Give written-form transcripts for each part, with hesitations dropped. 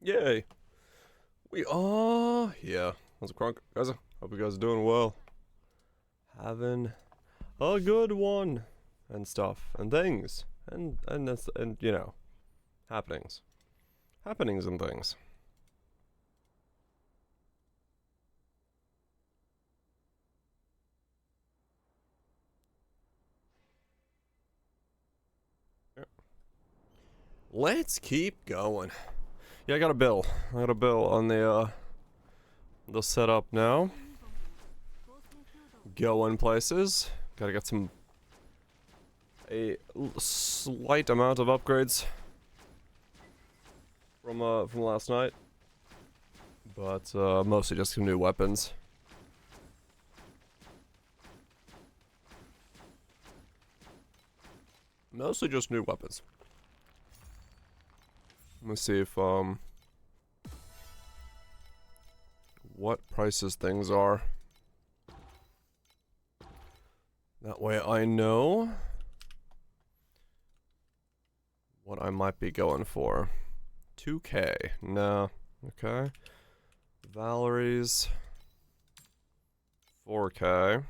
Yay. We are here. How's it crunk? Guys, hope you guys are doing well. Having a good one. And stuff. And things. And you know. Happenings. Happenings and things. Yeah. Let's keep going. Yeah, I got a bill. On the setup now. Going places. Gotta get a slight amount of upgrades from last night, but mostly just some new weapons. Mostly just new weapons. Let me see if what prices things are. That way I know what I might be going for. 2K. No. Okay. Valerie's 4K.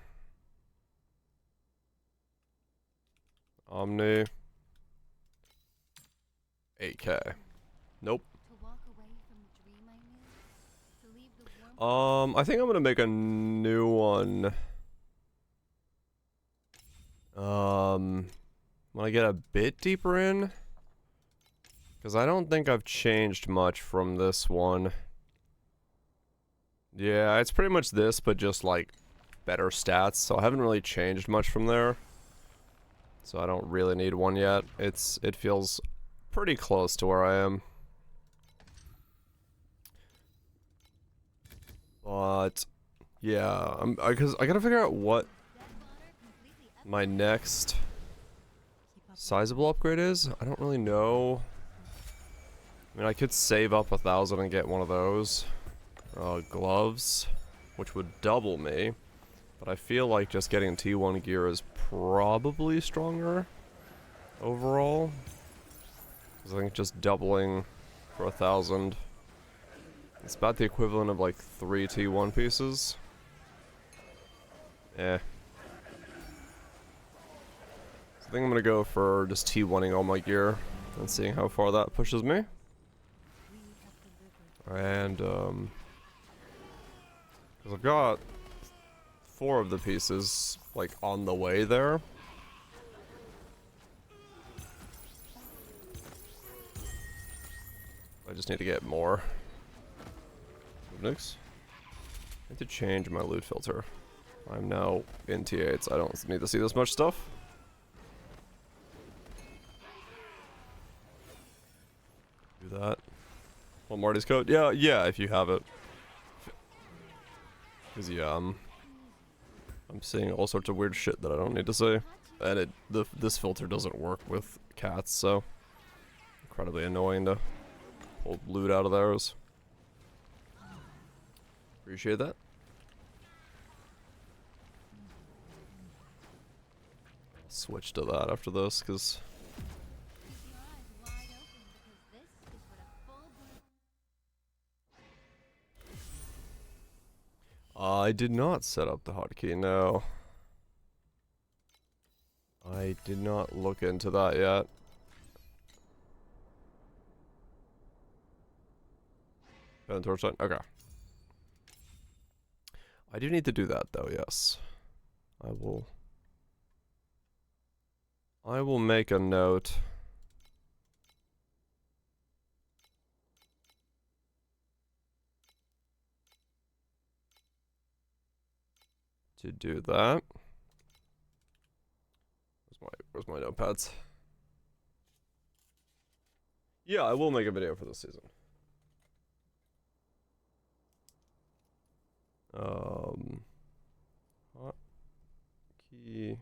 Omni 8K. Nope. I think I'm gonna make a new one. When I get a bit deeper in, because I don't think I've changed much from this one. Yeah, it's pretty much this, but just like better stats. So I haven't really changed much from there. So I don't really need one yet. It feels pretty close to where I am. But yeah, because I gotta figure out what my next sizable upgrade is. I don't really know. I mean, I could save up 1,000 and get one of those gloves, which would double me. But I feel like just getting T1 gear is probably stronger overall. Because I think just doubling for 1,000, it's about the equivalent of like 3 T1 pieces. Eh. So I think I'm gonna go for just T1ing all my gear and seeing how far that pushes me. And because I've got 4 of the pieces like on the way there. I just need to get more. Nix. I need to change my loot filter. I'm now in T8s. I don't need to see this much stuff. Do that. Want Marty's code? Yeah, if you have it. Because yeah, I'm seeing all sorts of weird shit that I don't need to see. And this filter doesn't work with cats, so incredibly annoying to pull loot out of theirs. Appreciate that. Switch to that after this, because I did not set up the hotkey, no. I did not look into that yet. Pen and torchlight? Okay. I do need to do that though, yes. I will make a note. To do that. Where's my notepads? Yeah, I will make a video for this season. Hotkey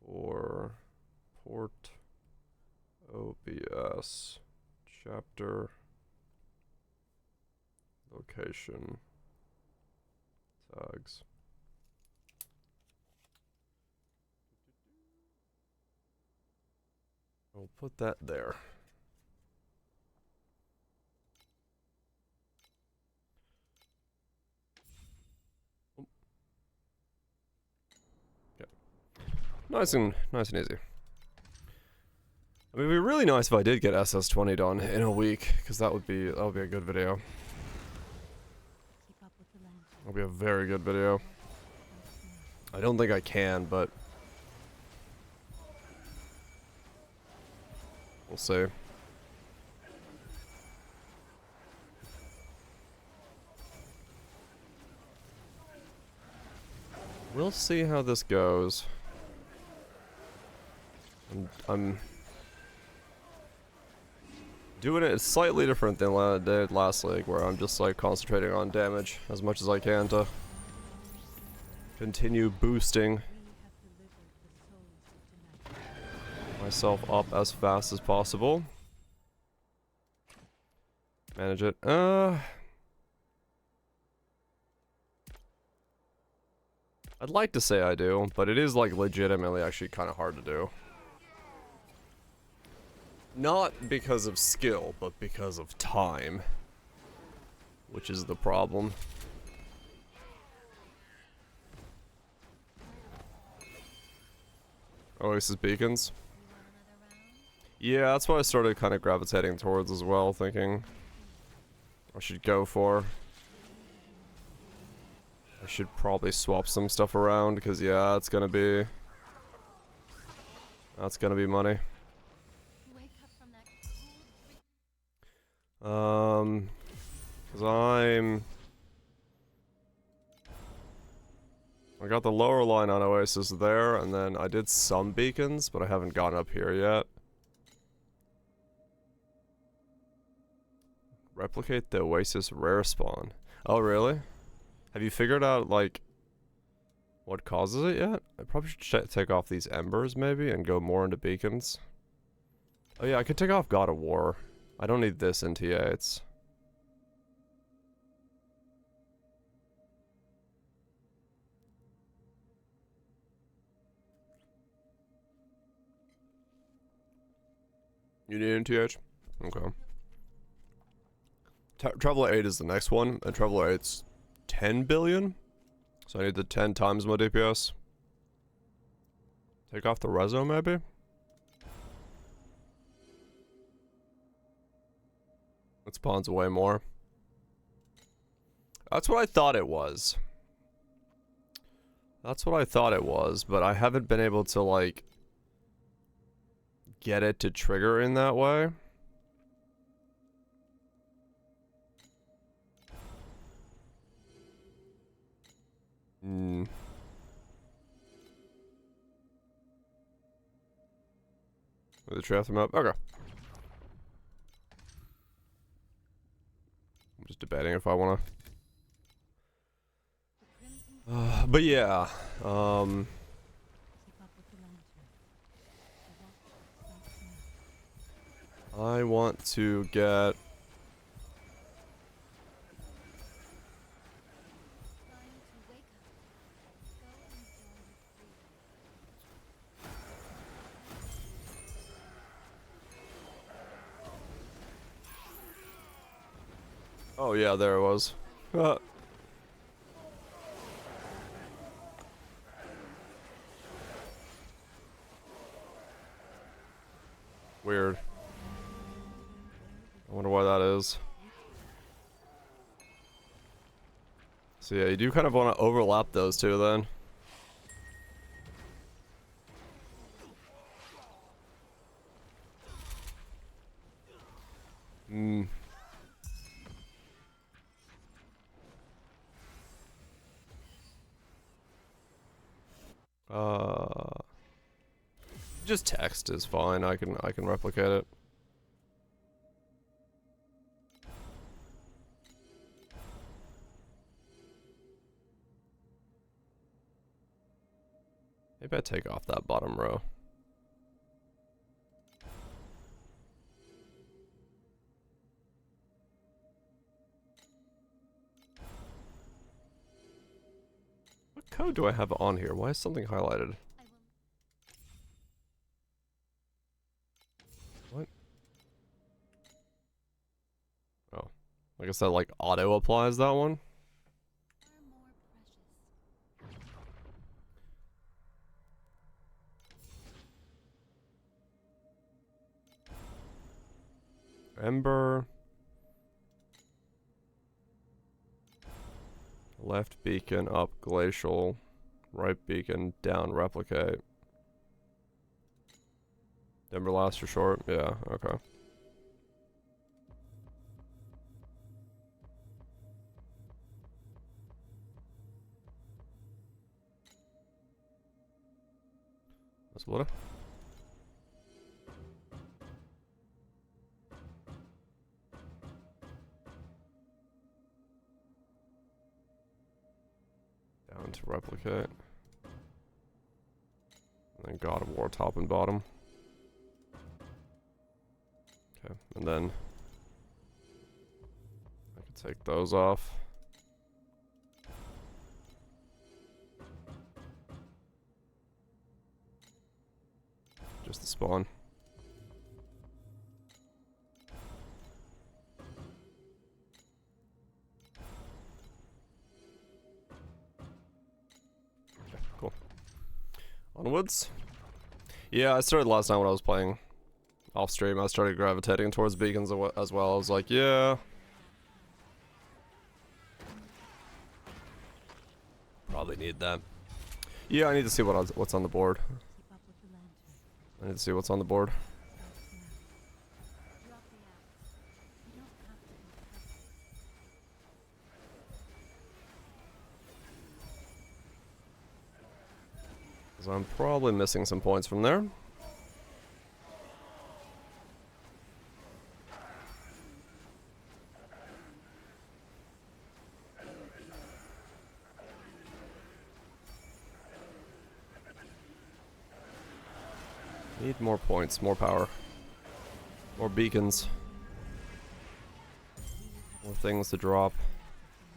for port OBS chapter location tags. I'll put that there. Nice and easy. I mean, it'd be really nice if I did get SS20 done in a week, because that would be a good video. That'll be a very good video. I don't think I can, but we'll see. We'll see how this goes. I'm doing it slightly different than I did last league, where I'm just like concentrating on damage as much as I can to continue boosting myself up as fast as possible. Manage it. I'd like to say I do, but it is like legitimately actually kind of hard to do. Not because of skill, but because of time, which is the problem. Oasis beacons. Yeah, that's what I started kind of gravitating towards as well, thinking I should go for. I should probably swap some stuff around, because yeah, that's gonna be money. Because I got the lower line on Oasis there, and then I did some beacons, but I haven't gone up here yet. Replicate the Oasis rare spawn. Oh, really? Have you figured out, like, what causes it yet? I probably should take off these embers, maybe, and go more into beacons. Oh yeah, I could take off God of War. I don't need this in T8s. You need in TH? Okay. Traveler 8 is the next one, and Traveler 8's 10 billion? So I need the 10 times my DPS. Take off the reso, maybe? It spawns way more. That's what I thought it was. That's what I thought it was, but I haven't been able to, like, get it to trigger in that way. The draft them up? Okay. I'm just debating if I want to. But yeah, I want to get. Oh yeah, there it was. Weird. I wonder why that is. So yeah, you do kind of want to overlap those two then. Just text is fine. I can replicate it. Maybe I take off that bottom row. What code do I have on here? Why is something highlighted? What? Oh. I guess that like auto applies that one. Ember. Left beacon, up glacial. Right beacon, down replicate. Ember last or short? Yeah, okay. That's what. Down to replicate. And then God of War top and bottom. Okay, and then I can take those off. Just the spawn. Okay, cool. Onwards. Yeah, I started last night when I was playing off stream. I started gravitating towards beacons as well. I was like, yeah. Probably need that. Yeah, I need to see what's on the board. I need to see what's on the board. So I'm probably missing some points from there. Need more points, more power. More beacons. More things to drop.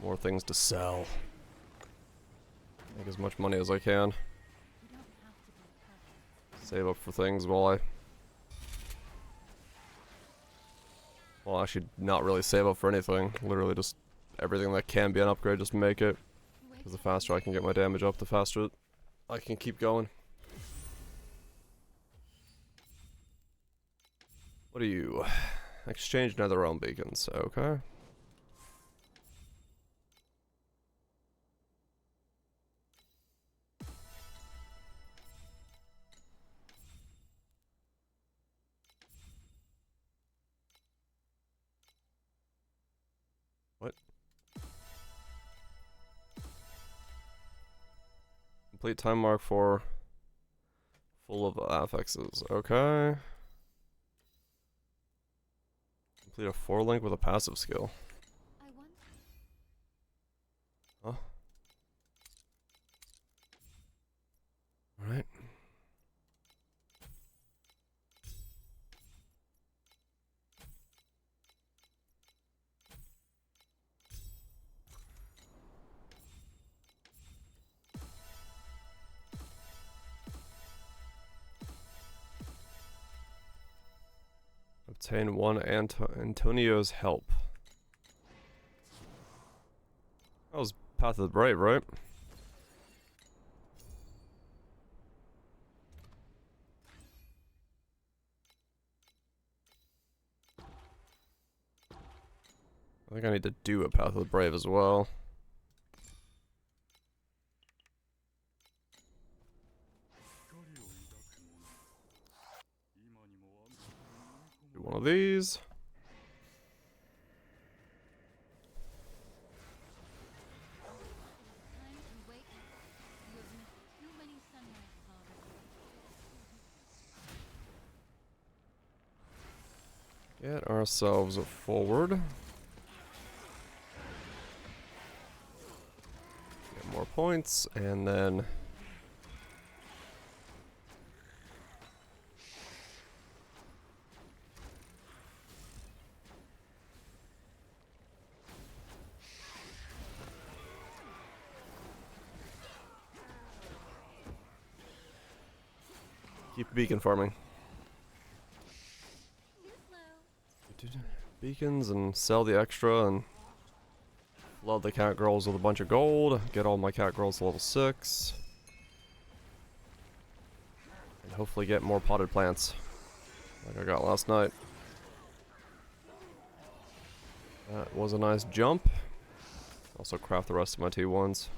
More things to sell. Make as much money as I can. Save up for things while I... Well, actually, not really save up for anything. Literally just everything that can be an upgrade, just make it. Because the faster I can get my damage up, the faster I can keep going. What are you? Exchange nether realm beacons, okay. What? Complete time mark for full of affixes, okay. Complete a 4-link with a passive skill. Huh? Alright. Obtain one Antonio's help. That was Path of the Brave, right? I think I need to do a Path of the Brave as well. Do one of these. Get ourselves a forward. Get more points, and then... keep beacon farming. Beacons and sell the extra and flood the cat girls with a bunch of gold. Get all my cat girls to level 6. And hopefully get more potted plants like I got last night. That was a nice jump. Also craft the rest of my T1s.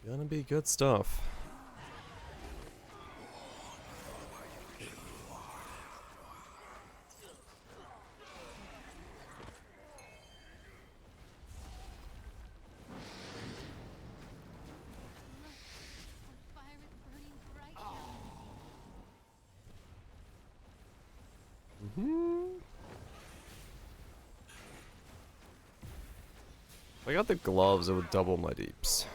Gonna be good stuff. If I got the gloves, it would double my deeps.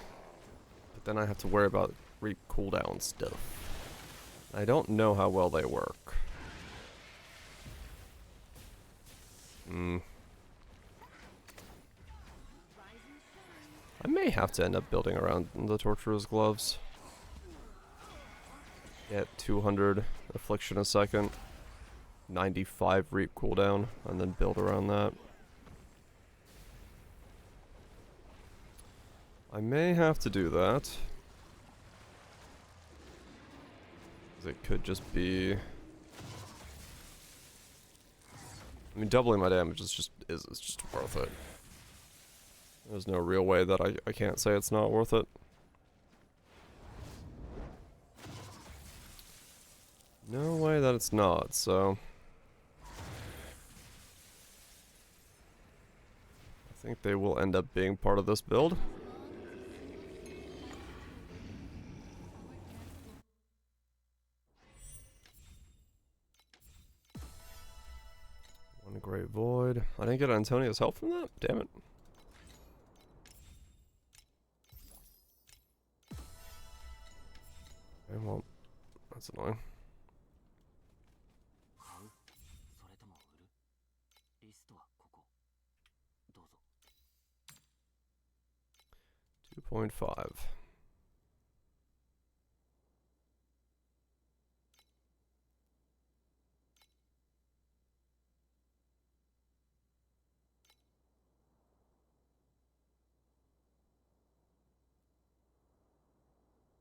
But then I have to worry about reap cooldown stuff. I don't know how well they work. I may have to end up building around the Torturer's gloves. Get 200 affliction a second, 95 reap cooldown, and then build around that. I may have to do that. It could just be... I mean, doubling my damage is just worth it. There's no real way that I can't say it's not worth it. No way that it's not, so... I think they will end up being part of this build. One Great Void. I didn't get Antonio's help from that? Damn it. Okay, well, that's annoying. 2.5.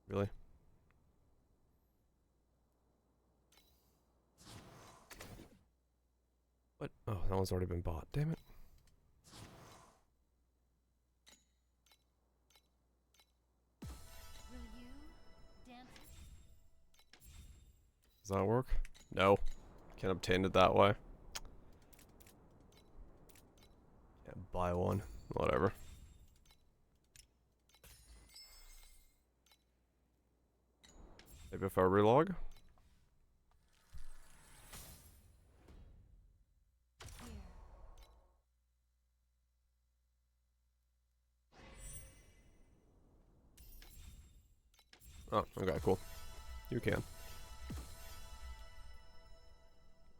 Really? What? Oh, that one's already been bought. Damn it. Does that work? No. Can't obtain it that way. Can't buy one. Whatever. Maybe if I relog? Oh, okay, cool. You can.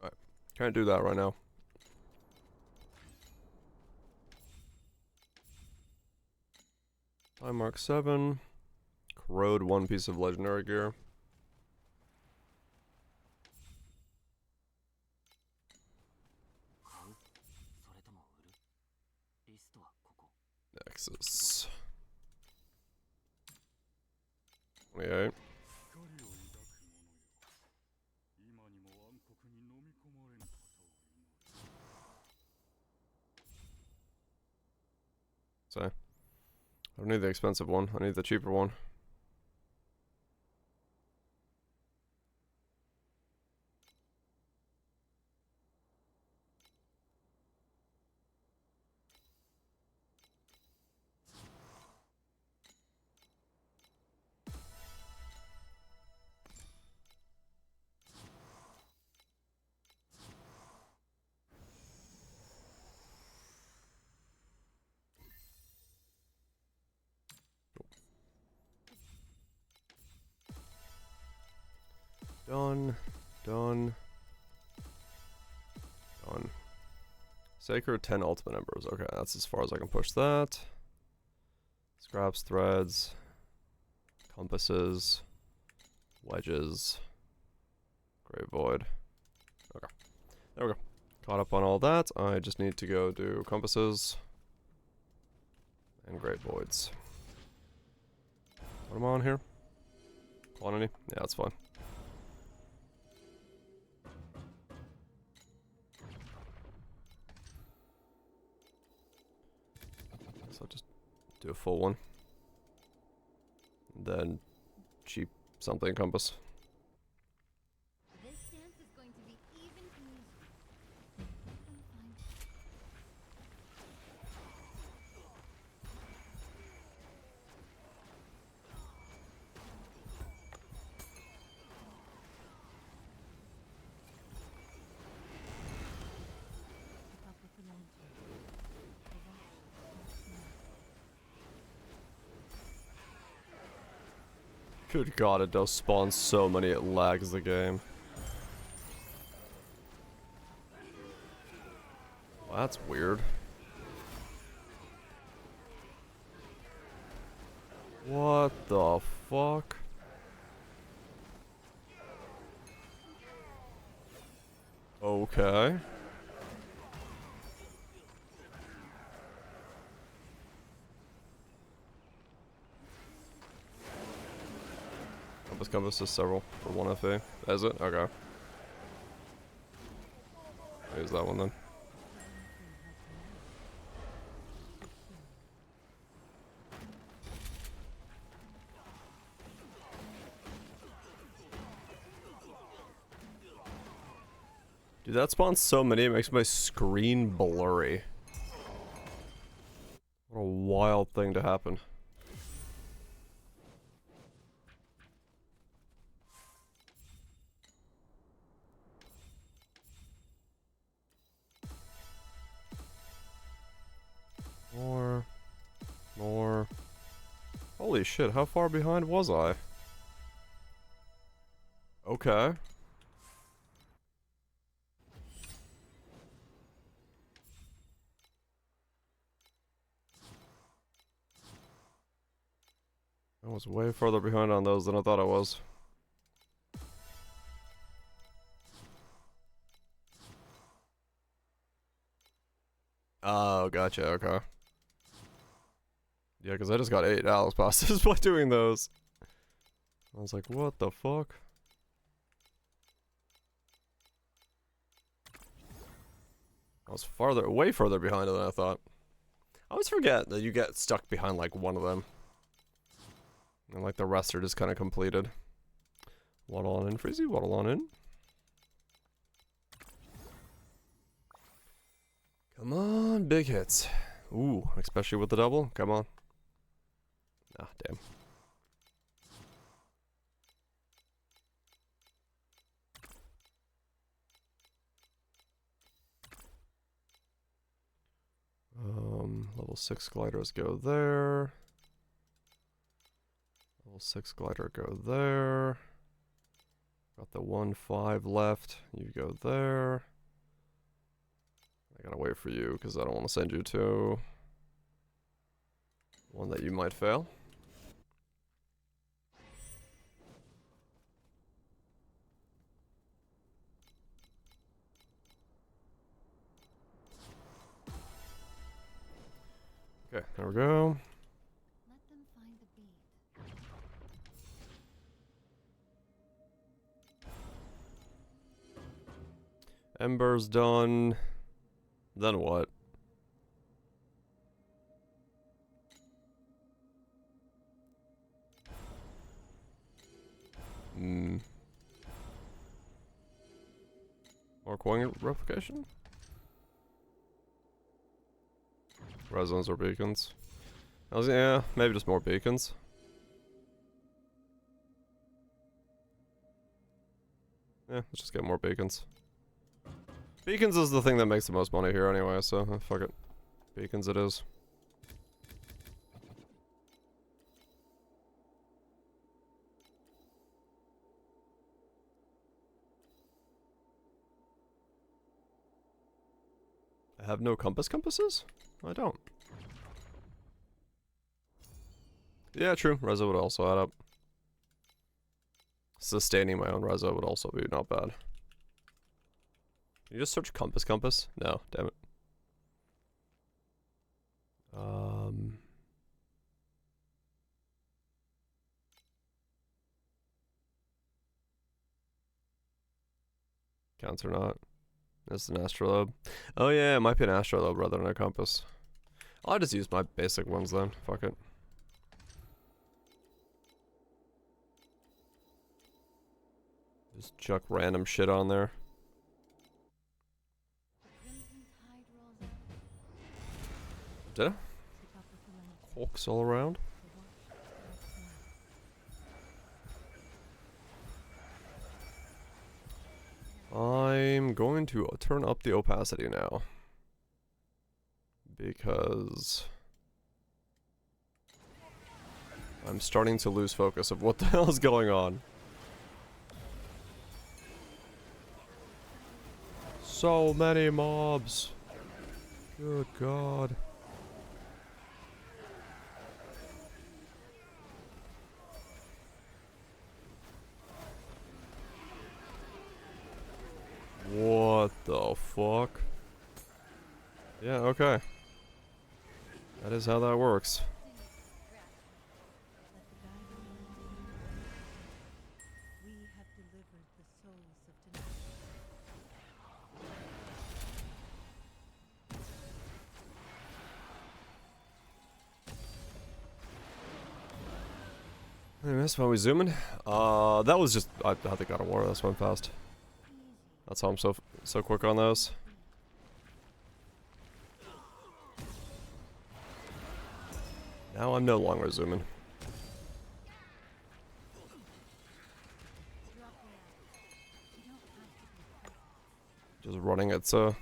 Alright. Can't do that right now. Time mark 7. Corrode 1 piece of legendary gear. Nexus. 28. So, I don't need the expensive one, I need the cheaper one. Done. Done. Done. Sacred 10 ultimate embers. Okay, that's as far as I can push that. Scraps, threads, compasses, wedges, Great Void. Okay. There we go. Caught up on all that. I just need to go do compasses. And great voids. What am I on here? Quantity? Yeah, that's fine. So I'll just do a full one. And then cheap something compass. This dance is going to be even easier. Keep up with the lantern. The watch is not small. Good god, it does spawn so many, it lags the game. Well, that's weird. What the fuck? Okay. Compass is several for 1 FA. Is it? Okay. Use that one then. Dude, that spawns so many, it makes my screen blurry. What a wild thing to happen. More. Holy shit, how far behind was I? Okay. I was way further behind on those than I thought I was. Oh, gotcha, okay. Yeah, because I just got 8 Alex passes by doing those. I was like, what the fuck? I was way further behind than I thought. I always forget that you get stuck behind like one of them. And like the rest are just kind of completed. Waddle on in, Freezy, waddle on in. Come on, big hits. Ooh, especially with the double. Come on. Ah, damn. Level 6 gliders go there. Level 6 glider go there. Got the 1-5 left. You go there. I gotta wait for you because I don't want to send you to one that you might fail. Okay, there we go. Let them find the beat. Ember's done. Then what? More coin replication? Resonance or beacons? Yeah, maybe just more beacons. Yeah, let's just get more beacons. Beacons is the thing that makes the most money here anyway, so fuck it. Beacons it is. I have no compasses? I don't. Yeah, true. Rezo would also add up. Sustaining my own Rezo would also be not bad. Can you just search compass? No, damn it. Counts or not. That's an astrolabe. Oh yeah, it might be an astrolabe rather than a compass. I'll just use my basic ones then. Fuck it. Just chuck random shit on there. Did I? Hawks all around. I'm going to turn up the opacity now. Because I'm starting to lose focus of what the hell is going on. So many mobs. Good God. What the fuck? Yeah, okay. That is how that works. Anyways, while we zooming, that was just I think God of War. That's went fast. That's how I'm so quick on those. Now I'm no longer zooming. Just running it to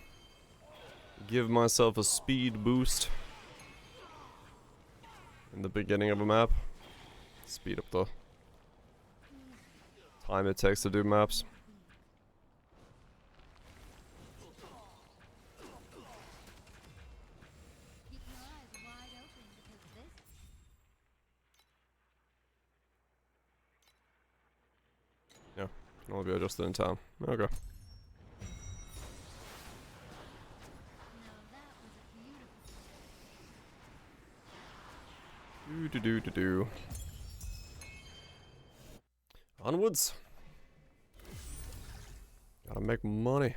give myself a speed boost in the beginning of a map. Speed up the time it takes to do maps. Yeah, can only be adjusted in time. Okay. Do. Onwards. Gotta make money.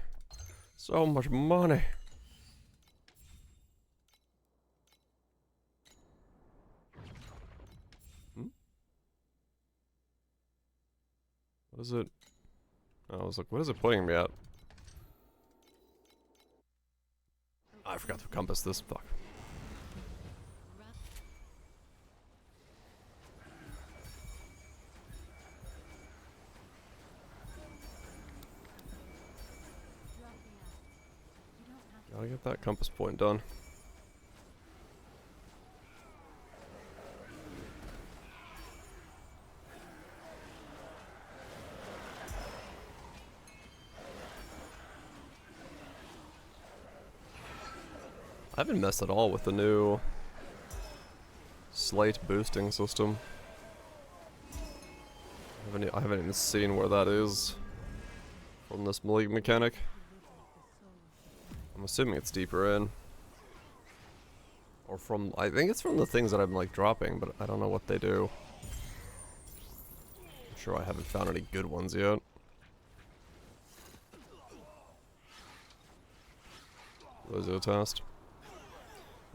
So much money. What is it? Oh, I was like, what is it pointing me at? Oh, I forgot to compass this. Fuck. Gotta get that compass point done. I haven't messed at all with the new slate boosting system. I haven't even seen where that is from this Malik mechanic. I'm assuming it's deeper in. Or from, I think it's from the things that I'm like dropping, but I don't know what they do. I'm sure I haven't found any good ones yet. Was it a test?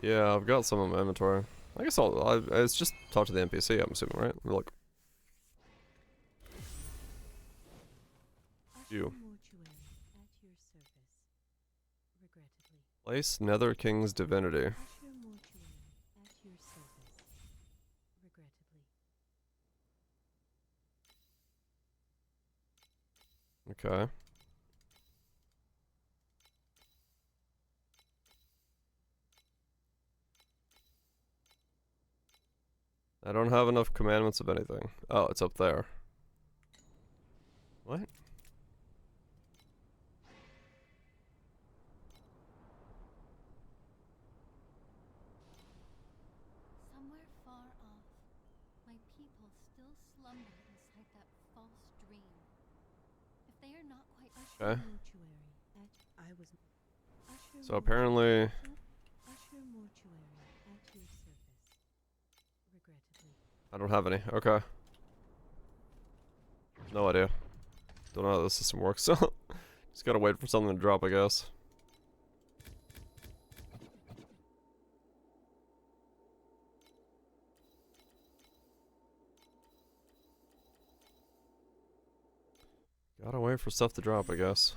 Yeah, I've got some in my inventory. I guess it's just talk to the NPC, I'm assuming, right? Look. You. Place Nether King's divinity. Okay. I don't have enough commandments of anything. Oh, it's up there. What? Somewhere far off, my people still slumber inside that false dream. If they are not quite Okay. mortuary, I So apparently, I don't have any. Okay. No idea. Don't know how the system works, so just gotta wait for something to drop, I guess. Gotta wait for stuff to drop, I guess.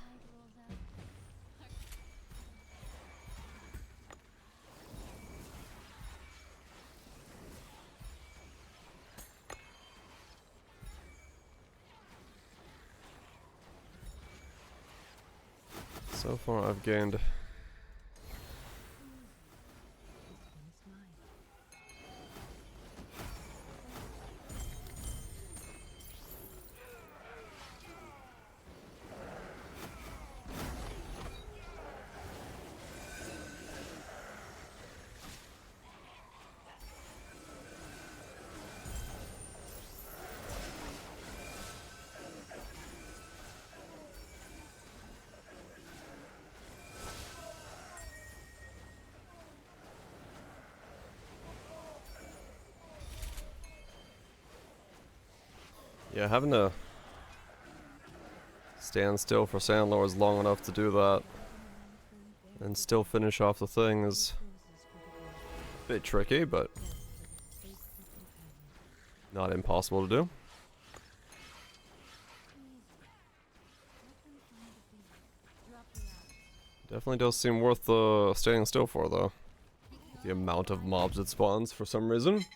So far, I've gained. Yeah, having to stand still for Sandlords long enough to do that and still finish off the thing is a bit tricky, but not impossible to do. Definitely does seem worth standing still for, though. The amount of mobs it spawns for some reason.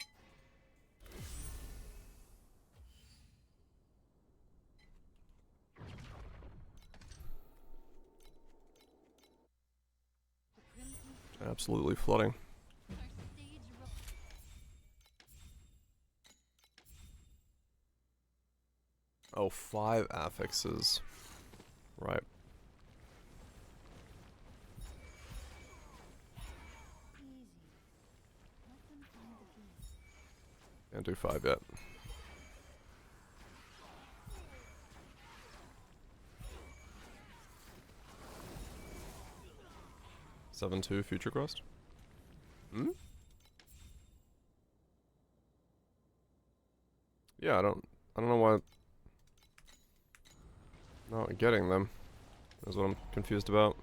Absolutely flooding. Oh, 5 affixes. Right. Can't do 5 yet. Seven two Future Quest. Hmm? Yeah, I don't know why I'm not getting them. That's what I'm confused about.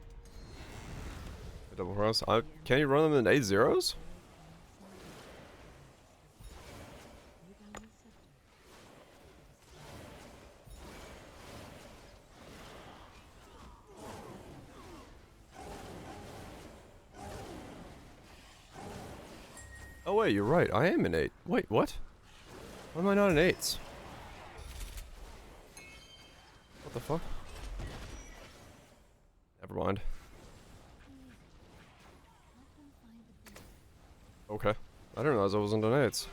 Double cross. Can you run them in 8 zeros? Oh wait, you're right. I am in 8. Wait, what? Why am I not in 8s? What the fuck? Never mind. Okay. I didn't realize I wasn't in 8s.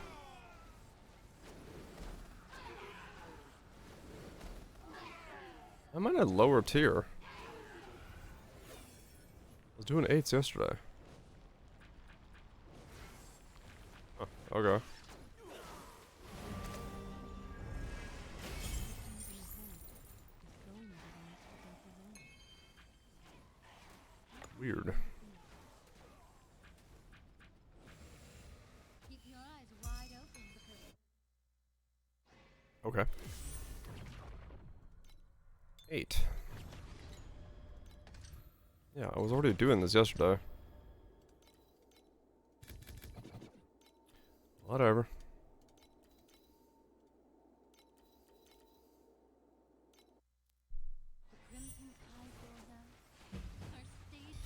I'm in a lower tier. I was doing 8s yesterday. Oh, okay. Weird. Keep your eyes wide open because Okay. 8. Yeah, I was already doing this yesterday. Whatever. the crimson tide rolls out. Our stage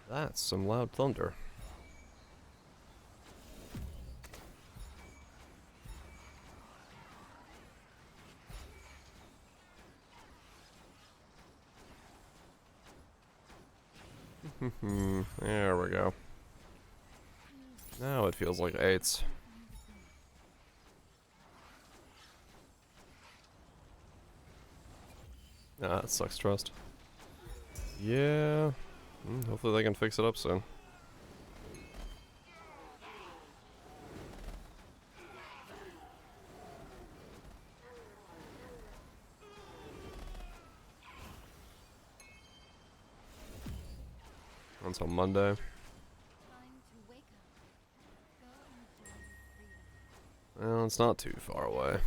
That's some loud thunder. There we go. Now it feels like 8s. Ah, that sucks, trust. Yeah. Hopefully they can fix it up soon. until Monday. Time to wake up. Go enjoy your freedom. Well, it's not too far away.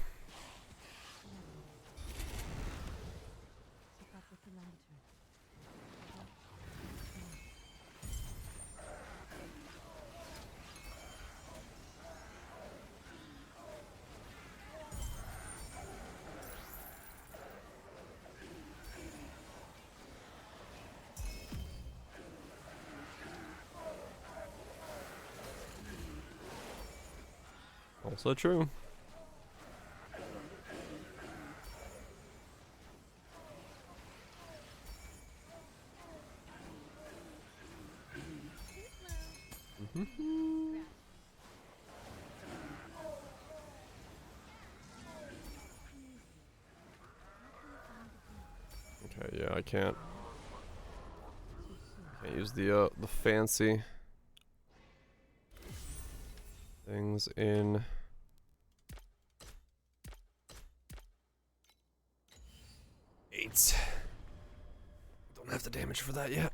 Keep up with the lantern. Also true. Too slow. Okay, yeah, I can't use the fancy things in eights. Don't have the damage for that yet.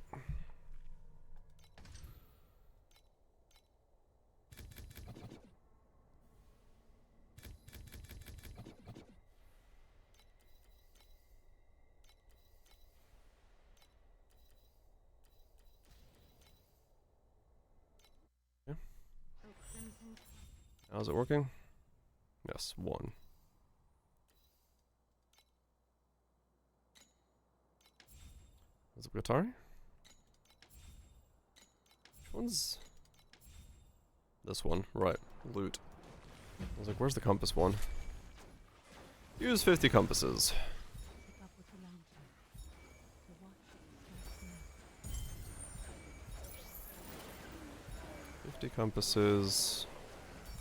Oh, crimson. How's it working? Yes, 1. Is it Guitari? Which one's this one? Right, loot. I was like, where's the compass one? Use 50 compasses. Keep up with the lantern. The watch starts now. 50 compasses.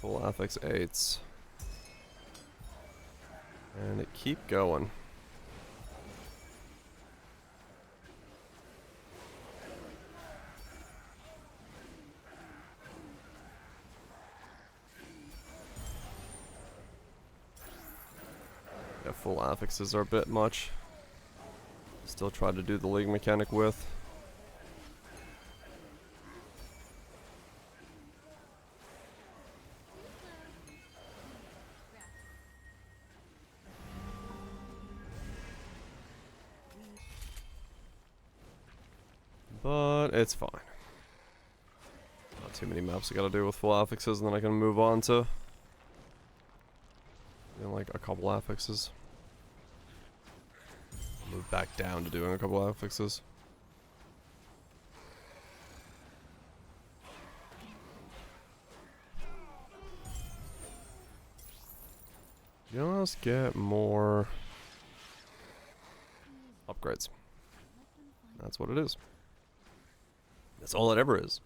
Full affix 8s. And it keep going. Yeah, full affixes are a bit much. Still try to do the league mechanic with. But it's fine. Not too many maps I gotta do with full affixes, and then I can move on to doing like a couple affixes. Move back down to doing a couple affixes. Just get more upgrades. That's what it is. That's all it ever is.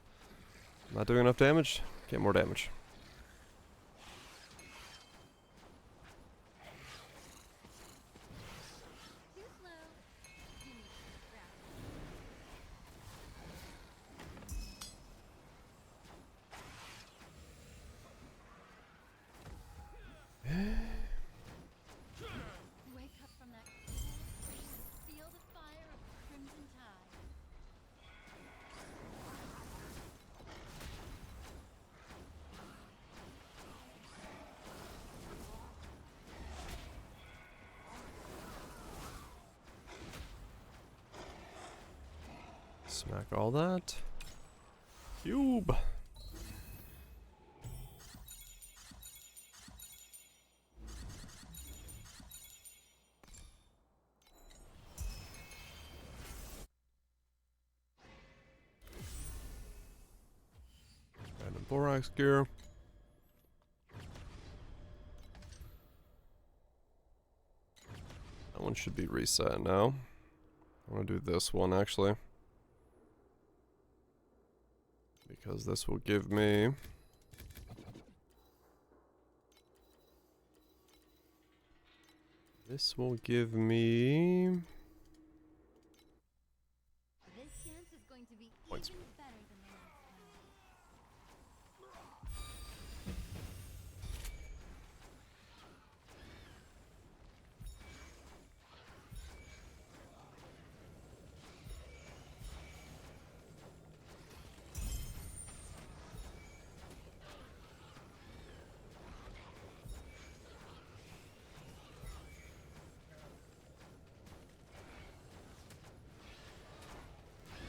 Not doing enough damage, get more damage. Too slow. You need to rest. Wake up from that cool dream and feel the fire of the crimson tide. Smack all that. Cube. Random borax gear. That one should be reset now. I want to do this one actually. Because this will give me This dance is going to be Points. even better than the last one.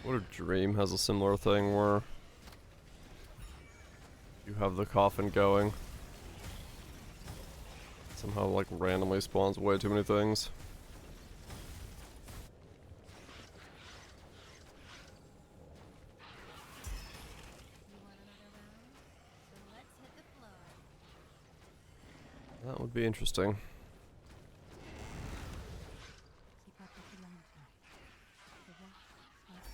What a Dream has a similar thing where you have the coffin going. Somehow like randomly spawns way too many things. You want another round? Then let's hit the floor. That would be interesting. Keep up with the lantern. The watch starts now.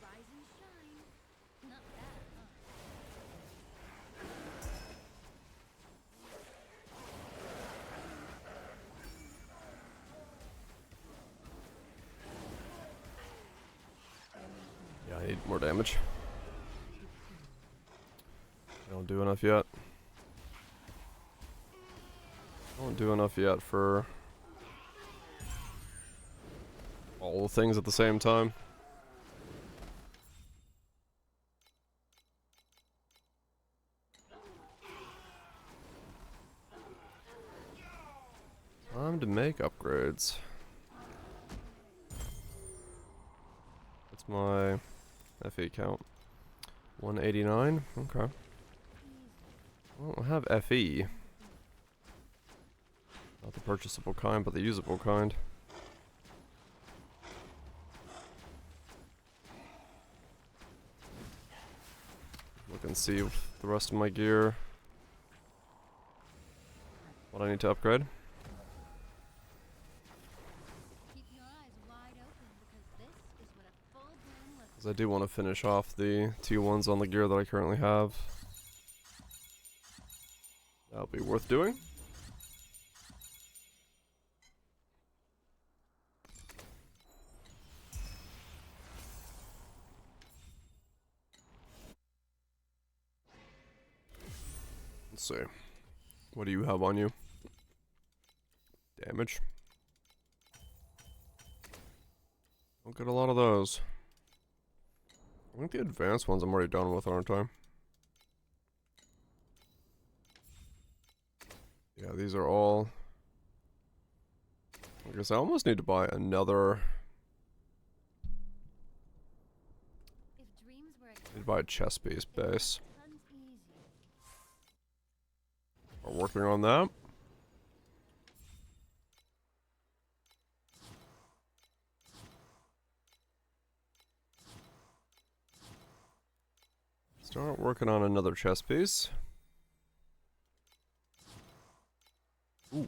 Rise and shine. Not bad, huh? Yeah, I need more damage. I don't do enough yet. I don't do enough yet for all the things at the same time. Time to make upgrades. What's my FE count? 189? Okay. I don't have FE. Not the purchasable kind, but the usable kind. Look and see the rest of my gear. What I need to upgrade. Keep your eyes wide open because this is what a full bloom looks Because I do want to finish off the T1s on the gear that I currently have. That'll be worth doing. Let's see. What do you have on you? Damage. Don't get a lot of those. I think the advanced ones I'm already done with, aren't I? Yeah, these are all... I guess I almost need to buy another... If dreams were I need to buy a chest piece base. tons easier. We're working on that. Start working on another chest piece. Ooh.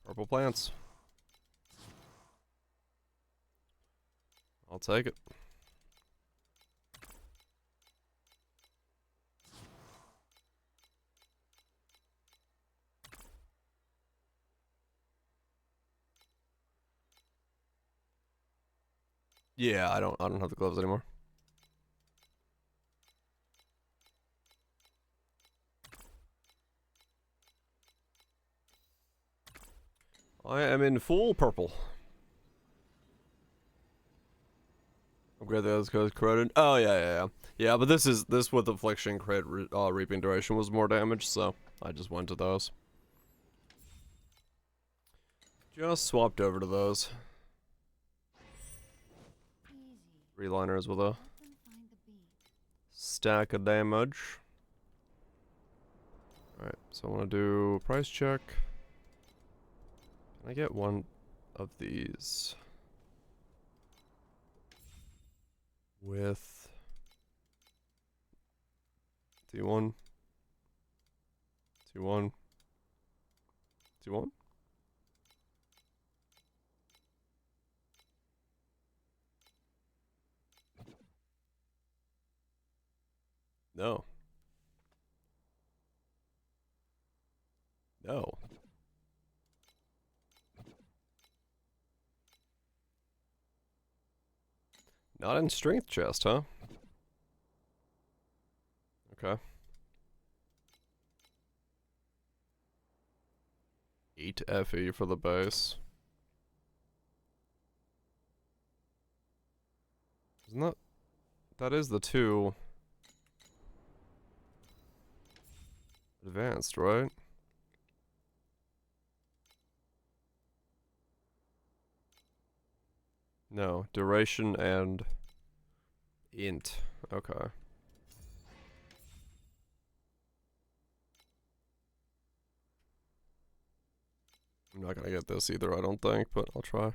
Purple plants. I'll take it. Yeah, I don't have the gloves anymore. I am in full purple. Upgrade those codes corroded. Oh yeah. Yeah, but this with affliction crit reaping duration was more damage, so I just went to those. Just swapped over to those. Easy. Reliners with a Let them find the beat. stack of damage. Alright, so I want to do price check. Can I get one of these? With T1? T1? T1? No. No. Not in strength chest, huh? FE for the base. Isn't that... That is the 2 advanced, right? No, duration and int. Okay. I'm not gonna get this either, I don't think, but I'll try.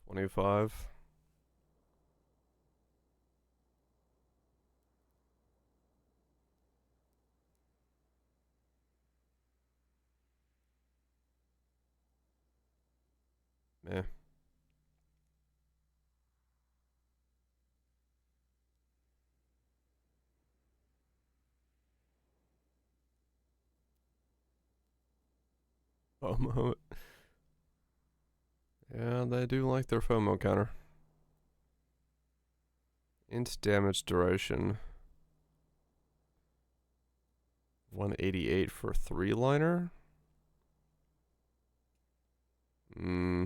25. Meh. FOMO. Yeah, they do like their FOMO counter. Int damage duration. 188 for 3-liner? Hmm.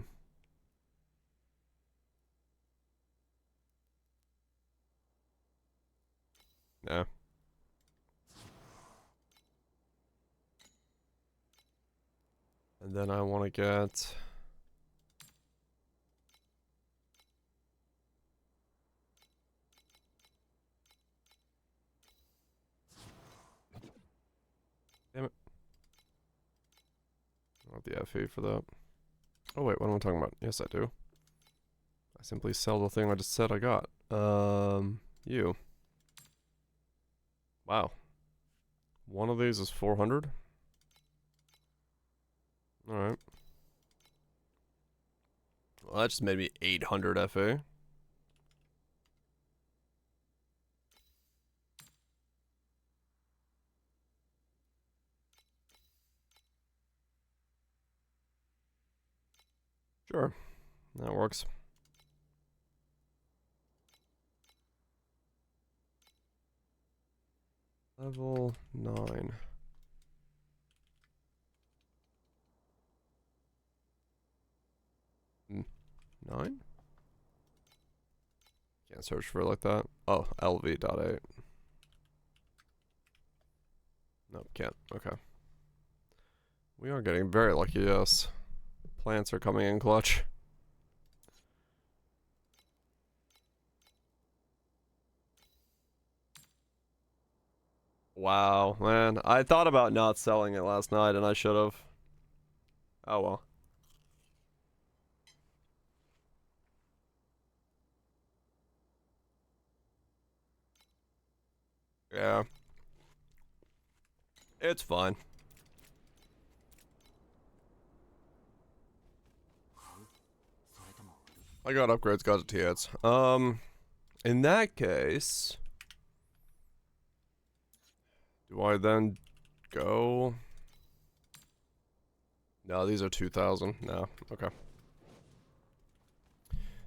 Nah. And then I want to get... Damn it. I want the FE for that. Oh wait, what am I talking about? Yes, I do. I simply sell the thing I just said I got. You. Wow. One of these is 400? Alright. Well, that just made me 800 FA. Sure. That works. Level 9. Mm, 9? Can't search for it like that. Oh, LV.8. Nope, can't. Okay. We are getting very lucky, yes. Plants are coming in clutch. Wow, man. I thought about not selling it last night, and I should have. Oh well. Yeah. It's fine. I got upgrades, got TAs. In that case, do I then go? No, these are 2,000. No, okay.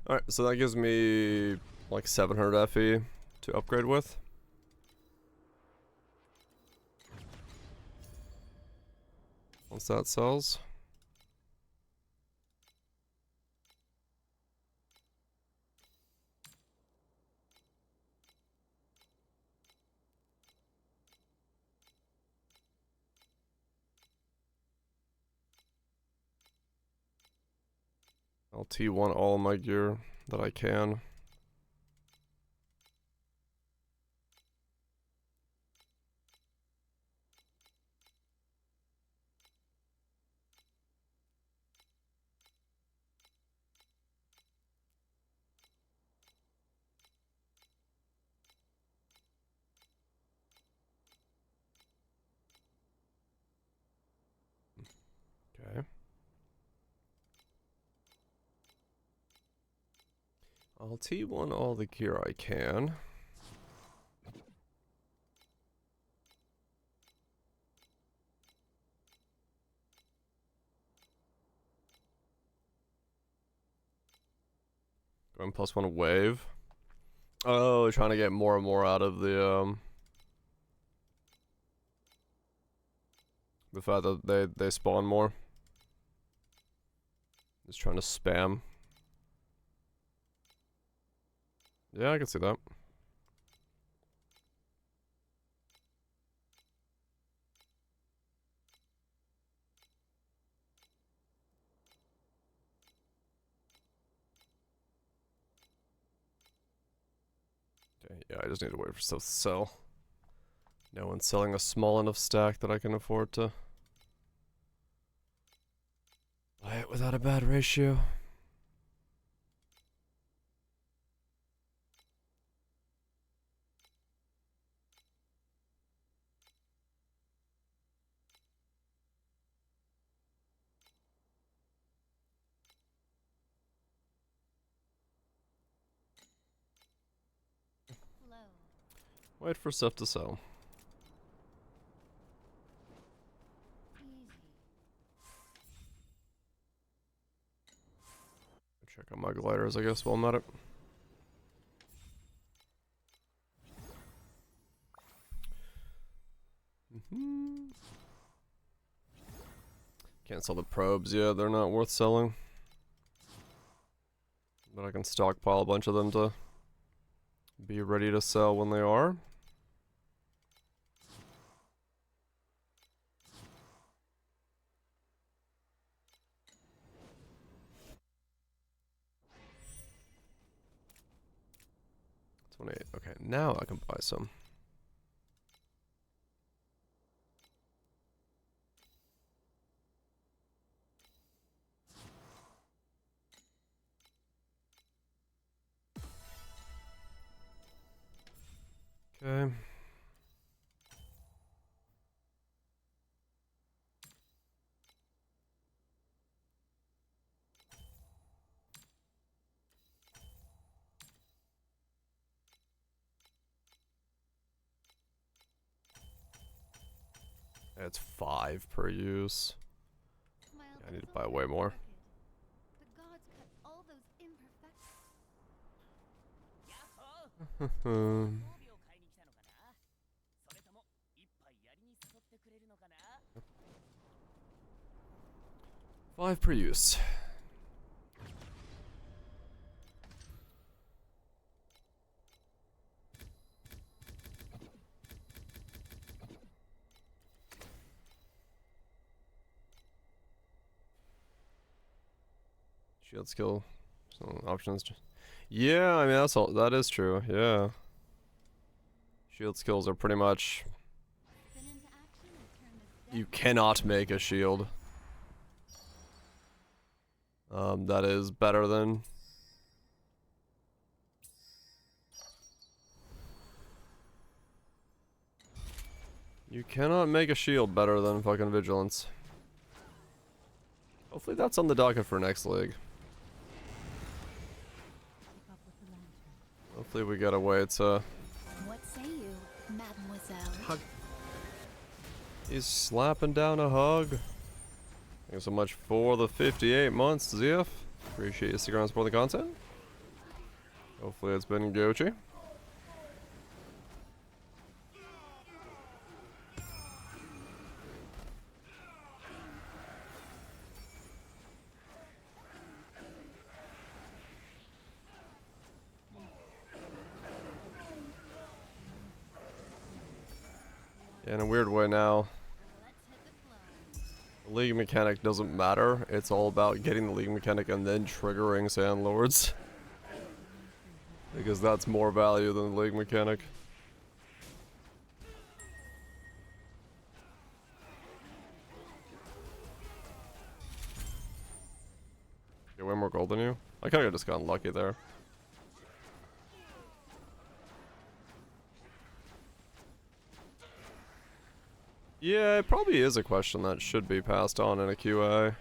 Alright, so that gives me like 700 FE to upgrade with. Once that sells. I'll T1 all my gear that I can. Okay. I'll T1 all the gear I can. Going +1 wave. Oh, trying to get more and more out of the The fact that they spawn more. Just trying to spam. Yeah, I can see that. Okay, yeah, I just need to wait for stuff to sell. No one's selling a small enough stack that I can afford to buy it without a bad ratio. Flow. Wait for stuff to sell. Easy. Check on my gliders, I guess, while I'm at it. Can't sell the probes yet, they're not worth selling. But I can stockpile a bunch of them to be ready to sell when they are. Okay, now I can buy some. Okay. It's 5 per use. My I need to alchemy's buy already way more. crooked. The gods cut all those imperfections. Hmm. 5 per use. Shield skill. So options. Yeah, I mean that's all. That is true. Yeah. Shield skills are pretty much. Spin into action and turn this You dead cannot make a shield. That is better than. You cannot make a shield better than fucking vigilance. Hopefully that's on the docket for next league. Keep up with the lantern. Hopefully we get a way to. What say you, mademoiselle? Hug. He's slapping down a hug. Thanks so much for the 58 months, ZF. Appreciate you sticking around supporting the content. Hopefully it's been Gucci. Yeah, in a weird way now, Let's hit the flow. the league mechanic doesn't matter. It's all about getting the league mechanic and then triggering Sandlords. Because that's more value than the league mechanic. Get way more gold than you? I kinda just got lucky there. Yeah, it probably is a question that should be passed on in a QA.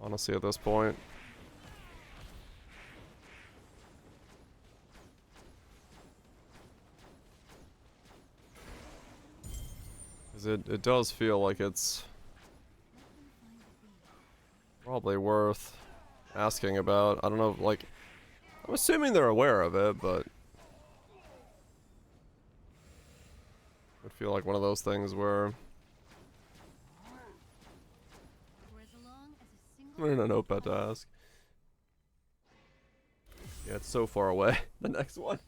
Honestly, at this point. Because it does feel like it's probably worth asking about. I don't know, like, I'm assuming they're aware of it, but would feel like one of those things where For as long as a single we're in a notepad to ask. Yeah, it's so far away. The next one.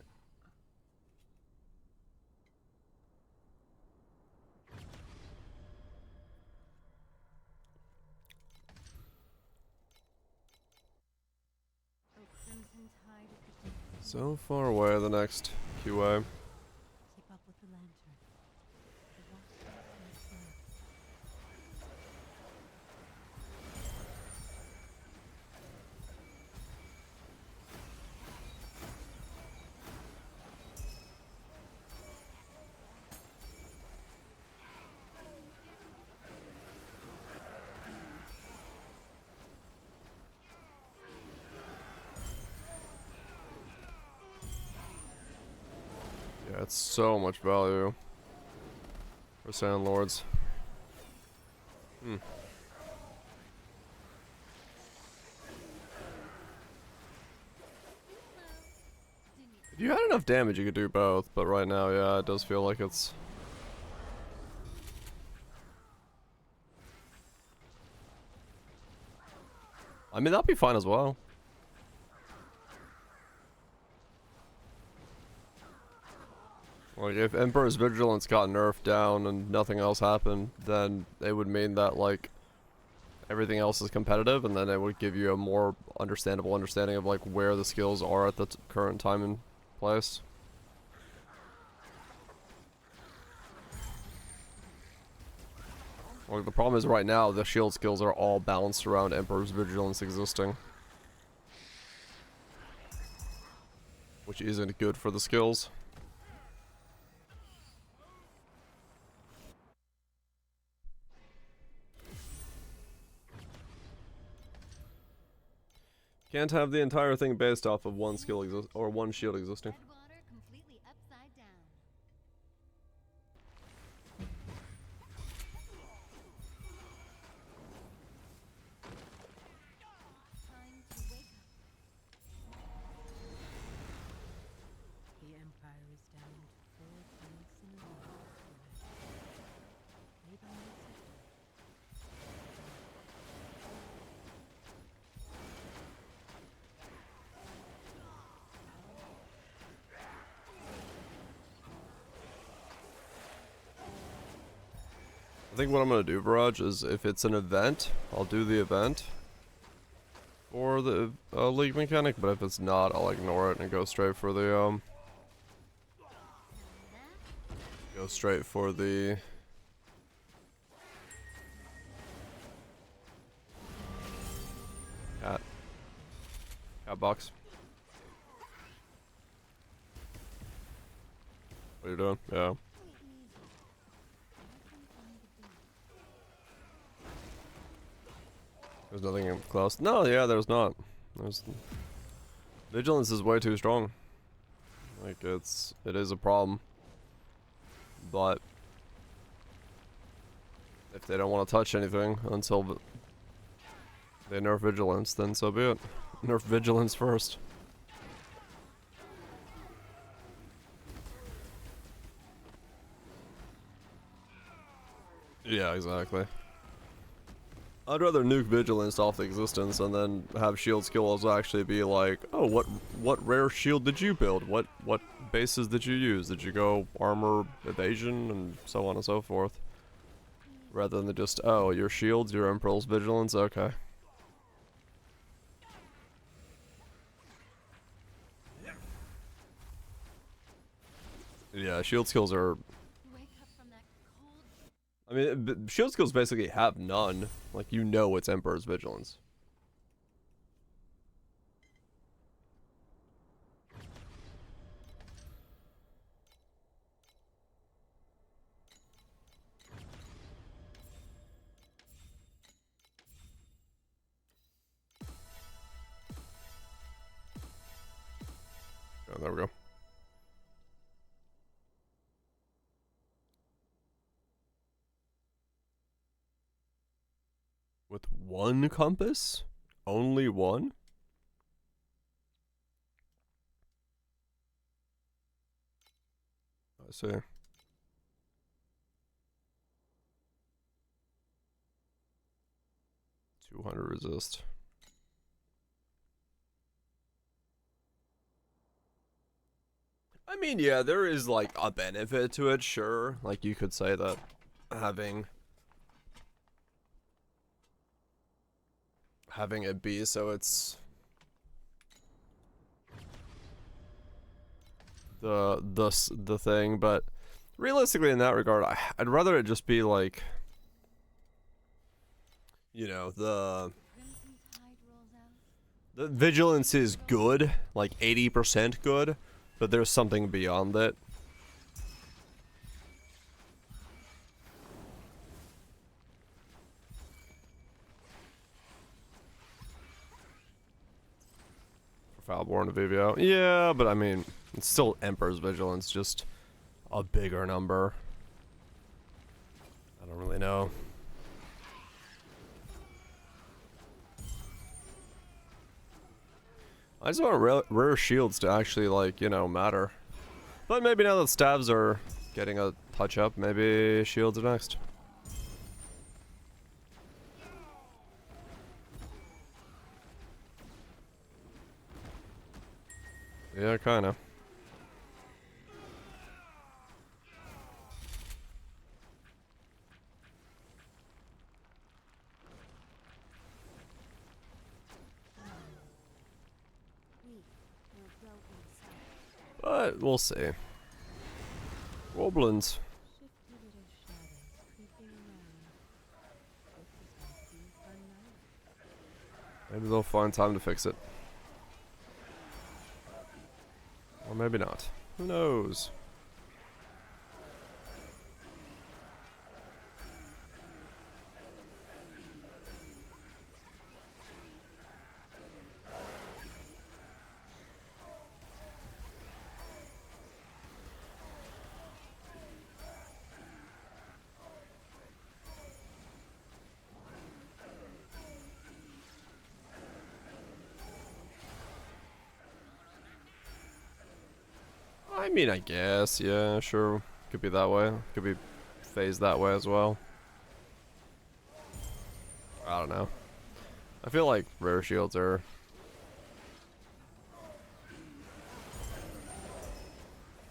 O crimson tide of the deep, So far away, the next QA. Keep up with the lantern. The watch is slow. Yeah, it's so much value for Sand Lords. If you had enough damage, you could do both, but right now, yeah, it does feel like it's... I mean, that'd be fine as well. Like, if Emperor's Vigilance got nerfed down and nothing else happened, then it would mean that, like, everything else is competitive, and then it would give you a more understandable understanding of, like, where the skills are at the current time and place. Like, the problem is right now, the shield skills are all balanced around Emperor's Vigilance existing. Which isn't good for the skills. Can't have the entire thing based off of one skill or one shield existing. dead water completely upside down. Time to wake up. The Empire is down to 4 tanks in a row. Maybe it's I think what I'm gonna do, Barrage, is if it's an event, I'll do the event for the league mechanic, but if it's not, I'll ignore it and go straight for the cat box. What are you doing? Yeah. There's nothing close. No, yeah, there's not. There's Vigilance is way too strong. Like, it is a problem. But if they don't want to touch anything until they nerf Vigilance, then so be it. Nerf Vigilance first. Yeah, exactly. I'd rather nuke Vigilance off the existence and then have shield skills actually be like, oh, what rare shield did you build? What bases did you use? Did you go armor, evasion, and so on and so forth? Rather than just, oh, your shields, your Emperor's Vigilance, okay. Yeah, shield skills are... Wake up from that cold. I mean, shield skills basically have none. Like, you know it's Emperor's Vigilance. Oh, there we go. With one compass? Only one? I see. 200 resist. I mean, yeah, there is like a benefit to it, sure. Like you could say that having it be so it's the thing, but realistically in that regard, I'd rather it just be like, you know, the Crimson tide rolls out. the vigilance is good, like 80% good, but there's something beyond it. Foulborn to VVO. Yeah, but I mean, it's still Emperor's Vigilance, just a bigger number. I don't really know. I just want rare shields to actually, like, you know, matter. But maybe now that stabs are getting a touch up, maybe shields are next. Yeah, kinda. We will go inside. But we'll see. Goblins. Shifty little shadows creeping around. This is my fun night. Maybe they'll find time to fix it. Or maybe not. Who knows? I mean, I guess, yeah, sure. Could be that way. Could be phased that way as well. I don't know. I feel like rare shields are...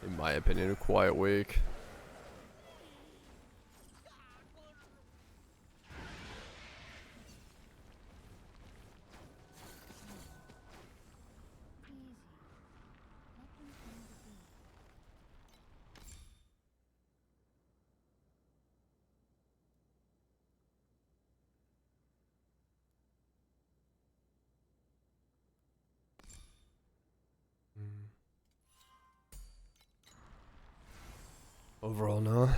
in my opinion, quite weak. Easy. Let them come to be. Overall, no. For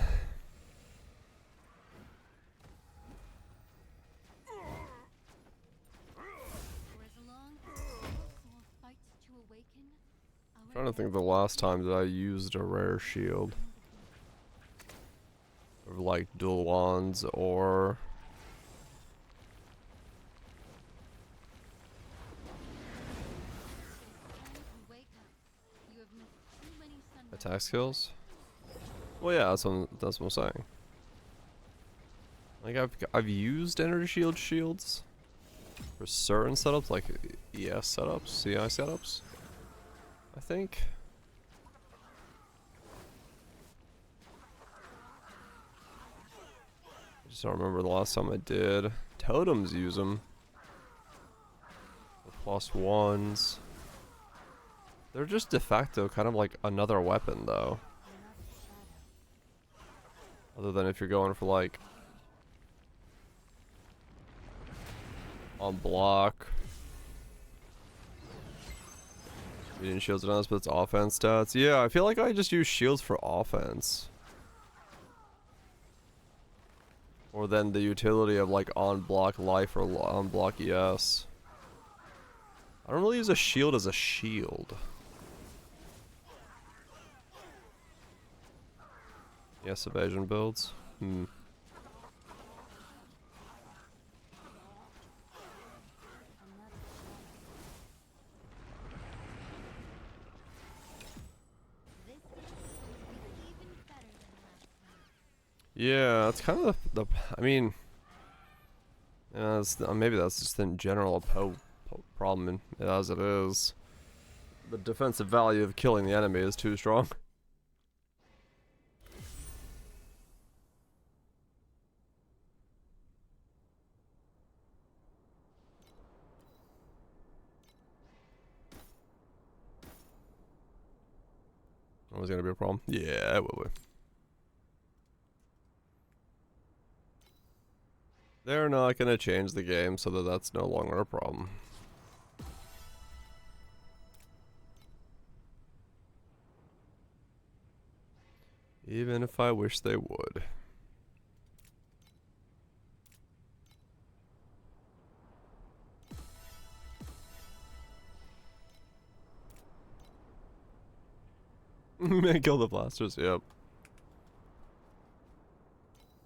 as long as the soul fights to awaken, our Trying to think of the last time that I used a rare shield. Or like dual wands or... you wake up. You have missed too many sunrises. attack skills? Well, yeah, that's what I'm saying. Like I've used energy shields for certain setups, like ES setups, CI setups, I think. I just don't remember the last time I did. Totems use them. The +1s. They're just de facto kind of like another weapon though. Other than if you're going for like on block. Using shields and us, but it's offense stats. Yeah, I feel like I just use shields for offense. Or then the utility of like on block life or on block ES. I don't really use a shield as a shield. Yes, evasion builds. This is even better than last time. Yeah, it's kind of I mean, maybe that's just in general a problem as it is. The defensive value of killing the enemy is too strong. Always gonna be a problem. Yeah, it will be. They're not gonna change the game so that that's no longer a problem. Even if I wish they would. Kill the blasters, yep.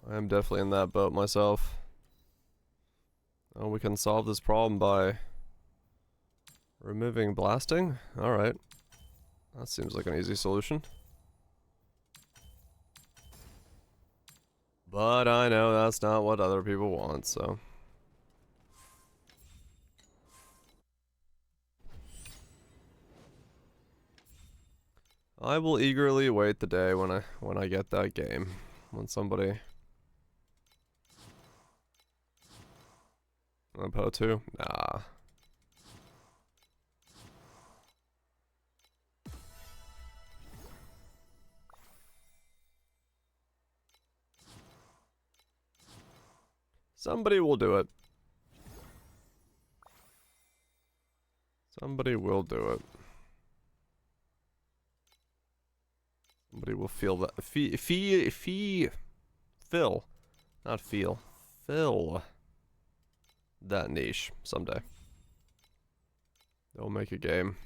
I am definitely in that boat myself. Oh, we can solve this problem by removing blasting? Alright. That seems like an easy solution. But I know that's not what other people want, so. I will eagerly await the day when I get that game. When somebody Po 2? Nah. Somebody will do it. Somebody will do it. Somebody will feel that. Fill. Not feel. Fill that niche someday. They'll make a game.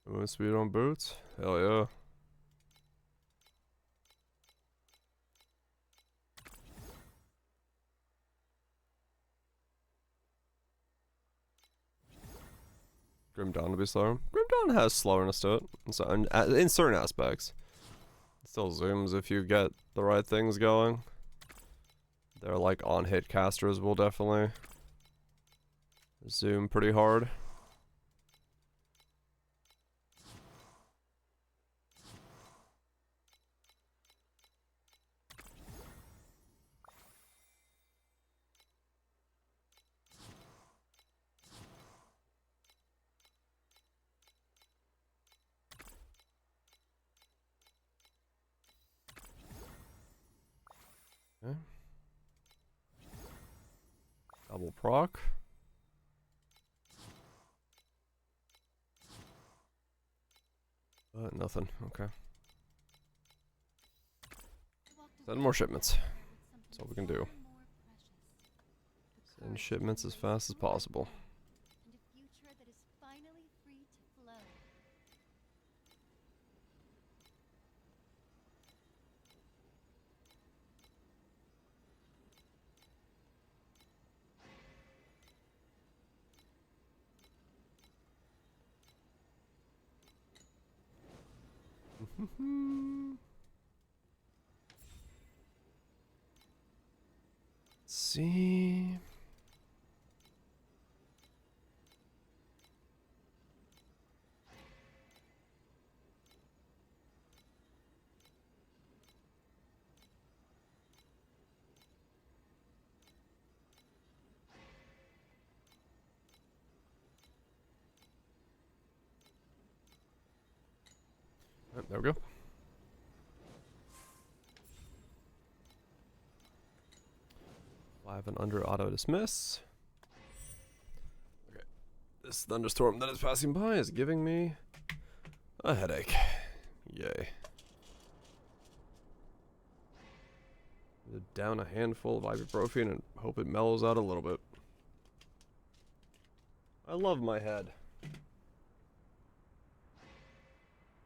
Want speed on boots? Hell yeah. Grim Dawn to be slower. Grim Dawn has slowerness to it in certain aspects. It still zooms if you get the right things going. They're like on-hit casters will definitely zoom pretty hard. Okay. Double proc. Nothing. Okay. Send more shipments. That's all we can do. Send shipments as fast as possible. And a future that is finally free to flow. Let's see. There we go. 5 and under auto dismiss. Okay. This thunderstorm that is passing by is giving me a headache. Yay. Down a handful of ibuprofen and hope it mellows out a little bit. I love my head.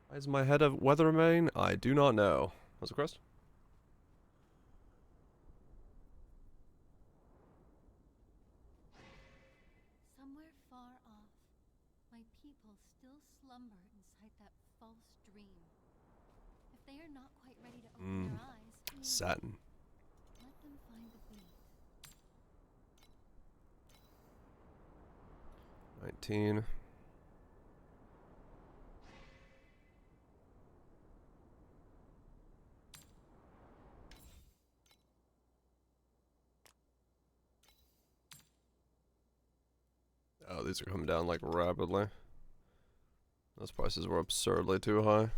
Why is my head a weather remain? I do not know. What's the crest? people still slumber inside that false dream. If they are not quite ready to open their eyes, Satin. let them find the beat. 19. Oh, these are coming down like rapidly. Those prices were absurdly too high.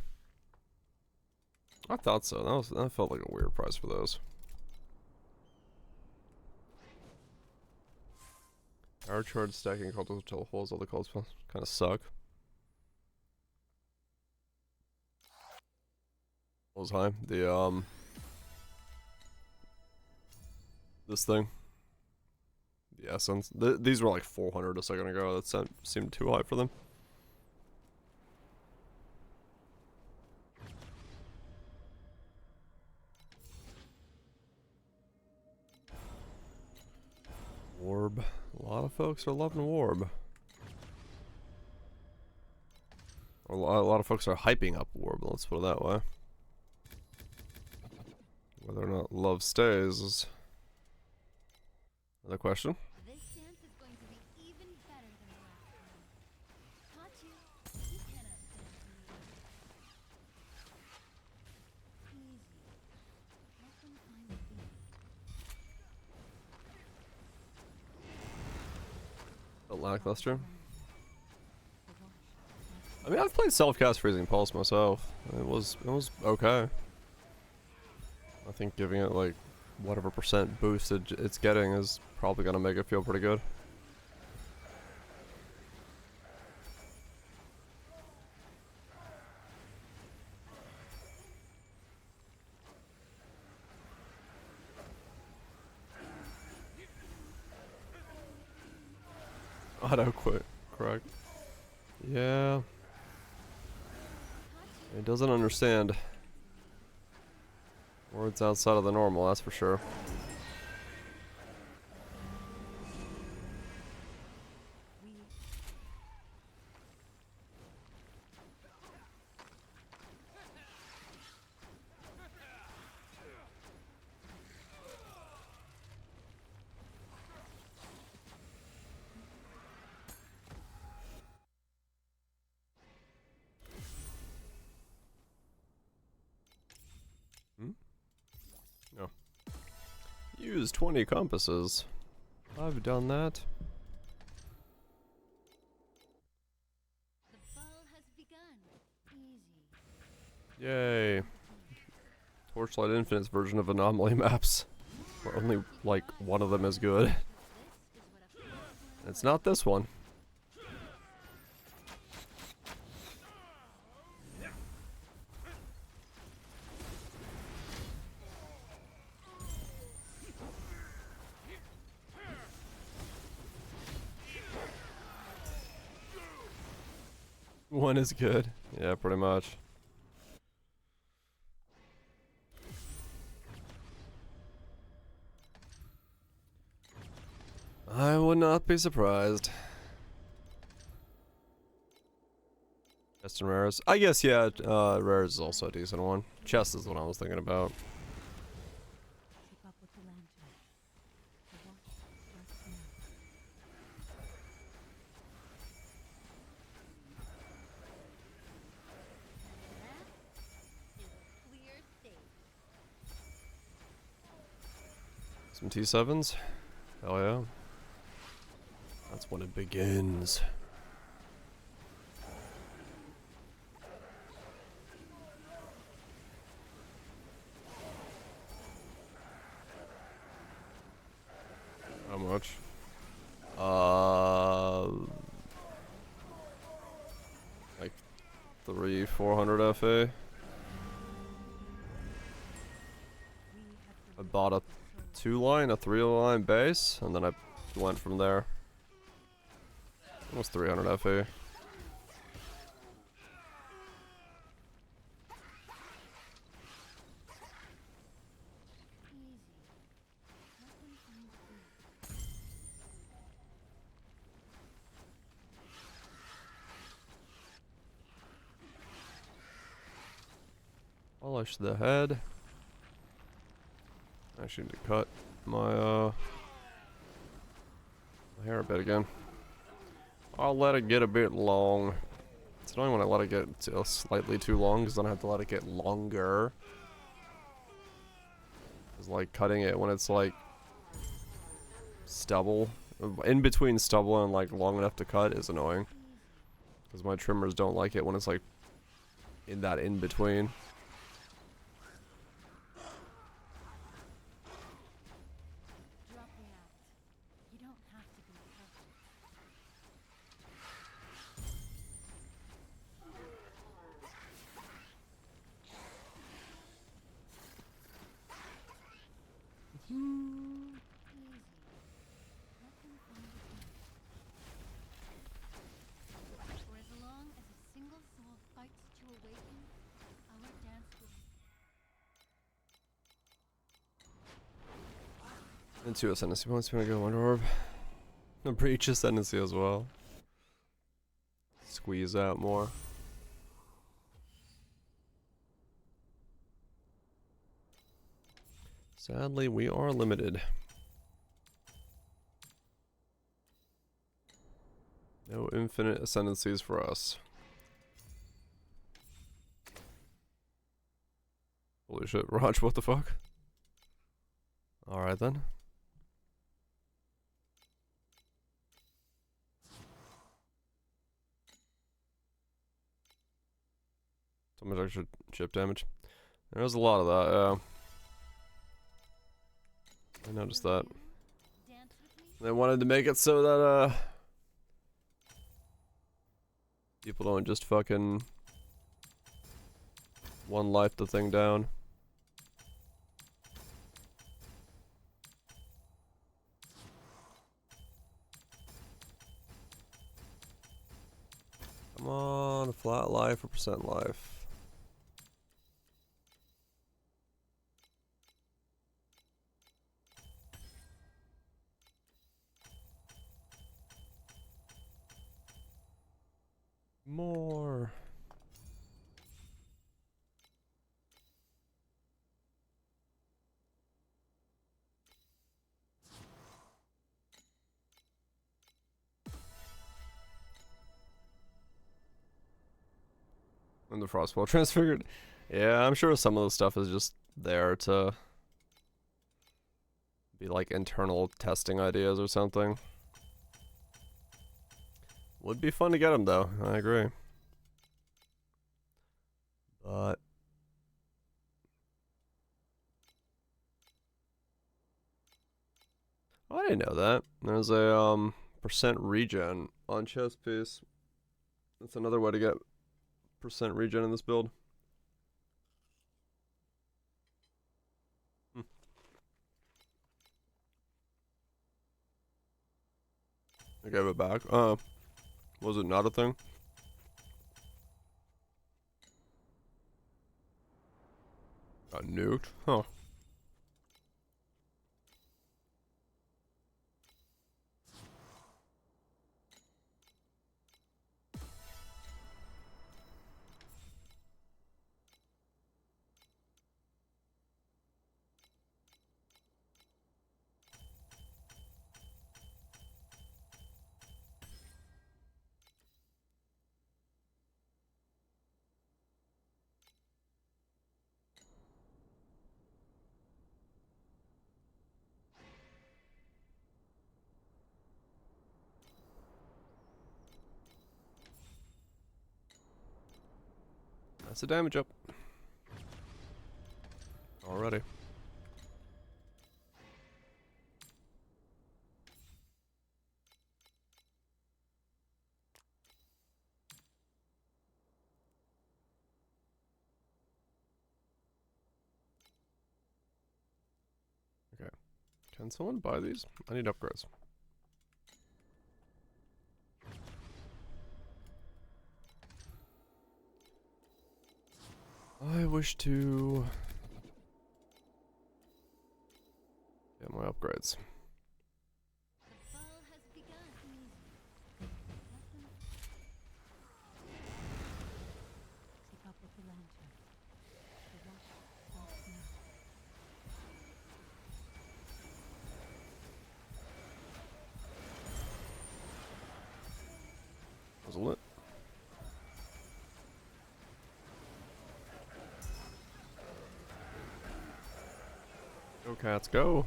I thought so. That felt like a weird price for those. Our charge stacking cultists till holes all the cults kind of suck. What was high? The this thing. The essence. These were like 400 a second ago. That seemed too high for them. Orb. A lot of folks are loving Orb. A lot of folks are hyping up Orb, let's put it that way. Whether or not love stays is another question. This dance is going to be even better than the last one. Caught you. You cannot dance me. Easy. Let them find the beat. A lackluster. I mean, I've played Self-Cast Freezing Pulse myself. It was okay. I think giving it like whatever percent boost it's getting is probably gonna make it feel pretty good. Auto quit, correct? Yeah. It doesn't understand words outside of the normal, that's for sure. No. Use 20 compasses. I've done that. The ball has begun. Easy. Yay. Torchlight Infinite's version of anomaly maps. Where only like one of them is good. This is what a fool's learn. It's not this one. One is good. Yeah, pretty much. I would not be surprised. Chest and rares. I guess, yeah, rares is also a decent one. Chest is what I was thinking about. Keep up with the lantern. The watch starts now. That is a clear state. Some T7s? Hell yeah. That's when it begins. How much? Like 300-400 FA. I bought a 2-line, a 3-line base, and then I went from there. Almost 300 FA. Easy. Let them find the beat. Polish the head. I actually need to cut my my hair a bit again. I'll let it get a bit long. It's annoying when I let it get slightly too long, because then I have to let it get longer. It's like cutting it when it's like stubble. In between stubble and like long enough to cut is annoying. Because my trimmers don't like it when it's like in that in between. Drop the act. You don't have to be perfect. Easy. Let them find it out. For as long as a single soul fights to awaken, our dance will. Into ascendancy points, we want to go Wonder Orb. A breach ascendancy as well. Squeeze out more. Sadly, we are limited. No infinite ascendancies for us. Holy shit, Raj, what the fuck? Alright then. So much extra chip damage. There's a lot of that, yeah. I noticed that. Dance with me? They wanted to make it so that, people don't just fucking one life the thing down. Come on, flat life or percent life. More. And the Frostwall transfigured. Yeah, I'm sure some of the stuff is just there to be like internal testing ideas or something. Would be fun to get them though, I agree. But oh, I didn't know that. There's a percent regen on chest piece. That's another way to get percent regen in this build. I gave it back. Was it not a thing? Got nuked? Huh. That's the damage up. Already. Okay. Can someone buy these? I need upgrades. I wish to get my upgrades. The ball has begun. Keep up with the lantern. The watch Go cats, go.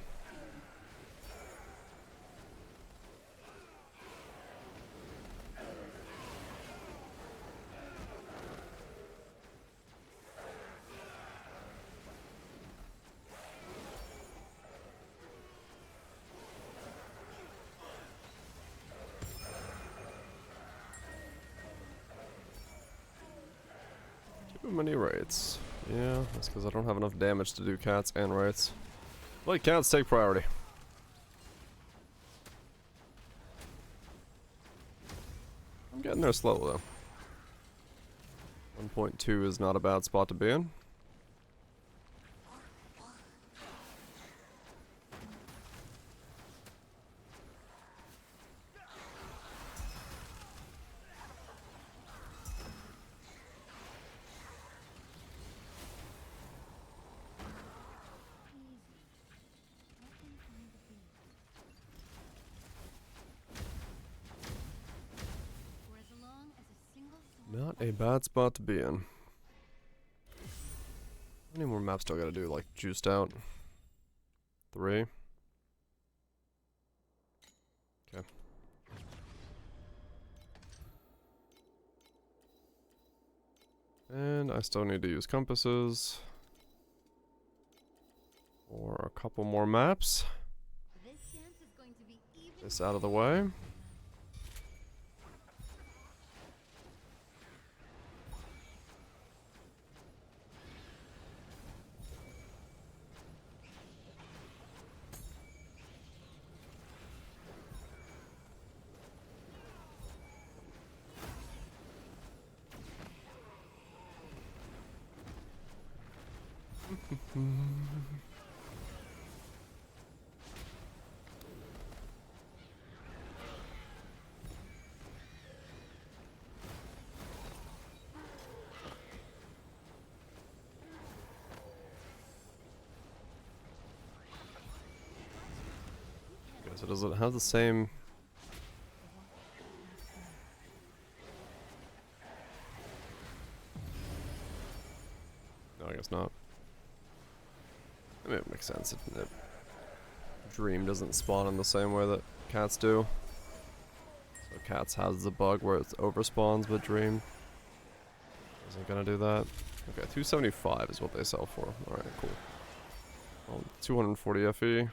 Too many raids. Yeah, that's because I don't have enough damage to do cats and raids. Like cats take priority. I'm getting there slowly though. 1.2 is not a bad spot to be in. For as long as a single soul Not a bad spot to be in. How many more maps do I gotta do? Like juiced out? 3. Okay. And I still need to use compasses. For a couple more maps. this dance is going to be even This out of the way. Okay, so does it have the same... No, I guess not. I mean, it makes sense. Dream doesn't spawn in the same way that cats do. So cats has the bug where it overspawns, but Dream isn't gonna do that. Okay, 275 is what they sell for. Alright, cool. Well, 240 FE.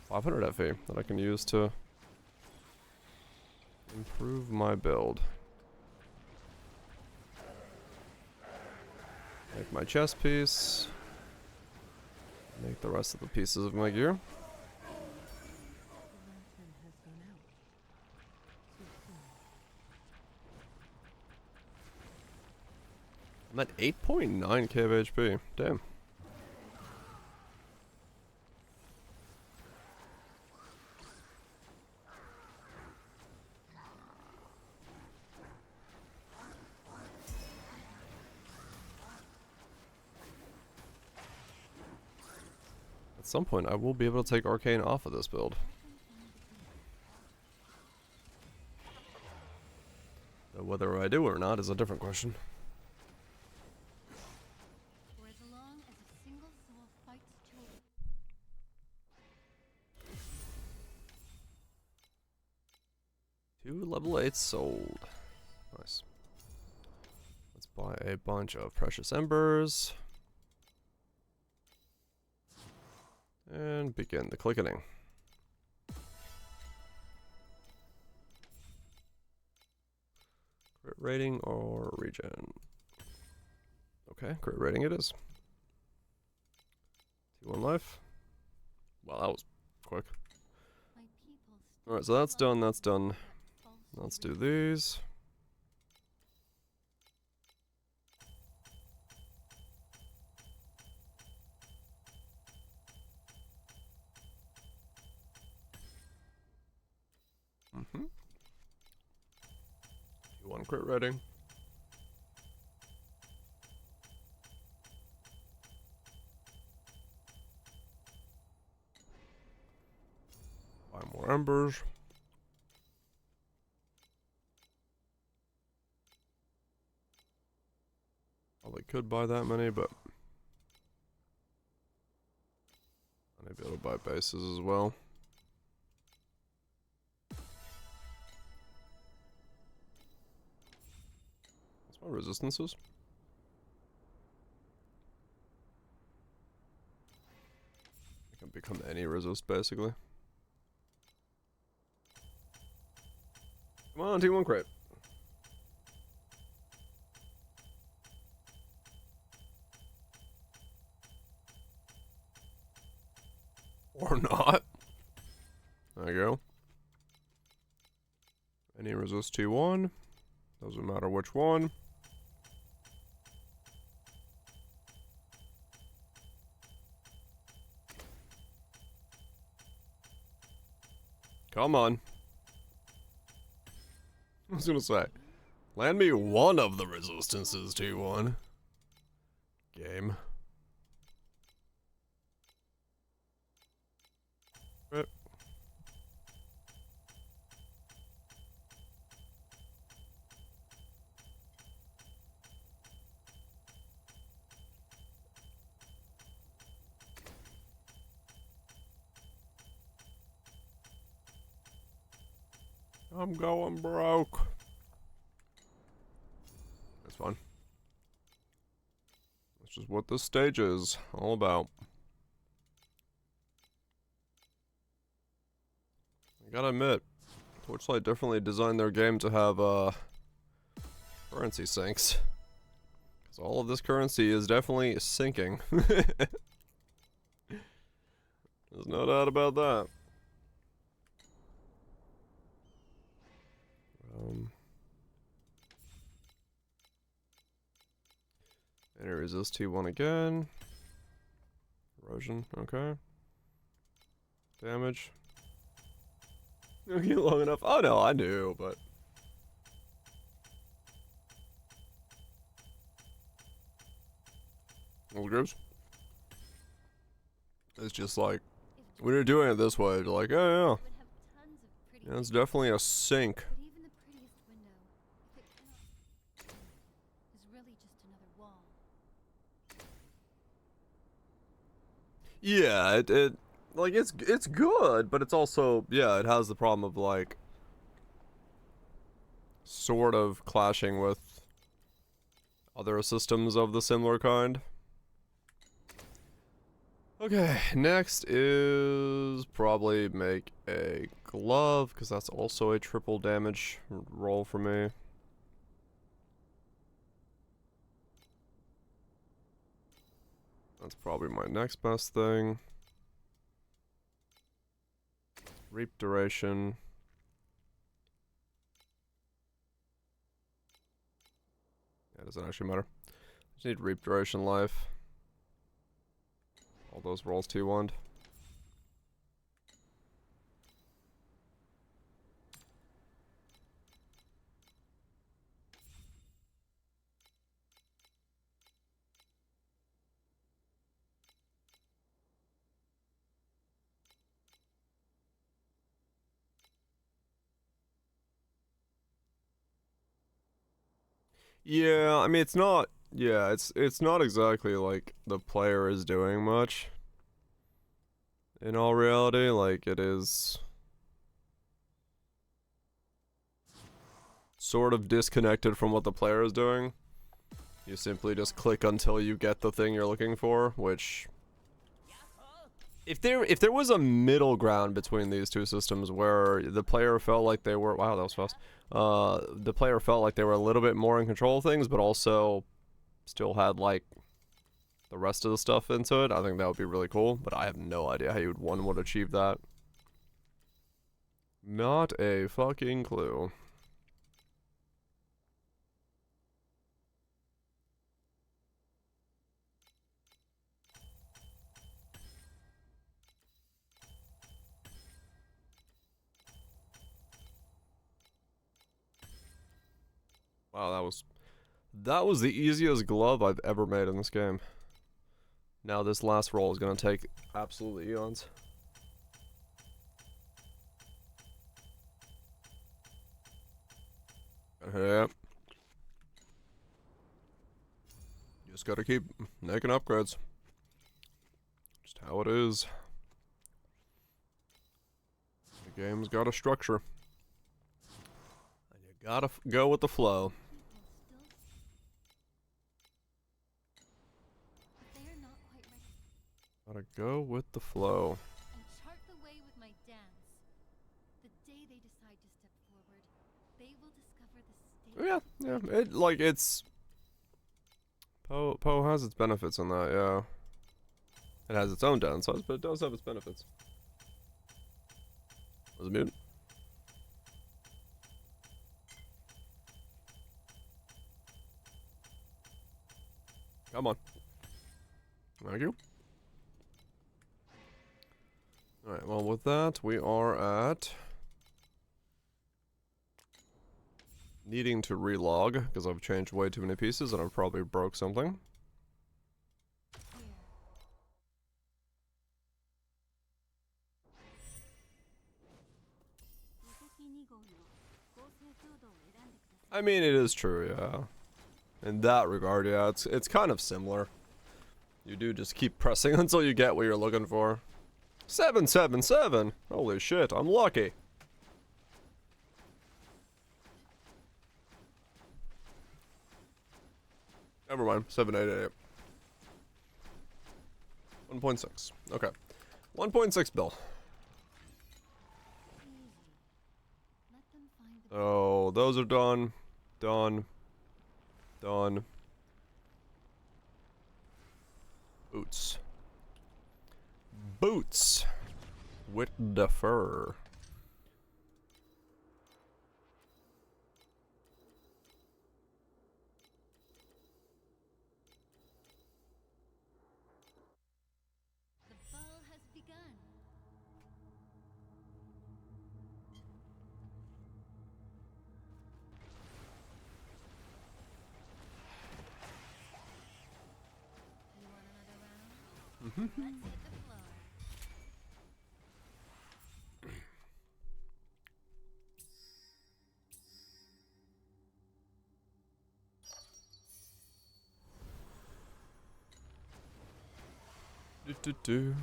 500 FE that I can use to improve my build. Make my chest piece. Make the rest of the pieces of my gear. I'm at 8.9k of HP. Damn. At some point, I will be able to take Arcane off of this build. Whether I do or not is a different question. for as long as a single soul fights to 2 level 8s sold. Nice. Let's buy a bunch of precious embers. And begin the clickening. Crit rating or regen? Okay, crit rating it is. 2-1 life. Wow, that was quick. my people. Alright, so that's done, that's done. Let's do these. Mm-hmm. 2-1 crit rating. Buy more embers. Probably could buy that many, but Might be able to buy bases as well. What's my resistances? I can become any resist basically. Come on, T1 crate. Or not. There you go. Any resist T1. Doesn't matter which one. Come on. I was gonna say, land me one of the resistances T1. Game. Right. I'm going broke. That's fine. That's just what this stage is all about. I gotta admit, Torchlight definitely designed their game to have currency sinks. Because all of this currency is definitely sinking. There's no doubt about that. Any resist T1 again. Erosion, okay. Damage. Okay, long enough. Oh no, I knew, but. Old groups. It's just like, when you're doing it this way, you're like, oh yeah. Would have tons of pretty Yeah, it's definitely a sink. But even the prettiest window, if it cannot, is really just another wall. Yeah, it like it's good, but it's also, yeah, it has the problem of like sort of clashing with other systems of the similar kind. Okay, next is probably make a glove, because that's also a triple damage roll for me. That's probably my next best thing. Reap duration. Yeah, it doesn't actually matter. Just need reap duration life. All those rolls T1'd. Yeah, I mean it's not, yeah, it's not exactly like the player is doing much. In all reality, like it is sort of disconnected from what the player is doing. You simply just click until you get the thing you're looking for, which if there was a middle ground between these two systems where the player felt like they were, wow, that was fast. The player felt like they were a little bit more in control of things, but also still had like the rest of the stuff into it, I think that would be really cool, but I have no idea how one would achieve that. Not a fucking clue. Wow, that was the easiest glove I've ever made in this game. Now this last roll is gonna take absolutely eons. Yep. Just gotta keep making upgrades. Just how it is. Game's got a structure. And you gotta go with the flow. They are not quite ready. Gotta go with the flow. And chart the way with my dance. The day they decide to step forward, they will discover the state. Yeah, yeah. It like it's Poe has its benefits in that, yeah. It has its own downsides, but it does have its benefits. Was it mute? Come on. Thank you. Alright, well with that, we are at needing to relog, because I've changed way too many pieces and I've probably broke something. I mean, it is true, yeah. In that regard, yeah, it's kind of similar. You do just keep pressing until you get what you're looking for. 777! Holy shit, I'm lucky. Never mind, 788. 1.6. Okay. 1.6 bill. Oh, those are done. Done. Done. Boots. Boots. With the fur. The ball has begun. You want another round? Mm-hmm. Let's hit the floor. Do.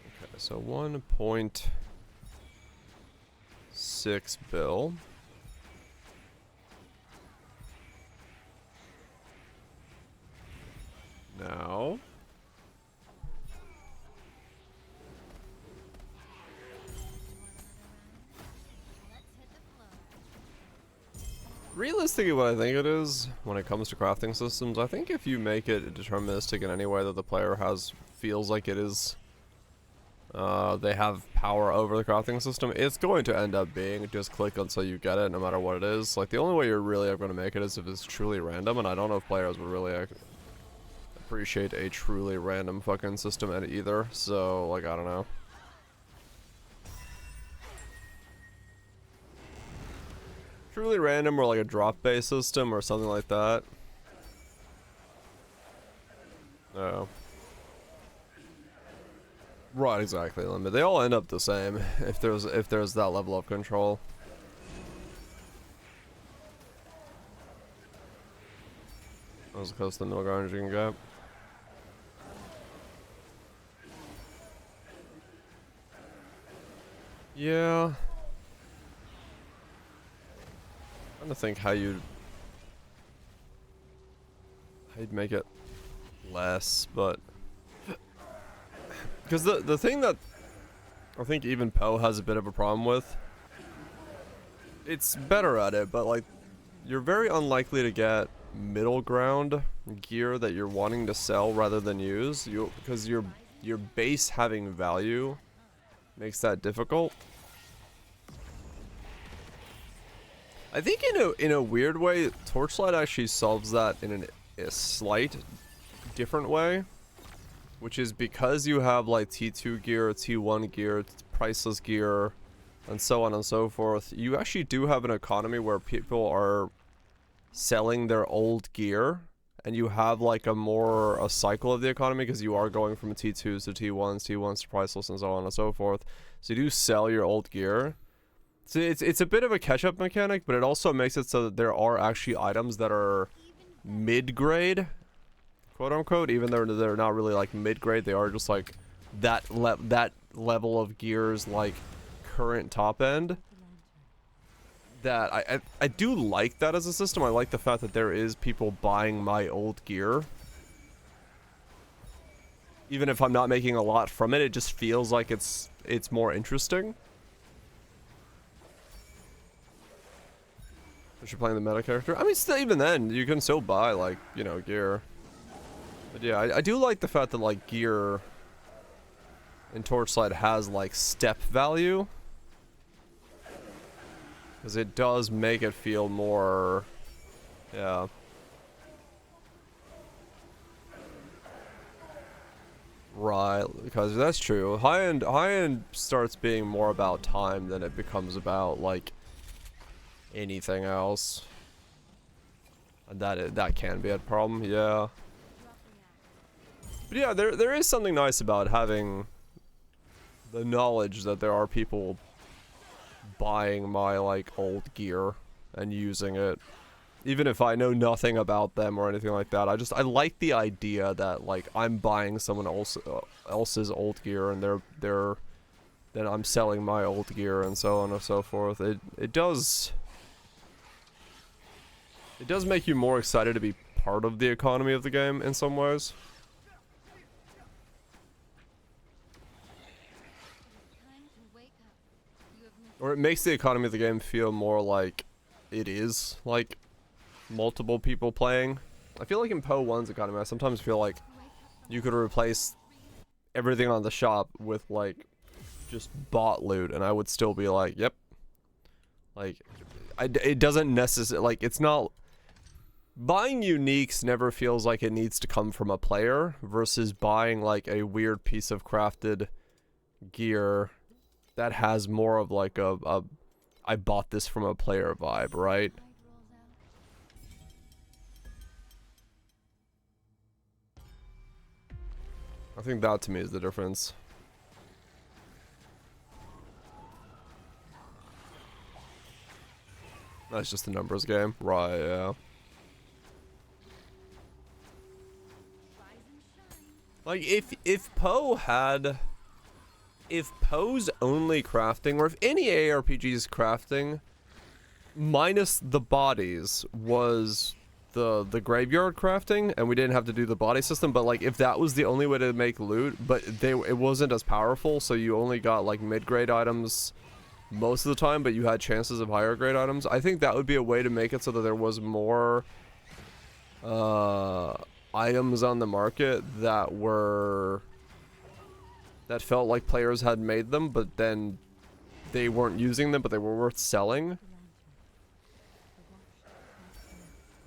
Okay, so 1.6 bill. Now. Let's hit the floor. Realistically, what I think it is, when it comes to crafting systems, I think if you make it deterministic in any way that the player feels like it is, they have power over the crafting system, it's going to end up being just click until you get it, no matter what it is. Like, the only way you're really ever going to make it is if it's truly random, and I don't know if players would really appreciate a truly random fucking system either, so, like, I don't know. Truly random or like a drop-based system or something like that. Oh. Right, exactly, Limit. They all end up the same if there's that level of control. As close to the middle ground as you can get. Yeah. I'm trying to think how you'd make it less, but because the thing that I think even Poe has a bit of a problem with, it's better at it, but like you're very unlikely to get middle ground gear that you're wanting to sell rather than use, because your base having value makes that difficult. I think in a weird way, Torchlight actually solves that in a slight different way, which is because you have like T2 gear, T1 gear, priceless gear, and so on and so forth. You actually do have an economy where people are selling their old gear, and you have like a cycle of the economy because you are going from T2s to T1s to priceless and so on and so forth. So you do sell your old gear. So it's a bit of a catch-up mechanic, but it also makes it so that there are actually items that are mid-grade, quote unquote, even though they're not really like mid-grade. They are just like that level of gears, like current top end. That I do like that as a system. I like the fact that there is people buying my old gear. Even if I'm not making a lot from it, it just feels like it's more interesting. If you're playing the meta character. I mean, still, even then, you can still buy, like, you know, gear. But yeah, I do like the fact that, like, gear in Torchlight has, like, step value. Because it does make it feel more... Yeah. Right, because that's true. High-end starts being more about time than it becomes about, like, anything else. And that can be a problem, yeah. But yeah, there is something nice about having the knowledge that there are people buying my, like, old gear and using it. Even if I know nothing about them or anything like that, I like the idea that, like, I'm buying someone else's old gear and then I'm selling my old gear and so on and so forth. It does make you more excited to be part of the economy of the game in some ways. Or it makes the economy of the game feel more like it is, like, multiple people playing. I feel like in Poe 1's economy, I sometimes feel like you could replace everything on the shop with, like, just bot loot, and I would still be like, yep. Like, it doesn't necessarily, like, it's not... Buying uniques never feels like it needs to come from a player, versus buying, like, a weird piece of crafted gear that has more of, like, a I bought this from a player vibe, right? I think that to me is the difference. That's just a numbers game. Right, yeah. Like, if Poe had... If Poe's only crafting, or if any ARPG's crafting, minus the bodies, was the graveyard crafting, and we didn't have to do the body system, but, like, if that was the only way to make loot, but it wasn't as powerful, so you only got, like, mid-grade items most of the time, but you had chances of higher grade items, I think that would be a way to make it so that there was more items on the market that felt like players had made them, but then they weren't using them, but they were worth selling.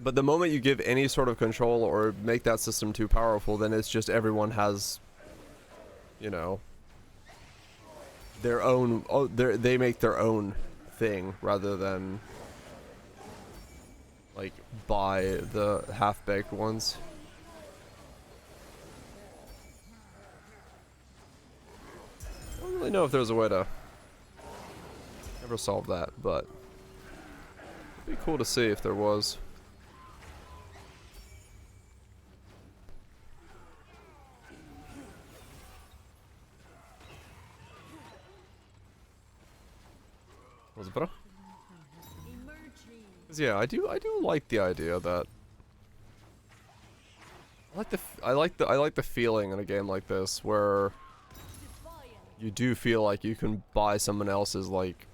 But the moment you give any sort of control or make that system too powerful, then it's just everyone has, you know, their own, they make their own thing rather than, like, buy the half-baked ones. I don't really know if there's a way to ever solve that, but it'd be cool to see if there was. Was it better? 'Cause yeah, I do like the idea that I like the feeling in a game like this where you do feel like you can buy someone else's, like,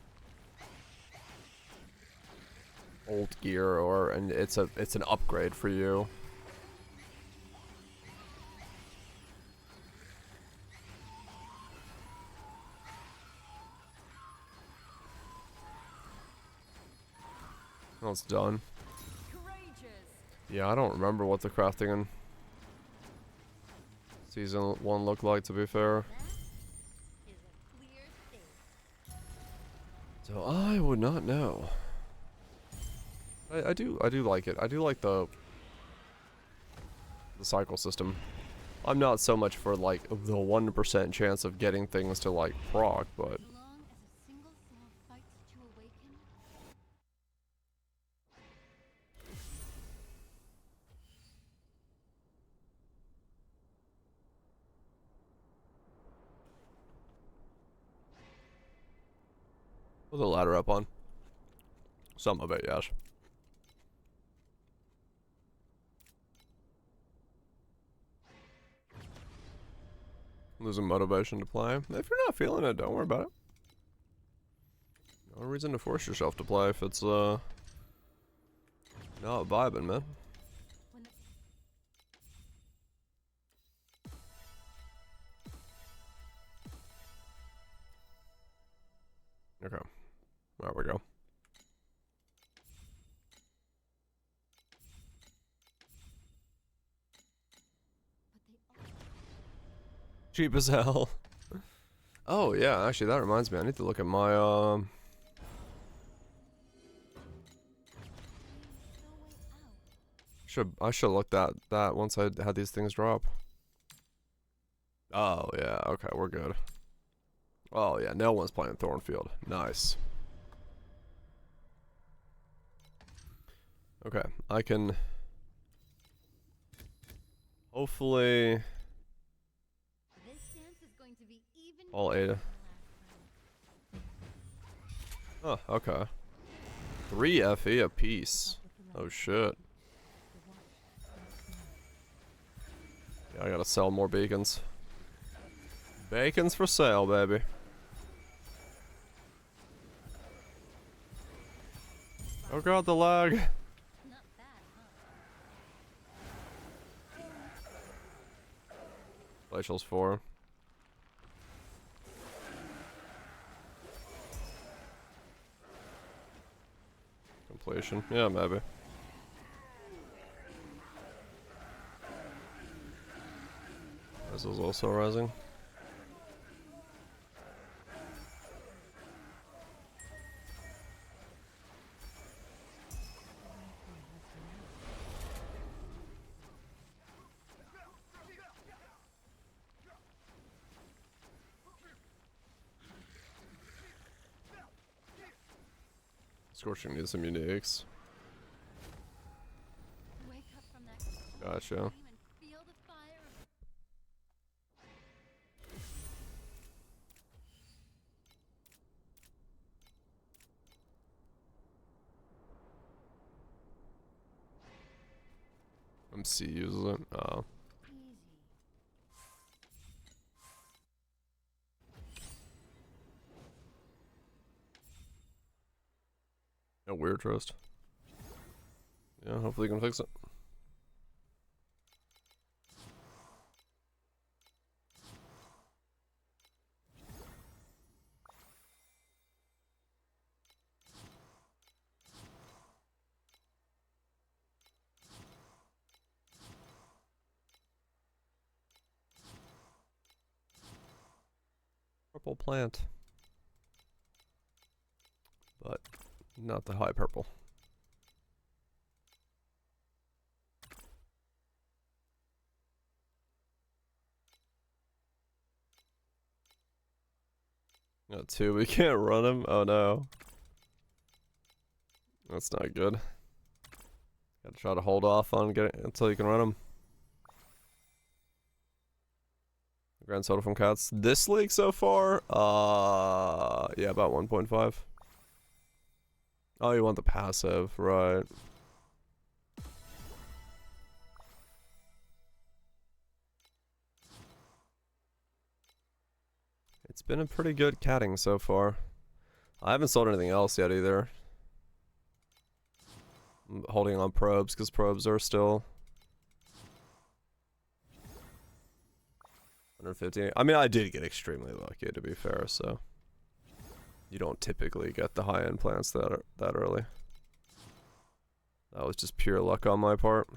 old gear, and it's an upgrade for you. Oh, it's done. Yeah, I don't remember what the crafting in Season 1 looked like, to be fair. So I would not know. I do like it. I do like the cycle system. I'm not so much for, like, the 1% chance of getting things to, like, proc, but Put the ladder up on. Some of it, yes. Losing motivation to play. If you're not feeling it, don't worry about it. No reason to force yourself to play if it's not vibing, man. When the Okay. There we go. Cheap as hell. Oh yeah, actually that reminds me, I need to look at my I should look at that once I had these things drop. Oh yeah, okay, we're good. Oh yeah, no one's playing Thornfield. Nice. Okay, I can hopefully This dance is going to be even all better 8. than the last Oh, okay. 3 FE a piece. Oh shit. Yeah, I gotta sell more beacons. Bacons for sale, baby. Oh god, the lag. one. Not bad, huh? Glacial's 4. Completion. Yeah, maybe. This is also rising. Scorching needs some uniques. Wake up from that cold Gotcha. dream and feel the fire of MC uses it. Oh. easy. No weird trust. Yeah, hopefully you can fix it. Purple plant. But not the high purple. Got 2, we can't run him. Oh no. That's not good. Gotta try to hold off on getting until you can run him. Grand total from cats this league so far? Yeah, about 1.5. Oh, you want the passive, right? It's been a pretty good catting so far. I haven't sold anything else yet either. I'm holding on probes because probes are still 150. I mean, I did get extremely lucky to be fair, so you don't typically get the high-end plants that early. That was just pure luck on my part.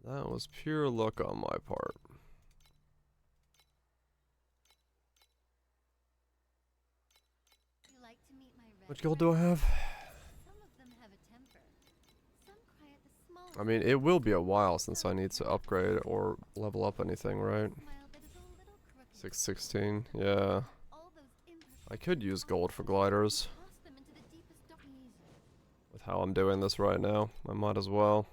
That was pure luck on my part. You like to meet my Which gold do I have? Some of them have a temper. Some cry at the smallest I mean, it will be a while since I need to upgrade or level up anything, right? 616, yeah. I could use gold for gliders. With how I'm doing this right now, I might as well.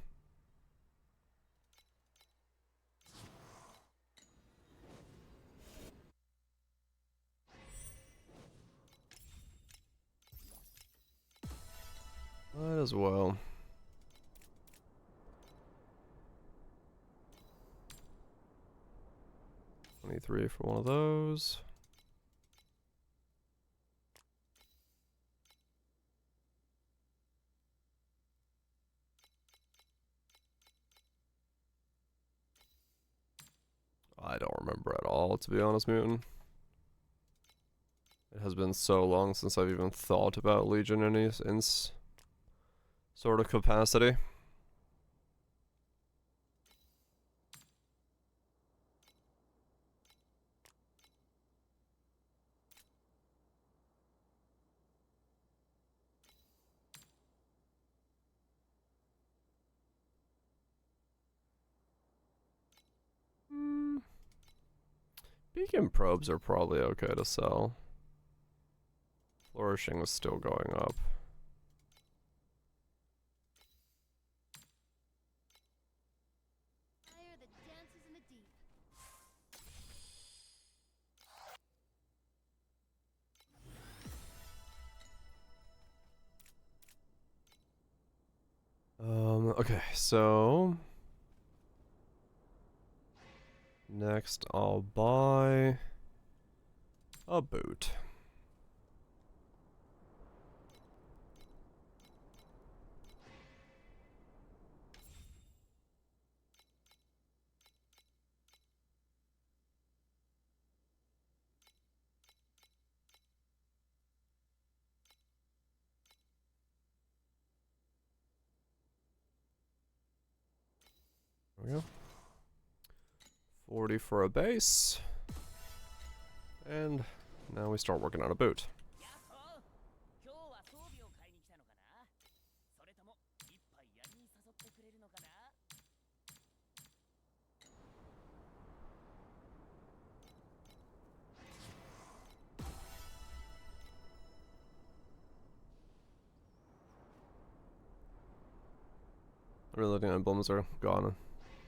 Might as well. 23 for one of those. I don't remember at all, to be honest, Mutant. It has been so long since I've even thought about Legion in any sort of capacity. Beacon probes are probably okay to sell. Flourishing is still going up. Okay, so next I'll buy a boot. There we go. 40 for a base. And now we start working on a boot. Reloading emblems are gone.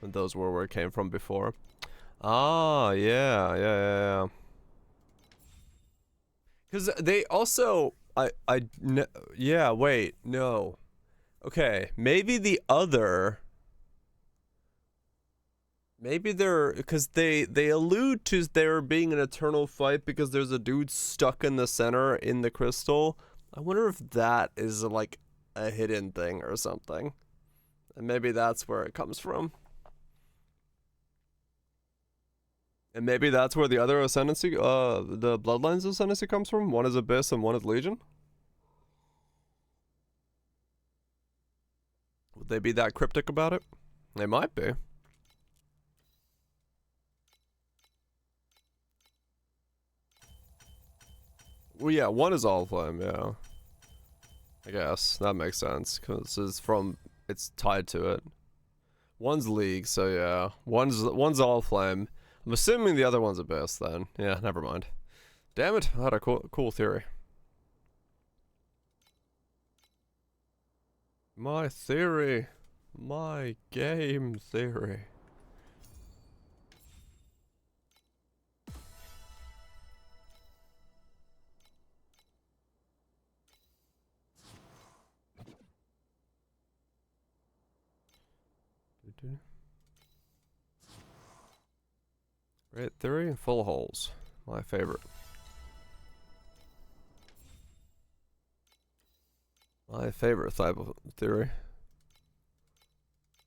And those were where it came from before. Ah, yeah. Because they also, yeah, wait, no. Okay, maybe they're, because they allude to there being an eternal fight because there's a dude stuck in the center in the crystal. I wonder if that is like a hidden thing or something. And maybe that's where it comes from. And maybe that's where the other ascendancy, the bloodlines ascendancy comes from. One is Abyss and one is Legion. Would they be that cryptic about it? They might be. Well, yeah, one is all flame, yeah. I guess that makes sense because it's tied to it. One's League, so yeah. One's all flame. I'm assuming the other one's Abyss then. Yeah, never mind. Damn it, I had a cool theory. My theory. My game theory. Great theory and full holes. My favorite. My favorite type of theory.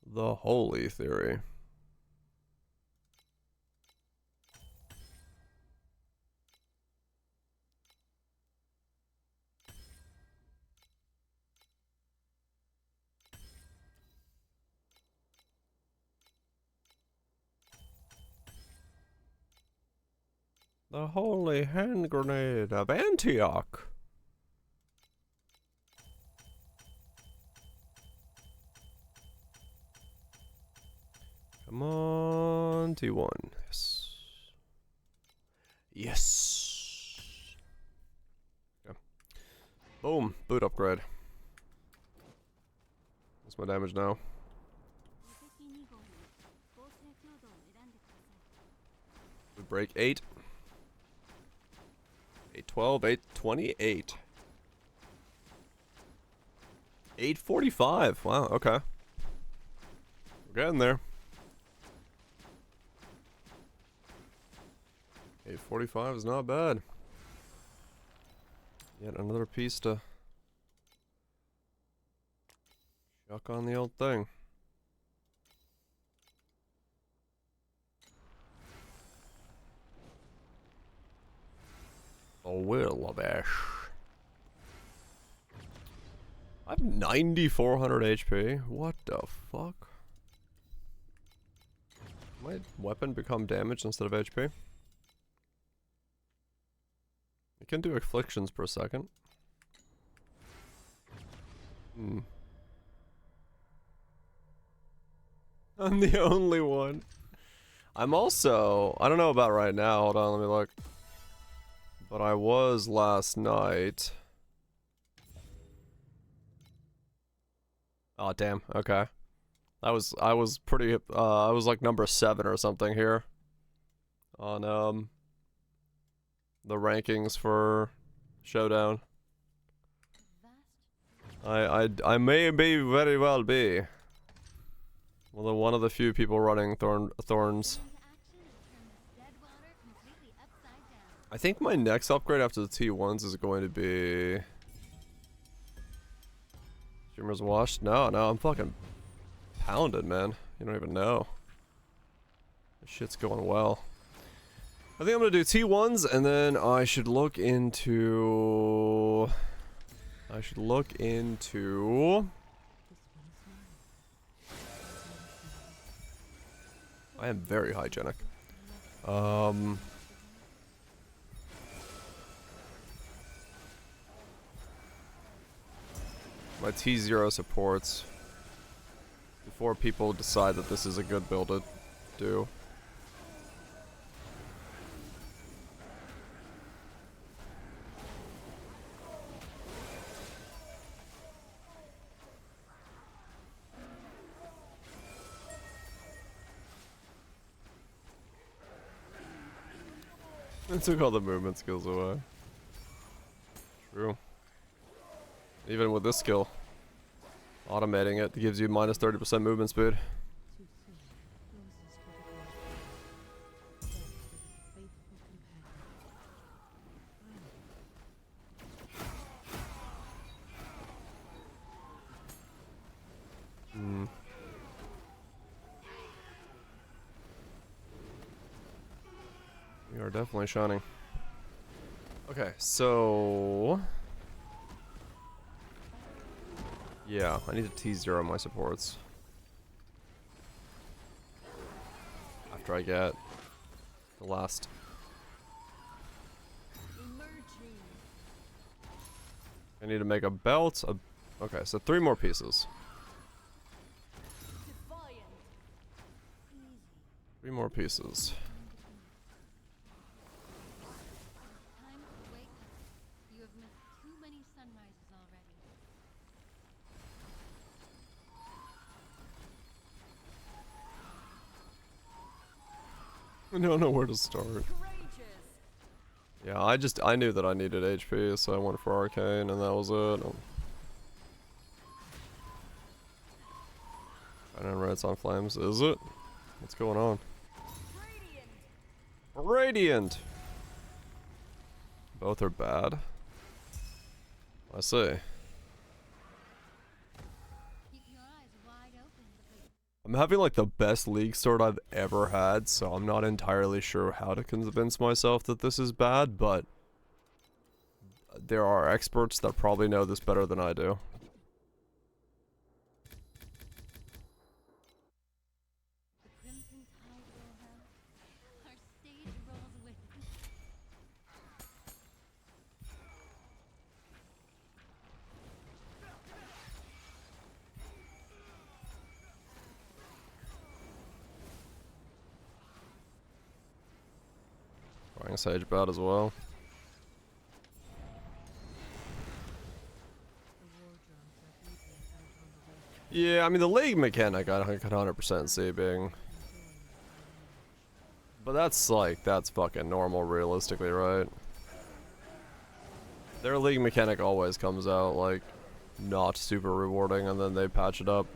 The holy theory. The holy hand grenade of Antioch. Come on, T1. Yes. Yes. Okay. Boom. Boot upgrade. What's my damage now? We break 8. 812, 828. 845. Wow, okay. We're getting there. 845 is not bad. Yet another piece to chuck on the old thing. The will of Ash. I have 9,400 HP. What the fuck? My weapon become damaged instead of HP? It can do afflictions per second. Hmm. I'm the only one. I'm also... I don't know about right now. Hold on, let me look. But I was last night. Oh, damn. Okay. I was pretty... I was like number 7 or something here. On, the rankings for Showdown. I may very well be. Well, one of the few people running thorns. I think my next upgrade after the T1s is going to be... Streamer's washed? No, I'm fucking pounded, man. You don't even know. This shit's going well. I think I'm gonna do T1s, and then I should look into... I am very hygienic. My T0 supports before people decide that this is a good build to do. It took all the movement skills away. True. Even with this skill, automating it gives you minus 30% movement speed. We are definitely shining. Okay, so... yeah, I need to T0 my supports. After I get the last... I need to make a belt. Okay, so 3 more pieces. 3 more pieces. Time to wake up. You have missed too many sunrises already. I don't know where to start. Yeah, I knew that I needed HP, so I went for Arcane, and that was it. Shining Reds on Flames, is it? What's going on? Radiant! Both are bad. I see. Keep your eyes wide open because I'm having like the best league start I've ever had, so I'm not entirely sure how to convince myself that this is bad, but there are experts that probably know this better than I do. the crimson tide rolls out. Our stage rolls with it. Sage bad as well. Yeah, I mean the league mechanic I could 100% see being, but that's fucking normal realistically, right? Their league mechanic always comes out like not super rewarding and then they patch it up.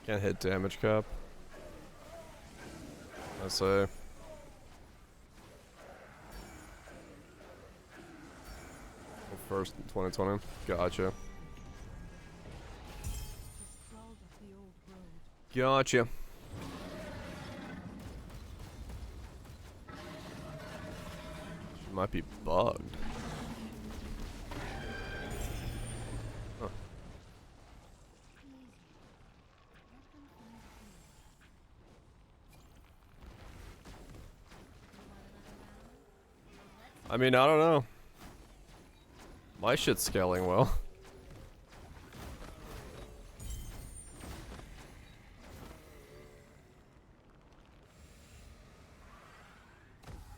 Can't hit damage cap. I say. First in 2020. Gotcha. Gotcha. Might be bugged. Huh. I mean, I don't know. My shit's scaling well.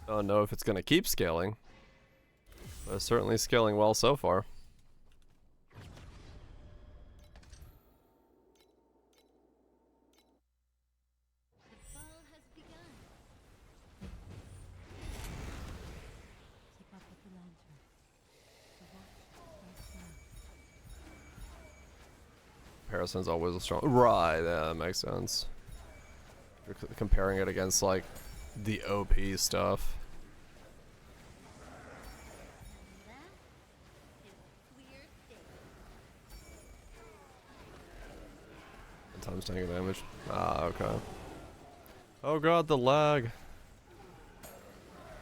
I don't know if it's gonna keep scaling, but it's certainly scaling well so far. The ball has begun. Keep up with the lantern. The watch starts now. Comparison's always a strong. Right, yeah, that makes sense. You're comparing it against like the OP stuff. That is clear state. And times taking damage. Ah, okay. Oh god, the lag.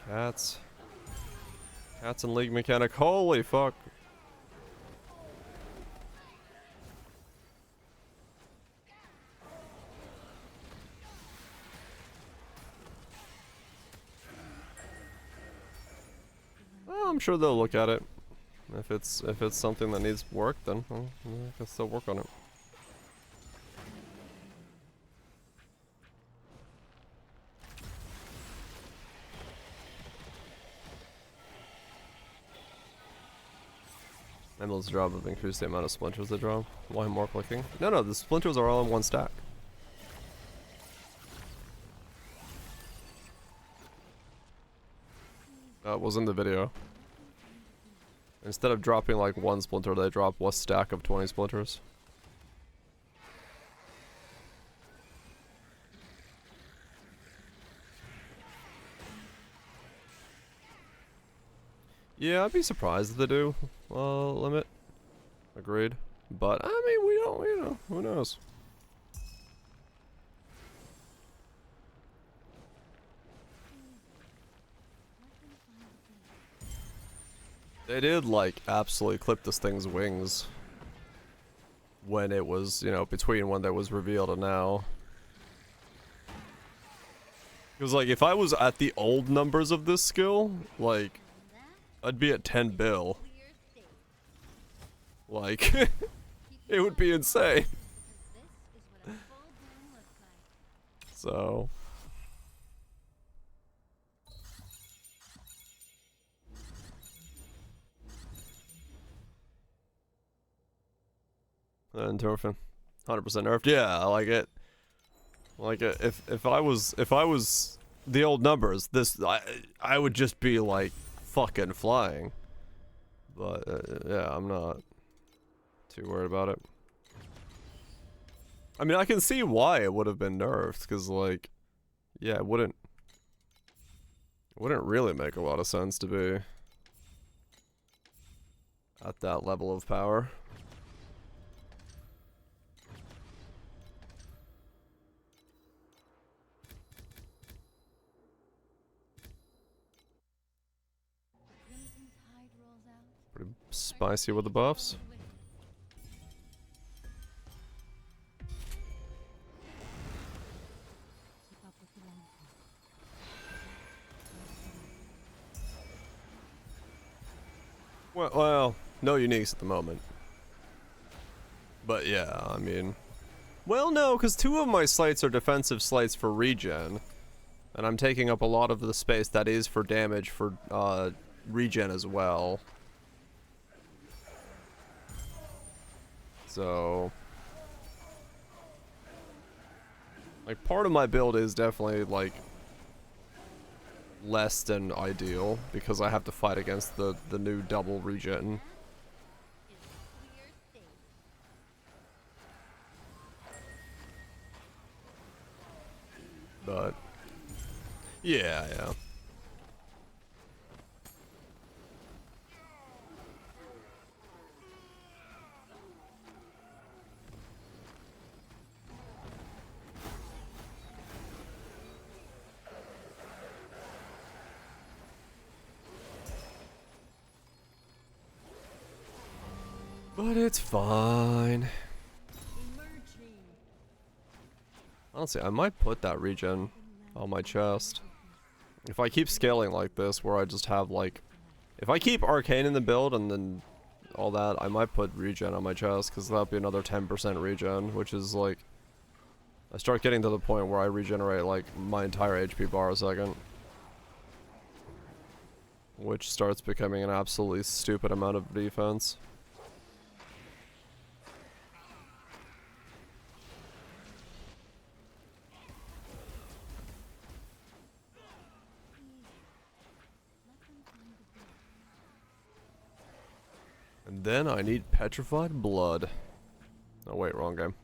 Cats. Cats and league mechanic. Holy fuck. Well, I'm sure they'll look at it. If it's something that needs work, then well, I guess they'll work on it. Emerald's job of increase the amount of splinters they drop. Why more clicking? No, the splinters are all in one stack. It was in the video. Instead of dropping like one splinter, they drop one stack of 20 splinters. Yeah, I'd be surprised if they do limit. Agreed. But I mean, we don't, you know, who knows? They did like absolutely clip this thing's wings when it was, you know, between when that was revealed and now. Because like if I was at the old numbers of this skill, like I'd be at 10 bill. Like it would be insane. So endorphin. 100% nerfed. Yeah, I like it. Like if I was the old numbers, I would just be like fucking flying. But yeah, I'm not too worried about it. I mean, I can see why it would have been nerfed, because like, yeah, it wouldn't really make a lot of sense to be at that level of power. Pretty spicy with the buffs. Keep up with the lantern. Well, no uniques at the moment. But yeah, I mean... Well, no, because 2 of my slates are defensive slates for regen. And I'm taking up a lot of the space that is for damage for, regen as well. So... Like, part of my build is definitely, like... less than ideal, because I have to fight against the new double regen. But... Yeah, yeah. But it's fine. Honestly, I might put that regen on my chest. If I keep scaling like this, where I just have like... If I keep Arcane in the build and then all that, I might put regen on my chest, because that'll be another 10% regen, which is like... I start getting to the point where I regenerate like my entire HP bar a second. Which starts becoming an absolutely stupid amount of defense. And then I need petrified blood. Oh wait, wrong game.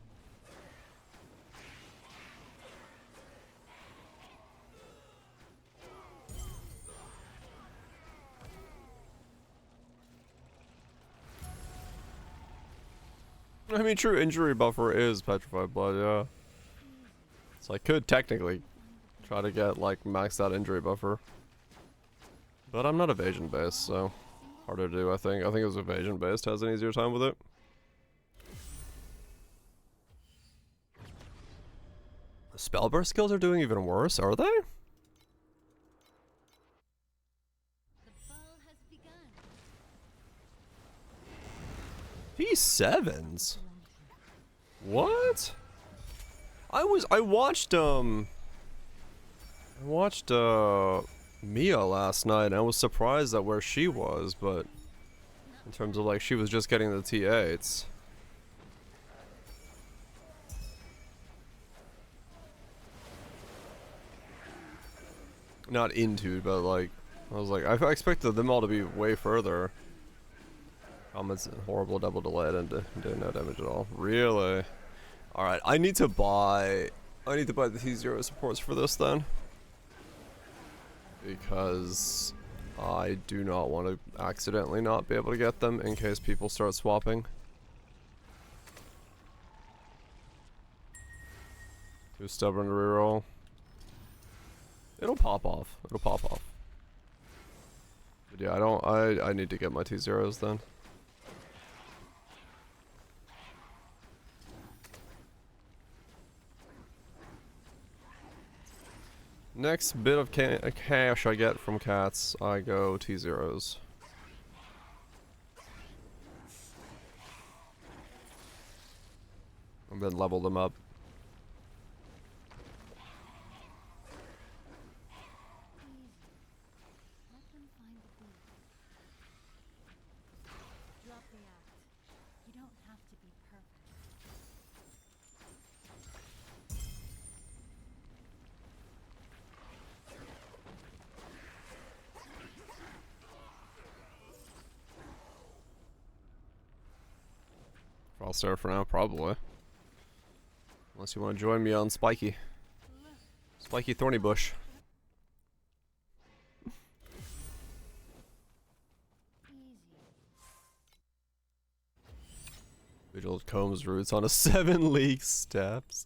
I mean, true injury buffer is petrified blood, yeah. So I could technically try to get like maxed out injury buffer. But I'm not evasion based, so harder to do, I think. I think it was evasion based has an easier time with it. The spellburst skills are doing even worse, are they? P7s? What? I watched Mia last night, and I was surprised at where she was, but in terms of like she was just getting the T8s. Not into, but like I was like I expected them all to be way further. Comments horrible double delay and did no damage at all. Really? Alright, I need to buy the T0 supports for this then. Because I do not want to accidentally not be able to get them in case people start swapping. Too stubborn to reroll. It'll pop off. It'll pop off. But yeah, I need to get my T0s then. Next bit of cash I get from cats, I go T0s. And then level them up. I'll start for now, probably. Unless you want to join me on Spiky. Spiky Thorny Bush. Vigil combs roots on a 7 league steps.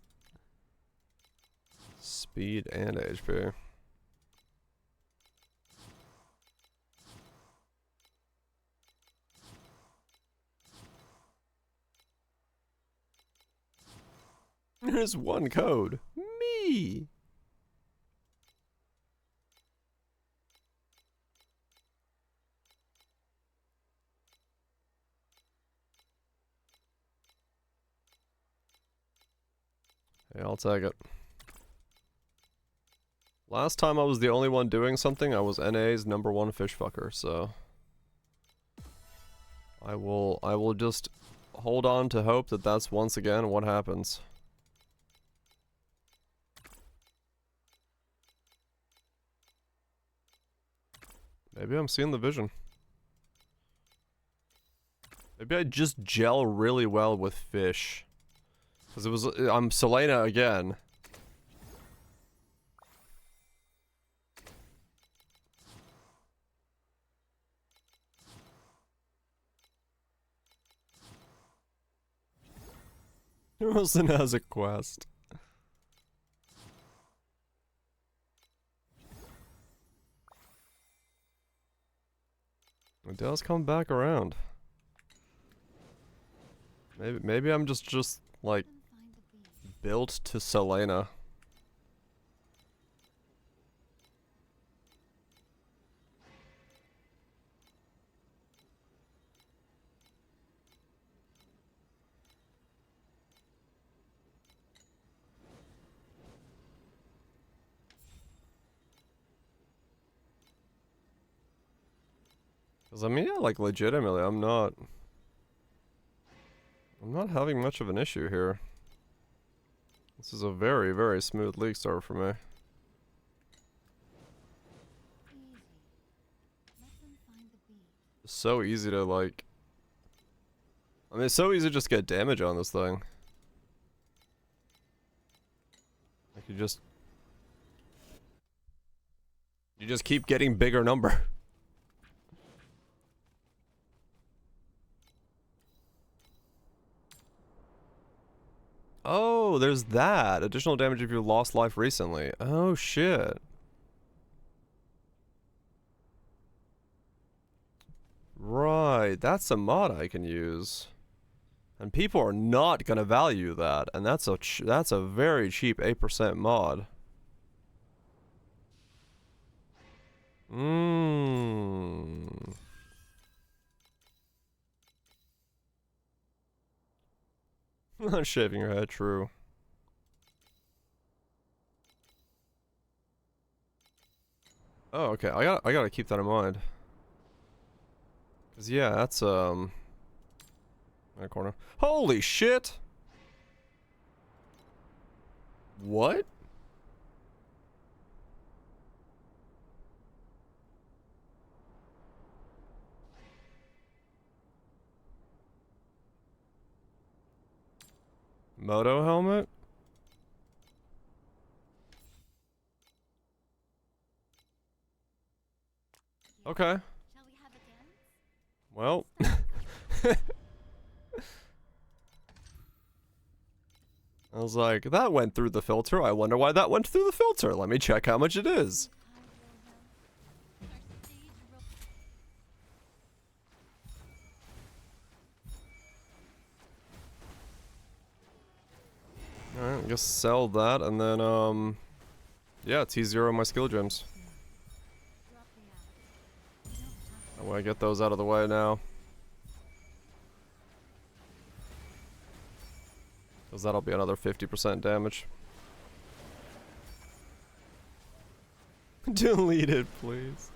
Speed and HP. There's one code. Me. Yeah, I'll take it. Last time I was the only one doing something, I was NA's #1 fish fucker, so I will just hold on to hope that that's once again what happens. Maybe I'm seeing the vision. Maybe I just gel really well with fish. Cause it was, I'm Selena again. Wilson has a quest. It does come back around. Maybe I'm just like built to Selena. Cause I mean, yeah, like legitimately, I'm not having much of an issue here. This is a very, very smooth league start for me. Easy. Let them find the beat. It's so easy to like. I mean, it's so easy to just get damage on this thing. Like you just keep getting bigger number. Oh, there's that. Additional damage if you lost life recently. Oh, shit. Right, that's a mod I can use. And people are not gonna value that, and that's a very cheap 8% mod. Mmm. Not shaving your head, true. Oh, okay. I gotta keep that in mind. Cause yeah, that's in a corner. Holy shit! What? Moto helmet? Okay. Shall we have a dance? Well. I was like, that went through the filter. I wonder why that went through the filter. Let me check how much it is. Alright, I guess sell that and then, yeah, T0 my skill gems. I want to get those out of the way now. Because that'll be another 50% damage. Delete it, please.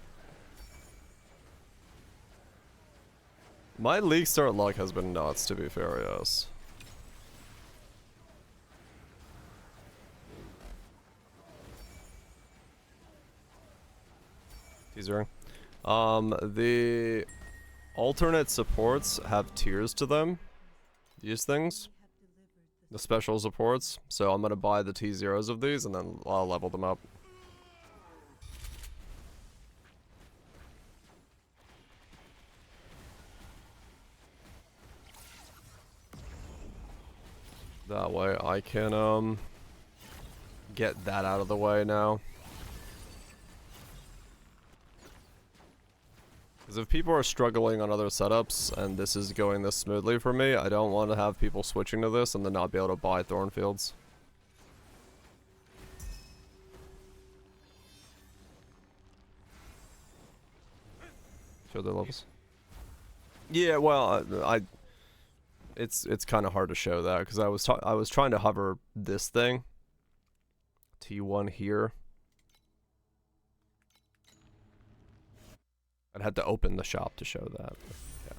My league start luck has been nuts, to be fair, yes. Teasering. The alternate supports have tiers to them. These things. The special supports. So I'm gonna buy the T0s of these and then I'll level them up. That way I can get that out of the way now. Because if people are struggling on other setups and this is going this smoothly for me, I don't want to have people switching to this and then not be able to buy Thornfields. Show their levels. Yeah, well, It's kind of hard to show that because I was trying to hover this thing. T1 here. I'd have to open the shop to show that. But yeah.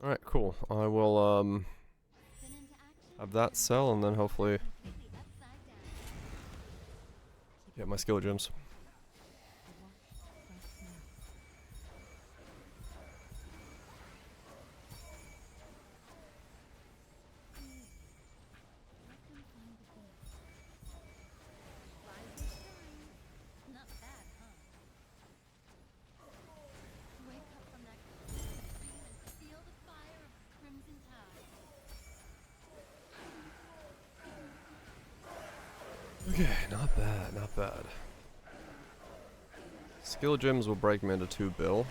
All right, cool. I will have that sell and then hopefully get my skill gems. Not bad, huh? Wake up from that dream and feel the fire of the crimson tide. Okay, not bad, not bad. Skill gems will break me into 2 bill.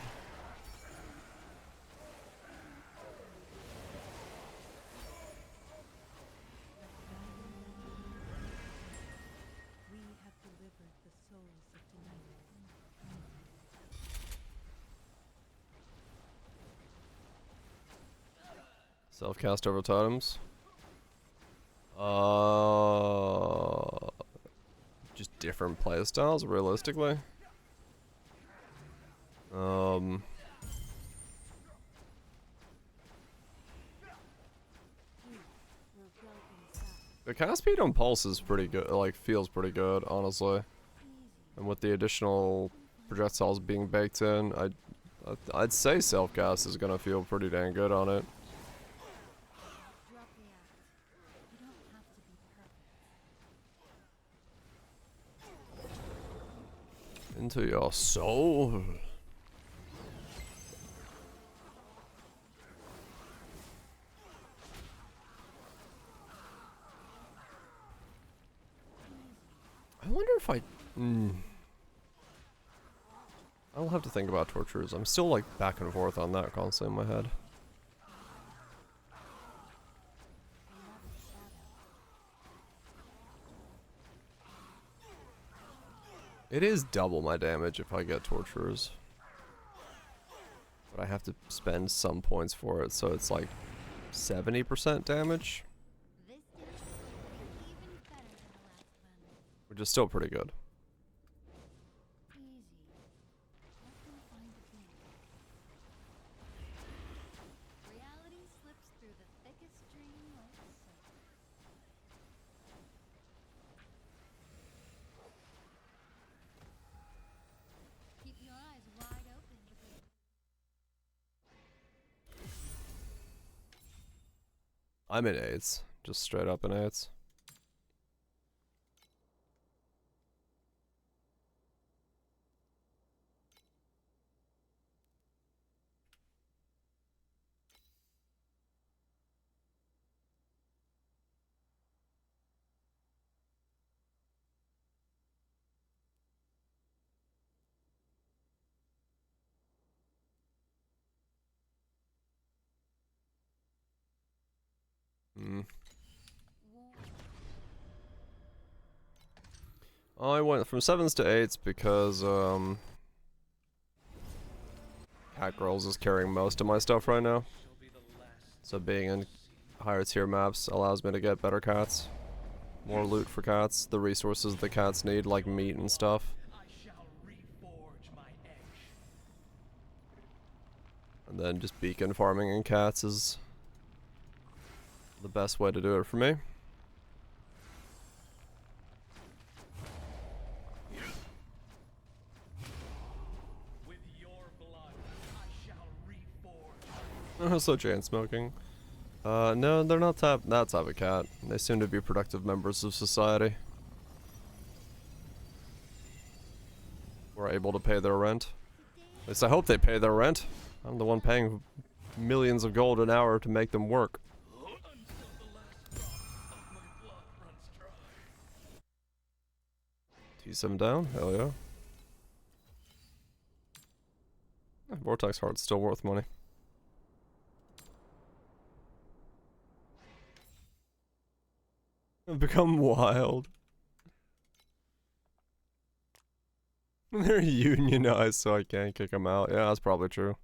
We have delivered the souls of tonight. Self-cast over totems. Just different playstyles, realistically. The cast speed on Pulse is pretty good, like, feels pretty good, honestly. And with the additional projectiles being baked in, I'd say self-cast is gonna feel pretty dang good on it. Drop the act. You don't have to be perfect. Into your soul. I wonder if I'll have to think about tortures. I'm still like back and forth on that constantly in my head. It is double my damage if I get torturers. But I have to spend some points for it, so it's like 70% damage, This dance is going to be even better than the last one. which is still pretty good. Easy. Let them find the beat. Reality slips through the thickest dream like so. Keep your eyes wide open because I'm in 8s, just straight up in 8s. I went from 7s to 8s because Cat Girls is carrying most of my stuff right now. So being in higher tier maps allows me to get better cats. More loot for cats, the resources the cats need, like meat and stuff. And then just beacon farming in cats is the best way to do it for me. Also chain smoking. No, they're not that type of cat. They seem to be productive members of society. We're able to pay their rent. At least I hope they pay their rent. I'm the one paying millions of gold an hour to make them work. T7 down? Hell yeah. Vortex Heart's still worth money. I've become wild. They're unionized, so I can't kick them out. Yeah, that's probably true.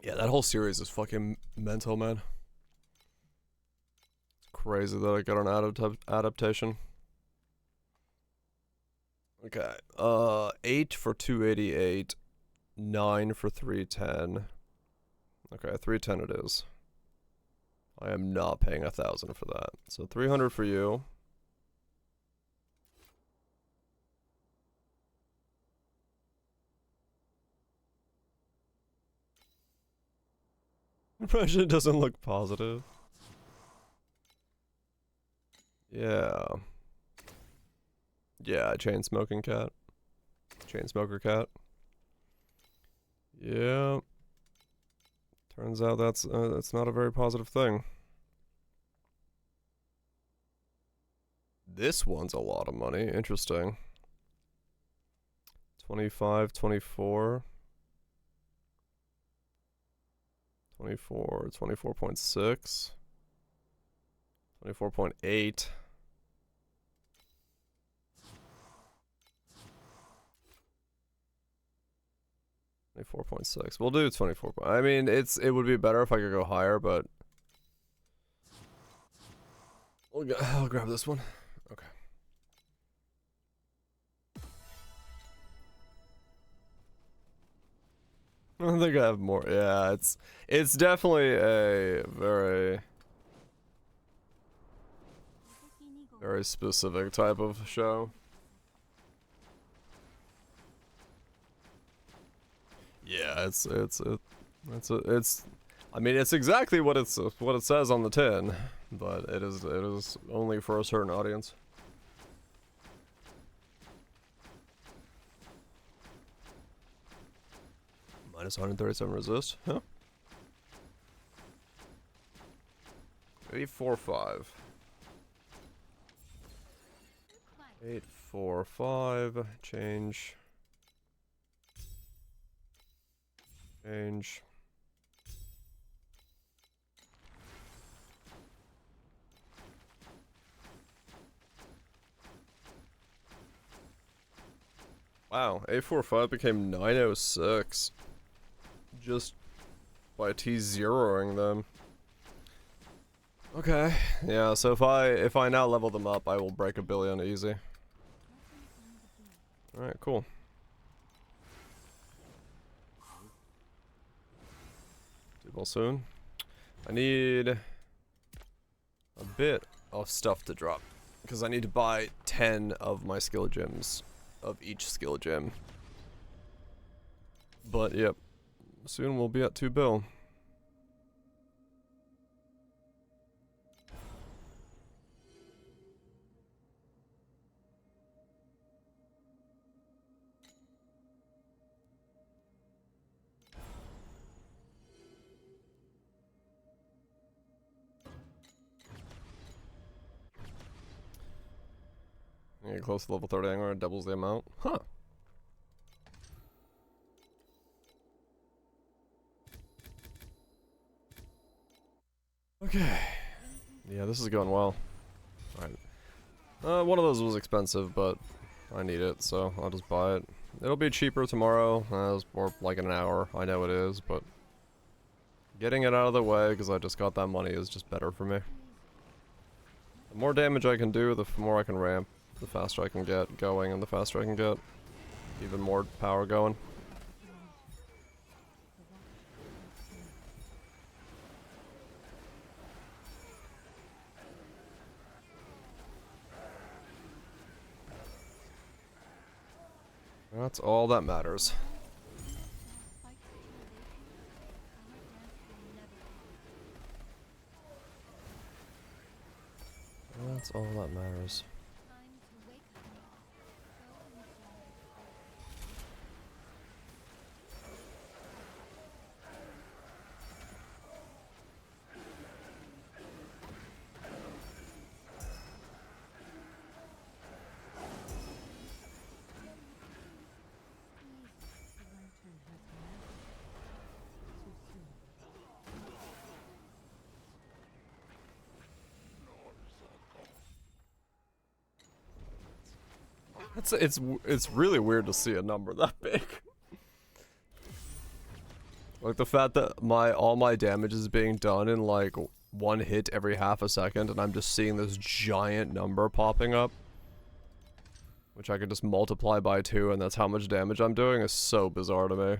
Yeah, that whole series is fucking mental, man. It's crazy that I got an adaptation. Okay, 8 for 288, 9 for 310. Okay, 310 it is. I am not paying 1,000 for that. So 300 for you. Impression doesn't look positive. Yeah. Yeah, chain smoking cat. Chain smoker cat. Yeah. Turns out that's not a very positive thing. This one's a lot of money. Interesting. 25, 24. 24, 24.6. 24.8. 24.6. We'll do 24. I mean, it would be better if I could go higher, but I'll grab this one. Okay. I don't think I have more. Yeah, it's definitely a very specific type of show. Yeah, it's I mean, it's exactly what it says on the tin, but it is only for a certain audience. Minus 137 resist, huh? 845. 845. Change. Change. Wow, 845 became 906. Just by T-zeroing them. Okay, yeah, so if I now level them up, I will break 1 billion easy. Alright, cool. Well, soon. I need a bit of stuff to drop because I need to buy 10 of my skill gems of each skill gem. But yep, soon we'll be at 2 bill. Get close to level 30 anger, doubles the amount. Huh. Okay. Yeah, this is going well. Alright. One of those was expensive, but I need it, so I'll just buy it. It'll be cheaper tomorrow, or like in an hour. I know it is, but getting it out of the way because I just got that money is just better for me. The more damage I can do, the more I can ramp. The faster I can get going, and the faster I can get even more power going. That's all that matters. That's all that matters. It's really weird to see a number that big. Like the fact that all my damage is being done in like one hit every half a second, and I'm just seeing this giant number popping up, which I could just multiply by 2, and that's how much damage I'm doing, is so bizarre to me.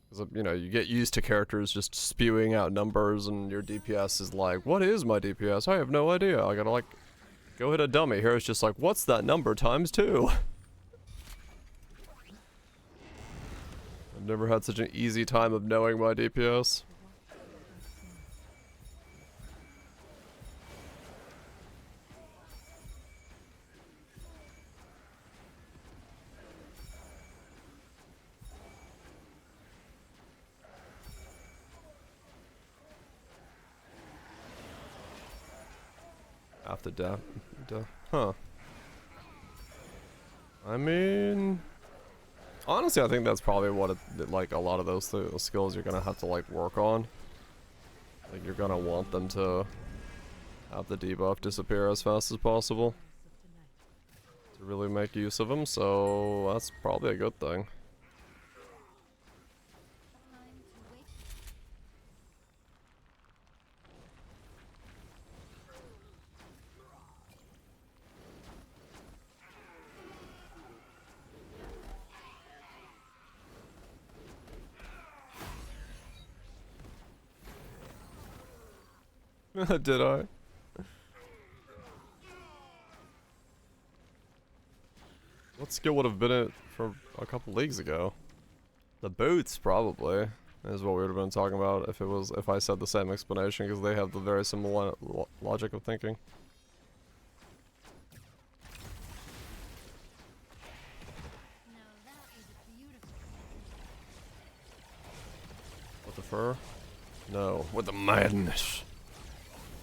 Because, you know, you get used to characters just spewing out numbers, and your DPS is like, what is my DPS? I have no idea. I gotta like go hit a dummy. Here it's just like, what's that number times 2? I've never had such an easy time of knowing my DPS. After death. Huh. I mean, honestly, I think that's probably what like a lot of those skills you're gonna have to like work on. Like you're gonna want them to have the debuff disappear as fast as possible to really make use of them. So that's probably a good thing. Did I? What skill would have been it for a couple leagues ago? The boots, probably, is what we would have been talking about if I said the same explanation, because they have the very similar logic of thinking. With the fur? No, with the madness.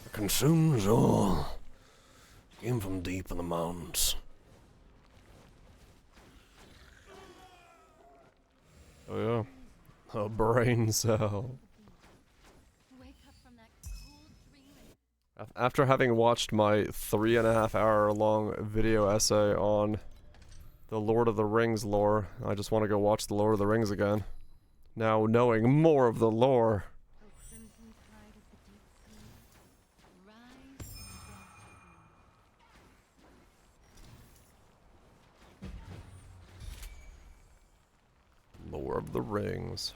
It consumes all. Came from deep in the mountains. Oh yeah. A brain cell. After having watched my 3.5 hour long video essay on the Lord of the Rings lore, I just want to go watch the Lord of the Rings again. Now knowing more of the lore. Lord of the Rings.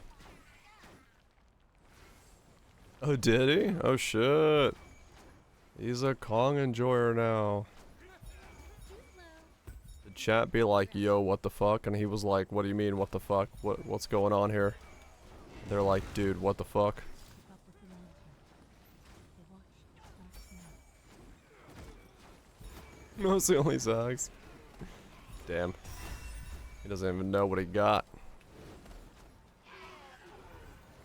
Oh, did he? Oh shit. He's a Kong enjoyer now. Did chat be like, yo, what the fuck? And he was like, what do you mean, what the fuck? What's going on here? They're like, dude, what the fuck? Mostly only Zags. Damn. He doesn't even know what he got.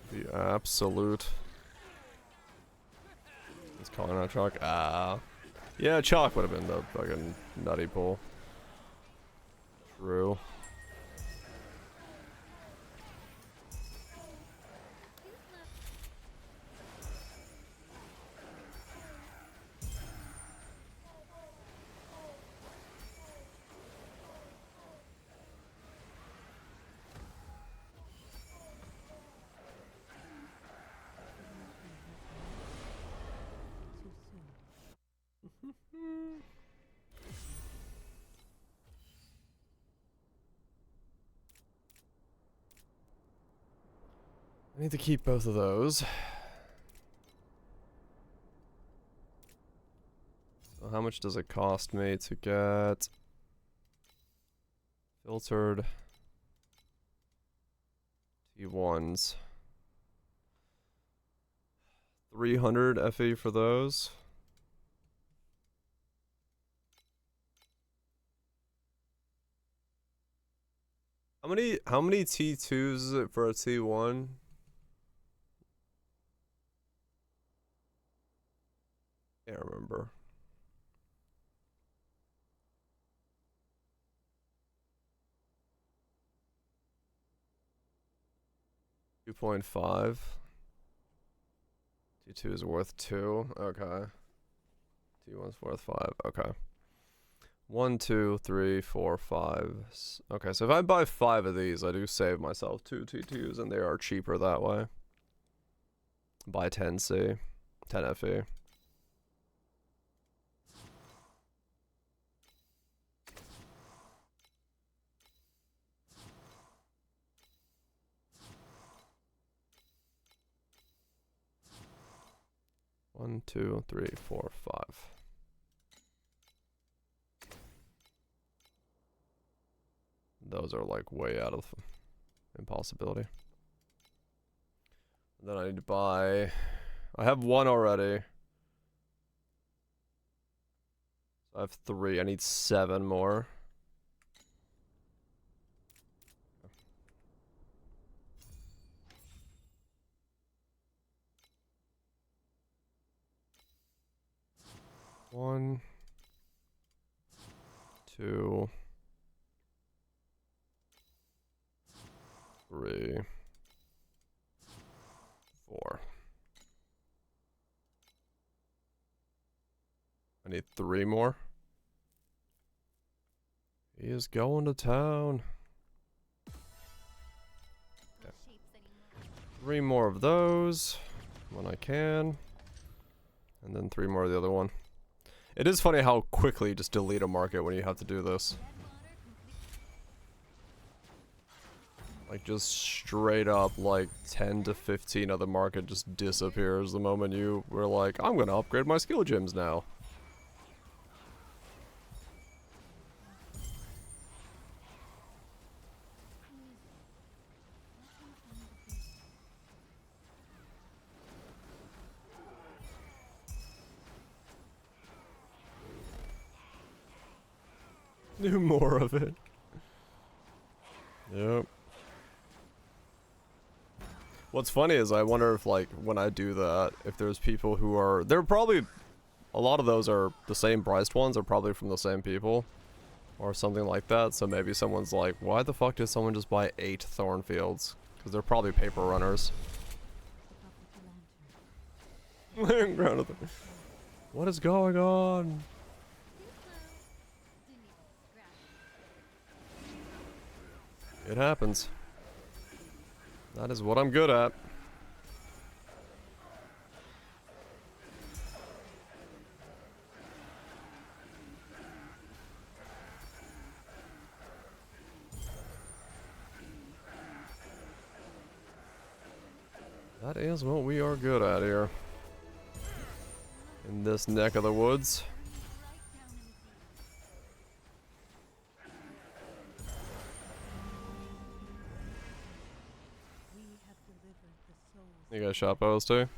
The absolute. He's calling out Chalk. Ah. Yeah, Chalk would have been the fucking nutty pull. True. I need to keep both of those. So how much does it cost me to get filtered T1s? 300 FE for those. How many T2s is it for a T1? Can't remember. $2.5. T2 is worth 2. Okay. T1's worth 5. Okay. 1, 2, 3, 4, 5. Okay, so if I buy 5 of these, I do save myself 2 T2s, and they are cheaper that way. Buy 10 C, 10 FE. One, 2, 3, 4, 5. Those are like way out of impossibility. And then I need to buy. I have 1 already. I have 3. I need 7 more. One, 2, 3, 4. I need 3 more. He is going to town. Okay. 3 more of those when I can. And then 3 more of the other one. It is funny how quickly you just delete a market when you have to do this. Like just straight up like 10 to 15 of the market just disappears the moment you were like, I'm gonna upgrade my skill gems now. Do more of it. Yep. What's funny is I wonder if like when I do that, if there's people who are, they're probably, a lot of those are the same priced ones are probably from the same people or something like that. So maybe someone's like, why the fuck did someone just buy 8 Thornfields? Because they're probably paper runners. What is going on? It happens. That is what I'm good at. That is what we are good at here. In this neck of the woods. You guys shop bows too?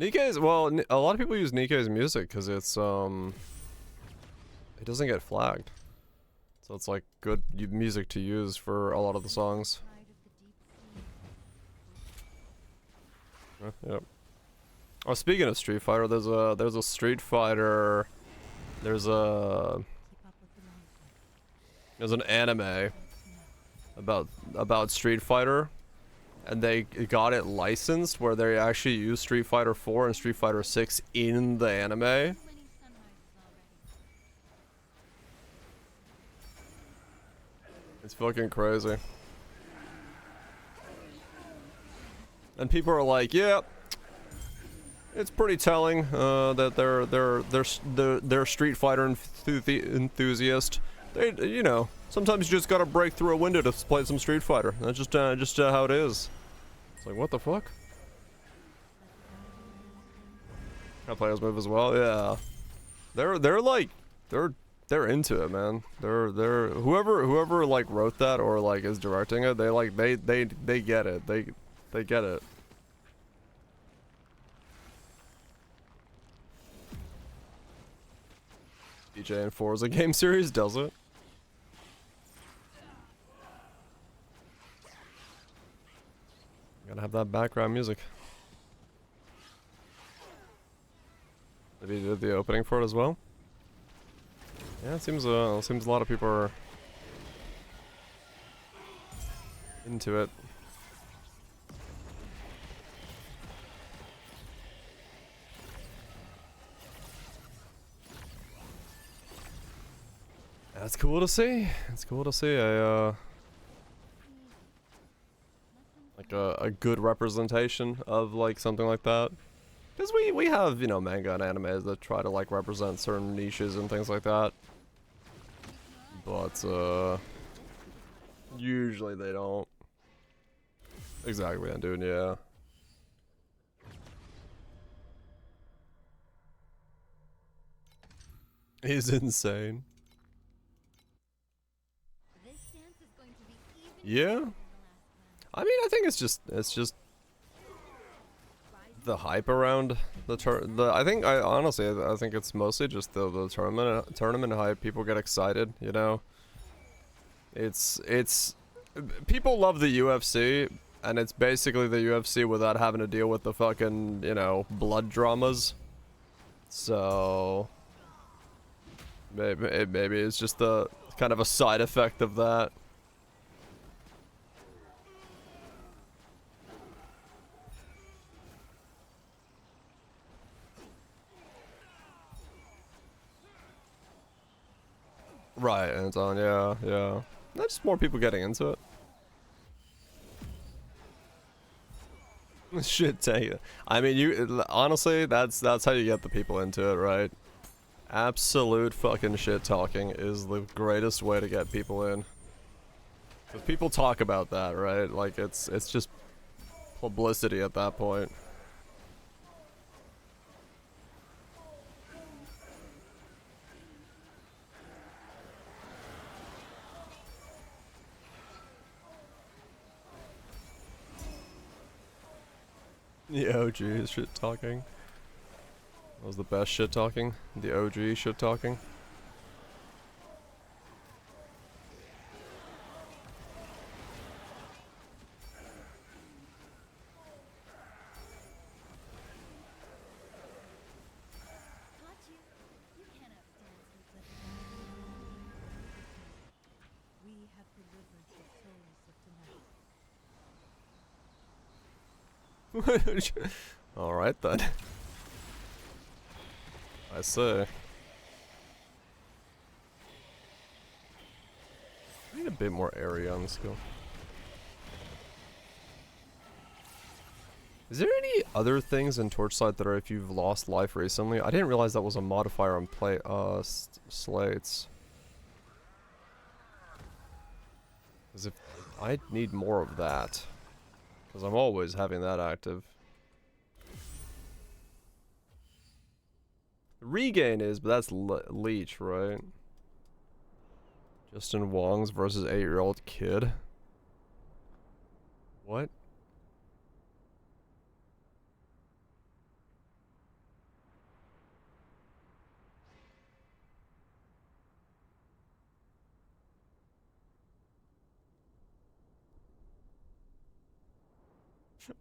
Nikkei's, well, a lot of people use Nikkei's music because it's, it doesn't get flagged. So it's like good music to use for a lot of the songs. Yep. Oh, speaking of Street Fighter, there's a Street Fighter, there's an anime about Street Fighter. And they got it licensed where they actually use Street Fighter 4 and Street Fighter 6 in the anime. It's fucking crazy. And people are like, yeah, it's pretty telling that they're Street Fighter enthusiast. They, you know, sometimes you just gotta break through a window to play some Street Fighter. That's just how it is. It's like, what the fuck? Can I play this move as well? Yeah. They're like, they're into it, man. They're whoever like wrote that or like is directing it, they like they get it. They get it. DJ and Forza game series does it. Gotta have that background music. Maybe you did the opening for it as well. Yeah, it seems a lot of people are into it. That's cool to see. It's cool to see like a good representation of like something like that. Because we have, you know, manga and animes that try to like represent certain niches and things like that. But usually they don't. Exactly, dude, yeah. He's insane. This dance is going to be even Yeah. harder than the last one. I mean, I think it's just the hype around the I think I think it's mostly just the tournament hype. People get excited, you know. It's people love the UFC, and it's basically the UFC without having to deal with the fucking, you know, blood dramas. So maybe it's just the kind of a side effect of that. Right, and it's on, yeah, yeah. That's just more people getting into it. Shit, take it. I mean, you honestly, that's how you get the people into it, right? Absolute fucking shit talking is the greatest way to get people in. If people talk about that, right? Like it's just publicity at that point. The OG is shit talking. That was the best shit talking. The OG shit talking. Caught you. You can't outdance me. We have delivered the souls of tonight. Alright then. I say. I need a bit more area on the skill. Is there any other things in Torchlight that are if you've lost life recently? I didn't realize that was a modifier on slates. Because if I need more of that, because I'm always having that active. Regain is, but that's Leech, right? Justin Wong's versus 8-year-old kid. What?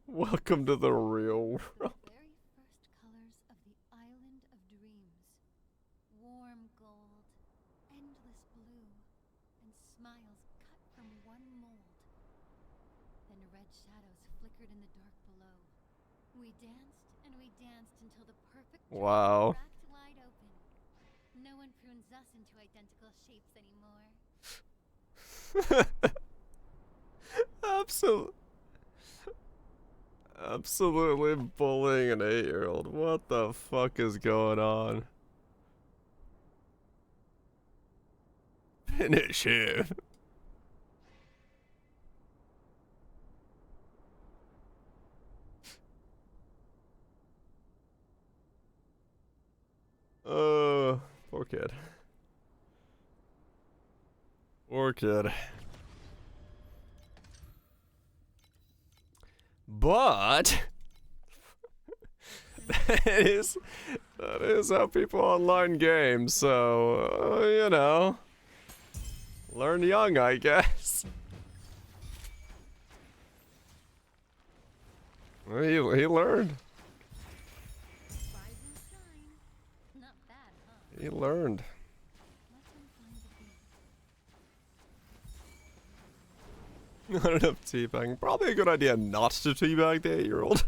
Welcome to the real world. Very first colors of the island of dreams. Warm gold, endless blue, and smiles cut from one mold. Then red shadows flickered in the dark below. We danced and we danced until the perfect dream Wow. cracked wide open. No one prunes us into identical shapes anymore. Absolutely bullying an 8-year-old. What the fuck is going on? Finish him. Poor kid. Poor kid. But that is how people online game. So you know, learn young, I guess. Well, he learned. Rise and shine. Not bad, huh? He learned. Let them find the beat. Not enough teabagging. Probably a good idea not to teabag the 8-year-old.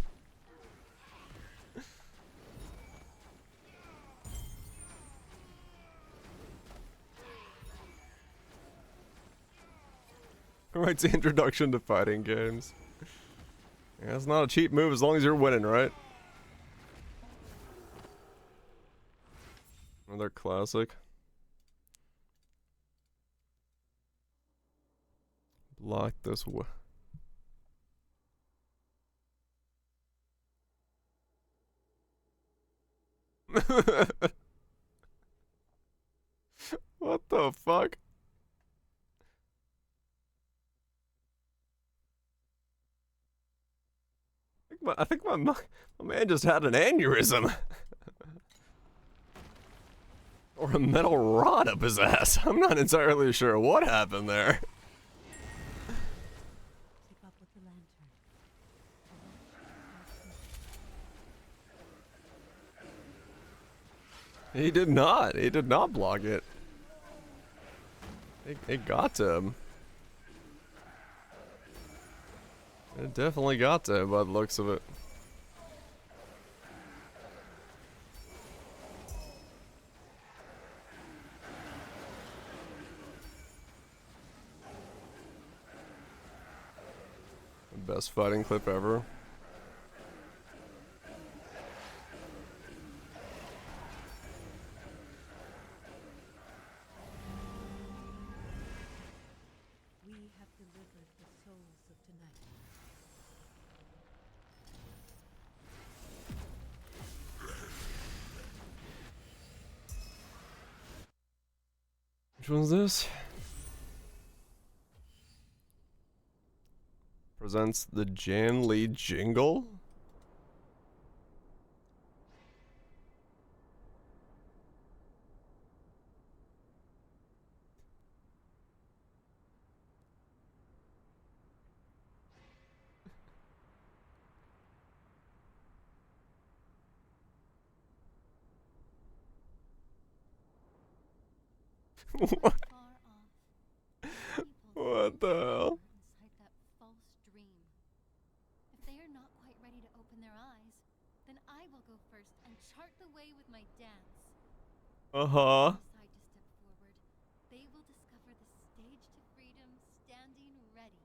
Right, the introduction to fighting games. Yeah, it's not a cheap move as long as you're winning, right? Another classic. Block this way. What the fuck? I think my man just had an aneurysm. Or a metal rod up his ass. I'm not entirely sure what happened there. Keep up with the lantern. He did not. He did not block it. It got to him. It definitely got to him by the looks of it. The best fighting clip ever. We have delivered the souls of tonight. Which one's this? Presents the Jan Lee jingle? What? Far off. People What the hell? inside that false dream. If they are not quite ready to open their eyes, then I will go first and chart the way with my dance. Uh-huh. Decide to step forward. They will discover the stage to freedom standing ready.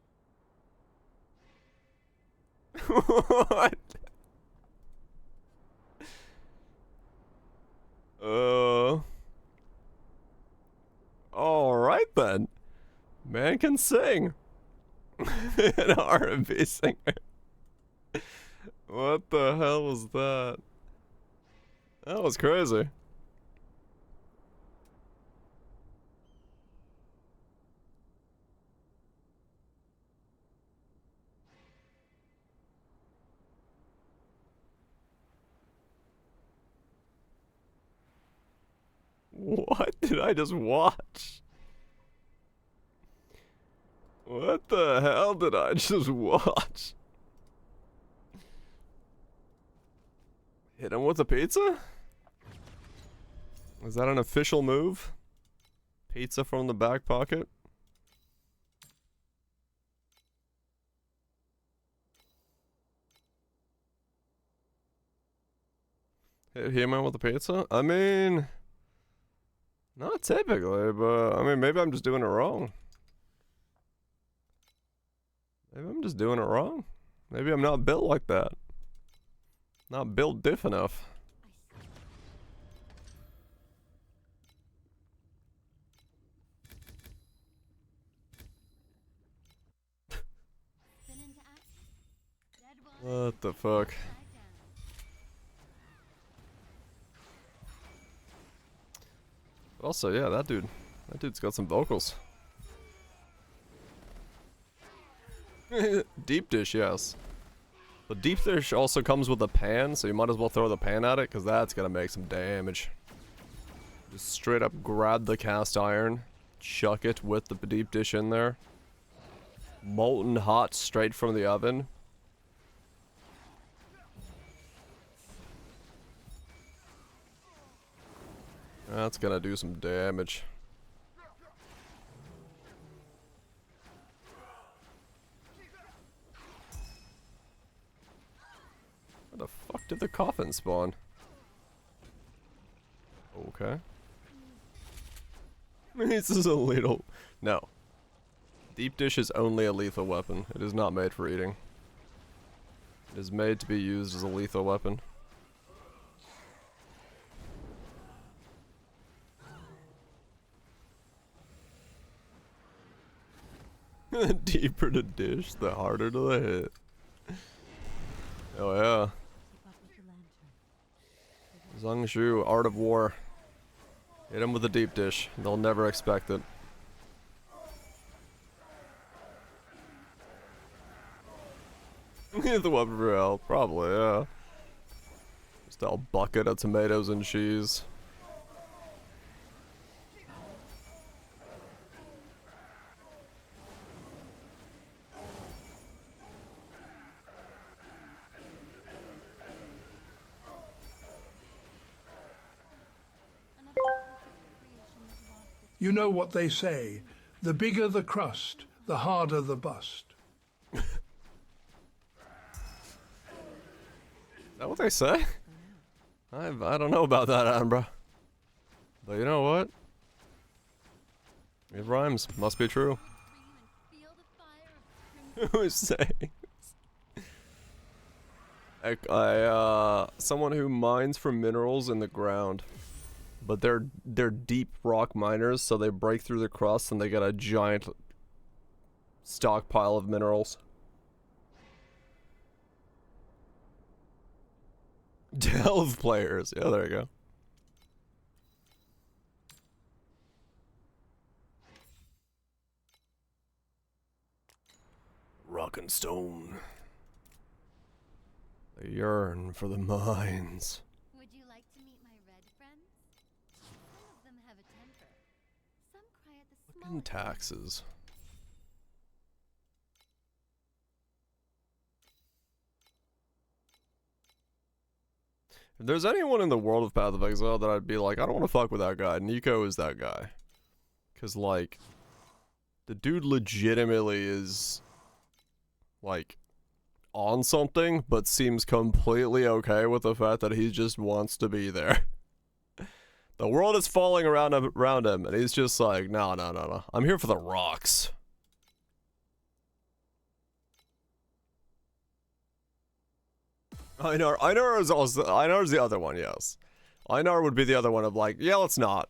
What? Alright then. Man can sing. An R&B singer. What the hell was that? That was crazy. What did I just watch? What the hell did I just watch? Hit him with a pizza? Is that an official move? Pizza from the back pocket? Hit him with a pizza? I mean, not typically, but I mean, maybe I'm just doing it wrong. Maybe I'm just doing it wrong. Maybe I'm not built like that. Not built diff enough. Spin into action. Dead water. What the fuck? Upside down. Also, yeah, that dude's got some vocals. Deep dish, yes. But deep dish also comes with a pan, so you might as well throw the pan at it, because that's gonna make some damage. Just straight up grab the cast iron, chuck it with the deep dish in there. Molten hot straight from the oven. That's gonna do some damage. Where the fuck did the coffin spawn? Okay. This is a little... No. Deep dish is only a lethal weapon. It is not made for eating. It is made to be used as a lethal weapon. The deeper the dish, the harder to hit. Oh yeah. Keep up with the lantern. As long as you Art of War. Hit them with a deep dish. They'll never expect it. The weapon for health, probably, yeah. Just a bucket of tomatoes and cheese. Another perfect creation that lost its You know what they say, the bigger the crust, the harder the bust. Is that what they say? I don't know about that, Ambra. But you know what? It rhymes. Must be true. cream and feel the fire of crimson Who is saying? Someone who mines for minerals in the ground. But they're deep rock miners, so they break through the crust and they get a giant stockpile of minerals. Delve players. Yeah, there you go. Rock and stone. They yearn for the mines. Would you like to meet my red friends? Some of them have a temper. Some cry at the Fucking smallest things. taxes. If there's anyone in the world of Path of Exile that I'd be like, I don't want to fuck with that guy, Nico is that guy. Cause like, the dude legitimately is, like, on something, but seems completely okay with the fact that he just wants to be there. The world is falling around him, and he's just like, no, no, no, no. I'm here for the rocks. Einar is also, Einar is the other one, yes. Einar would be the other one of like, yeah, let's not.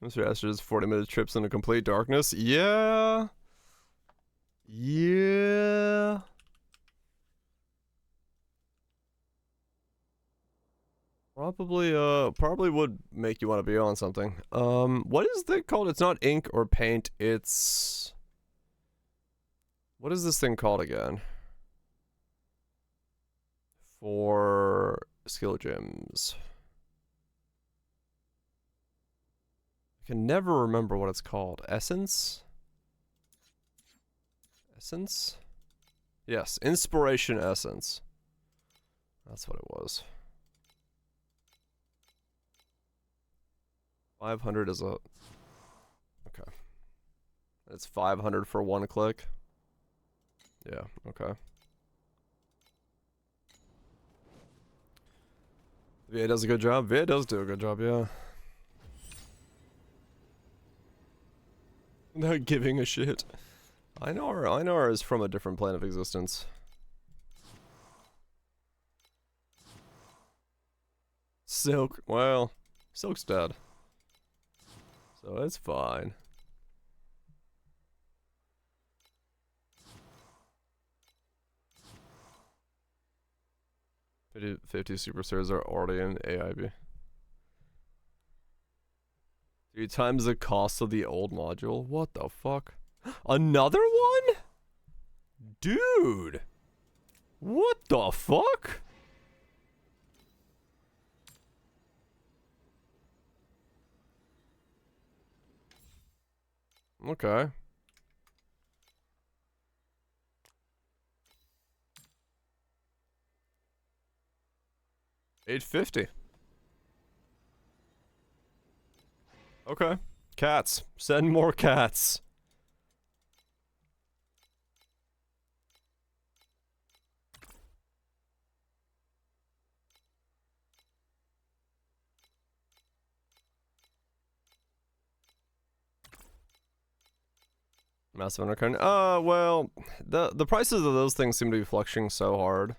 Mr. Astor's 40-minute trips into complete darkness. Yeah. Yeah. Probably would make you want to be on something. What is it called? It's not ink or paint, it's... What is this thing called again? For skill gems. I can never remember what it's called. Essence? Essence? Yes, Inspiration Essence. That's what it was. 500 is a... Okay. It's 500 for one click. Yeah, okay. VA does a good job. VA does do a good job, yeah. Not giving a shit. Einar is from a different plane of existence. Silk, well, Silk's dead. So it's fine. 50 superstars are already in AIB. 3 times the cost of the old module? What the fuck? Another one? Dude! What the fuck? Okay. $850. Okay. Cats. Send more cats. Massive undercurrent. Well, the prices of those things seem to be fluctuating so hard.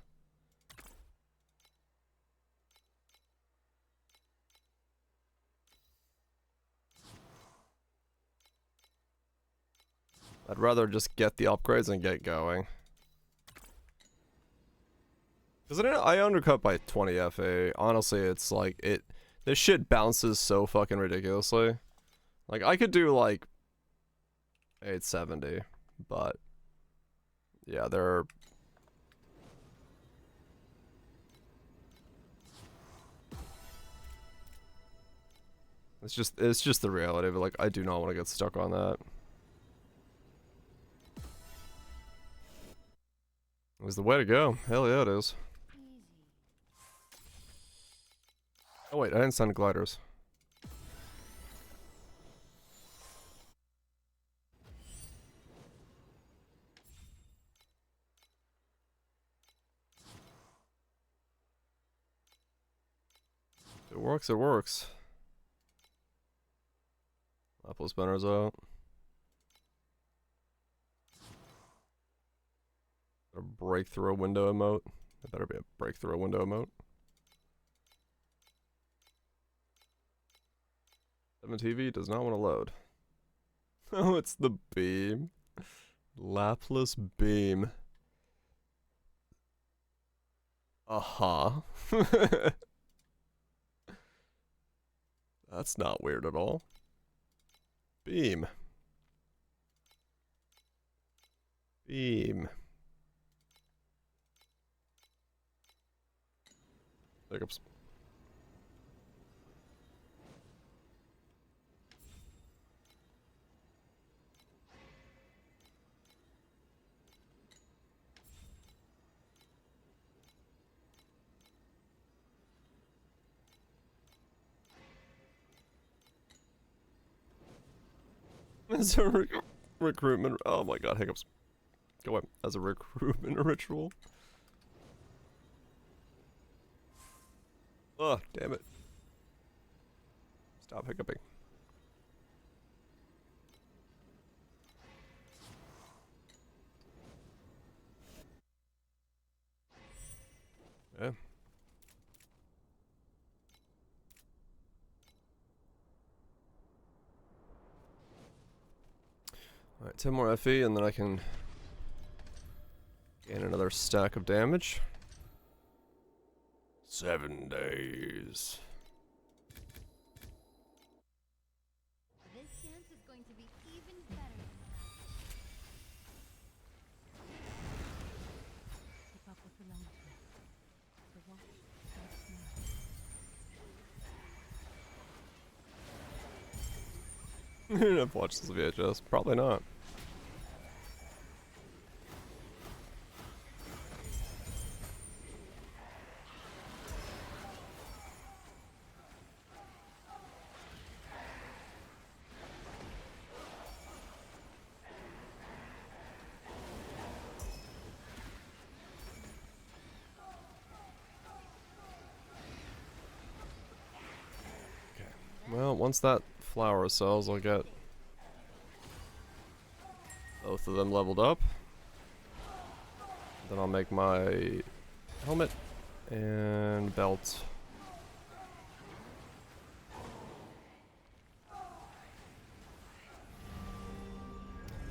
I'd rather just get the upgrades and get going. Because I undercut by 20 FA. Honestly, it's like, this shit bounces so fucking ridiculously. Like, I could do like 870, but yeah, they're... It's just the reality of it. Like, I do not want to get stuck on that. It was the way to go. Hell yeah, it is. Oh wait, I didn't send gliders. It works, it works. Apple spinner's out. A breakthrough window emote. It better be a breakthrough window emote. 7TV does not want to load. Oh, it's the beam. Lapless beam. Uh-huh. That's not weird at all. Beam. Beam. Hiccups. As a recruitment. Oh my god, hiccups. Go away. As a recruitment ritual. Oh, damn it. Stop hiccuping. Yeah. Alright, 10 more FE and then I can gain another stack of damage. 7 days. This dance is going to be even better than Keep up with the lamplight. The watch starts now. I've watched this VHS. Probably not. Well, once that flower sells, I'll get both of them leveled up. Then I'll make my helmet and belt.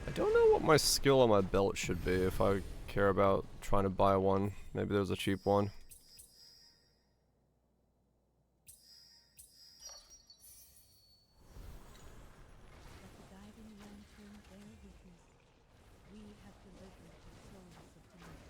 I don't know what my skill on my belt should be if I care about trying to buy one. Maybe there's a cheap one. Let the guiding lantern bear witness. We have delivered the souls of tonight.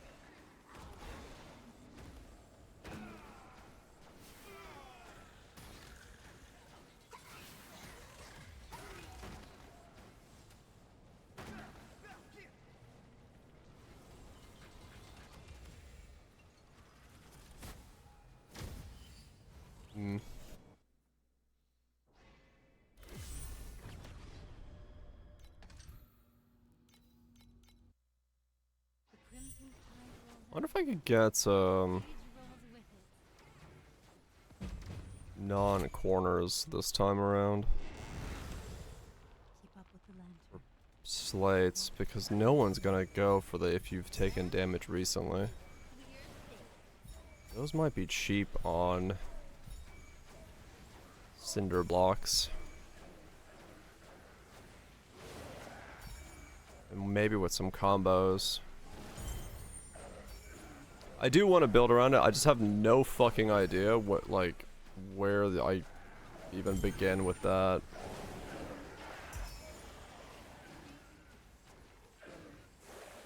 Hmm. the crimson tide rolls I wonder if I could get rage rolls with it. non-corners this time around. Keep up with the lantern. slates because no one's gonna go for the if you've taken damage recently. Those might be cheap on cinder blocks. And maybe with some combos. I do want to build around it. I just have no fucking idea what, like, where I even begin with that.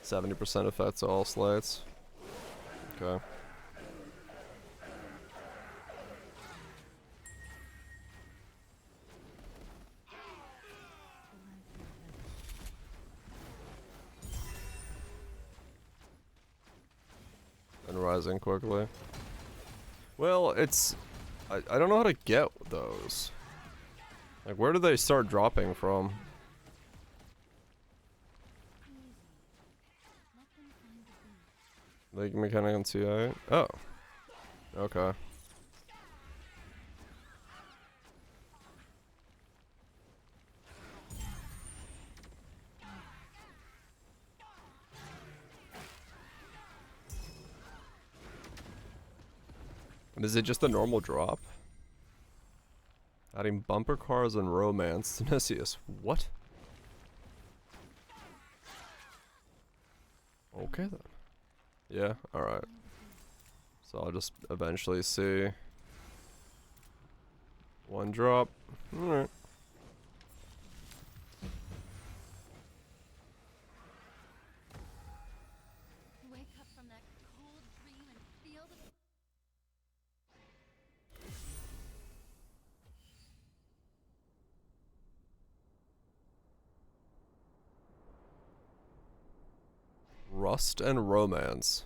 %70 affects all slates. Okay. And rising quickly. Well, it's... I don't know how to get those. Like, where do they start dropping from? Like, mechanic and CI? Oh. Okay. And is it just a normal drop? Adding bumper cars and romance to Nicias. What? Okay then. Yeah, alright. So I'll just eventually see. One drop. Alright. Wake up from that cold dream and feel the Rust and romance.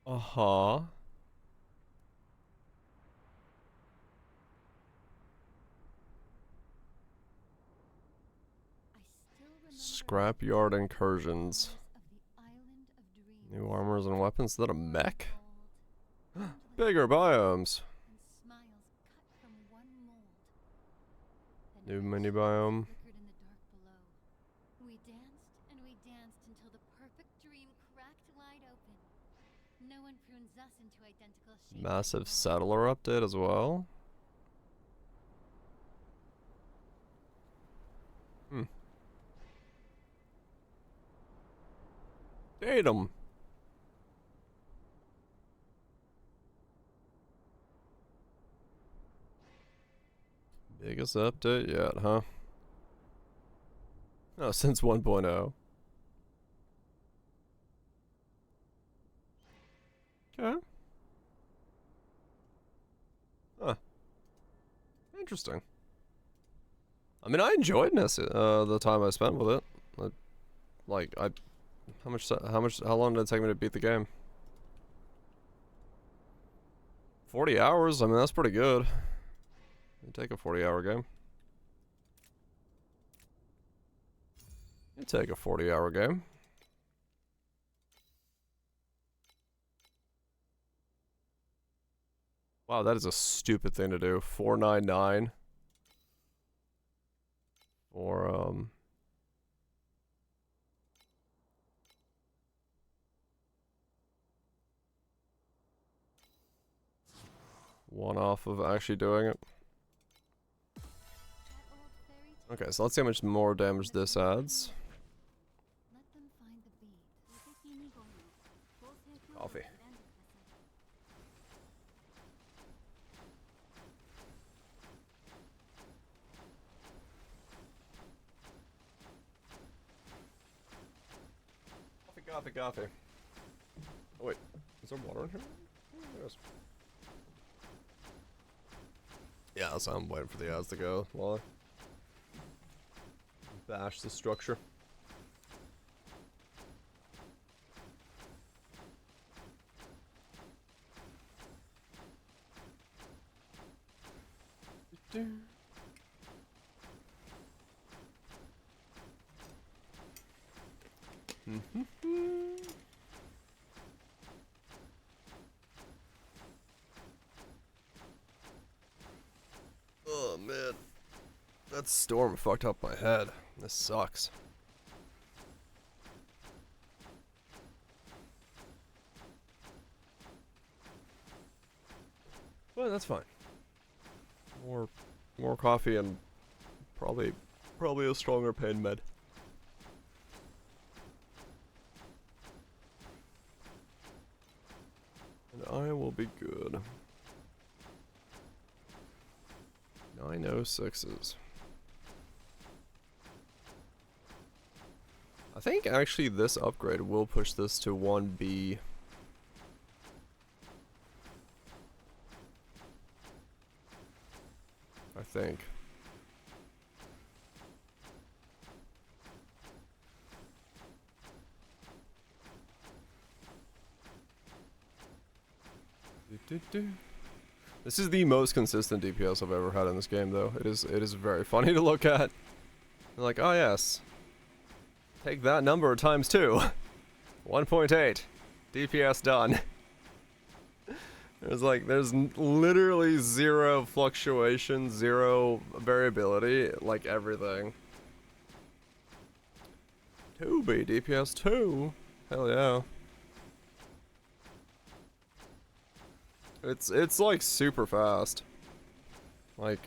Uh-huh. Scrapyard incursions. New armors and weapons. Is that a mech? Bigger biomes. New mini biome. We danced and we danced until the perfect dream cracked wide open. No one prunes us into identical shapes. Massive settler update as well. Datum. Biggest update yet, huh? Oh, since 1.0. Okay. Huh. Interesting. I mean, I enjoyed the time I spent with it. How long did it take me to beat the game? 40 hours? I mean, that's pretty good. It'd take a 40-hour game. It'd take a 40-hour game. Wow, that is a stupid thing to do. 499 for one off of actually doing it. Okay, so let's see how much more damage this adds. Coffee. Coffee. Oh wait, is there water in here? Oh, there is. Yeah, so I'm waiting for the ads to go while I bash the structure. That storm fucked up my head. This sucks. Well, that's fine. More coffee and probably a stronger pain med. And I will be good. 906s. I think actually this upgrade will push this to 1B. I think. This is the most consistent DPS I've ever had in this game, though. It is very funny to look at. They're like, oh yes, take that number times 2. 1.8 DPS done. There's literally zero fluctuation, zero variability, like everything. 2B DPS 2. Hell yeah. It's like super fast. Like,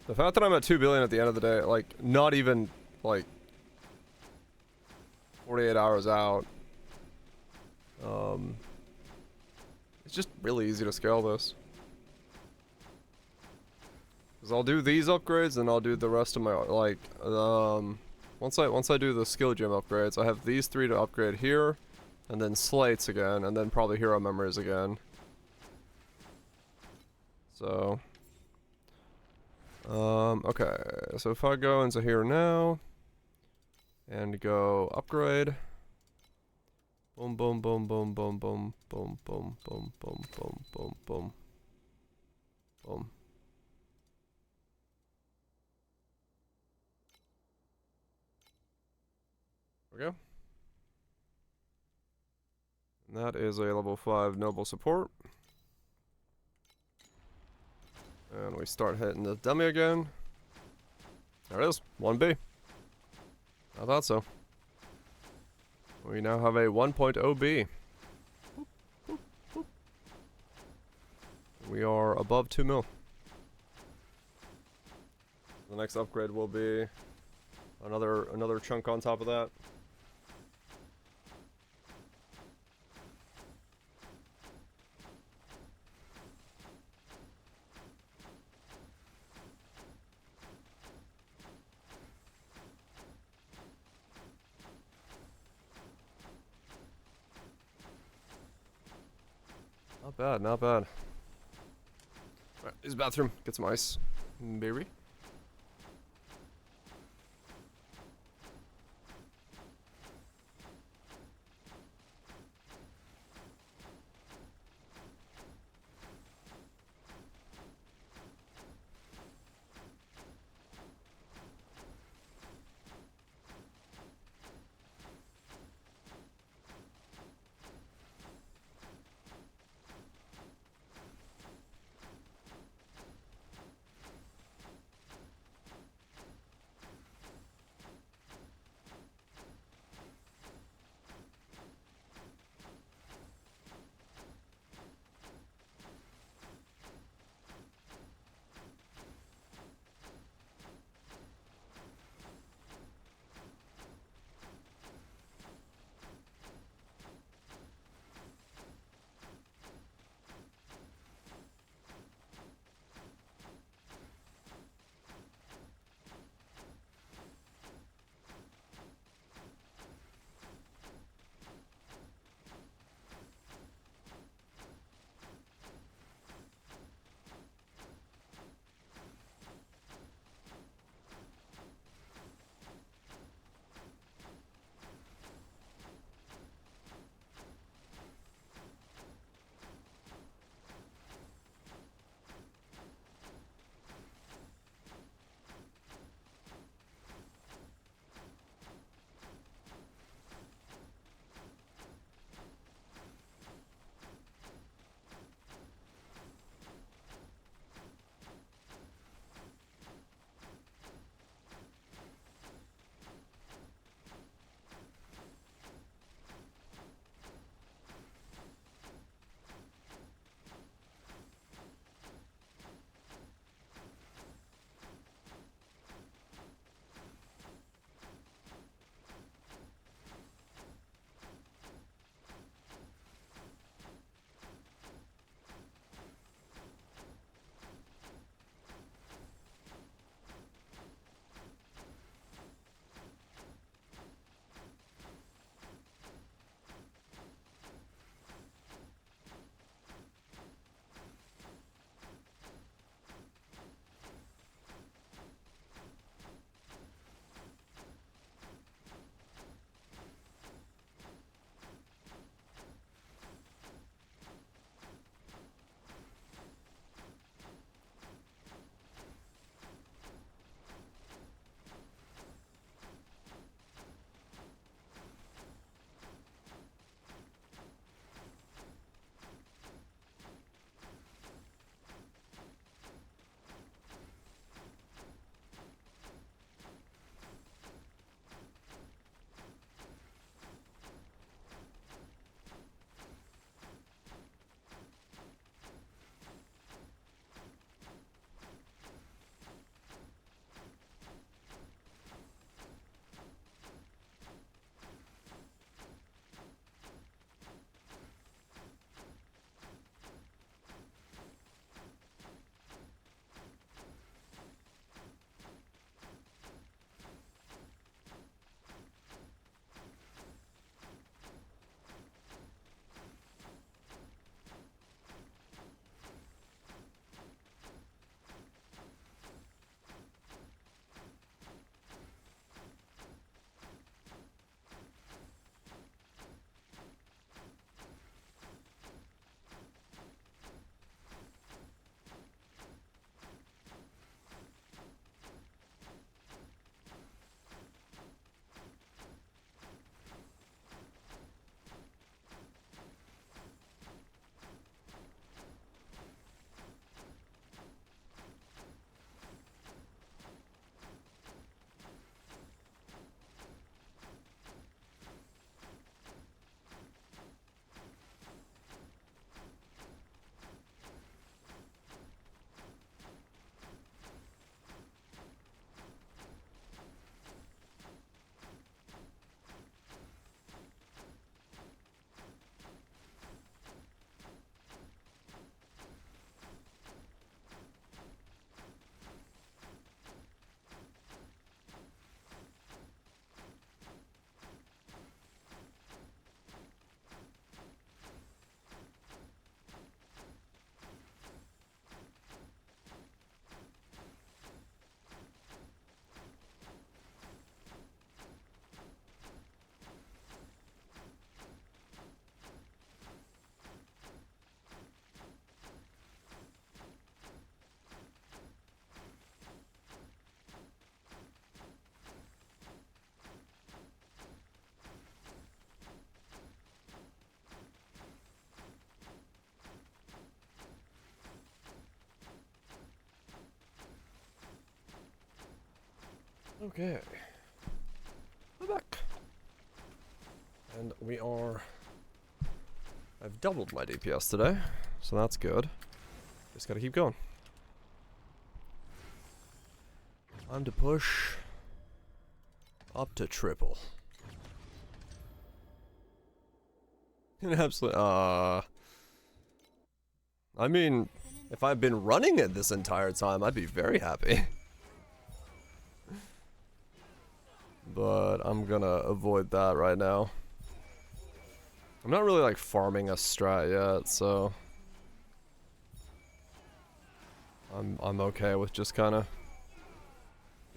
the fact that I'm at 2 billion at the end of the day, like, not even, like, 48 hours out. It's just really easy to scale this. Cause I'll do these upgrades and I'll do the rest of my, like, once I do the skill gym upgrades, I have these 3 to upgrade here, and then slates again, and then probably hero memories again. So, okay, so if I go into here now, and go upgrade, boom, boom, boom, boom, boom, boom, boom, boom, boom, boom, boom, boom, boom, boom. There we go. And that is a level 5 noble support. And we start hitting the dummy again. There it is, 1B. I thought so. We now have a 1.0B. We are above 2 mil. The next upgrade will be another chunk on top of that. Not bad, not bad. Alright, use the bathroom, get some ice, baby. Okay. We're back. And we are... I've doubled my DPS today, so that's good. Just gotta keep going. Time to push up to triple. Absolutely. I mean, if I've been running it this entire time, I'd be very happy. But I'm gonna avoid that right now. I'm not really like farming a strat yet, so I'm okay with just kind of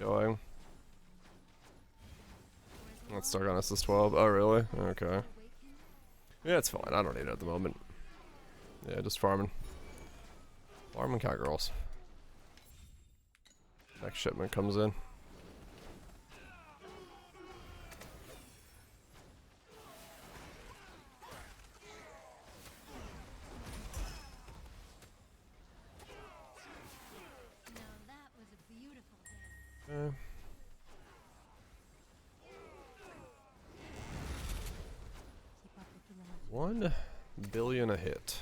going. Let's start on SS12. Oh really? Okay. Yeah, it's fine. I don't need it at the moment. Yeah, just farming. Farming cowgirls. Next shipment comes in. Now that was a beautiful dance. Okay. 1 billion a hit.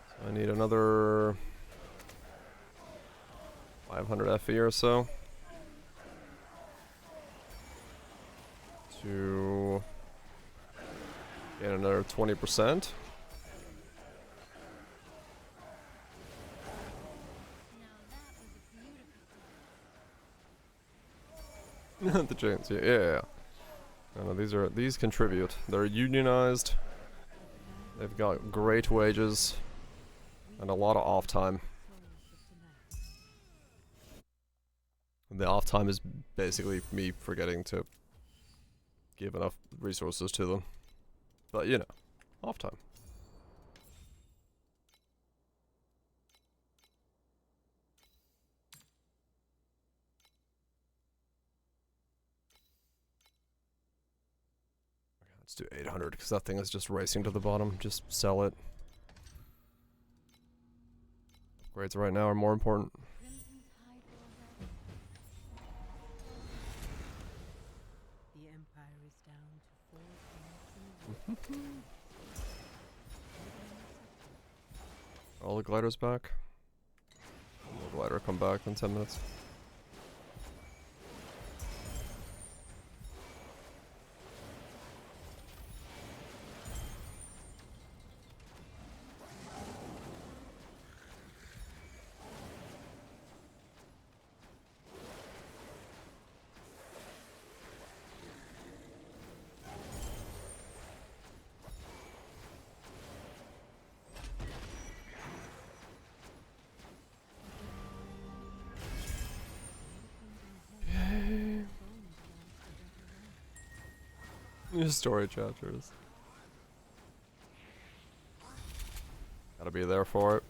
So I need another 500 FE or so to get another 20%. Now that was a beautiful dance. The chance, yeah. No, these contribute. They're unionized. They've got great wages and a lot of off time. And the off time is basically me forgetting to give enough resources to them. But you know, off time. Let's do 800 because that thing is just racing to the bottom. Just sell it. Upgrades right now are more important. Crimson tide will rise. The Empire is down to 4 points in the war. All the gliders back. The glider come back in 10 minutes. New story chapters. Gotta be there for it.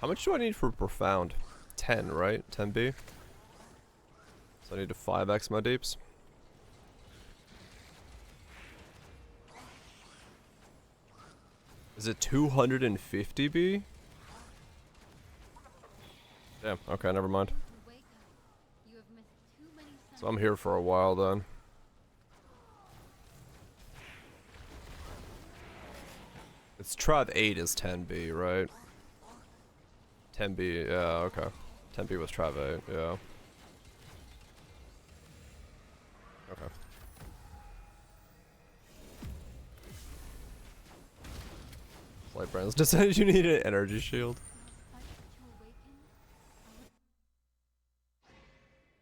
How much do I need for profound? 10, right? 10B? So I need to 5x my deeps. Is it 250B? Damn, okay, never mind. To wake up. You have missed too many So I'm here for a while then. It's Trav 8 is 10B, right? 10B, yeah, okay. 10B was Trav 8, yeah. Okay. Flight brands decided you need an energy shield.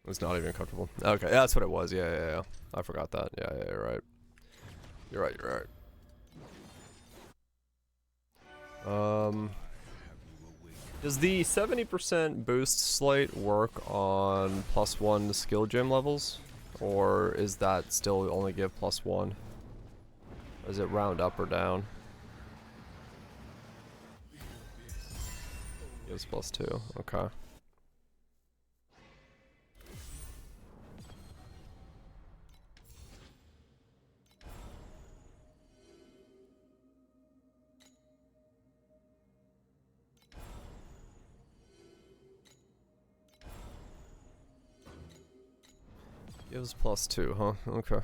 It's not even comfortable. Okay, that's what it was. Yeah. I forgot that. Yeah, you're right. You're right. Does the 70% boost slate work on +1 skill gem levels? Or is that still only give +1? Or does it round up or down? Gives +2. Okay. Gives +2, huh? Okay.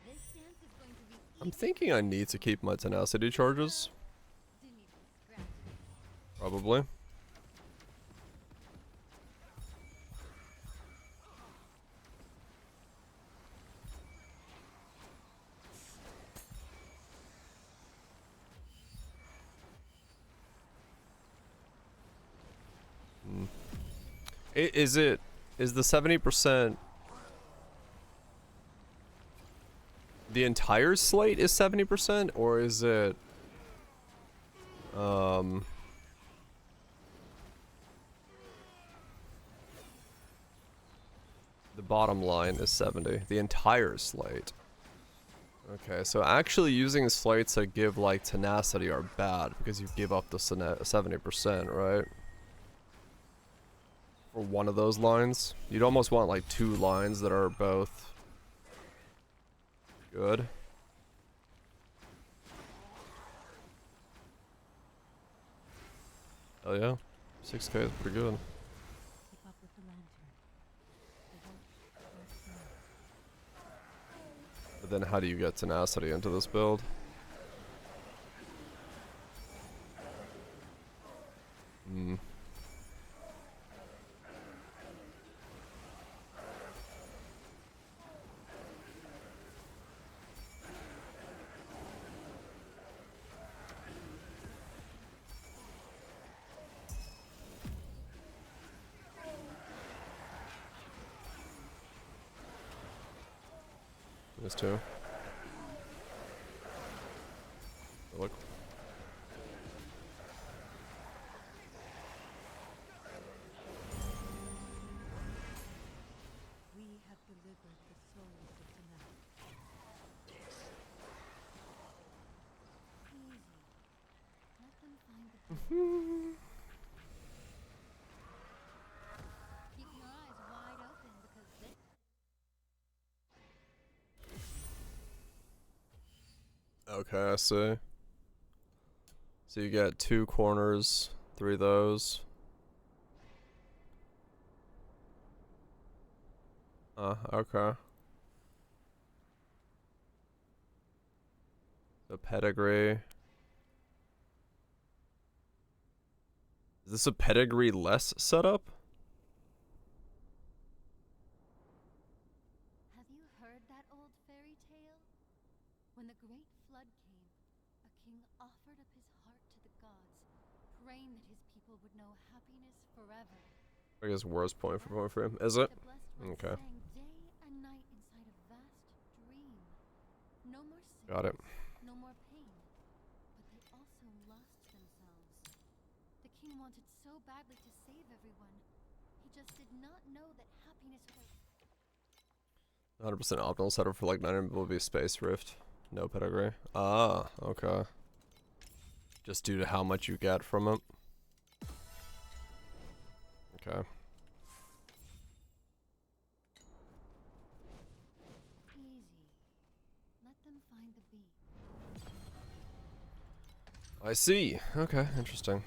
This dance is going to be I'm easy. thinking I need to keep my tenacity charges. Didn't even scratch it. Probably. Is the 70% the entire slate is 70%, or is it the bottom line is 70, the entire slate? Okay, so actually using slates that give like tenacity are bad because you give up the 70%, right? For one of those lines. You'd almost want like 2 lines that are both good. Oh yeah, 6K is pretty good. Keep up with the lantern. They won't hurt you. But then how do you get tenacity into this build? Hmm. There's 2. Look. We have delivered the souls of tonight. Easy. Let them find the beat. Keep your eyes wide open because this Okay, I see. So you get 2 corners, 3 of those. Okay. The pedigree. Is this a pedigree less setup? Have you heard that old fairy tale? When the great flood came, a king offered up his heart to the gods, praying that his people would know happiness forever. I guess worst point for him. Is it? The blessed ones Okay. sang day and night inside a vast dream. No more Got it. sickness, no more pain. But they also lost themselves. The king wanted so badly to save everyone. He just did not know that happiness was 100% optimal setup for like 9 will be Space Rift. No pedigree. Ah, okay. Just due to how much you get from it. Okay. easy. Let them find the beat. I see. Okay, interesting.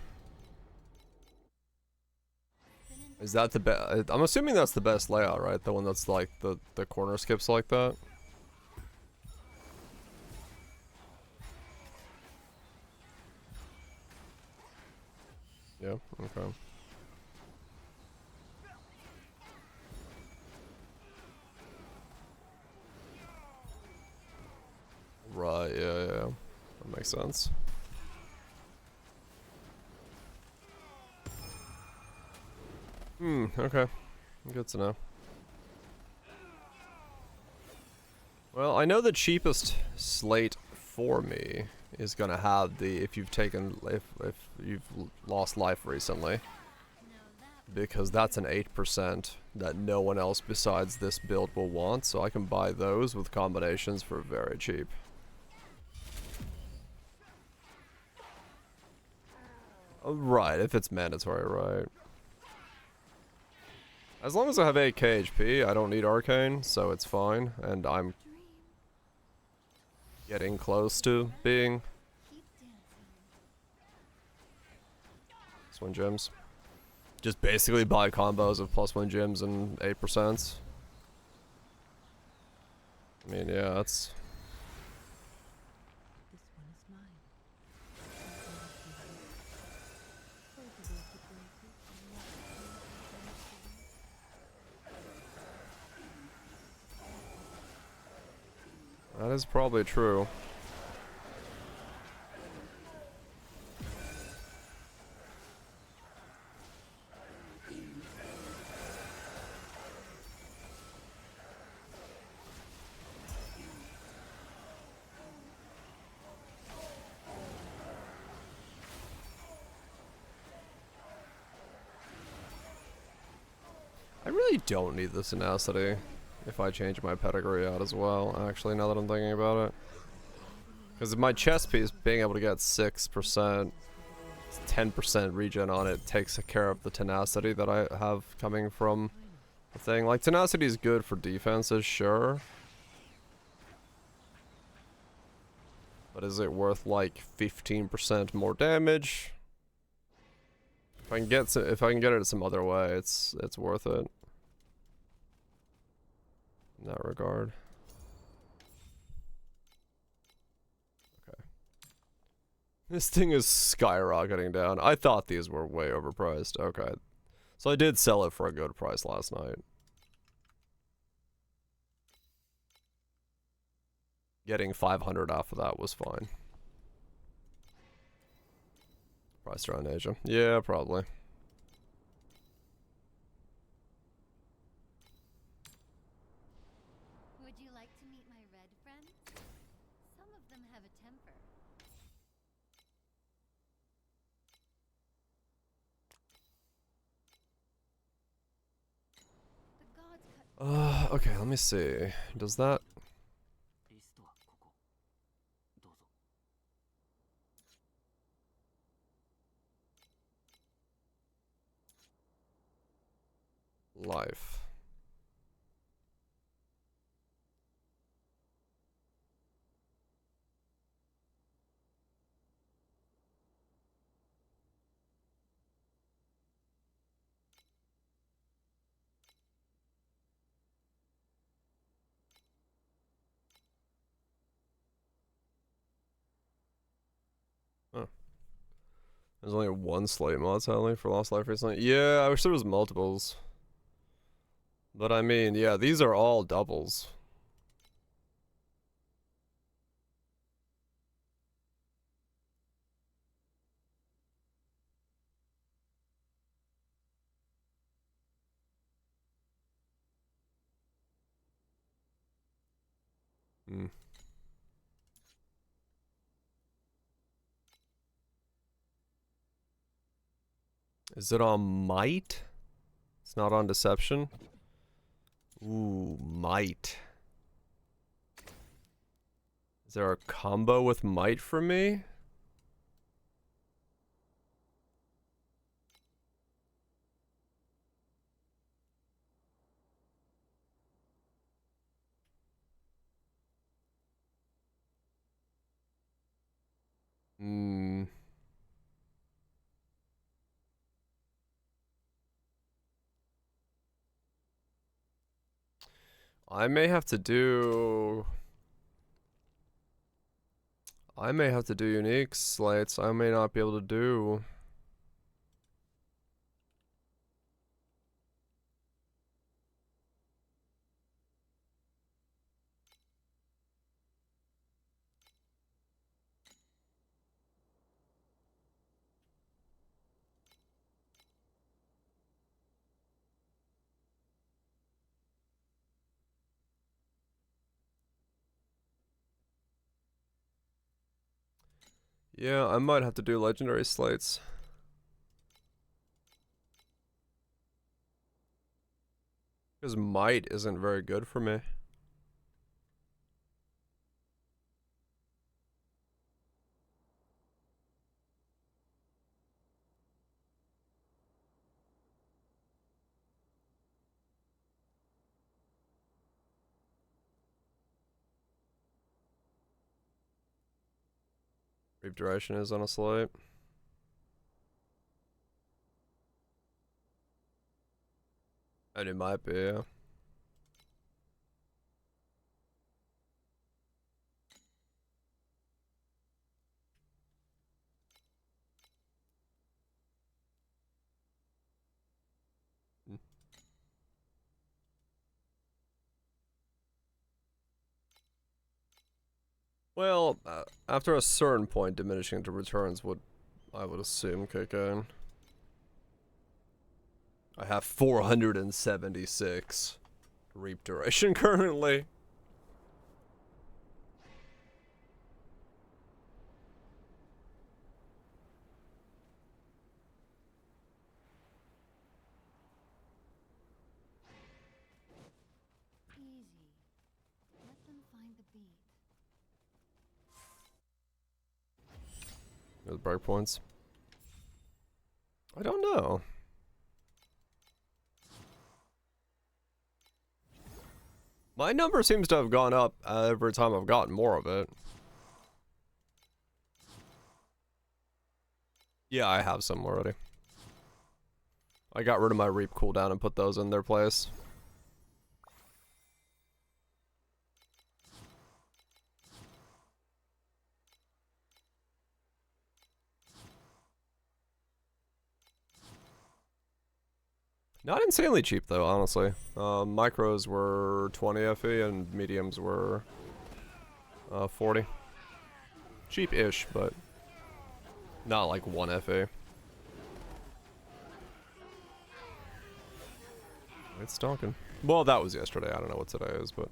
Spin into Is that the best? I'm assuming that's the best layout, right? The one that's like the corner skips like that. Yeah. Okay. Right. Yeah. Yeah. That makes sense. Okay. Good to know. Well, I know the cheapest slate for me is gonna have the if you've lost life recently. now that because that's an 8% that no one else besides this build will want, so I can buy those with combinations for very cheap. Oh, right, if it's mandatory, right. As long as I have 8k HP, I don't need Arcane, so it's fine, and I'm getting close to being +1 gems. Just basically buy combos of +1 gems and 8%. I mean, yeah, that's... This one is mine. Cultivated graces and not That is probably true. I really don't need the tenacity if I change my pedigree out as well, actually, now that I'm thinking about it. Because my chest piece being able to get 6%, 10% regen on it takes care of the tenacity that I have coming from the thing. Like, tenacity is good for defenses, sure. But is it worth like 15% more damage? If I can get it some other way, it's worth it. In that regard. Okay. This thing is skyrocketing down. I thought these were way overpriced. Okay. So I did sell it for a good price last night. Getting 500 off of that was fine. Priced around Asia. Yeah, probably. Would you like to meet my red friends? Some of them have a temper. The gods cut. Okay, let me see. Does that... Life. Oh. There's only one slate mod, sadly, for Lost Life recently. Yeah, I wish there was multiples. But I mean, yeah, these are all doubles. Hmm. Is it on Might? It's not on Deception? Ooh, Might. Is there a combo with Might for me? Hmm. I may have to do... unique slates. I may not be able to do... Yeah, I might have to do legendary slates. Because might isn't very good for me. Reap duration is on a slate. And it might be, yeah. Well, after a certain point, diminishing to returns would, I would assume, kick in. I have 476 reap duration currently. Easy. Let them find the beat. Those breakpoints. I don't know. My number seems to have gone up every time I've gotten more of it. Yeah, I have some already. I got rid of my reap cooldown and put those in their place. Not insanely cheap though, honestly. Micros were 20 FE and mediums were 40. Cheap-ish, but not like 1 FE. It's stalking. Well, that was yesterday. I don't know what today is, but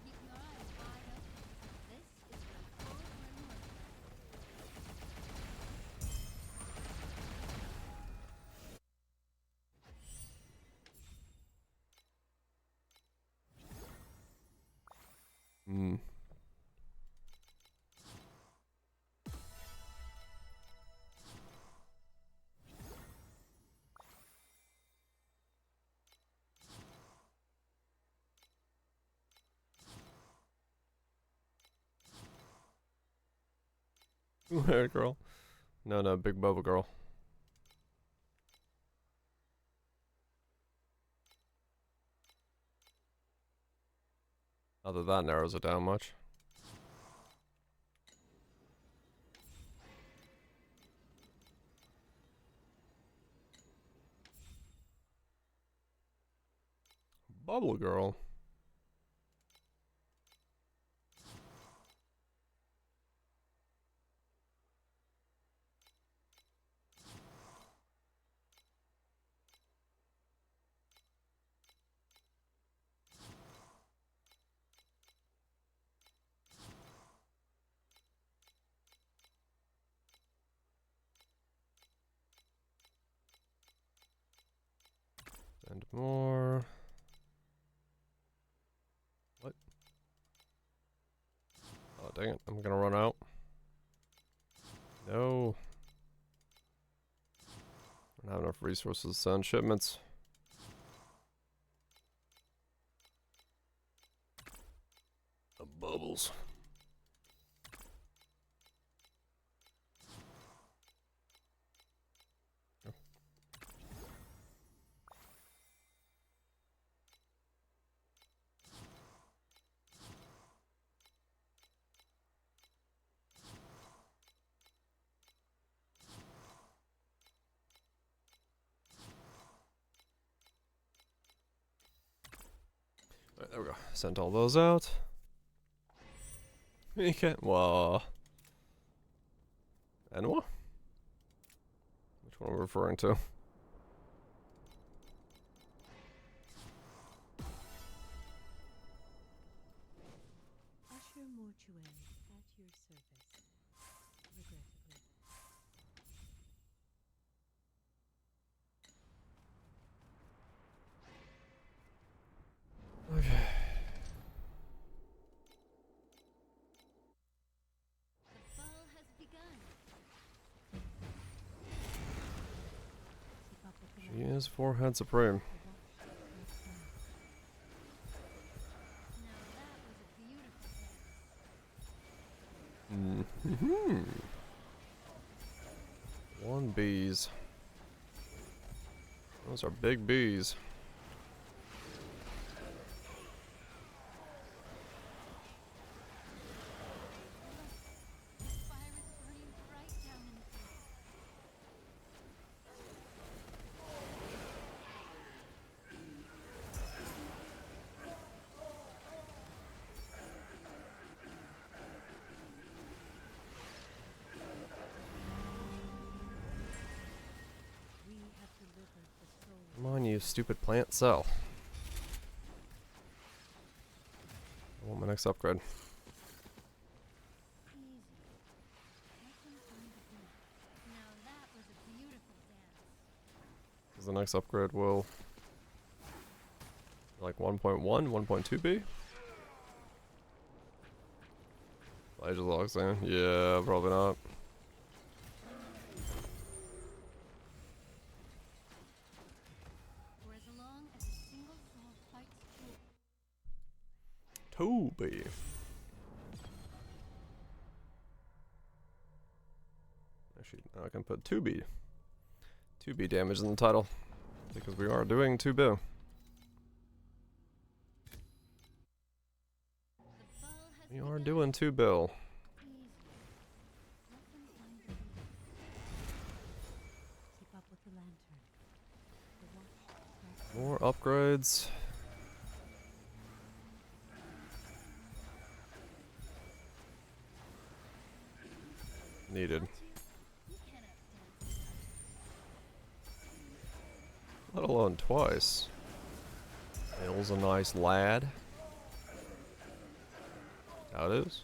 Keep your eyes wide open. This is your full-blown work. hmm. Hair girl. No, big Boba girl. Other than that narrows it down much. Bubble girl. And more. What? Oh, dang it. I'm gonna run out. No. I don't have enough resources to send shipments. The bubbles. Alright, there we go. Sent all those out. Okay, well. And what? Which one are we referring to? Usher Mortuary at your service. Regrettably. He is Forehead Supreme. Now that was a beautiful dance. One bees. Those are big bees. The fire is burning right down in the face. We have delivered the soul. Come on, you stupid plant cell. I want my next upgrade. Easy. Let them find the beat. Now that was a beautiful dance. Because the next upgrade will... like 1.1, 1.2B? Elijah logs in. Yeah, probably not. For as long as a single soul fights to Toby. Actually, now I can put 2B. 2B damage in the title. Because we are doing 2B. the ball has We are begun. doing 2B. Easy. Let them find the beat. Keep up with the lantern. The watch starts. More upgrades. Needed. You cannot dance. Let alone twice. Bill's a nice lad. How it is.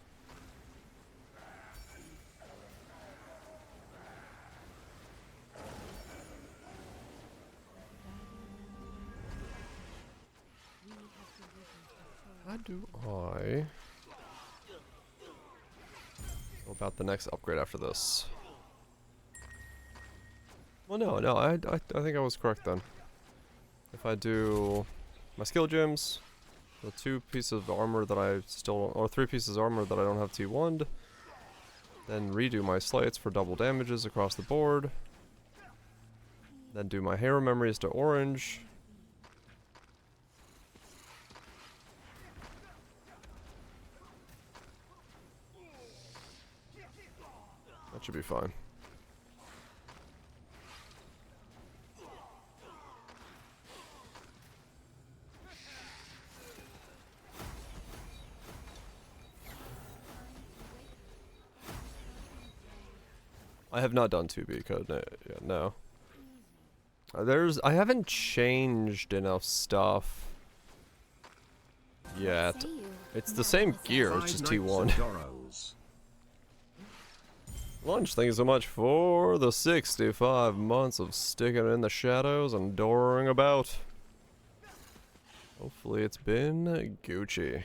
We have delivered the soul. How do I go about the next upgrade after this? Well, no, I think I was correct then. If I do my skill gems, the 2 pieces of armor that I still, or 3 pieces of armor that I don't have T1'd, then redo my slates for double damages across the board, then do my hero memories to orange. That should be fine. I have not done 2B code yet, no. I haven't changed enough stuff yet. It's the same gear, it's just T1. Lunch, thank you so much for the 65 months of sticking in the shadows and doring about. Hopefully it's been Gucci.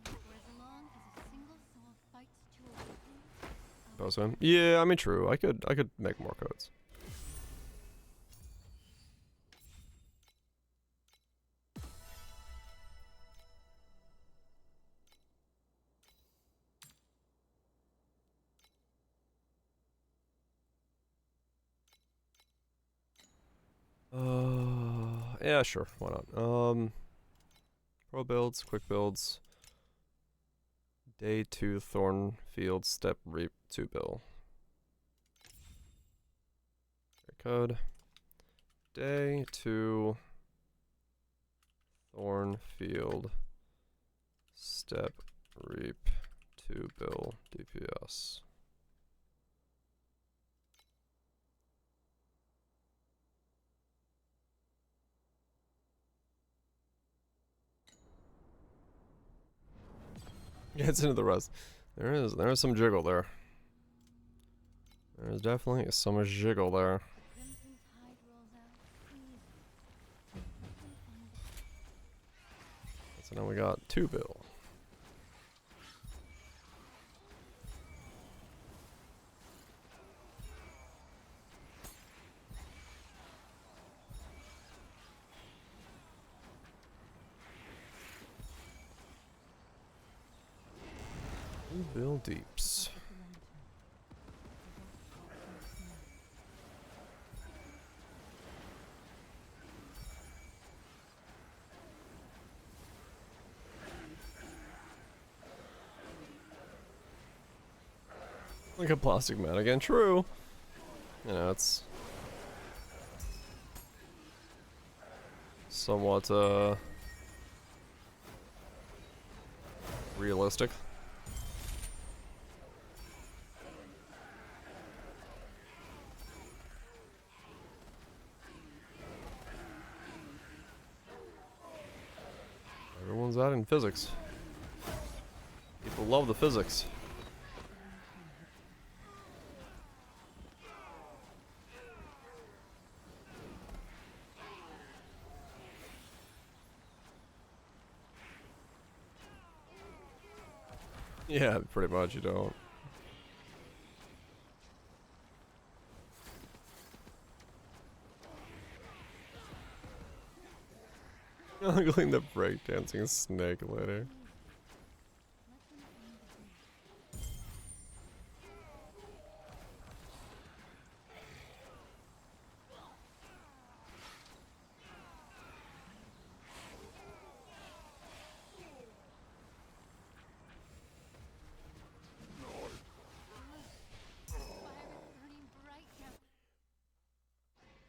For as long as a single soul fights to awaken, Bosun. Yeah, I mean true. I could make more codes. Yeah, sure. Why not? Pro builds, quick builds. Day 2 Thornfield Step Reap 2 bill. Code. Day 2 Thornfield Step Reap 2 bill DPS. Yeah, it's into the rest. There is some jiggle there. There is definitely some jiggle there. crimson tide rolls out. Easy. Let them find the So now we got 2 bill. Bill Deeps. Like a plastic man again. True. You know, it's somewhat realistic. Everyone's out in physics. People love the physics. Yeah, pretty much you don't. Ugly the breakdancing snake later.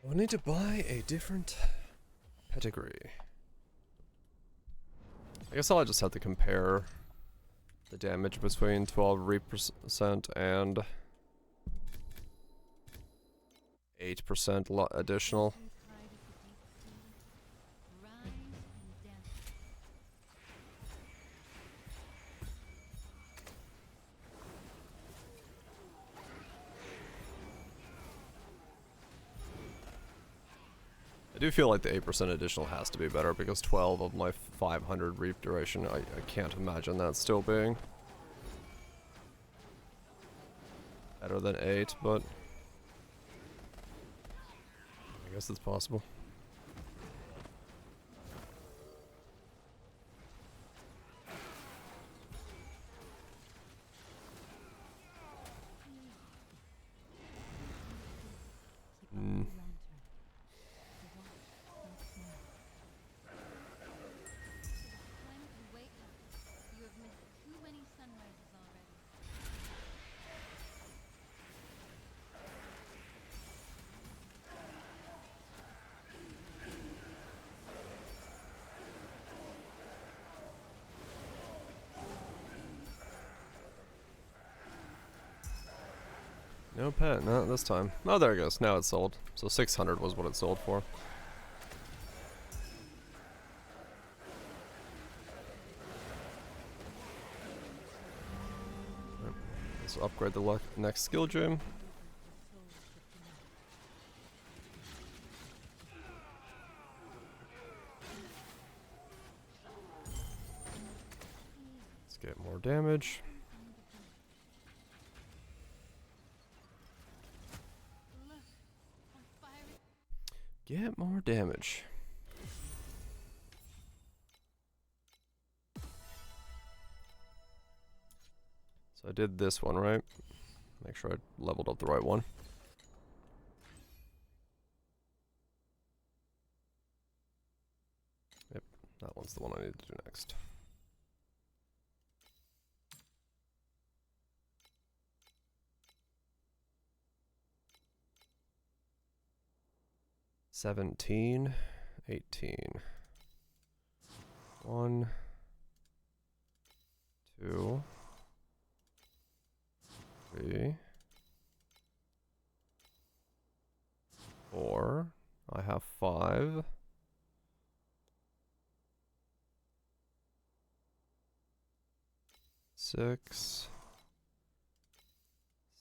I need to buy a different pedigree. I guess I'll just have to compare the damage between 12% and 8% additional. I do feel like the 8% additional has to be better because 12 of my 500 reap duration, I can't imagine that still being better than 8, but I guess it's possible. No pet, not this time. Oh, there it goes. Now it's sold. So 600 was what it sold for. Let's upgrade the next skill gem. Let's get more damage. Get more damage. So I did this one, right? Make sure I leveled up the right one. Yep, that one's the one I need to do next. $17, $18. 1, 2, 3, 4. I have 5. 6,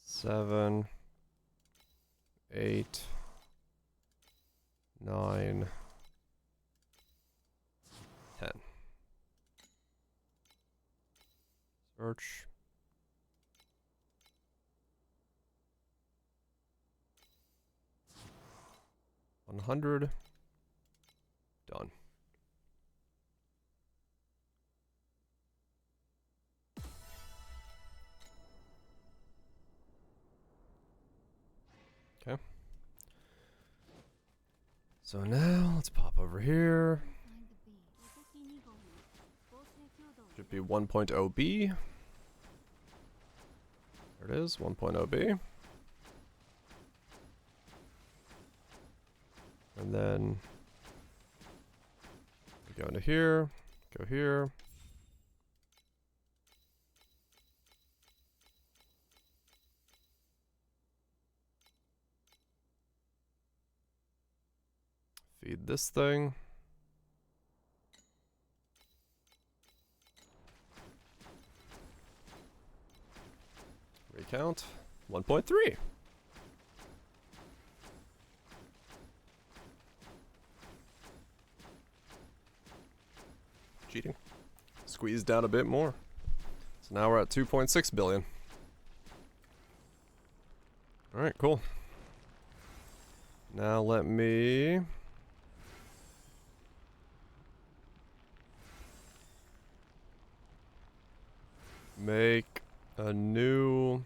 7, 8, 9, 10. Search. $100. Done. Okay. So now let's pop over here. Find the bee. Should be 1.0b. There it is, 1.0b. And then we go into here, go here. Feed this thing. Recount 1.3. Cheating. Squeezed down a bit more. So now we're at 2.6 billion. Alright, cool. Now let me make a new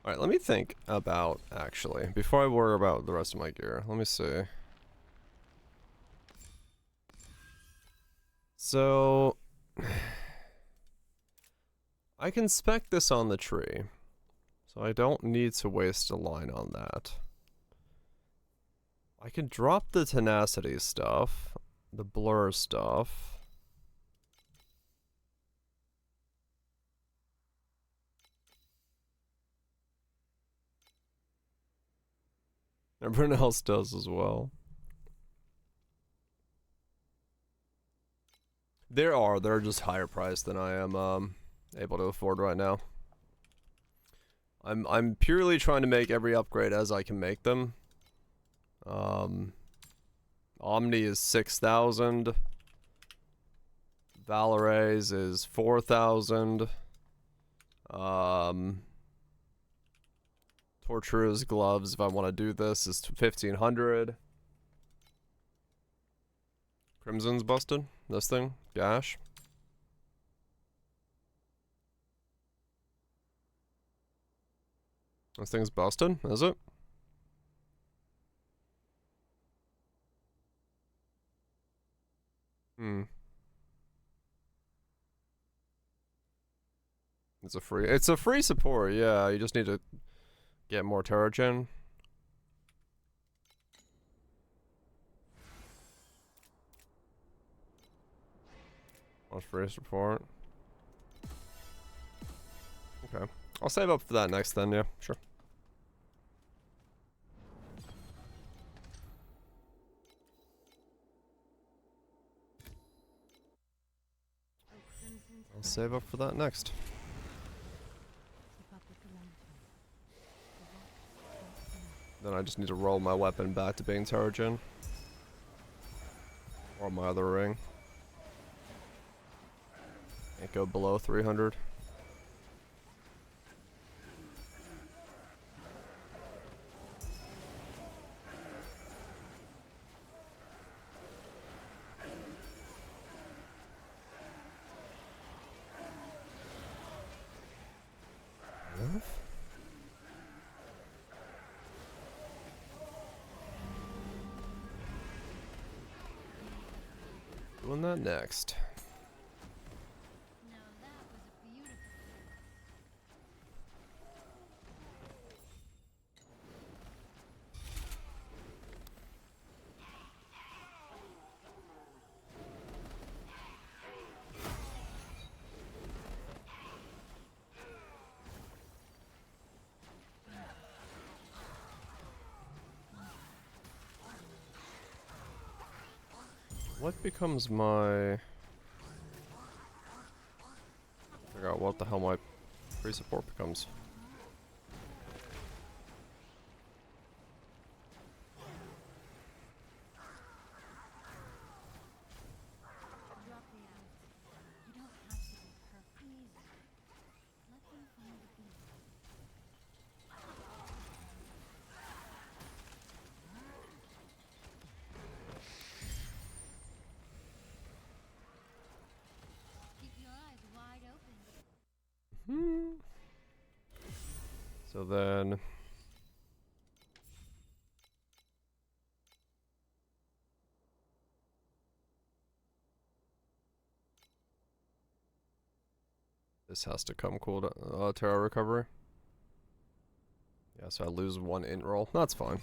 Alright, let me think about, actually, before I worry about the rest of my gear. Let me see. So, I can spec this on the tree, so I don't need to waste a line on that. I can drop the tenacity stuff, the blur stuff. Everyone else does as well. They're just higher priced than I am able to afford right now. I'm purely trying to make every upgrade as I can make them. Omni is 6,000. Valoray's is 4,000. Torturer's gloves, if I want to do this, is 1,500. Crimson's busted. This thing, Gash. This thing's busted, is it? It's a free support, yeah, you just need to get more Terrigen. On free support. Okay. I'll save up for that next then, yeah, sure. I'll save up for that next. Keep up with the lantern. Then I just need to roll my weapon back to being Terrigen. Or my other ring. Can't go below 300. Doing that next. Now that was a beautiful. What becomes my... Figure out what the hell my free support becomes. Drop the out. You don't have to be perfect. Easy. Let them find the bee. Keep your eyes wide open. So then... This has to come cool to Terra recovery. Yeah, so I lose 1 int roll. That's fine.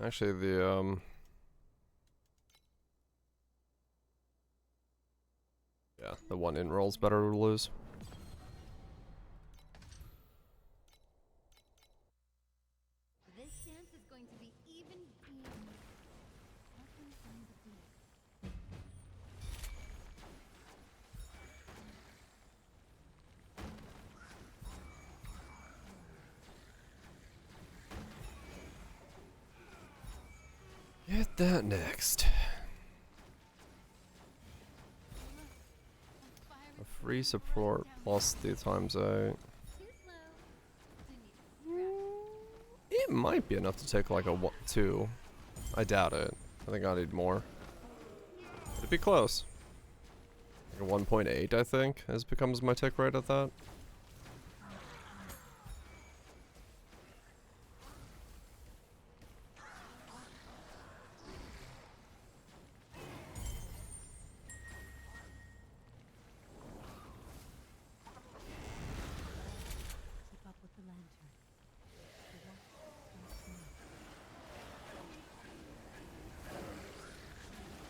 Actually, yeah, the 1 int roll's better to lose. This dance is going to be even easier. Nothing on the beat. Get that next. A free support plus the times 8. Too slow. Do need It might be enough to take like a 2. I doubt it. I think I need more. It'd be close. Like a 1.8, I think, as becomes my tick rate at that. Keep up with the lantern. The watch starts now.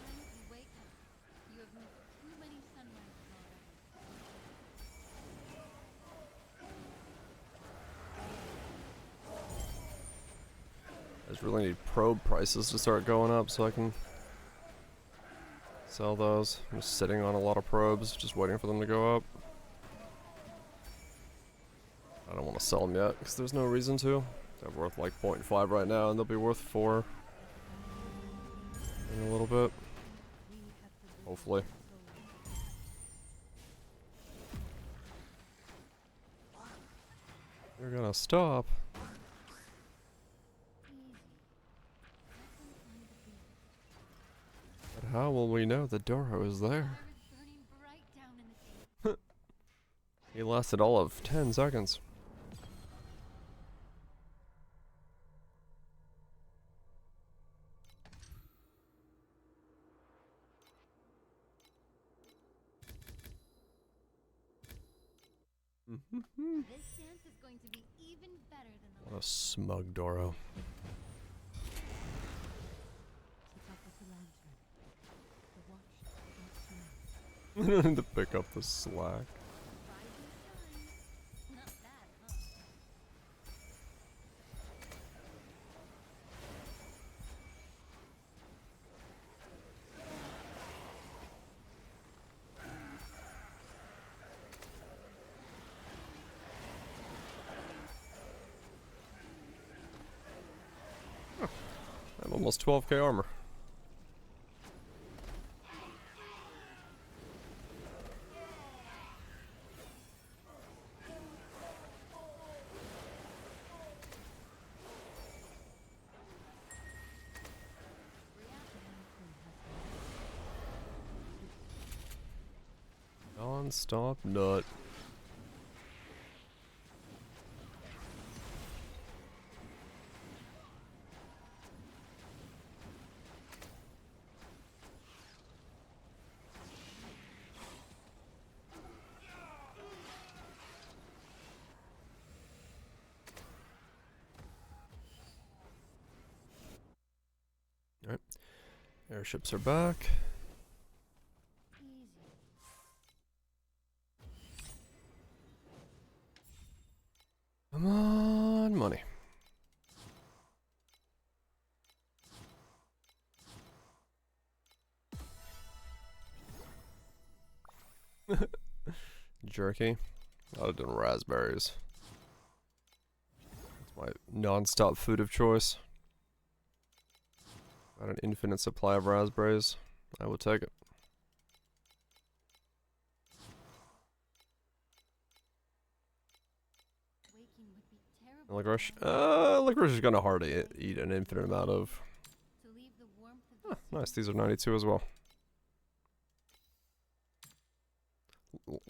Time to wake up. You have missed too many sunrises already. I just really need probe prices to start going up so I can sell those. I'm just sitting on a lot of probes, just waiting for them to go up. I don't want to sell them yet, because there's no reason to. They're worth like 0.5 right now, and they'll be worth 4 in a little bit. We have delivered Hopefully. the soul. You're gonna stop. Easy. Nothing on the beat. But how will we know that Doro is there? Fire is burning bright down in the deep. He lasted all of 10 seconds. This dance is going to be even better than the What a smug Doro. Keep up with the lantern. The watch starts now. To pick up the slack. rising sun. Not bad, huh? I'm almost 12k armor. Non-stop nut. Alright. Airships are back. Easy. Come on, money. Jerky. I would have done raspberries. That's my non-stop food of choice. Got an infinite supply of raspberries. I will take it. Waking would be terrible. Licorice. without Licorice is gonna hard to eat an infinite amount of. to leave the warmth of Nice, these are 92 as well.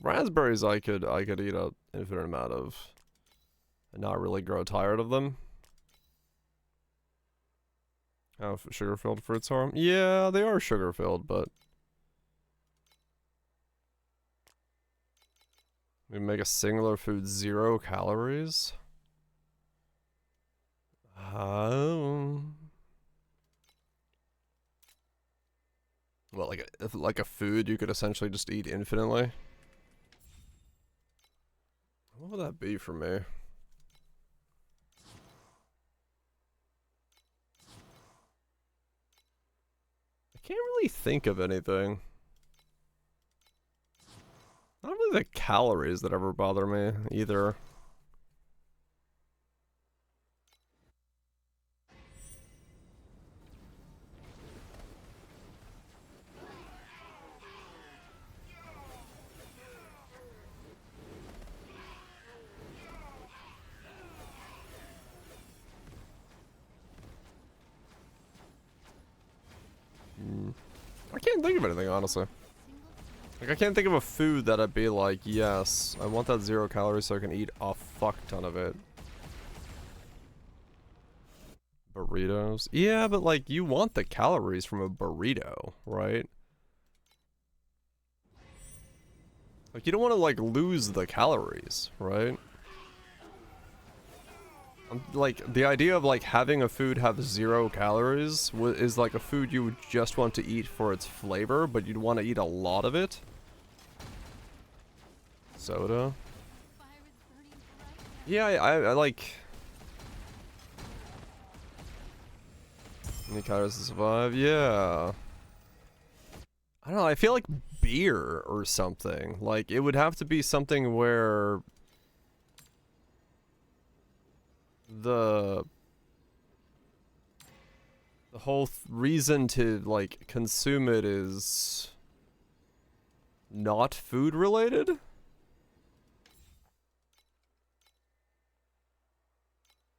raspberries I could eat an infinite amount of and not really grow tired of them. How sugar-filled fruits are? Yeah, they are sugar-filled, but we make a singular food 0 calories. Well, like a food you could essentially just eat infinitely. What would that be for me? I can't really think of anything. Not really the calories that ever bother me either. I can't think of anything, honestly. Like, I can't think of a food that I'd be like, yes, I want that 0 calories so I can eat a fuck ton of it. Burritos? Yeah, but like, you want the calories from a burrito, right? Like, you don't want to like lose the calories, right? Like, the idea of like having a food have 0 calories is like a food you would just want to eat for its flavor, but you'd want to eat a lot of it. Soda. Yeah, I like... Any calories to survive? Yeah. I don't know, I feel like beer or something. Like, it would have to be something where... The whole reason to, like, consume it is... not food related?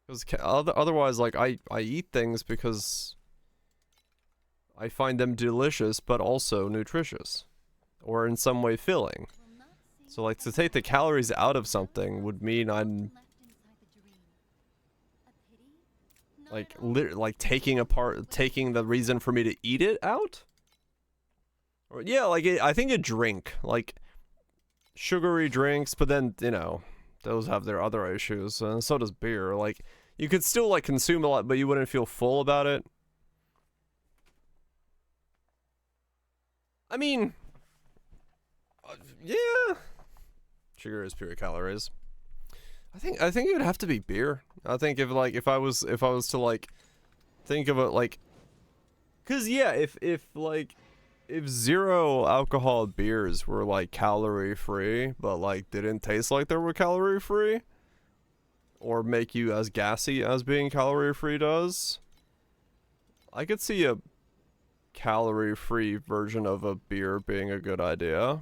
Because otherwise, like, I eat things because I find them delicious, but also nutritious. Or in some way filling. So, like, to take the calories out of something would mean I'm... like, taking the reason for me to eat it out? Or, yeah, like, I think a drink. Like, sugary drinks, but then, you know, those have their other issues, and so does beer. Like, you could still, like, consume a lot, but you wouldn't feel full about it. I mean, yeah. Sugar is pure calories. I think it would have to be beer. I think if I was to like think of it like, cause yeah, if 0 alcohol beers were like calorie free, but like didn't taste like they were calorie free, or make you as gassy as being calorie free does, I could see a calorie free version of a beer being a good idea.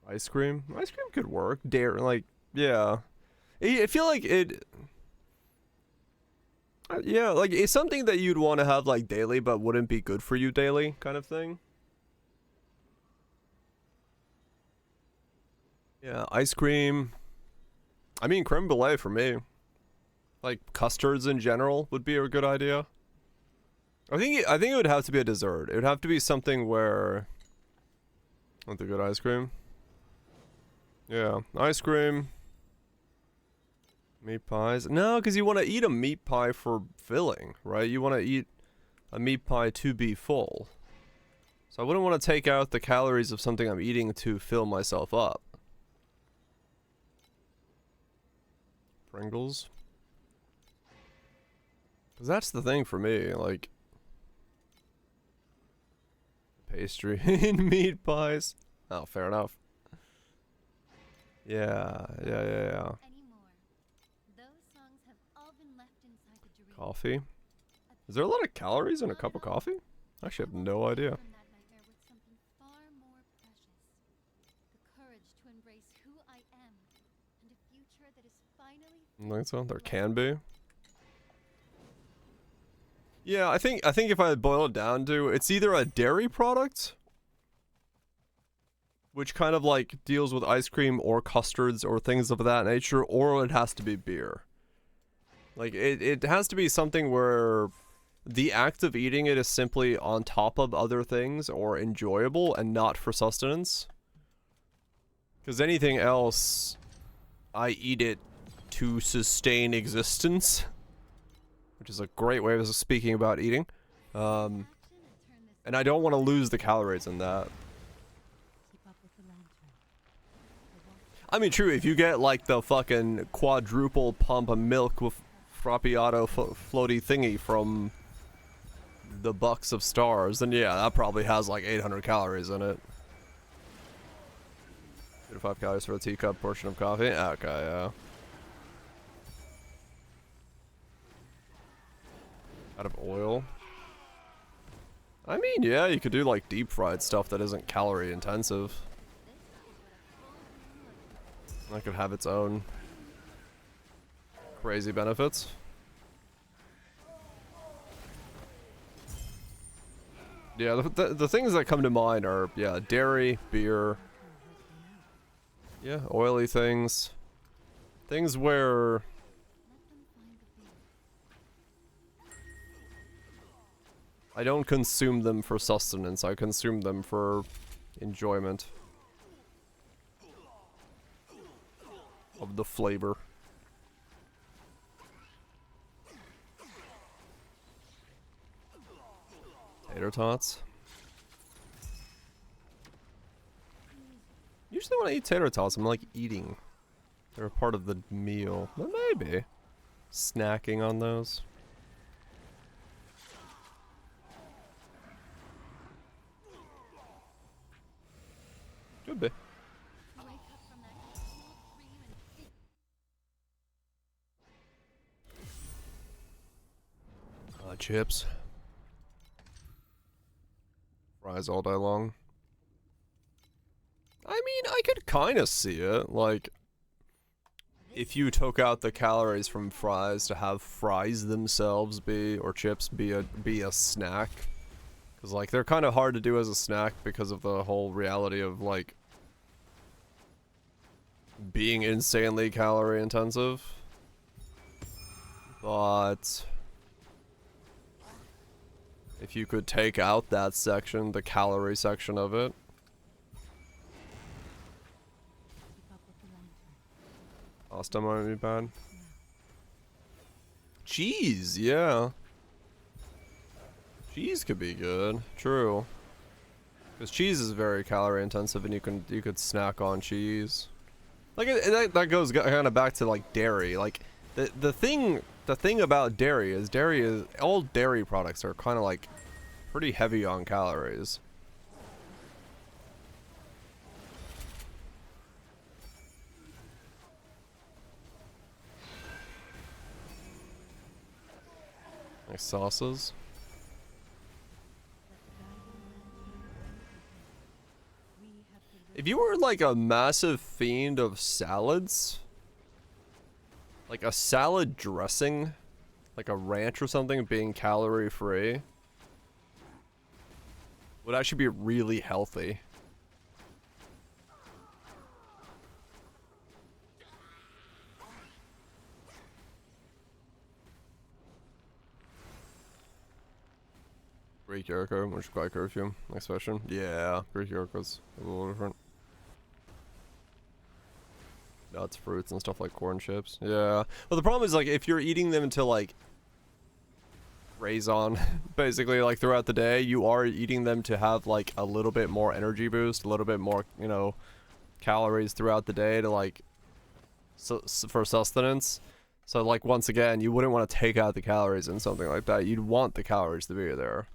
Ice cream could work. Dairy, like, yeah. I feel like it... yeah, like, it's something that you'd want to have, like, daily, but wouldn't be good for you daily, kind of thing. Yeah, ice cream. I mean, creme brulee for me. Like, custards in general would be a good idea. I think it would have to be a dessert. It would have to be something where... Want the good ice cream? Yeah, ice cream. Meat pies. No, because you want to eat a meat pie for filling, right? You want to eat a meat pie to be full. So I wouldn't want to take out the calories of something I'm eating to fill myself up. Pringles. Because that's the thing for me, like... Pastry and meat pies. Oh, fair enough. Yeah. Coffee. Is there a lot of calories in a cup of coffee? I actually have no idea. I think so. There can be. Yeah, I think if I boil it down to, it's either a dairy product, which kind of like deals with ice cream or custards or things of that nature, or it has to be beer. Like, it has to be something where the act of eating it is simply on top of other things or enjoyable and not for sustenance. Because anything else, I eat it to sustain existence, which is a great way of speaking about eating. And I don't want to lose the calories in that. Keep up with the lantern. I mean, true, if you get like the fucking quadruple pump of milk with frappiato floaty thingy from the Bucks of Stars, then yeah, that probably has like 800 calories in it. 2 to 5 calories for a teacup portion of coffee. Okay, yeah. Out of oil. I mean, yeah, you could do like deep fried stuff that isn't calorie intensive. That could have its own crazy benefits. Yeah, the things that come to mind are, yeah, dairy, beer, yeah, oily things. Things where I don't consume them for sustenance, I consume them for enjoyment of the flavor. Tater tots. Usually when I eat tater tots, I'm like eating. They're a part of the meal. But maybe. Snacking on those. Could be. Chips. Fries all day long. I mean, I could kind of see it. Like, if you took out the calories from fries to have fries themselves be, or chips be a snack. Because, like, they're kind of hard to do as a snack because of the whole reality of, like, being insanely calorie intensive. But if you could take out that section, the calorie section of it. Keep up with the lantern. Pasta might be bad. Cheese, yeah. Cheese could be good. True. Because cheese is very calorie intensive, and you could snack on cheese. Like that goes kind of back to like dairy. Like the thing about dairy is all dairy products are kind of like pretty heavy on calories. Like sauces. If you were like a massive fiend of salads, like a salad dressing, like a ranch or something being calorie free, would actually be really healthy. Greek yogurt, which is quite curfew. Next question. Yeah, Greek yogurt's a little different. Nuts, fruits, and stuff like corn chips. Yeah. Well, the problem is, like, if you're eating them to, like, raison, basically, like, throughout the day, you are eating them to have, like, a little bit more energy boost, a little bit more, you know, calories throughout the day to, like, for sustenance. So, like, once again, you wouldn't want to take out the calories in something like that. You'd want the calories to be there.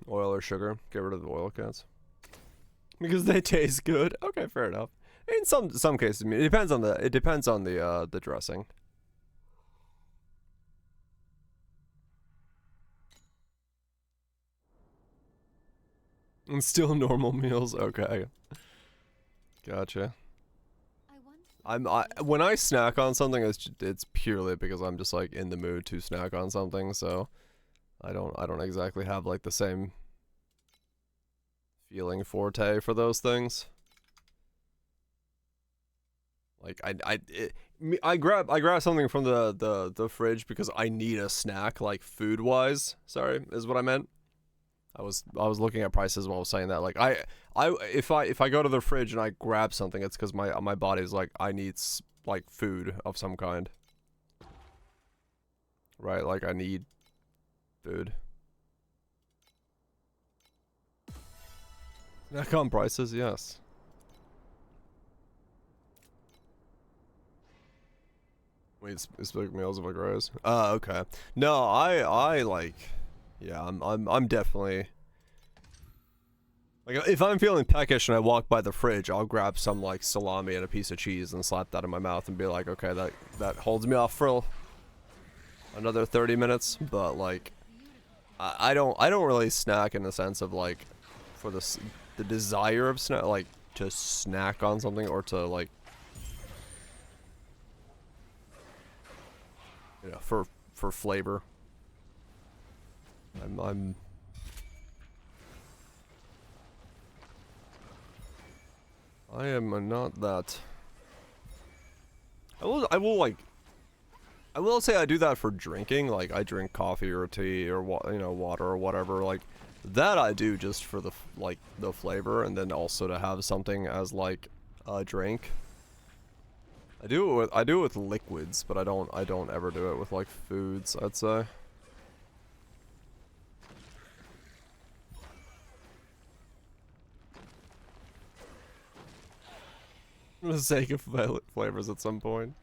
Oil or sugar? Get rid of the oil cans. Because they taste good. Okay, fair enough. In some cases, I mean, it depends on the dressing. And still normal meals. Okay. Gotcha. When I snack on something, it's purely because I'm just like in the mood to snack on something. So I don't exactly have like the same feeling forte for those things. Like I grab something from the fridge because I need a snack, like food wise. Sorry, is what I meant. I was looking at prices while I was saying that. Like if I go to the fridge and I grab something, it's because my body's like, I need like food of some kind. Right, like I need food. Snack on prices, yes. Wait, specific meals if I grows. Okay. No, I like, yeah, I'm definitely, like, if I'm feeling peckish and I walk by the fridge, I'll grab some like salami and a piece of cheese and slap that in my mouth and be like, okay, that holds me off for another 30 minutes. But like, I don't really snack in the sense of like, for the desire of snack, like to snack on something or to like, you know, for flavor. I am not that. I will say I do that for drinking. Like I drink coffee or tea or water or whatever. Like that I do just for the flavor, and then also to have something as like a drink. I do it with liquids, but I don't ever do it with like foods, I'd say. For the sake of flavors at some point.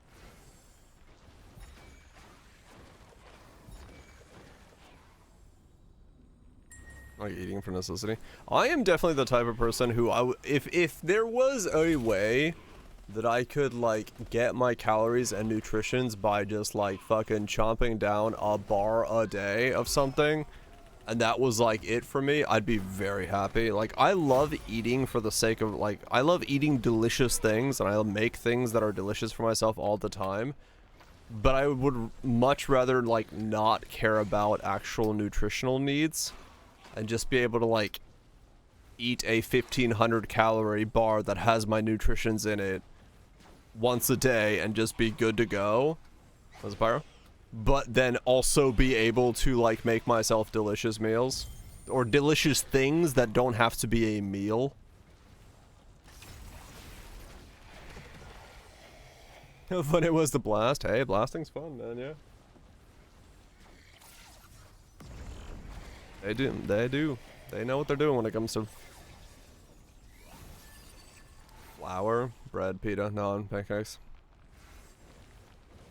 Like eating for necessity. I am definitely the type of person who if there was a way that I could like get my calories and nutritions by just like fucking chomping down a bar a day of something, and that was like it for me, I'd be very happy. Like I love eating for the sake of like, I love eating delicious things, and I make things that are delicious for myself all the time, but I would much rather like not care about actual nutritional needs and just be able to like eat a 1500 calorie bar that has my nutritions in it once a day and just be good to go. Was it Pyro? But then also be able to like make myself delicious meals or delicious things that don't have to be a meal. How fun it was to blast. Hey, blasting's fun, man, yeah. They do. They know what they're doing when it comes to flour, bread, pita, naan, pancakes.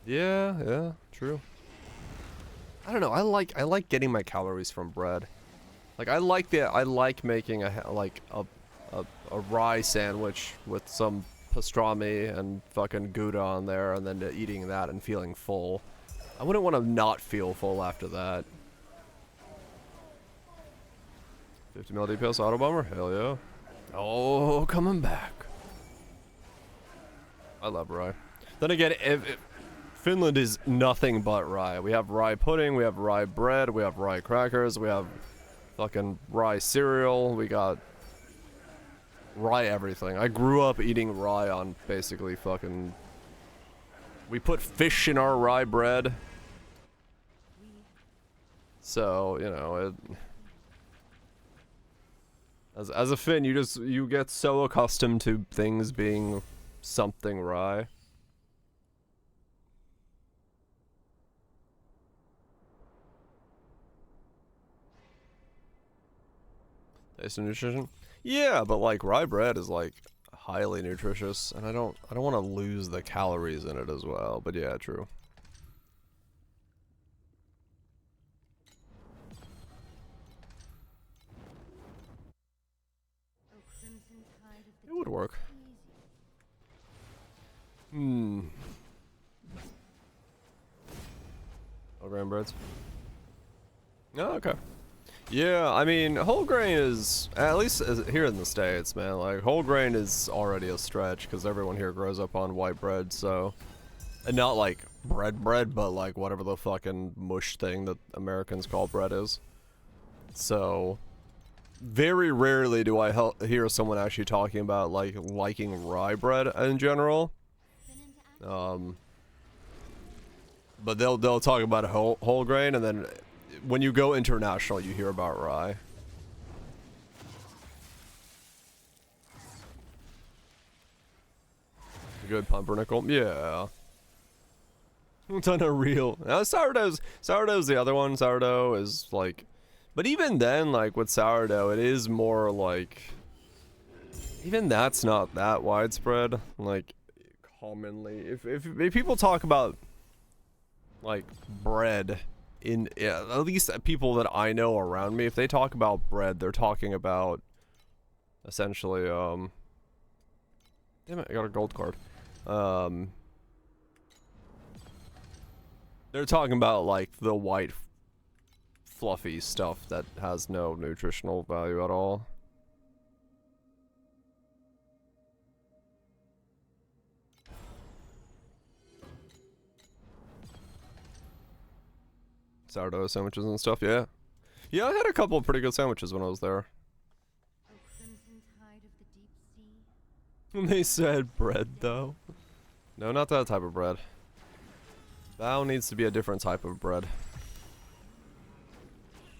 Yeah, true. I don't know. I like getting my calories from bread. Like I like making a rye sandwich with some pastrami and fucking Gouda on there, and then eating that and feeling full. I wouldn't want to not feel full after that. 50 mil DPS auto bomber? Hell yeah. Oh, coming back. I love rye. Then again, if Finland is nothing but rye. We have rye pudding, we have rye bread, we have rye crackers, we have fucking rye cereal, we got rye everything. I grew up eating rye on basically fucking... We put fish in our rye bread. So, you know, it... As a Finn, you get so accustomed to things being something rye. Taste and nutrition? Yeah, but like rye bread is like highly nutritious, and I don't want to lose the calories in it as well. But yeah, true. It would work. Whole grain breads. Oh, okay. Yeah, I mean, whole grain is, at least here in the States, man, like, whole grain is already a stretch, because everyone here grows up on white bread, so, and not, like, bread, but like whatever the fucking mush thing that Americans call bread is. So, very rarely do I hear someone actually talking about like liking rye bread in general. But they'll talk about a whole grain, and then when you go international, you hear about rye. Good pumpernickel, yeah. Ton of real. Sourdough's the other one. Sourdough is like, but even then, like with sourdough, it is more like, even that's not that widespread. Like, commonly, if people talk about like bread in, yeah, at least people that I know around me, if they talk about bread, they're talking about essentially, damn it, I got a gold card. They're talking about like the white fluffy stuff that has no nutritional value at all. Sourdough sandwiches and stuff, yeah. Yeah, I had a couple of pretty good sandwiches when I was there. They said bread, though. No, not that type of bread. That needs to be a different type of bread.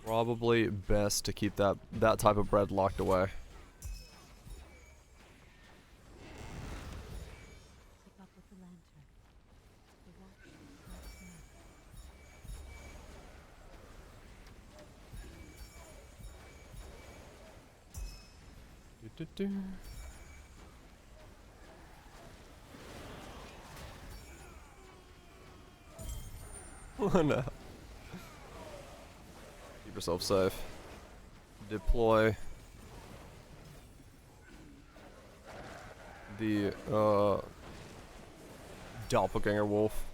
Probably best to keep that type of bread locked away. Keep up with the lantern. The watch starts now. Oh no. Keep yourself safe. Deploy the doppelganger wolf.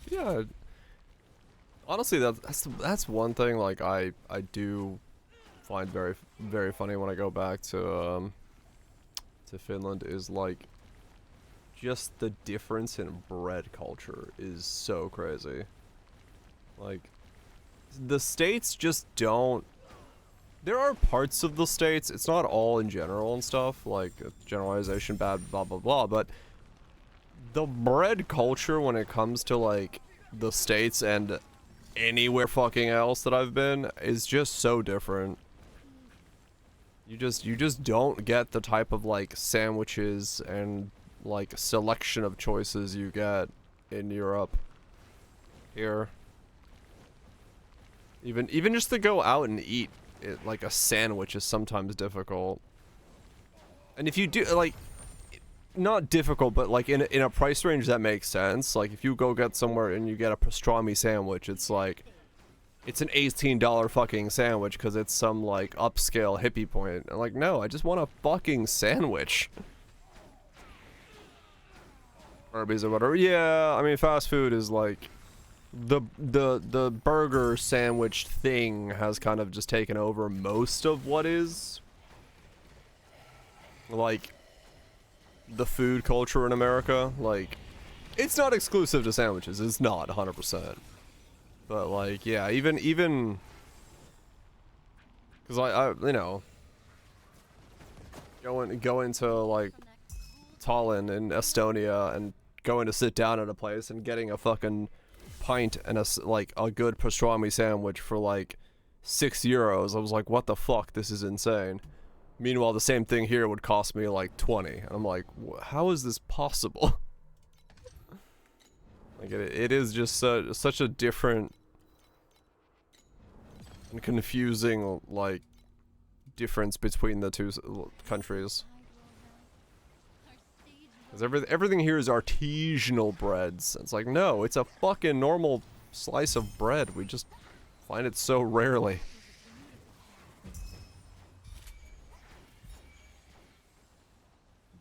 Yeah. Honestly, that's one thing like I do find very funny when I go back to Finland, is like just the difference in bread culture is so crazy. Like, the states just don't. There are parts of the states, it's not all in general and stuff, like generalization, bad, blah blah blah, but the bread culture when it comes to like the states and anywhere fucking else that I've been is just so different. You just don't get the type of like sandwiches and like selection of choices you get in Europe here. Even just to go out and eat it, like a sandwich is sometimes difficult. And if you do, like, not difficult, but like in a price range that makes sense. Like if you go get somewhere and you get a pastrami sandwich, it's like, it's an $18 fucking sandwich because it's some like upscale hippie point. And like, no, I just want a fucking sandwich. Arby's or whatever. Yeah, I mean, fast food is like, the burger sandwich thing has kind of just taken over most of what is like the food culture in America. Like, it's not exclusive to sandwiches, it's not 100%, but like, yeah, even because I you know, going to like Tallinn in Estonia and going to sit down at a place and getting a fucking pint and a good pastrami sandwich for like €6. I was like, what the fuck, this is insane. Meanwhile, the same thing here would cost me like 20. And I'm like, how is this possible? Like, it is just such a different and confusing like difference between the two countries. Because everything here is artisanal breads. It's like, no, it's a fucking normal slice of bread. We just find it so rarely.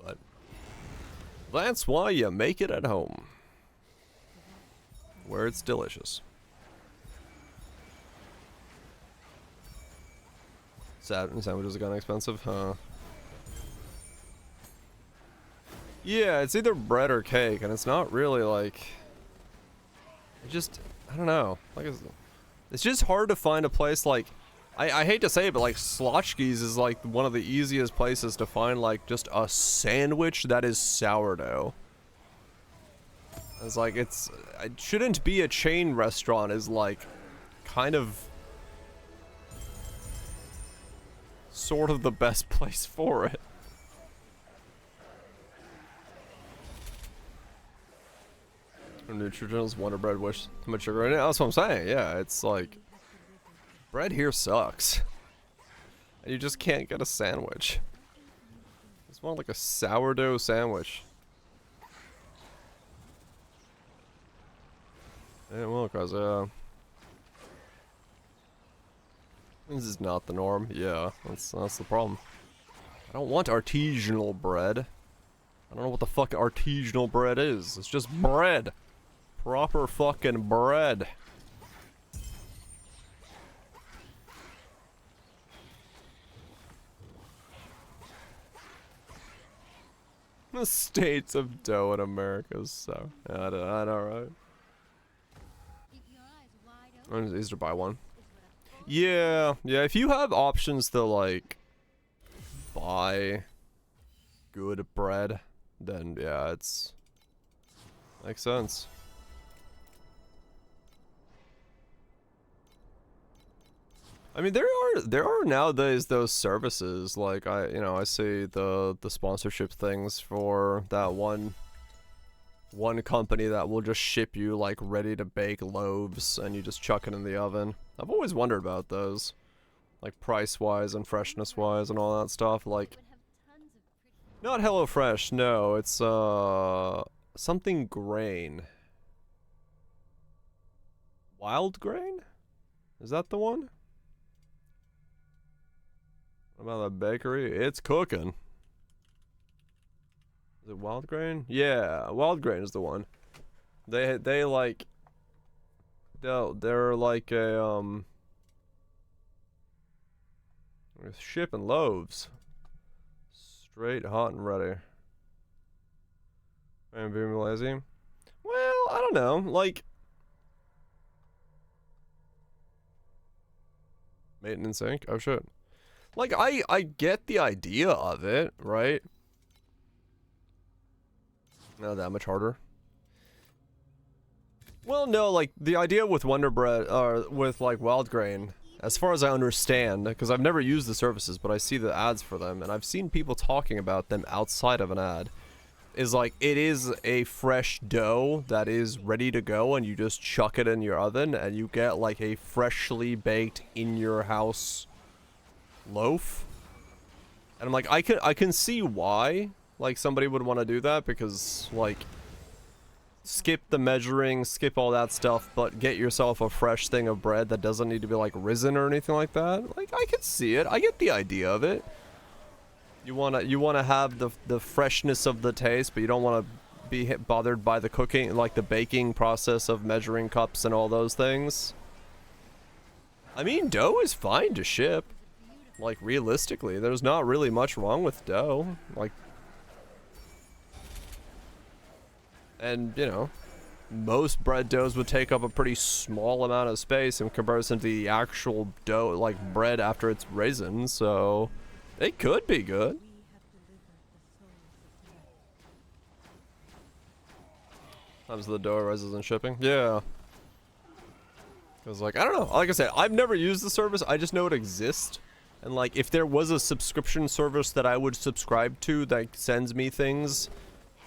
But that's why you make it at home, where it's delicious. Sandwiches have gotten expensive, huh? Yeah, it's either bread or cake, and it's not really like... I don't know. Like, it's just hard to find a place like... I hate to say it, but like Slotchki's is like one of the easiest places to find like just a sandwich that is sourdough. It's like, it shouldn't be a chain restaurant is like kind of sort of the best place for it. Nutritionals, Wonder Bread, wish too much sugar in it. That's what I'm saying. Yeah, it's like bread here sucks, and you just can't get a sandwich. I just want like a sourdough sandwich. Yeah, well, cause this is not the norm. Yeah, that's the problem. I don't want artisanal bread. I don't know what the fuck artisanal bread is. It's just bread. Proper fucking bread. The states of dough in America, so I know, right? Keep your eyes wide open. It's easier to buy one. Yeah, if you have options to like buy good bread, then yeah, it's makes sense. I mean, there are nowadays those services like I see the sponsorship things for that one company that will just ship you like ready to bake loaves and you just chuck it in the oven. I've always wondered about those, like price wise and freshness wise and all that stuff. Like, not HelloFresh, no, it's something grain. Wild grain? Is that the one? What about that bakery? It's cooking. Is it Wild Grain? Yeah, Wild Grain is the one. They're like a shipping loaves. Straight hot and ready. I'm being lazy. Well, I don't know. Like, maintenance ink? Oh shit. Like, I get the idea of it, right? Not that much harder. Well, no, like, the idea with Wonder Bread, or with, like, Wild Grain, as far as I understand, because I've never used the services, but I see the ads for them, and I've seen people talking about them outside of an ad, is, like, it is a fresh dough that is ready to go, and you just chuck it in your oven, and you get, like, a freshly baked, in-your-house loaf. And I'm like, I can see why like somebody would want to do that, because like skip the measuring, skip all that stuff, but get yourself a fresh thing of bread that doesn't need to be like risen or anything like that. Like, I can see it. I get the idea of it. You wanna have the freshness of the taste, but you don't want to be bothered by the cooking, like the baking process of measuring cups and all those things. I mean, dough is fine to ship. Like, realistically, there's not really much wrong with dough. Like, and, you know, most bread doughs would take up a pretty small amount of space in comparison to the actual dough, like, bread after it's risen, so it could be good. Times the dough rises in shipping. Yeah. Because, like, I don't know. Like I said, I've never used the service. I just know it exists. And, like, if there was a subscription service that I would subscribe to that sends me things,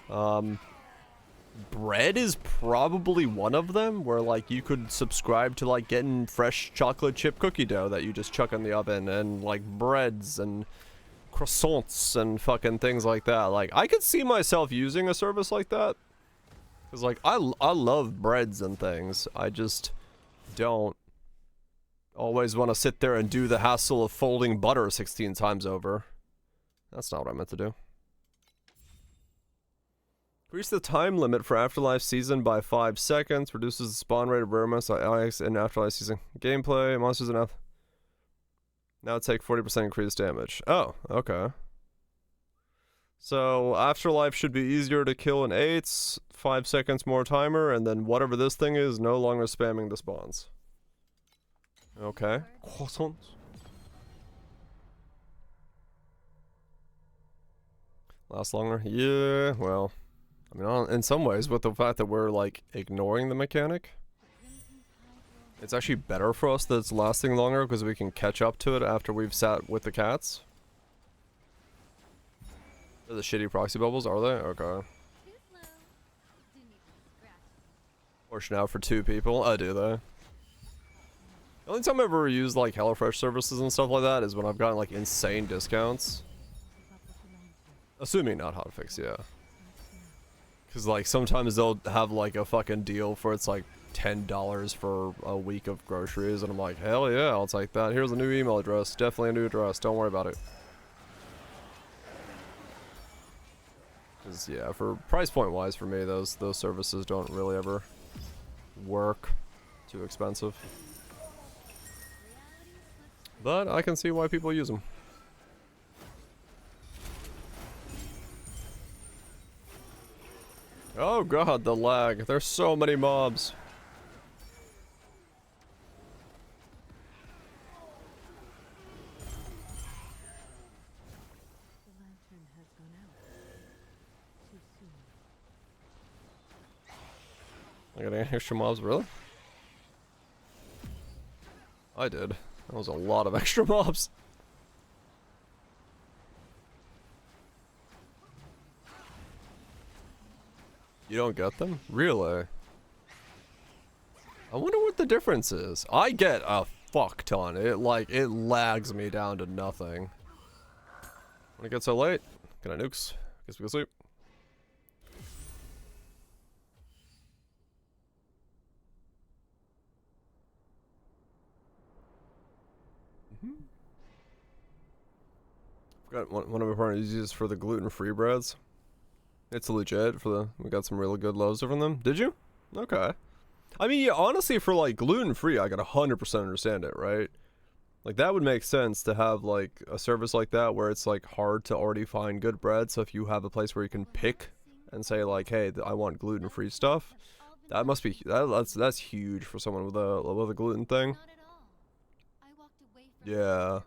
bread is probably one of them, where, like, you could subscribe to, like, getting fresh chocolate chip cookie dough that you just chuck in the oven, and, like, breads and croissants and fucking things like that. Like, I could see myself using a service like that. Because, like, I love breads and things. I just don't always want to sit there and do the hassle of folding butter 16 times over. That's not what I meant to do. Increase the time limit for Afterlife Season by 5 seconds. Reduces the spawn rate of rare monsters like Alex in Afterlife Season. Gameplay, monsters and Now take 40% increased damage. Oh, okay. So Afterlife should be easier to kill in 8s, 5 seconds more timer, and then whatever this thing is, no longer spamming the spawns. Okay. Croissants. Last longer? Yeah, well. I mean, in some ways, with the fact that we're, like, ignoring the mechanic, it's actually better for us that it's lasting longer because we can catch up to it after we've sat with the cats. Are the shitty proxy bubbles, are they? Okay. Push now for 2 people. Oh, do they? The only time I've ever used, like, HelloFresh services and stuff like that is when I've gotten, like, insane discounts. Assuming not hotfix, yeah. Because, like, sometimes they'll have, like, a fucking deal for it's, like, $10 for a week of groceries, and I'm like, hell yeah, I'll take that. Here's a new email address. Definitely a new address. Don't worry about it. Because, yeah, for price point wise, for me, those services don't really ever work. Too expensive. But I can see why people use them. Oh god, the lag. There's so many mobs. The lantern has gone out. Too soon. I got any extra mobs, really? I did. That was a lot of extra mobs. You don't get them? Really? I wonder what the difference is. I get a fuck ton. It lags me down to nothing. When it gets so late, can I nukes? Guess we go sleep. Got one of my partners uses for the gluten-free breads. It's legit for the. We got some really good loaves from them. Did you? Okay. I mean, yeah, honestly, for like gluten-free, I gotta 100% understand it, right? Like that would make sense to have like a service like that where it's like hard to already find good bread. So if you have a place where you can pick and say like, hey, I want gluten-free stuff, that must be that's huge for someone with a gluten thing. Yeah.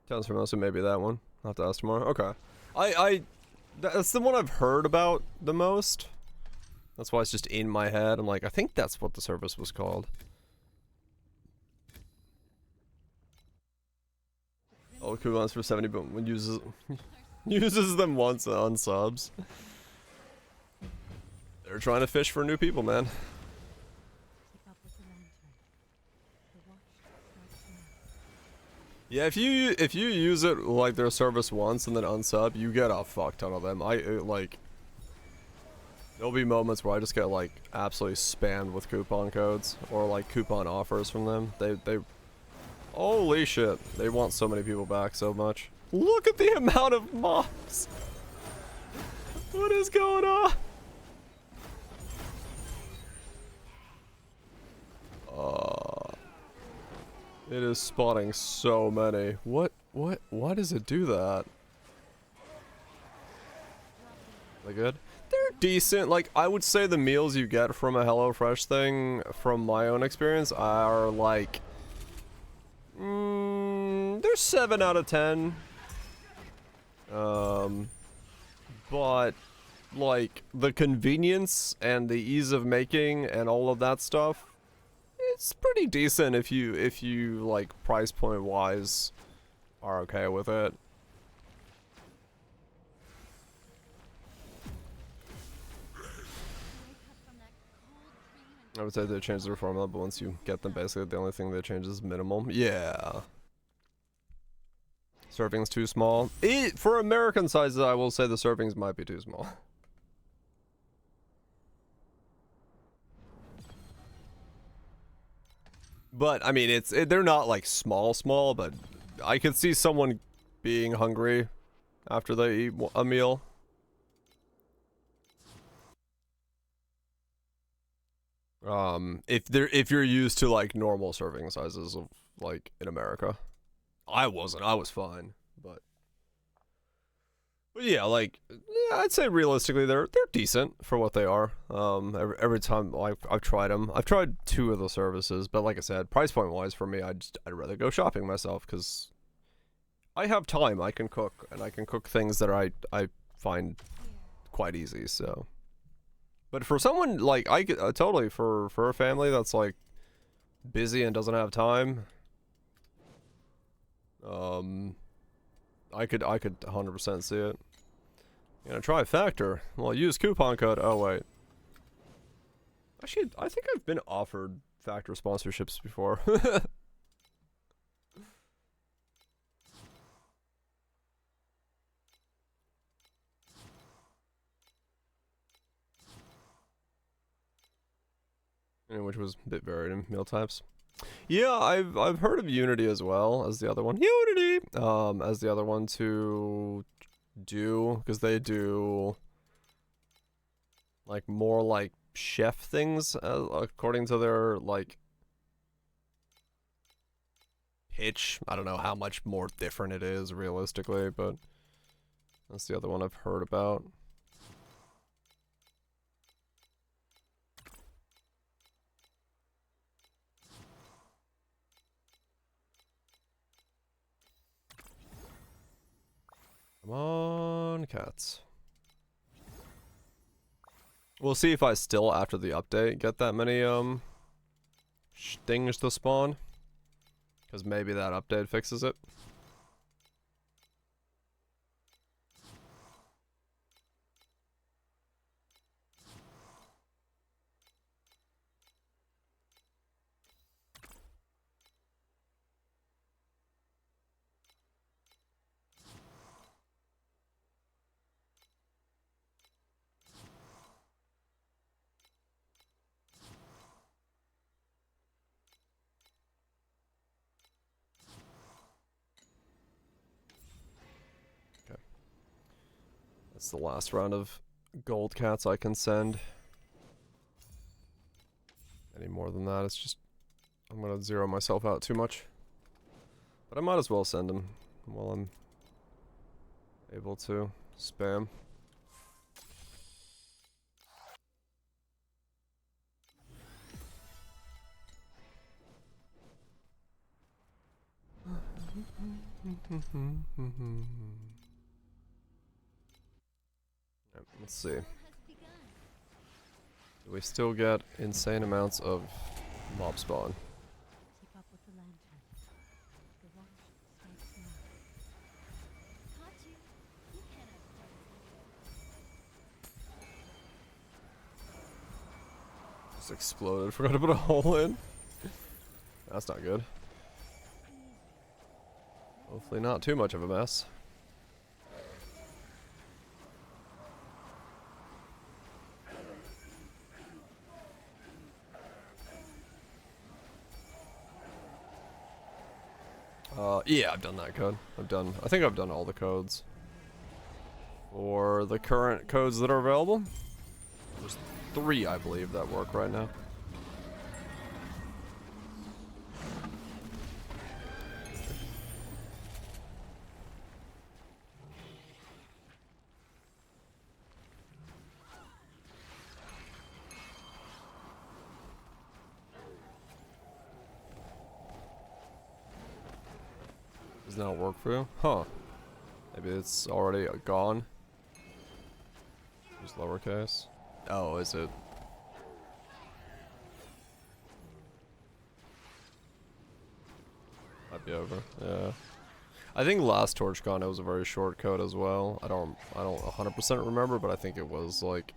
Sounds familiar, so maybe that one. I'll have to ask tomorrow. Okay. That's the one I've heard about the most. That's why it's just in my head. I'm like, I think that's what the service was called. Oh, coupons for 70, but when uses them once on subs. They're trying to fish for new people, man. Keep up with the lantern. The watch starts now. Yeah, if you use it like their service once and then unsub, you get a fuck ton of them. Like there'll be moments where I just get like absolutely spammed with coupon codes or like coupon offers from them. They holy shit, they want so many people back so much. Look at the amount of mobs. What is going on? It is spawning so many. Why does it do that? They good? They're decent. Like, I would say the meals you get from a HelloFresh thing, from my own experience, are like... they're 7 out of 10. But, like, the convenience and the ease of making and all of that stuff, it's pretty decent if you like price point wise are okay with it. I would say they changed their formula, but once you get them, basically the only thing they change is minimal. Yeah. Servings too small. For American sizes, I will say the servings might be too small. But I mean, they're not like small, but I could see someone being hungry after they eat a meal. If you're used to like normal serving sizes of like in America. I wasn't. I was fine, but yeah, like yeah, I'd say realistically they're decent for what they are. Every time I've tried them, I've tried 2 of the services, but like I said, price point wise for me, I'd rather go shopping myself because I have time. I can cook and I can cook things that I find quite easy. So, but for someone like I could totally for a family that's like busy and doesn't have time, I could 100% see it. You know, try Factor. Well, use coupon code. Oh wait. Actually, I think I've been offered Factor sponsorships before. Which was a bit varied in meal types. Yeah, I've heard of Unity as well as the other one. Unity, as the other one to do because they do like more like chef things according to their like pitch. I don't know how much more different it is realistically, but that's the other one I've heard about. Come on, cats. We'll see if I still, after the update, get that many, things to spawn. Because maybe that update fixes it. That's the last round of gold cats I can send. Any more than that, it's just... I'm gonna zero myself out too much. But I might as well send them while I'm able to spam. Let's see. Do we still get insane amounts of mob spawn? Keep up with the lantern. The watch starts now. Caught you. You cannot stay. Just exploded. Forgot to put a hole in. That's not good. Hopefully not too much of a mess. Yeah, I've done that code. I think I've done all the codes. For the current codes that are available. There's 3, I believe, that work right now. Does not work for you? Huh. Maybe it's already gone. Use lowercase. Oh, is it? Might be over. Yeah. I think last TorchCon it was a very short code as well. I don't 100% remember, but I think it was like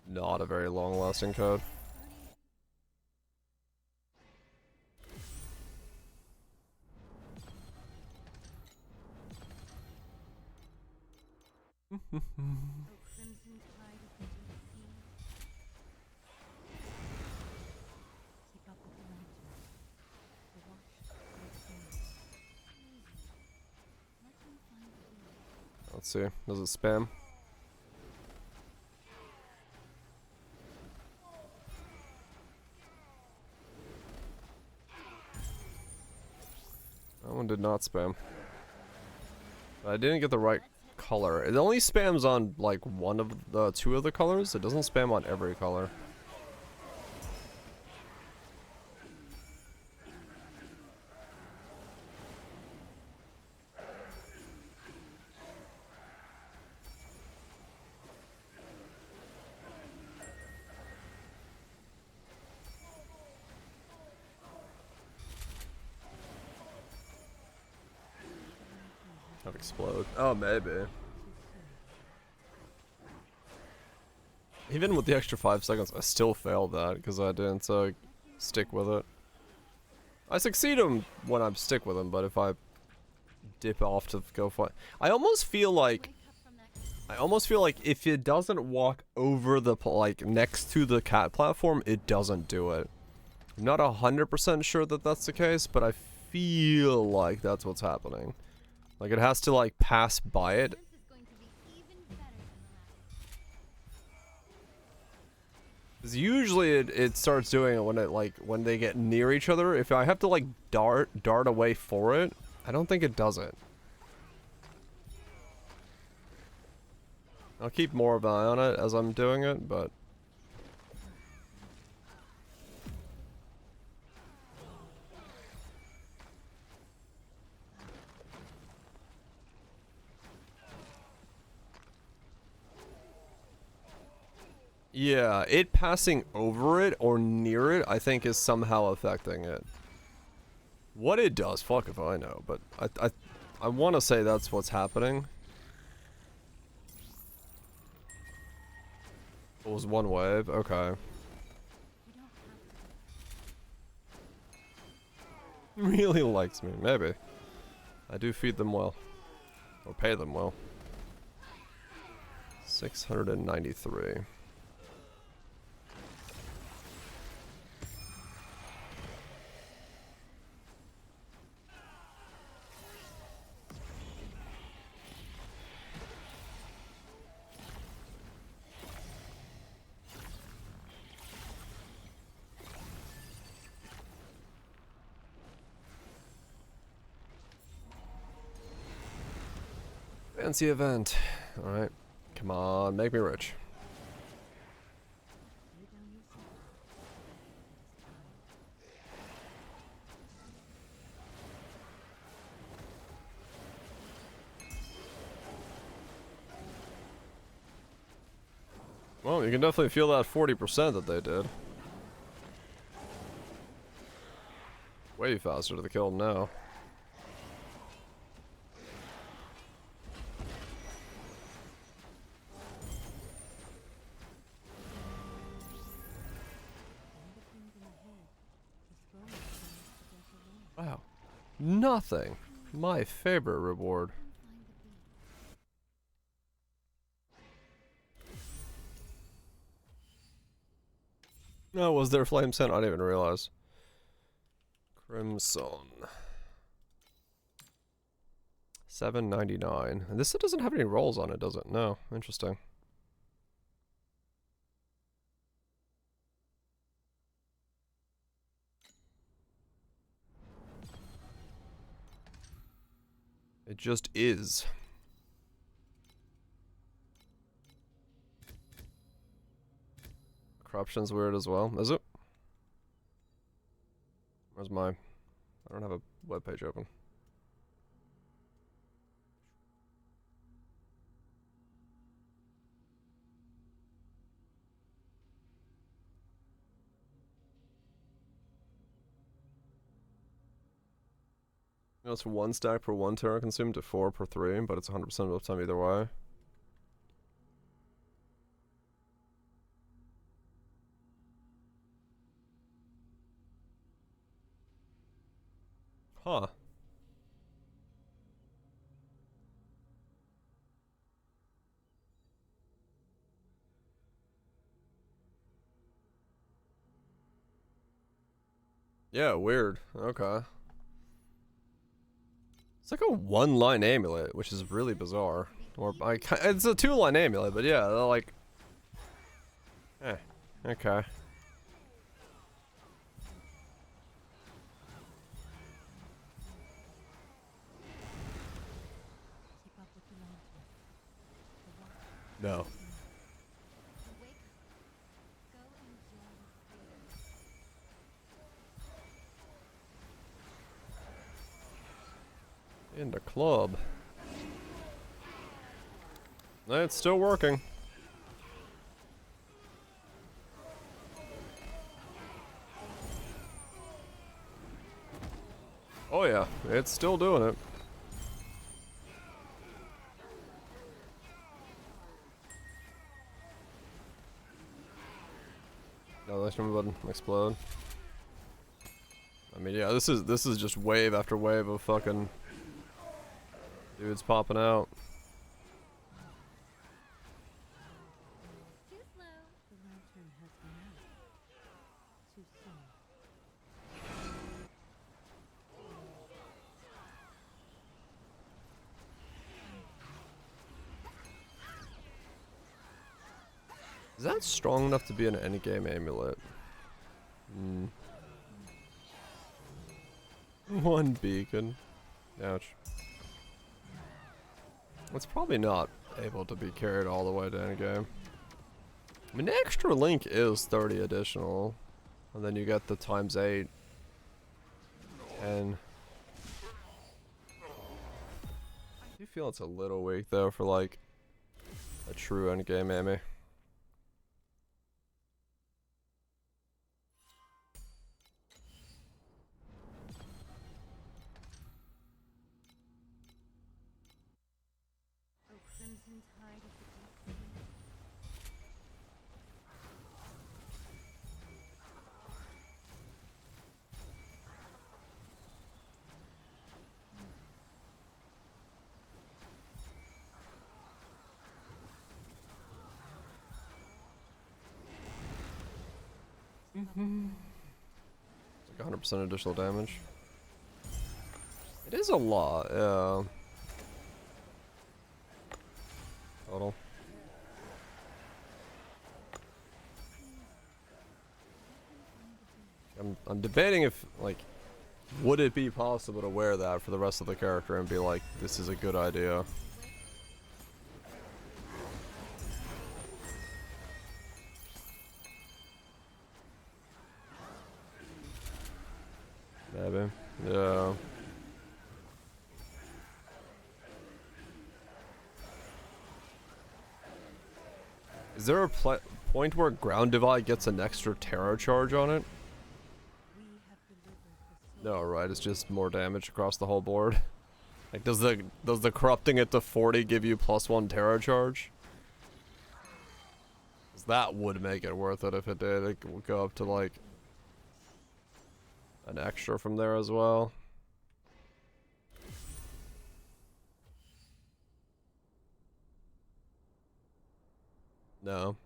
not a very long lasting code. O crimson tide of the deep sea. Keep up with the lantern. The watch starts now. Let's see. Does it spam? That one did not spam. I didn't get the right color. It only spams on like one of the two of the colors. It doesn't spam on every color. That explode. Oh, maybe. Even with the extra 5 seconds, I still failed that because I didn't stick with it. I succeed him when I stick with him, but if I dip off to go fight, I almost feel like if it doesn't walk over the like next to the cat platform, it doesn't do it. I'm not 100% sure that that's the case, but I feel like that's what's happening. Like it has to like pass by it. This is going to be even better than the last. Because usually it starts doing it when when they get near each other. If I have to like dart away for it, I don't think it does it. I'll keep more of an eye on it as I'm doing it, but yeah, it passing over it or near it, I think is somehow affecting it. What it does, fuck if I know, but I want to say that's what's happening. It was one wave, okay. Really likes me, maybe. I do feed them well. Or pay them well. 693. Fancy event. Alright. Come on, make me rich. Well, you can definitely feel that 40% that they did. Way faster to the kill now. Wow. Nothing. My favorite reward. No, was there flame scent? I didn't even realize. Crimson. 7.99. And this doesn't have any rolls on it, does it? No. Interesting. It just is. Corruption's weird as well. Is it? Where's my... I don't have a web page open. You know, it's 1 stack per 1 Terra consumed to 4 per 3, but it's 100% uptime either way. Huh. Yeah, weird. Okay. It's like a 1-line amulet, which is really bizarre. Or it's a 2-line amulet, but yeah, they're like... okay. No. Wake up. Go enjoy freedom. In the club. It's still working. Oh yeah, it's still doing it. No, that's my button. Explode. I mean, yeah, this is just wave after wave of fucking dudes popping out. Too slow. The lantern has gone out. Too soon. Is that strong enough to be an endgame amulet? Hmm. One beacon. Ouch. It's probably not able to be carried all the way to endgame. I mean, the extra link is 30 additional. And then you get the times 8. 10. I do feel it's a little weak though for like a true endgame Amy. O crimson tide of the deep sea. It's like 100% additional damage. It is a lot, yeah. Total. I'm debating if, like, would it be possible to wear that for the rest of the character and be like, this is a good idea. Maybe. Yeah. Is there a point where Ground Divide gets an extra terror charge on it? We have delivered the soul. No, right? It's just more damage across the whole board. Like, does the corrupting it to 40 give you +1 terror charge? 'Cause that would make it worth it if it did. It would go up to like an extra from there as well. No.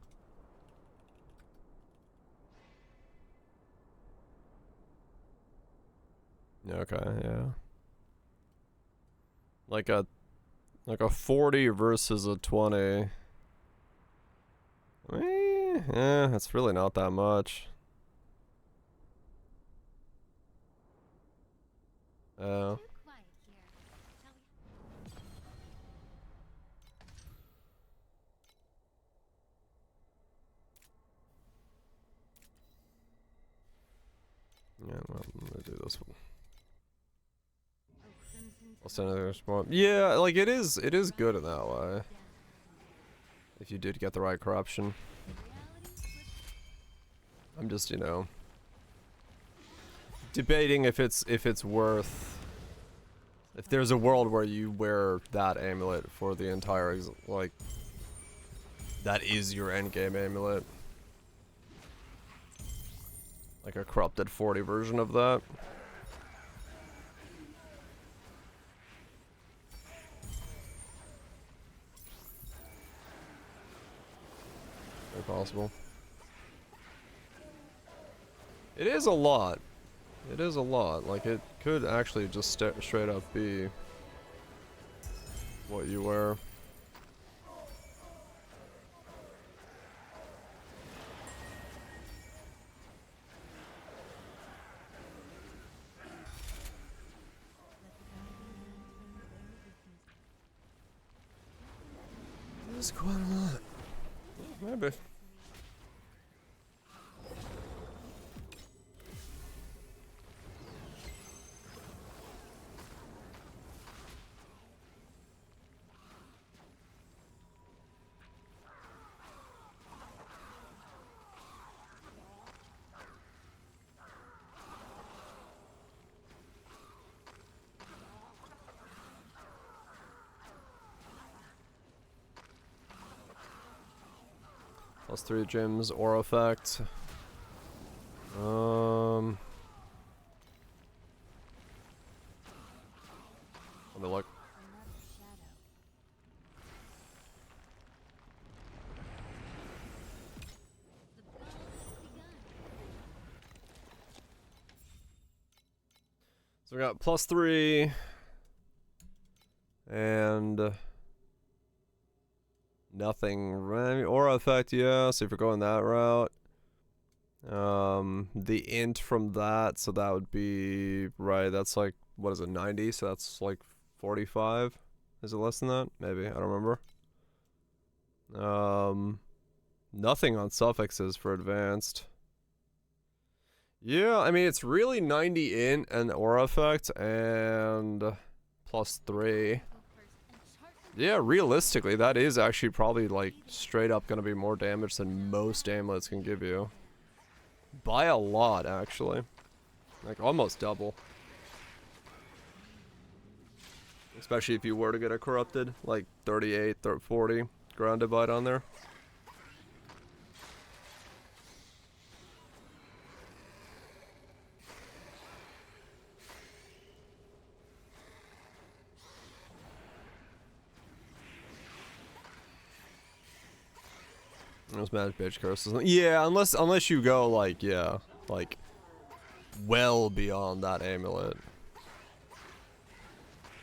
Okay, yeah. Like a 40 versus a 20. It's really not that much. Oh. Too quiet here. Shall we? Yeah, well, I'm gonna do this one. O crimson I'll send another response. Yeah, like it is good in that way. down. If you did get the right corruption. Reality slips. I'm just, you know, debating if it's worth, if there's a world where you wear that amulet for the entire like that is your endgame amulet. Like a corrupted 40 version of that. Very possible. It is a lot. It is a lot. Like, it could actually just straight up be what you wear. Let the guiding lantern bear witness. It's quite a lot. Maybe. Plus 3 gems, aura effect. Let me look. Another shadow. The battle has begun. So we got plus 3 and nothing. Aura effect, yeah. So if you're going that route, the int from that, so that would be right. That's like, what is it, 90? So that's like 45. Is it less than that? Maybe, I don't remember. Nothing on suffixes for advanced. Yeah, I mean, it's really 90 int and aura effect and plus 3. Yeah, realistically, that is actually probably like straight up gonna be more damage than most amulets can give you. By a lot, actually. Like almost double. Especially if you were to get a corrupted, like 38, 40 ground divide on there. Those mad bitch curses. Yeah, unless you go like, yeah, like well beyond that amulet.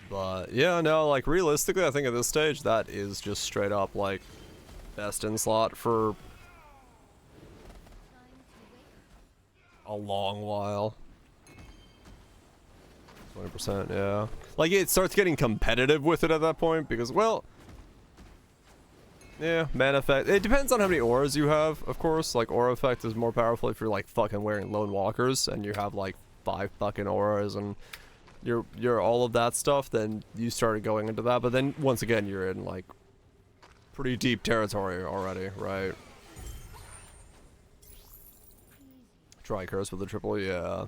But yeah, no, like realistically, I think at this stage that is just straight up like best in slot for a long while. 20%, yeah. Like it starts getting competitive with it at that point because, well, yeah, mana effect. It depends on how many auras you have, of course. Like aura effect is more powerful if you're like fucking wearing lone walkers and you have like 5 fucking auras and you're all of that stuff, then you started going into that. But then once again, you're in like pretty deep territory already, right? Try curse with a triple, yeah.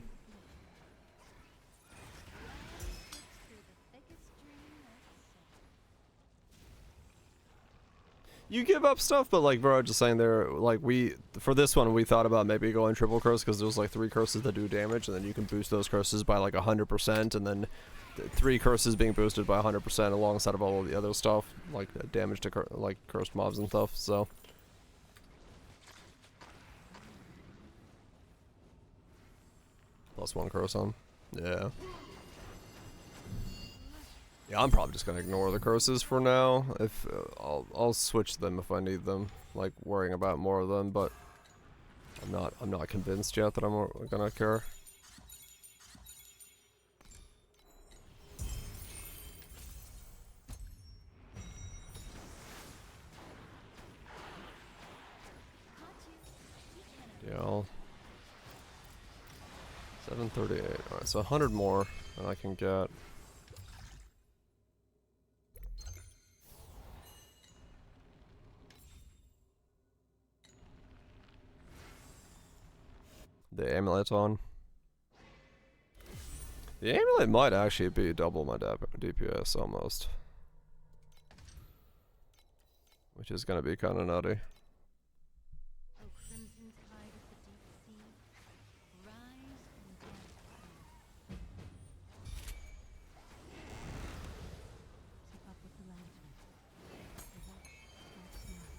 You give up stuff, but like, bro, just saying there, like, for this one, we thought about maybe going triple curse because there's like 3 curses that do damage, and then you can boost those curses by like 100%, and then 3 curses being boosted by 100% alongside of all of the other stuff, like damage to like cursed mobs and stuff, so. Plus 1 curse on. Yeah. Yeah, I'm probably just gonna ignore the curses for now. If I'll switch them if I need them, like worrying about more of them, but I'm not convinced yet that I'm gonna care. Yeah, 738. Alright, so 100 more than I can get. The amulet on. The amulet might actually be double my DPS almost. Which is gonna be kinda nutty. O crimson tide of the deep sea, rise and dance with me. Keep up with the lantern. The watch starts now.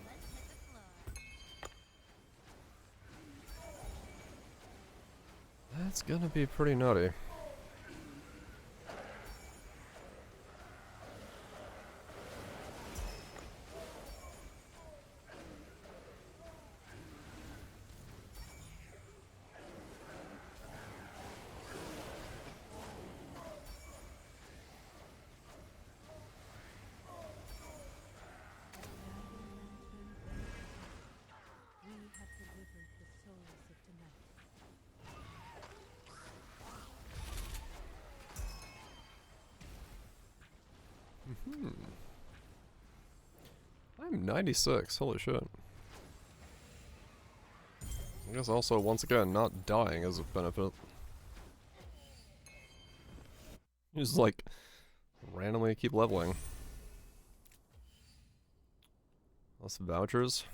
Let's hit the floor. That's gonna be pretty nutty. I'm 96. Holy shit. I guess also, once again, not dying is a benefit. You just, like, randomly keep leveling. Less vouchers.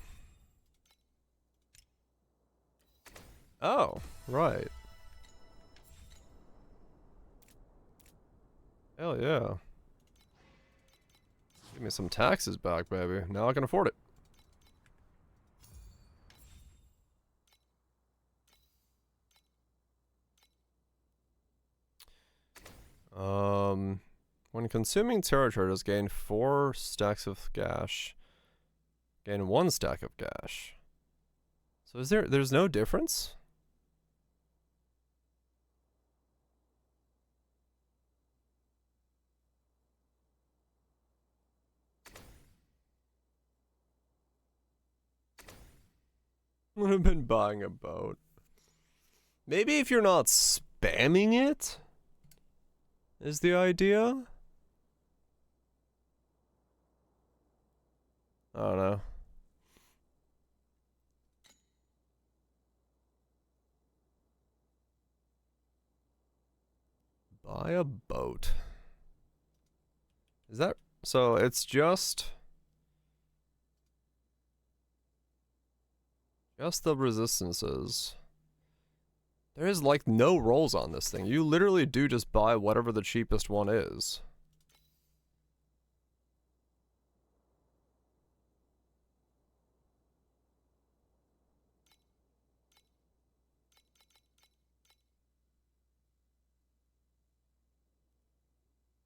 Oh, right. Hell yeah. Give me some taxes back, baby. Now I can afford it. When consuming territory, does gain 4 stacks of gash. Gain 1 stack of gash. So there's no difference? Would have been buying a boat. Maybe if you're not spamming it, is the idea? I don't know. Buy a boat. Is that so? It's just the resistances. There is like no rolls on this thing. You literally do just buy whatever the cheapest one is.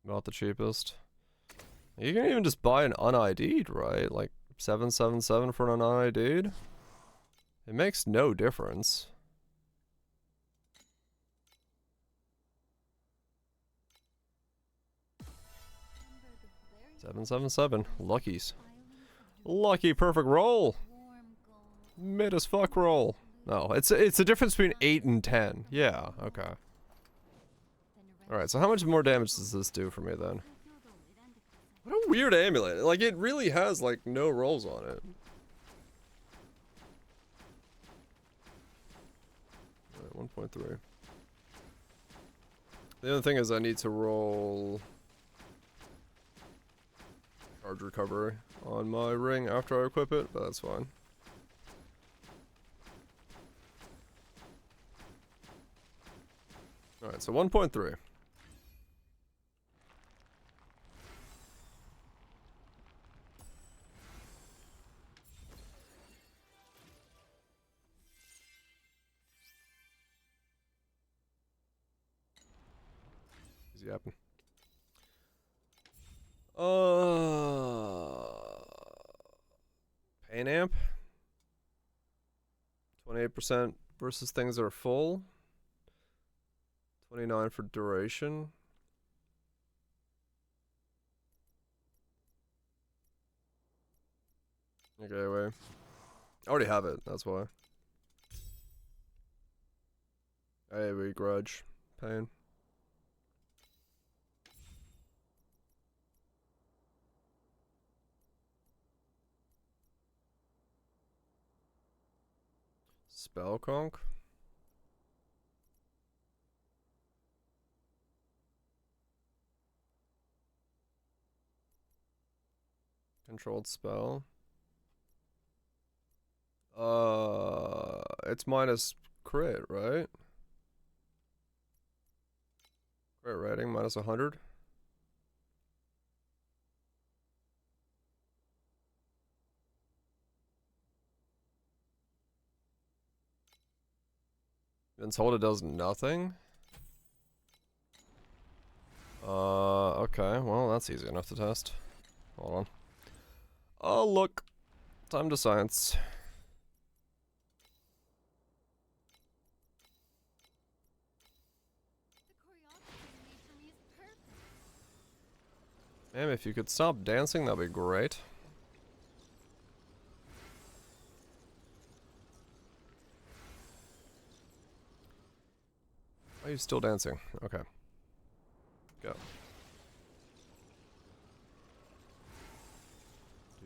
Not the cheapest. You can even just buy an un-ID'd, right? Like 777 for an un-ID'd. It makes no difference. Remember the very 777. Luckies. Lucky perfect roll. warm gold Mid as fuck roll. No, it's a difference between 8 and 10. Yeah, okay. than Alright, so how much more damage does this do for me then? What a weird amulet. Like, it really has, like, no rolls on it. Alright, 1.3. The other thing is I need to roll charge recovery on my ring after I equip it, but that's fine. Alright, so 1.3. Easy happen. Pain amp. 28% versus things that are full. 29 for duration. Okay, wait. I already have it, that's why. Hey, we grudge. Pain. Spell conk. Controlled spell. It's minus crit, right? Crit rating minus 100. Been told it does nothing. Okay, well that's easy enough to test. Hold on. Oh look, time to science. the choreography you made for me is perfect. Ma'am, if you could stop dancing, that'd be great. Are you still dancing? Okay. Go.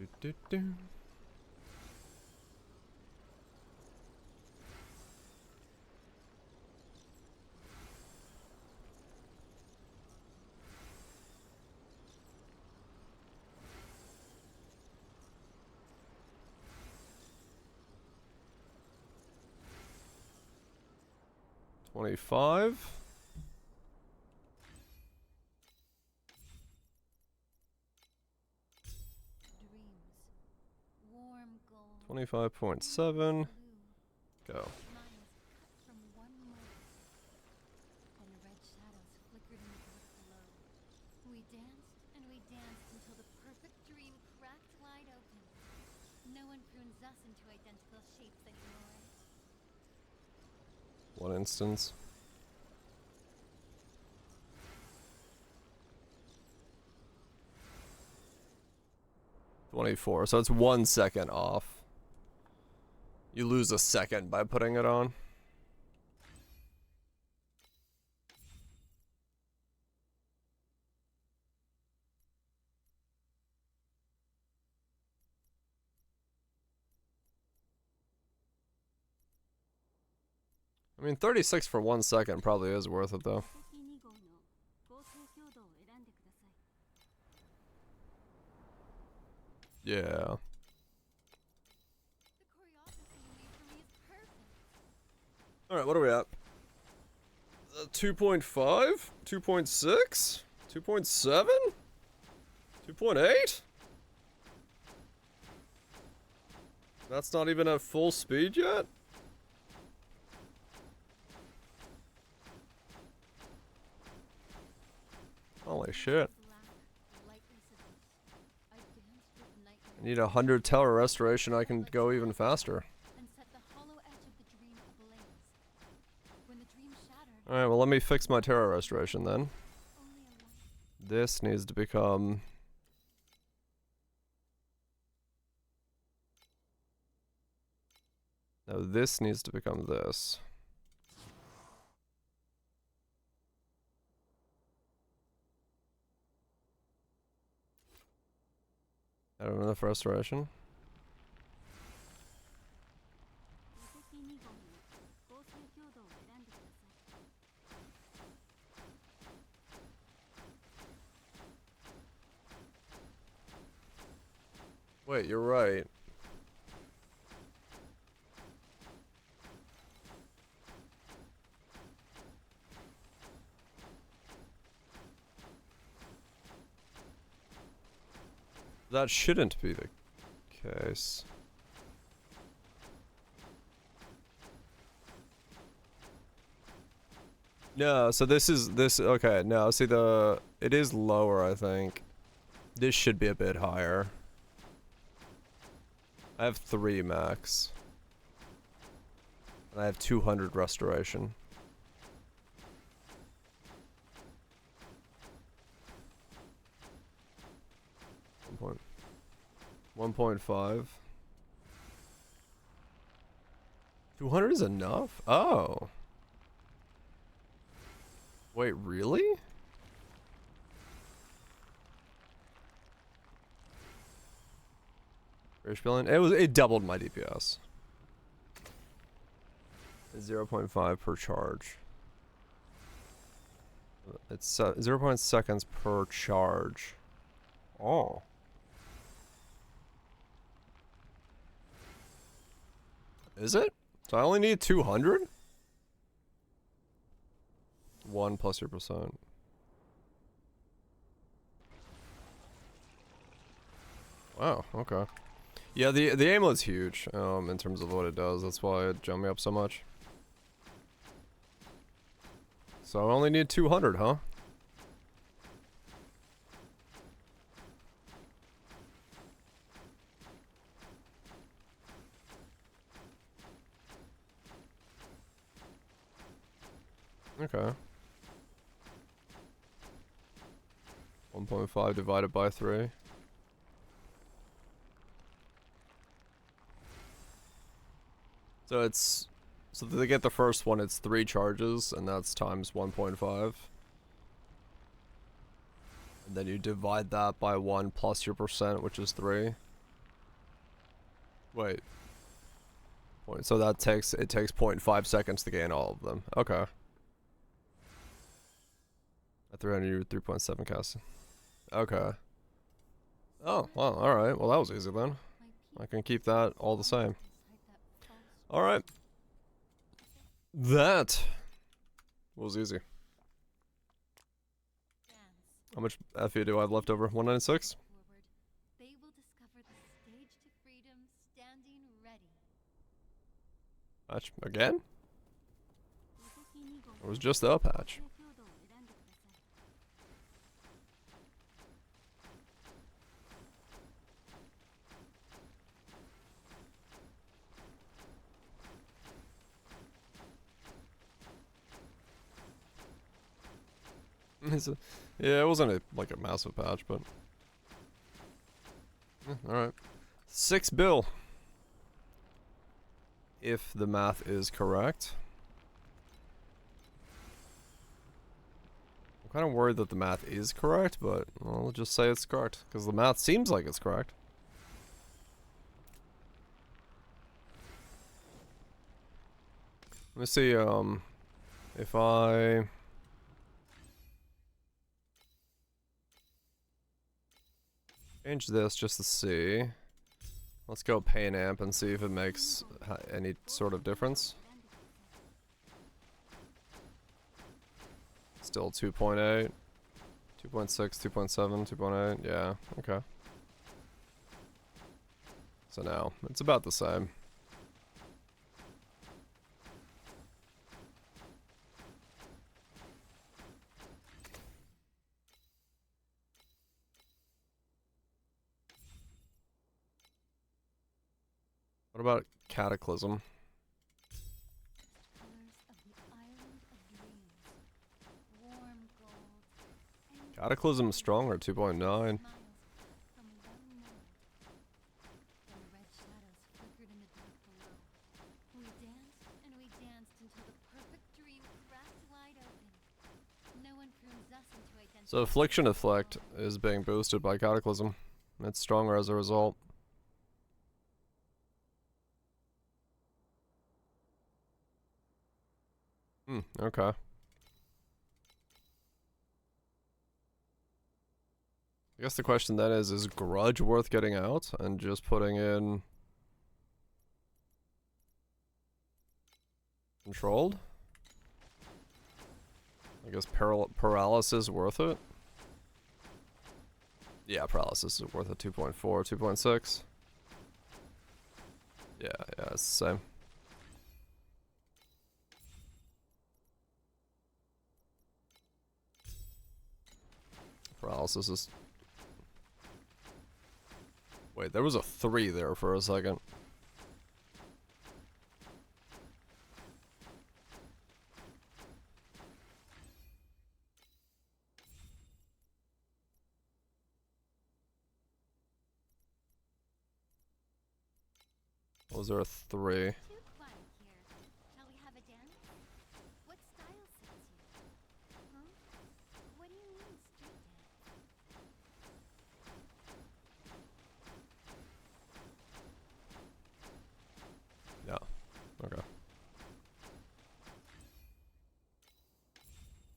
Do, do, do. $25. Dreams. Warm gold. 25.7. Go. Smiles cut from one mold. And red shadows flickered in the dark below. We danced and we danced until the perfect dream cracked wide open. No one prunes us into identical shapes anymore. One instance. $24. So it's 1 second off. You lose a second by putting it on. I mean, 36 for 1 second probably is worth it though. Yeah. The choreography you made for me is perfect. Alright, what are we at? 2.5? 2.6? 2.7? 2.8? That's not even at full speed yet? Holy shit. I need 100 tower restoration, I can go even faster. And set the hollow edge of the dream ablaze. When the dream shattered, Alright, well let me fix my terror restoration then. only a light. This needs to become... No, this needs to become this. I don't know enough restoration. Wait, you're right. That shouldn't be the case. No, so this is okay, no, see it is lower, I think. This should be a bit higher. I have 3 max. And I have 200 restoration. Point 1.5. 200 is enough? Oh. Wait, really? British billion? It doubled my DPS. 0.5 per charge. It's 0.6 seconds per charge. Oh. Is it? So I only need 200? 1 plus your percent. Wow, okay. Yeah, the amulet's huge, in terms of what it does. That's why it jumped me up so much. So I only need 200, huh? Okay. 1.5 divided by 3. So to get the first one, it's 3 charges, and that's times 1.5. And then you divide that by 1 plus your percent, which is 3. Wait. So that takes 0.5 seconds to gain all of them. Okay. At 300, you 3.7 cast. Okay. Oh, well, alright. Well, that was easy then. I can keep that all the same. Alright. That was easy. How much FE do I have left over? 196? They will discover the stage to freedom standing ready. Patch again? It was just the patch. Yeah, it wasn't like a massive patch, but alright. 6 bill. If the math is correct. I'm kind of worried that the math is correct, but I'll just say it's correct, because the math seems like it's correct. Let me see, if I... change this just to see. Let's go paint amp and see if it makes any sort of difference. Still 2.8, 2.6, 2.7, 2.8. Yeah, okay. So now it's about the same. What about Cataclysm? Cataclysm is stronger, 2.9. So Affliction Effect is being boosted by Cataclysm. It's stronger as a result. Okay. I guess the question then is Grudge worth getting out and just putting in Controlled? I guess Paralysis worth it? Yeah, Paralysis is worth it. 2.4, 2.6. Yeah, it's the same. Paralysis is... Wait, there was a 3 there for a second. Was there a 3? Too quiet here. Shall we have a dance? What style suits you? Huh? What do you mean street dance? Yeah. Okay.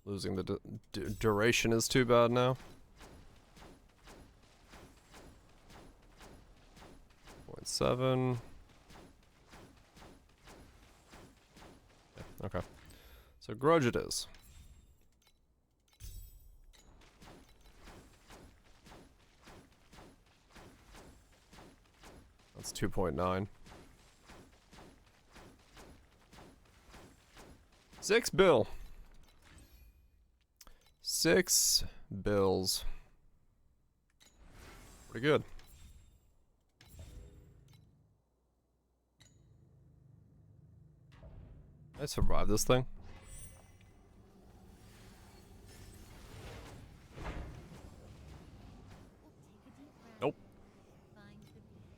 Losing the duration is too bad now. 0.7. Yeah, okay. So Grudge it is. That's 2.9. 6 bill. 6 bills. Pretty good. Did I survive this thing? Nope.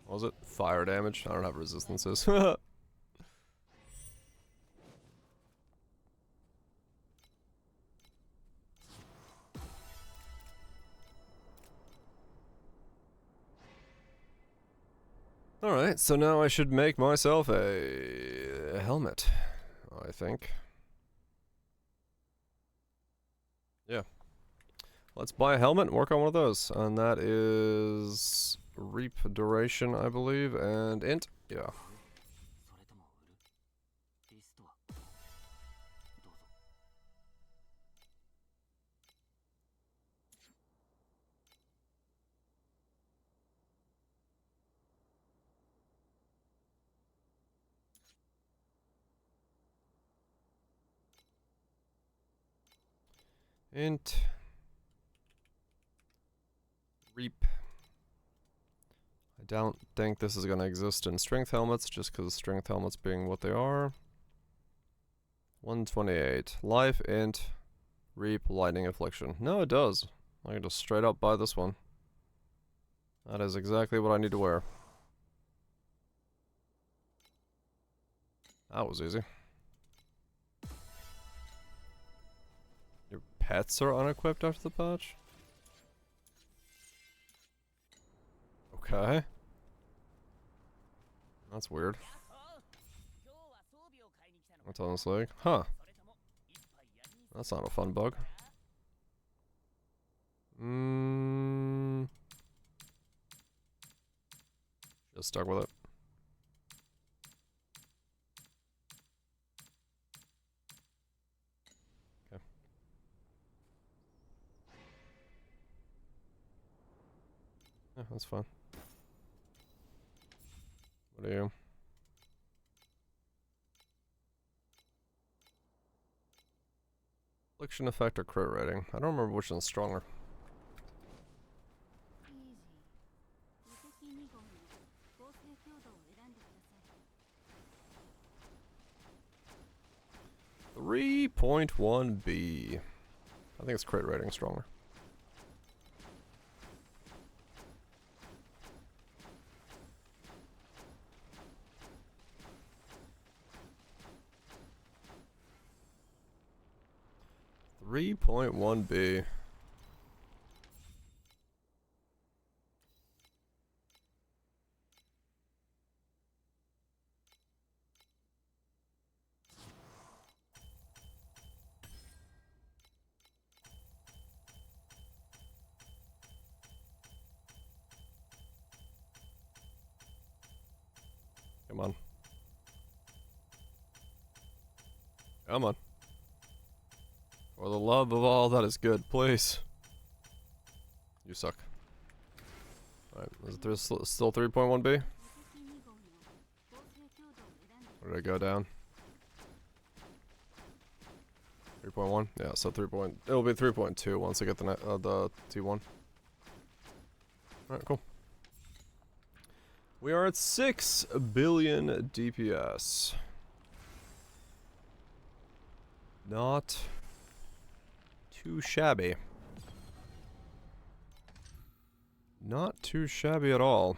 What was it? Fire damage? I don't have resistances. Alright. Alright, so now I should make myself a helmet, I think. Yeah. Let's buy a helmet and work on one of those. And that is reap duration, I believe, and int. Yeah. Int. Reap. I don't think this is going to exist in strength helmets, just because strength helmets being what they are. 128. Life, int, reap, lightning affliction. No, it does. I can just straight up buy this one. That is exactly what I need to wear. That was easy. Your pets are unequipped after the patch? Okay. That's weird. That's honestly like, huh. That's not a fun bug. Just stuck with it. Okay. Yeah, that's fine. What are you? Affliction effect or crit rating? I don't remember which one's stronger. Easy. 3.1b. I think it's crit rating stronger. .1b. Come on. Come on. For the love of all that is good, please. You suck. Alright, is there still 3.1b? Or did I go down? 3.1? Yeah, so it'll be 3.2 once I get the T1. Alright, cool. We are at 6 billion DPS. Not too shabby. Not too shabby at all.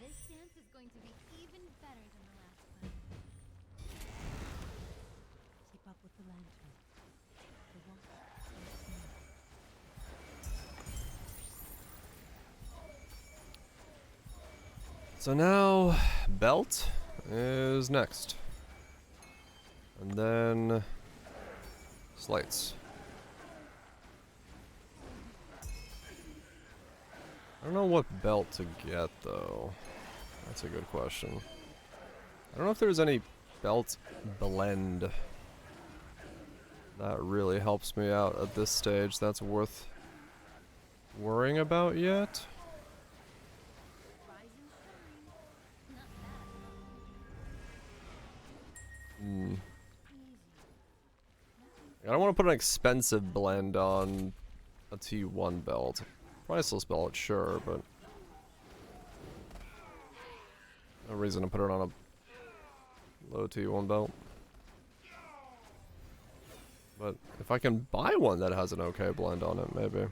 This dance is going to be even better than the last one. Keep up with the lantern. The watch is So now, belt is next. And then slates. I don't know what belt to get though. That's a good question. I don't know if there's any belt blend that really helps me out at this stage that's worth worrying about yet. I don't want to put an expensive blend on a T1 belt. Priceless belt, sure, but no reason to put it on a low T1 belt. But if I can buy one that has an okay blend on it, maybe.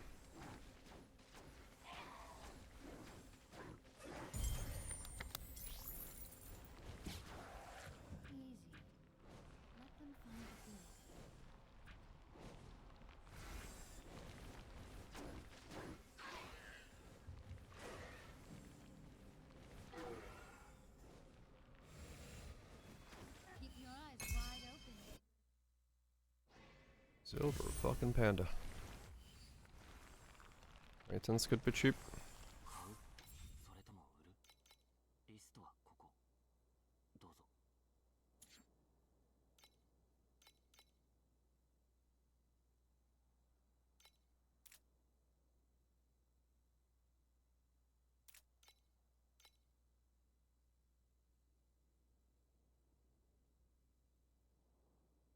Silver fucking panda. Maintenance could be cheap.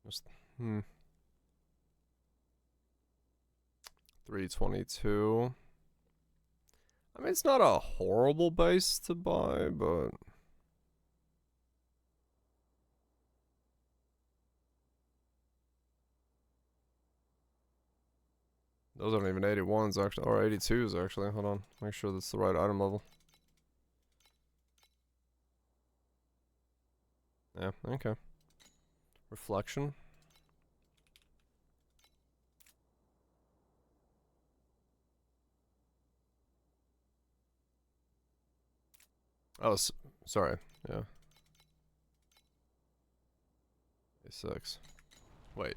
Just, 322. I mean, it's not a horrible base to buy, but those aren't even 81s actually, or 82s actually. Hold on, make sure that's the right item level. Yeah, okay. Reflection. Oh, sorry. Yeah. 86. Wait.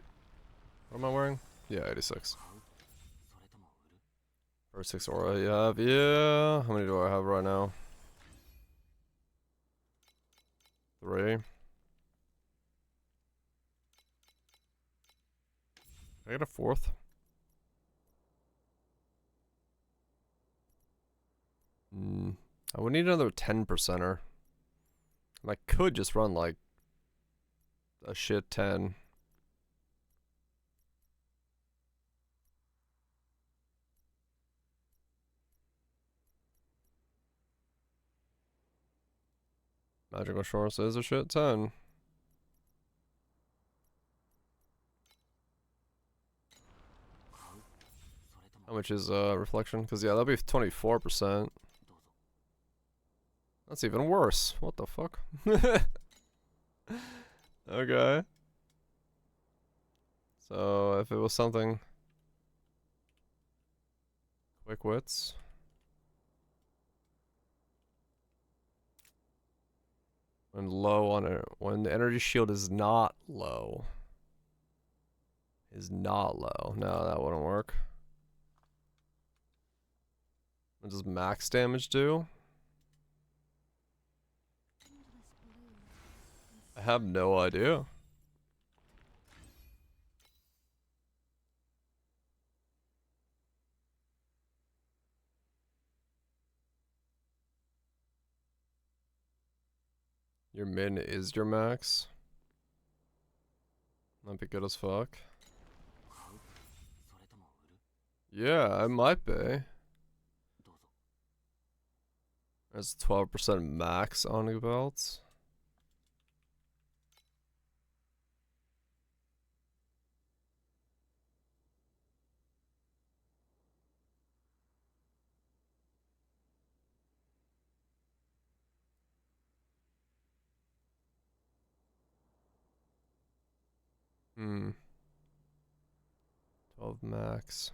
What am I wearing? Yeah, 86. First 6 aura you have. Yeah. How many do I have right now? 3. I get a 4th. I would need another 10%er. And I could just run like a shit 10. Magical Shores is a shit 10. How much is reflection? Because yeah, that'll be 24%. That's even worse. What the fuck? Okay. So if it was something quick wits. When low on it, when the energy shield is not low. Is not low. No, that wouldn't work. What does max damage do? I have no idea. Your min is your max. That'd be good as fuck. Yeah, it might be. There's 12% max on the belts. Hmm. 12 max.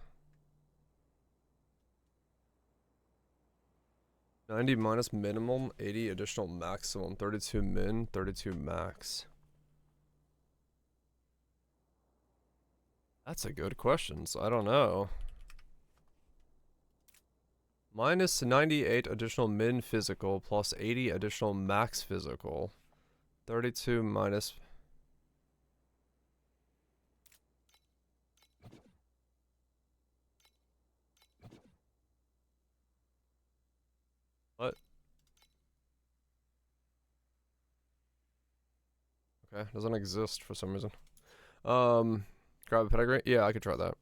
90 minus minimum, 80 additional maximum, 32 min, 32 max. That's a good question, so I don't know. Minus 98 additional min physical plus 80 additional max physical. 32 minus... What? Okay, doesn't exist for some reason. Grab a pedigree? Yeah, I could try that.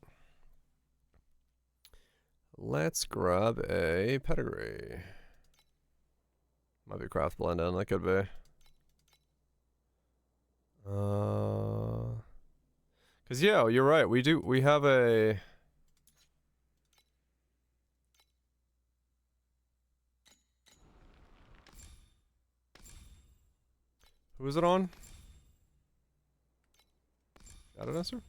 Let's grab a pedigree. Might be craft blend in, that could be. Cause yeah, you're right, we have a... Who is it on? Got an answer?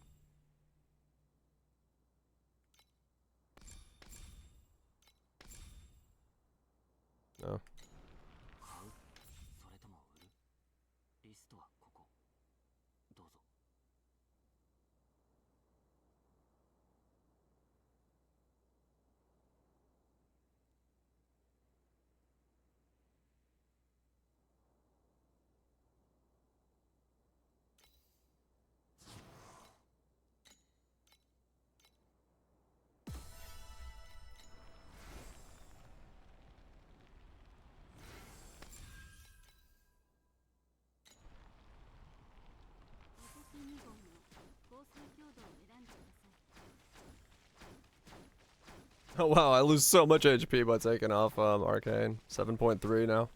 No. Oh wow, I lose so much HP by taking off Arcane. 7.3 now.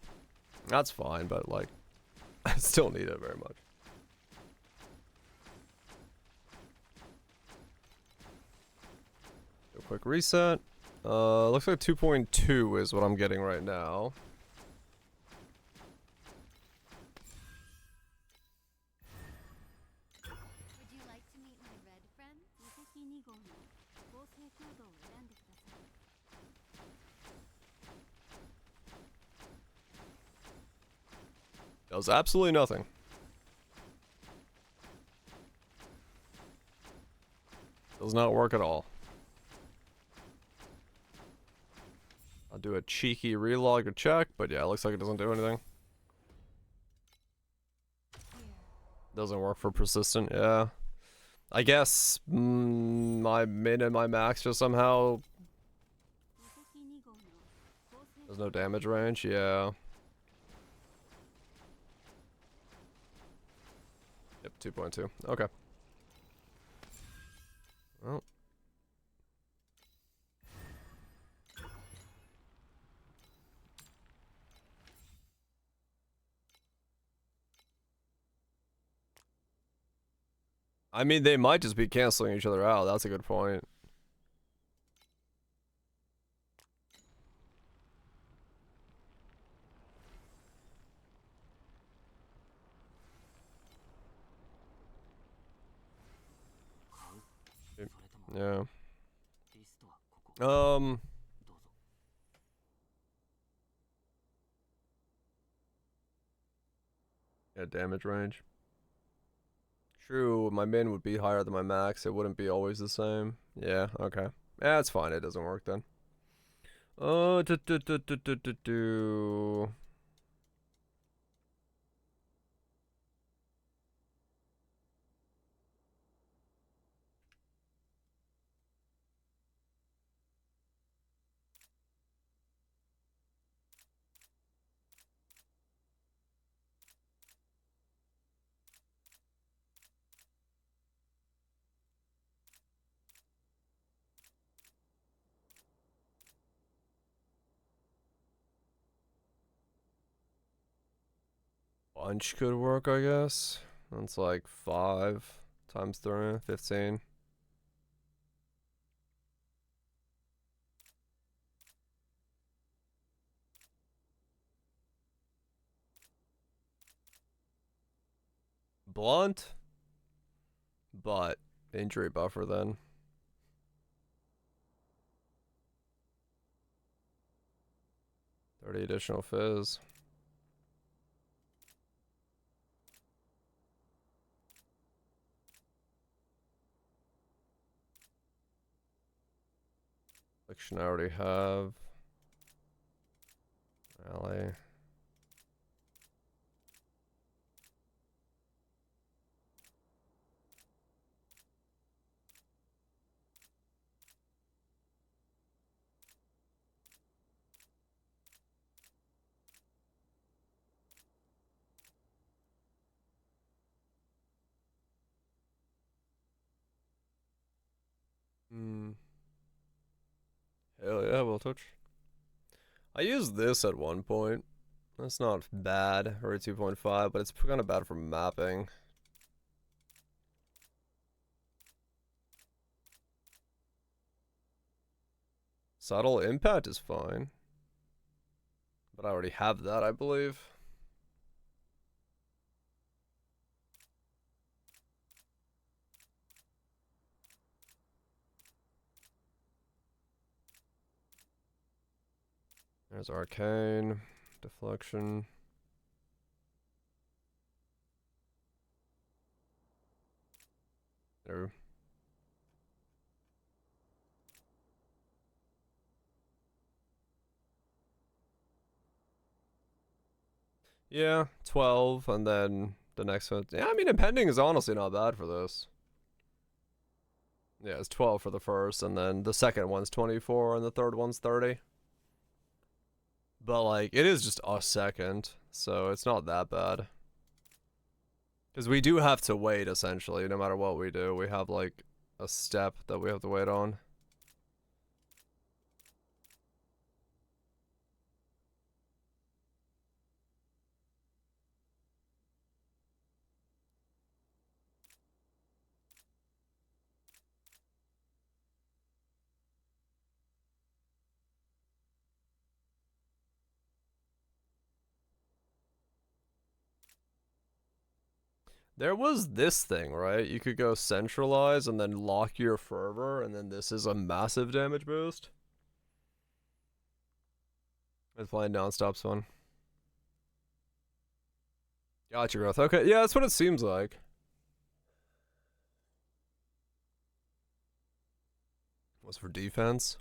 That's fine, but like, I still need it very much. Do a quick reset. Looks like 2.2 is what I'm getting right now. Would you like to meet my red friend? 2号の合成強度を選んでください。 Does absolutely nothing. Does not work at all. I'll do a cheeky relog to check, but yeah, it looks like it doesn't do anything. Doesn't work for persistent, yeah. I guess my min and my max just somehow... There's no damage range, yeah. Yep, 2.2. Okay. Well. I mean, they might just be canceling each other out. That's a good point. Yeah. Yeah, damage range. True, my min would be higher than my max. It wouldn't be always the same. Yeah, okay. Yeah, it's fine. It doesn't work then. Oh, do. Bunch could work, I guess. That's like 5 times 3, 15. Blunt, but injury buffer then. $30 additional fizz. Affliction I already have. Rally. Hell yeah, will touch. I used this at one point. That's not bad for a 2.5, but it's kind of bad for mapping. Subtle impact is fine. But I already have that, I believe. There's arcane, deflection. There. Yeah, 12, and then the next one. Yeah, I mean, impending is honestly not bad for this. Yeah, it's 12 for the first, and then the second one's 24, and the third one's 30. But, like, it is just a second, so it's not that bad. Because we do have to wait, essentially, no matter what we do. We have, like, a step that we have to wait on. There was this thing, right? You could go centralize and then lock your fervor, and then this is a massive damage boost. It's playing non-stop's fun. Gotcha, growth. Okay, yeah, that's what it seems like. What's for defense?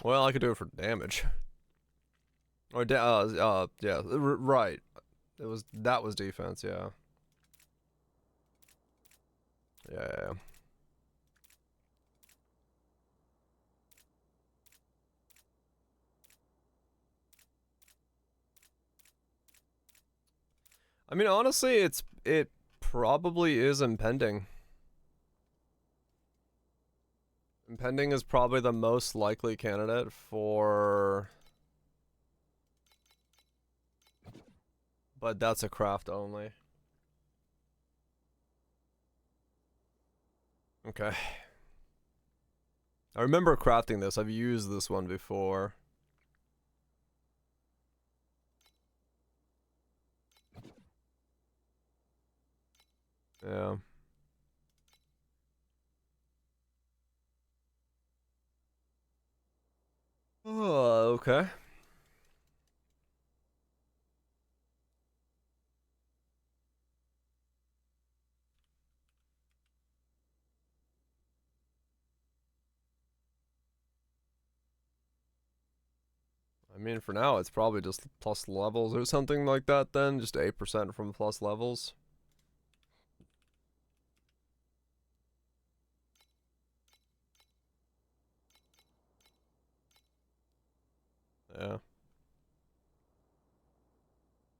Well, I could do it for damage. Or yeah, right. That was defense, yeah. Yeah. I mean, honestly, it probably is impending. Impending is probably the most likely candidate for, but that's a craft only. Okay. I remember crafting this. I've used this one before. Yeah. Oh, okay. I mean, for now, it's probably just plus levels or something like that then. Just 8% from plus levels. Yeah.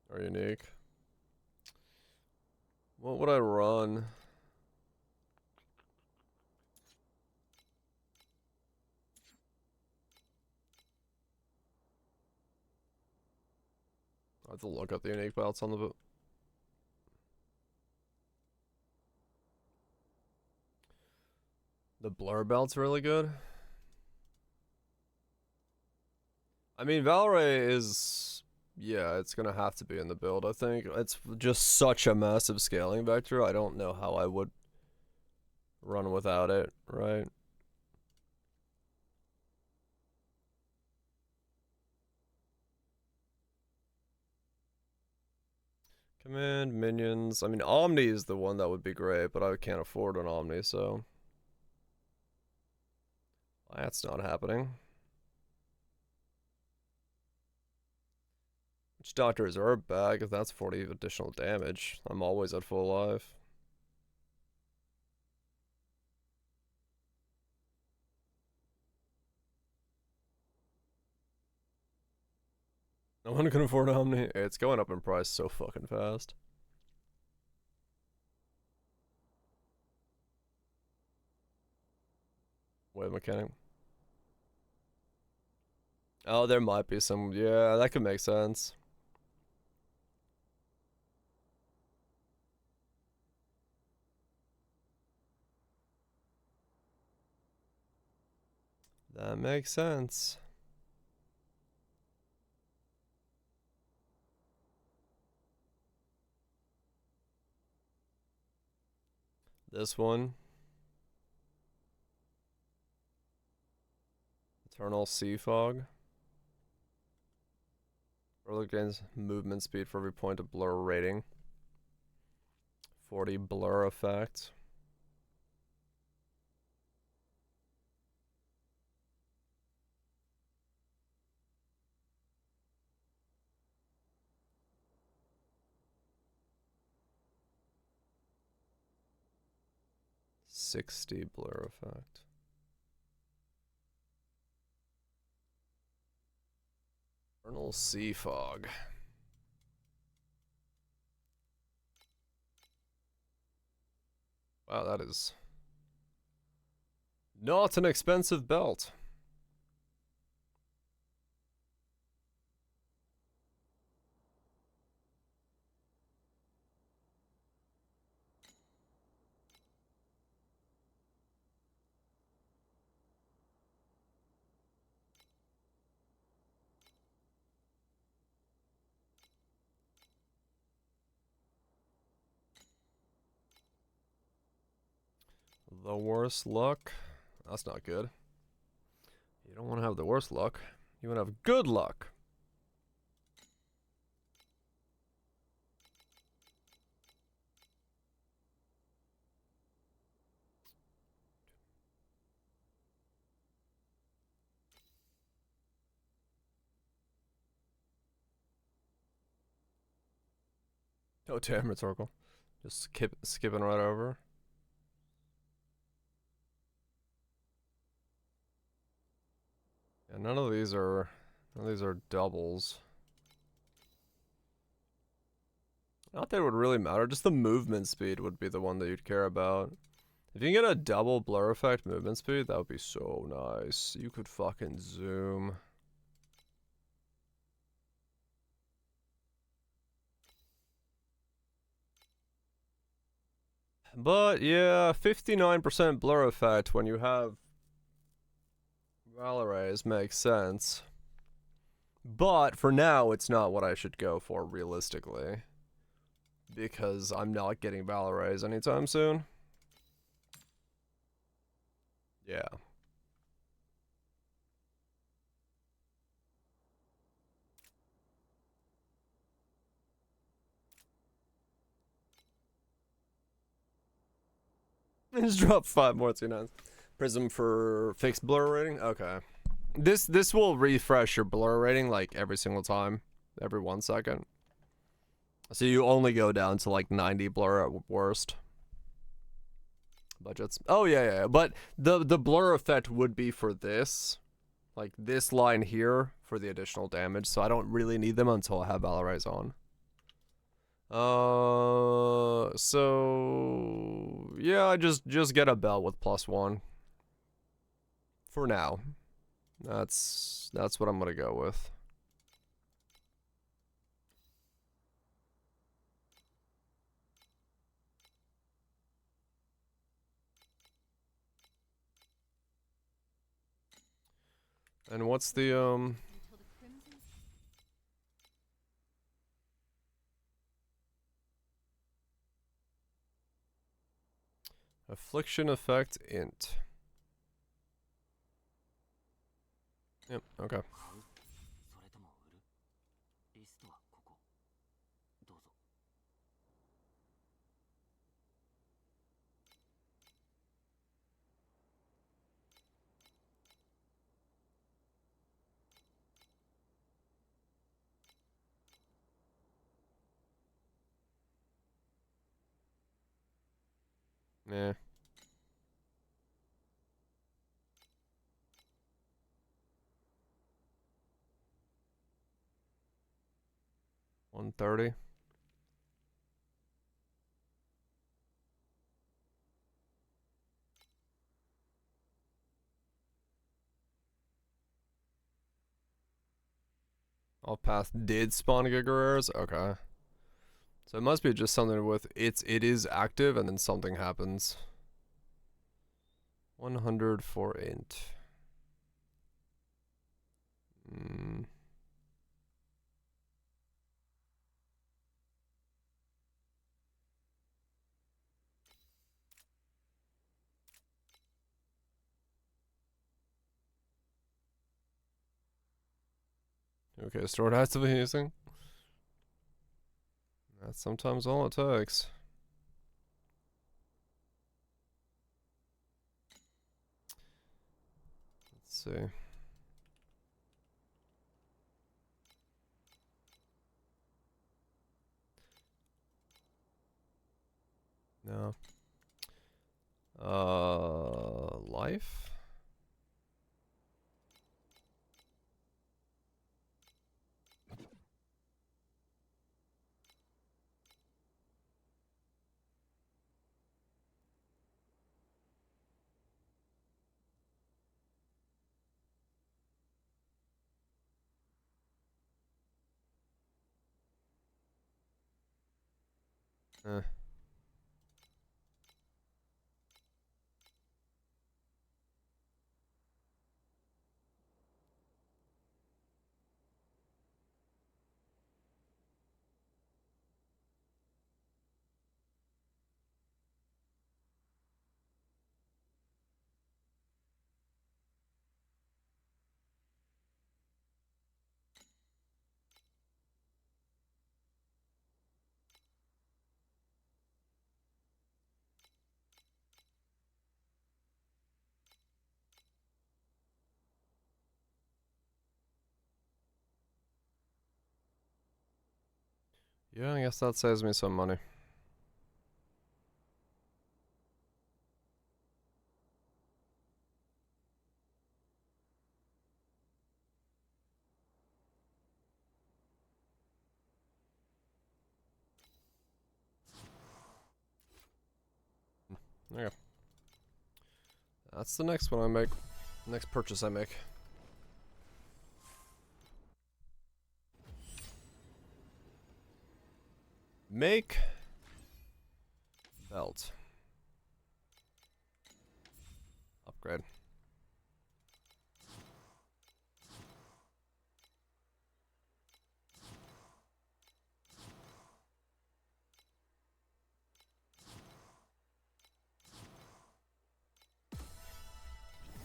Or unique. What would I run? I have to look up the unique belts on the. The blur belt's really good. I mean, Valorant is, yeah, it's gonna have to be in the build. I think it's just such a massive scaling vector. I don't know how I would run without it, right? Command, minions. I mean, Omni is the one that would be great, but I can't afford an Omni, so that's not happening. Which Doctor is herb bag? If that's 40 additional damage, I'm always at full life. No one can afford Omni. It's going up in price so fucking fast. Wave mechanic. Oh, there might be some. Yeah, that could make sense. That makes sense. This one. Eternal Sea Fog. Roller gains movement speed for every point of blur rating. 40 blur effect. $60 blur effect. Eternal Sea Fog. Wow, that is not an expensive belt. The worst luck? That's not good. You don't want to have the worst luck. You want to have good luck. Oh damn, rhetorical. Just skipping right over. Yeah, none of these are doubles. Not that it would really matter, just the movement speed would be the one that you'd care about. If you can get a double blur effect movement speed, that would be so nice. You could fucking zoom. But yeah, 59% blur effect when you have Valorez makes sense. But for now, it's not what I should go for realistically. Because I'm not getting Valorez anytime soon. Yeah. Just drop 5 more 2/9. Prism for fixed blur rating? Okay. This will refresh your blur rating like every single time. Every 1 second. So you only go down to like 90 blur at worst. Budgets. Oh yeah. But the blur effect would be for this. Like this line here for the additional damage. So I don't really need them until I have Valorize on. So yeah, I just get a belt with +1 for now. That's what I'm gonna go with. And what's the Until the crimson affliction effect int? Yep. Okay. それとも売るリストはここどうぞ Meh. $130. All path did spawn Giga Rares? Okay. So it must be just something with it is active and then something happens. 100 for int. Okay, stored actively using. That's sometimes all it takes. Let's see. No. Life? Eh. Yeah, I guess that saves me some money. Okay. That's the next one I make. Next purchase I make. Make belt. Upgrade.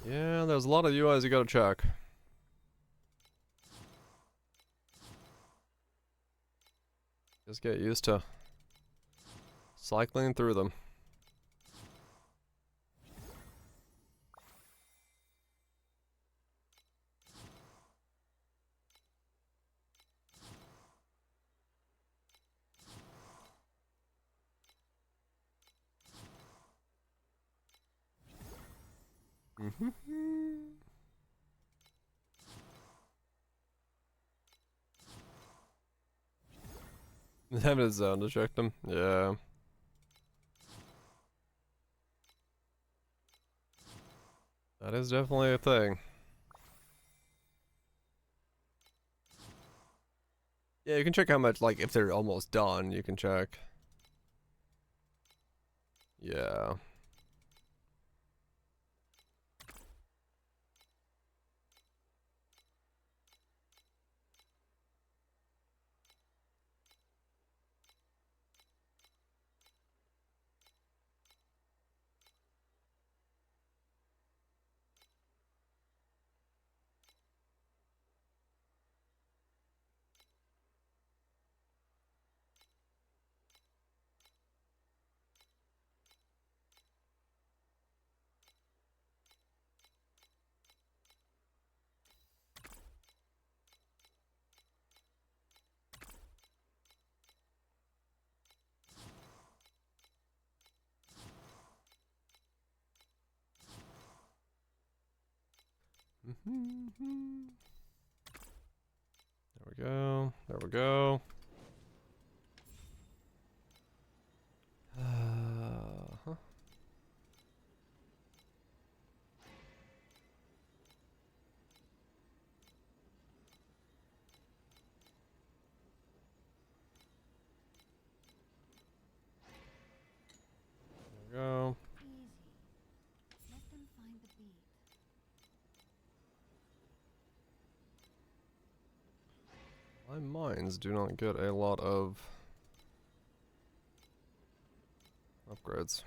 Yeah, there's a lot of UIs you gotta check. Just get used to cycling through them. Having a zone to check them. Yeah. That is definitely a thing. Yeah, you can check how much, like, if they're almost done, you can check. Yeah. There we go. There we go. Huh. There we go. Easy. Let them find the beat. My mines do not get a lot of upgrades.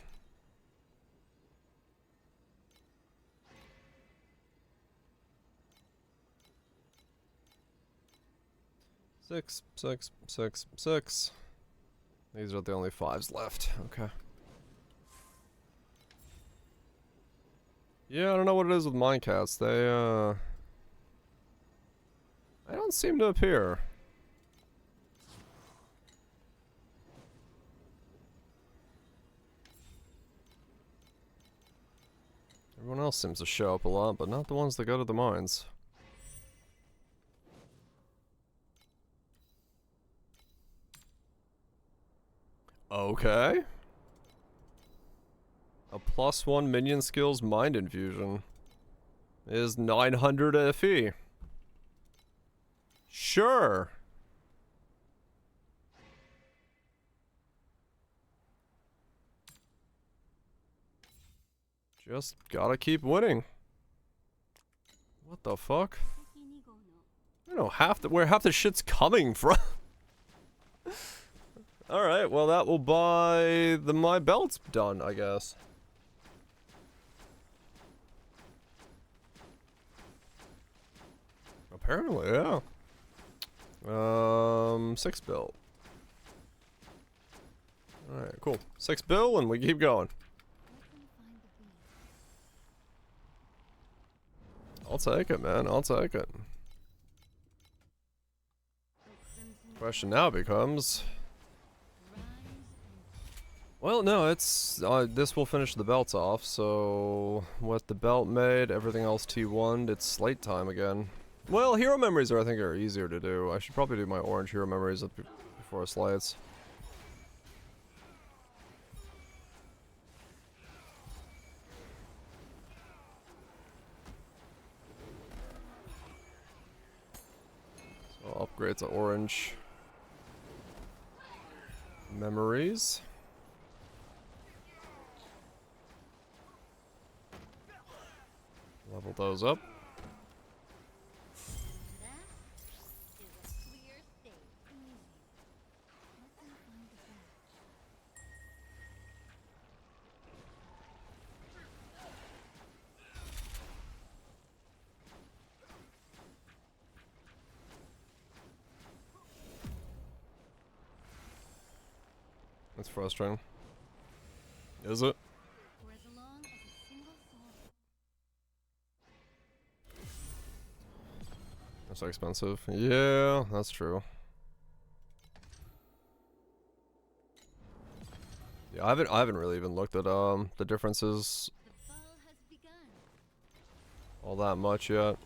Six, six, six, six. These are the only fives left. Okay. Yeah, I don't know what it is with minecats. They don't seem to appear. Everyone else seems to show up a lot, but not the ones that go to the mines. Okay. A +1 minion skills mind infusion is 900 FE. Sure. Just gotta keep winning. What the fuck? I don't know where half the shit's coming from. Alright, well that will buy my belt's done, I guess. Apparently, yeah. 6 bill. Alright, cool. 6 bill and we keep going. I'll take it, man. I'll take it. Question now becomes, Well, no, it's this will finish the belts off. So with the belt made, everything else T1'd, it's slate time again. Well, hero memories I think are easier to do. I should probably do my orange hero memories before slates. So I'll upgrade to orange memories. Level those up. That is a clear state. Easy. Let them find the badge. That's frustrating. Is it? For as long as a single soul. That's so expensive. Yeah, that's true. Yeah, I haven't really even looked at the differences The ball has begun. all that much yet.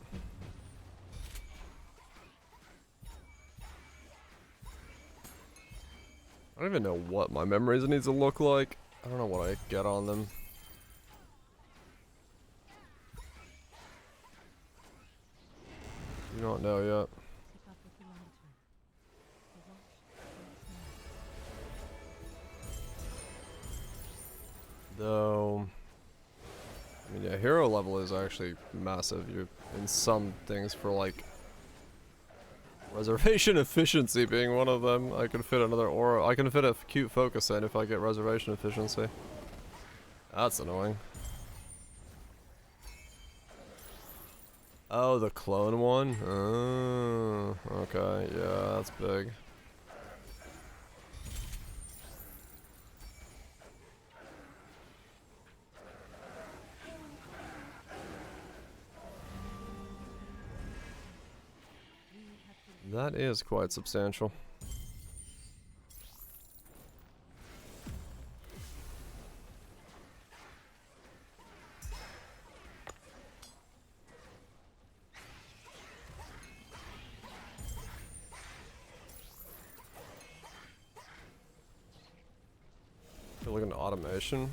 I don't even know what my memories need to look like. I don't know what I get on them. You don't know yet. Keep up with the lantern. The watch is Though, I mean, yeah, hero level is actually massive. You're in some things for like reservation efficiency being one of them. I can fit another aura. I can fit a cute focus in if I get reservation efficiency. That's annoying. Oh, the clone one? Oh, okay. Yeah, that's big. That is quite substantial. You're looking at automation.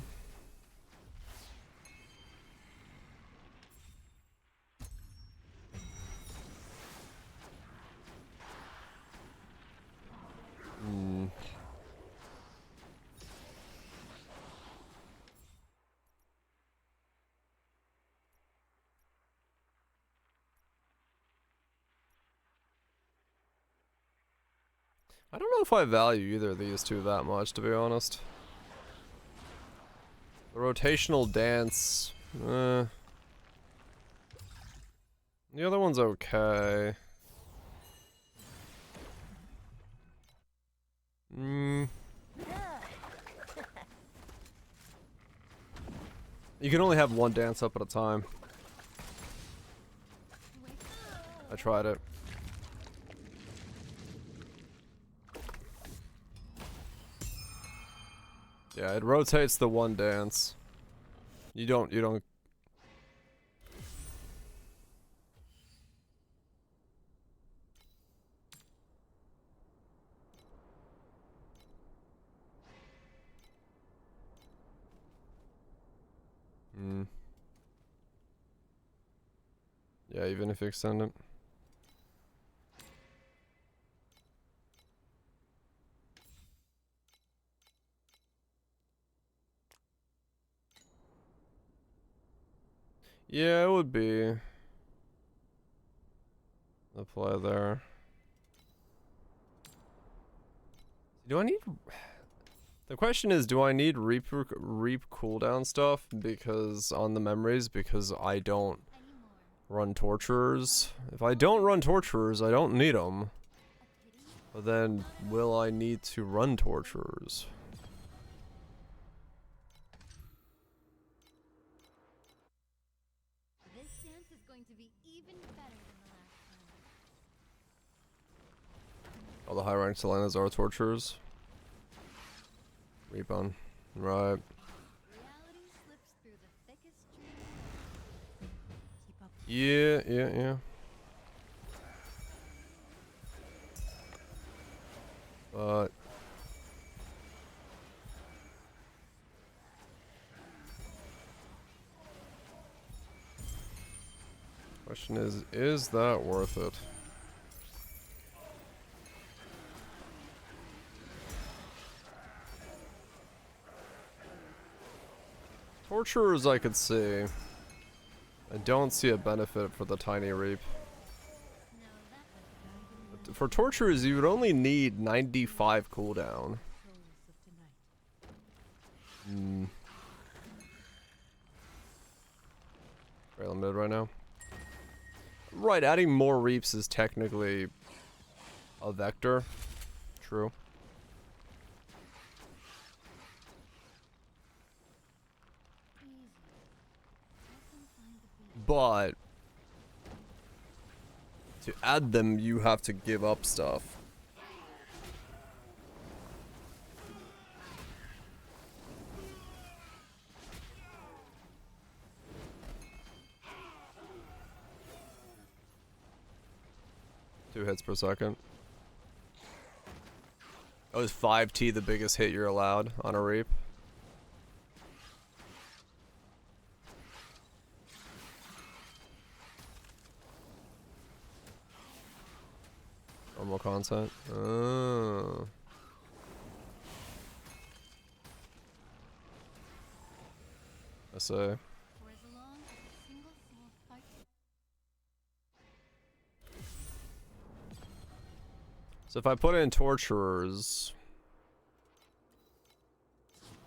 I don't know if I value either of these two that much, to be honest. The rotational dance, the other one's okay. You can only have one dance up at a time. I tried it. Yeah, it rotates the one dance. You don't. Yeah, even if you extend it. Yeah, it would be the play there. Do I need... The question is, do I need reap cooldown stuff because on the memories because I don't run torturers? If I don't run torturers, I don't need them. But then, will I need to run torturers? This dance is going to be even better than the last time. All the high ranked Selenas are torturers. Reap on. Right. Reality slips through the thickest trees. Keep up. Yeah. But question is that worth it? Torturers I could see. I don't see a benefit for the tiny reap. Now that Guiding For torturers, you would only need 95 cooldown. souls of tonight. Hmm. Very limited right now. Right, adding more reaps is technically a vector. True. easy. Let them find the beat. But to add them, you have to give up stuff. Two hits per second. Oh, is 5T the biggest hit you're allowed on a reap? Normal content? Oh. I see. For as long as a single soul fights. So if I put in torturers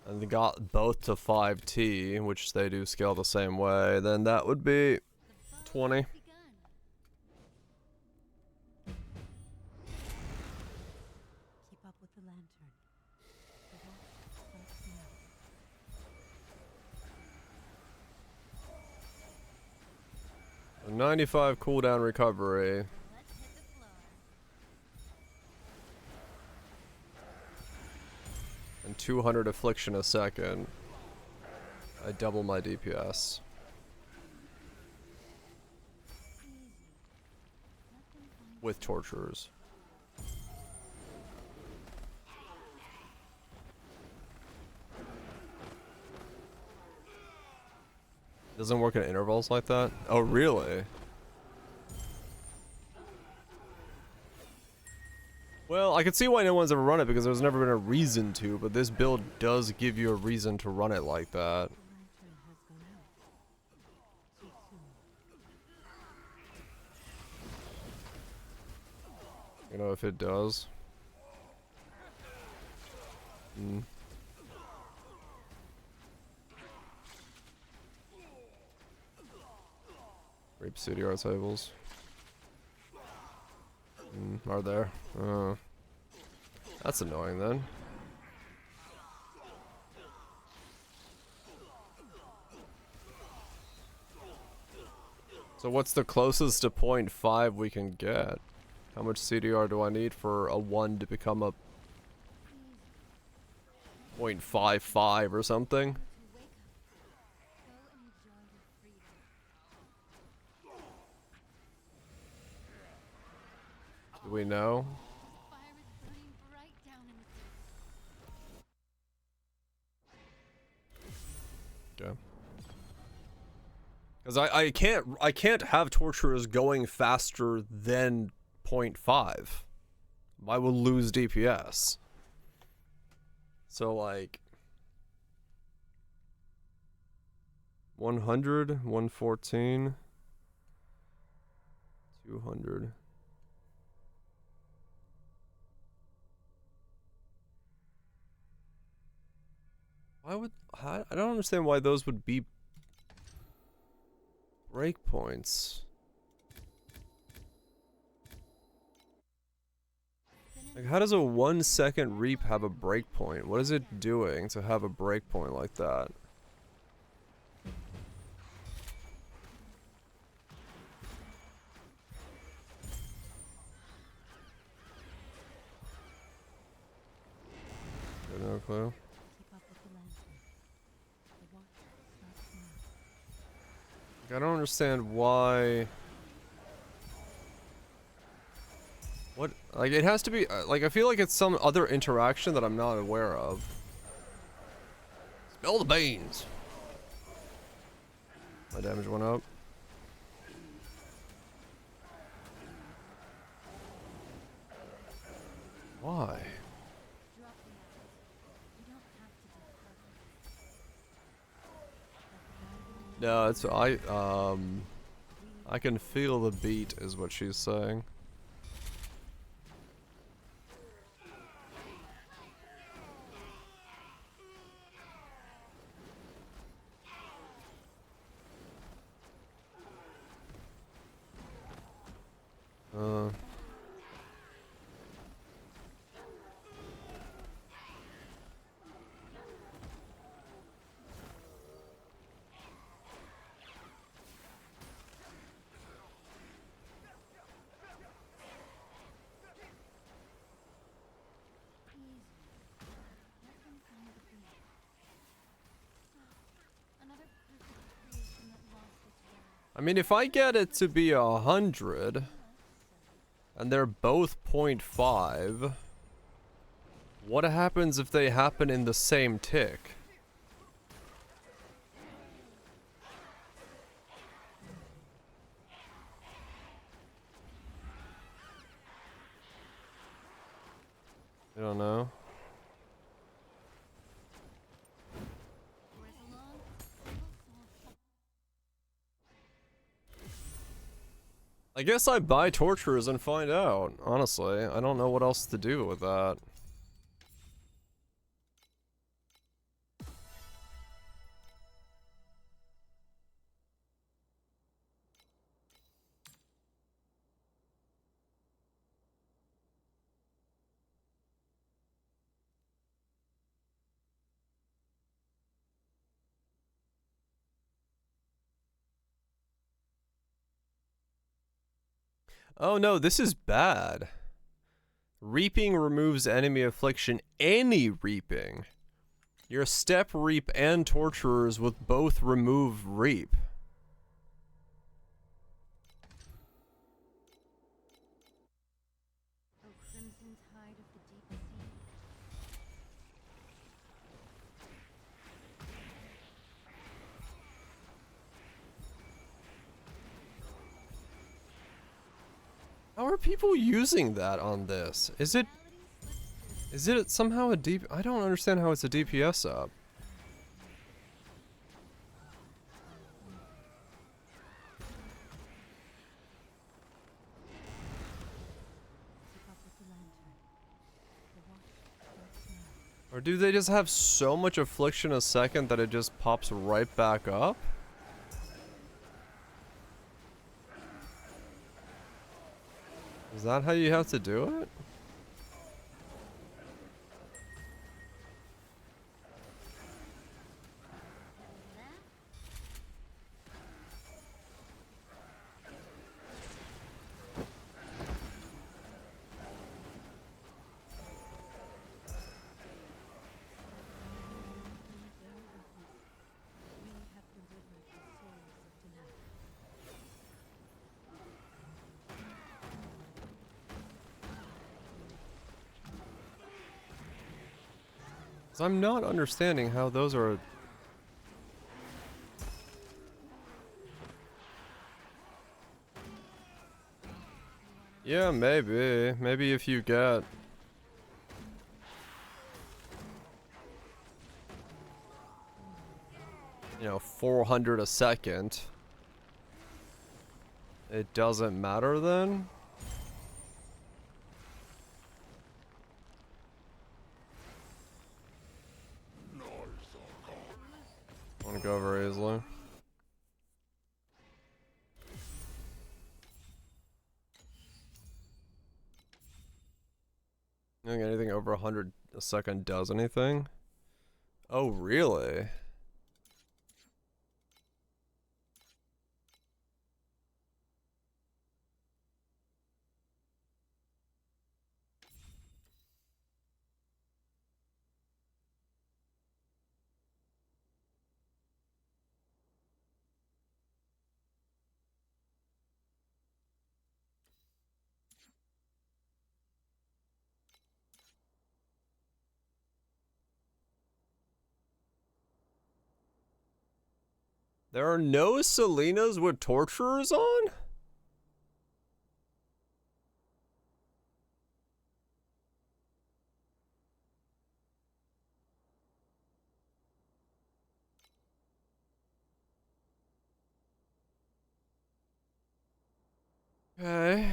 and they got both to 5T, which they do scale the same way, then that would be 20. Begun. Keep up with the lantern. The walk starts now. 95 cooldown recovery. Let's hit the floor. And 200 affliction a second. I double my DPS. Easy. Let them find With torturers. Doesn't work at intervals like that? Oh, really? Well, I can see why no one's ever run it because there's never been a reason to, but this build does give you a reason to run it like that. The lantern has gone out. Too soon. You know, if it does. Hmm. Rape CDR tables. Are there? That's annoying then. So what's the closest to 0.5 we can get? How much CDR do I need for a 1 to become a 0.55 or something? to wake up. Go and enjoy your freedom. Do we know? Fire is burning bright down in the Okay. Because I can't have torturers going faster than 0.5. I will lose DPS. So like 100, 114, 200. Why would I don't understand why those would be breakpoints. Like, how does a 1 second reap have a breakpoint? What is it doing to have a breakpoint like that? No clue. Keep up with the lantern. Like, I don't understand why. What? Like, it has to be. Like, I feel like it's some other interaction that I'm not aware of. Spill the beans. My damage went up. Why? Drop the axe. You don't have to do perfect. No, it's I can feel the beat is what she's saying. Easy. Let them find the beat. Another perfect creation that lost its way. I mean, if I get it to be 100, and they're both 0.5, what happens if they happen in the same tick? I don't know. Whereas alone, single soul. I guess I buy torturers and find out. Honestly, I don't know what else to do with that. Oh no, this is bad. Reaping removes enemy affliction. Any reaping. Your step reap and torturers with both remove reap. O crimson tide of the deep sea. How are people using that on this? Is it somehow a DP? I don't understand how it's a DPS up. Keep up with the lantern. The watch starts now. Or do they just have so much affliction a second that it just pops right back up? Is that how you have to do it? Bear witness. We have delivered the souls of Diana. 'Cause I'm not understanding how those are. Yeah, maybe. Maybe if you get... you know, 400 a second, it doesn't matter then? I wanna go over easily. I think anything over 100 a second does anything? Oh, really? There are no Selenas with torturers on? Okay.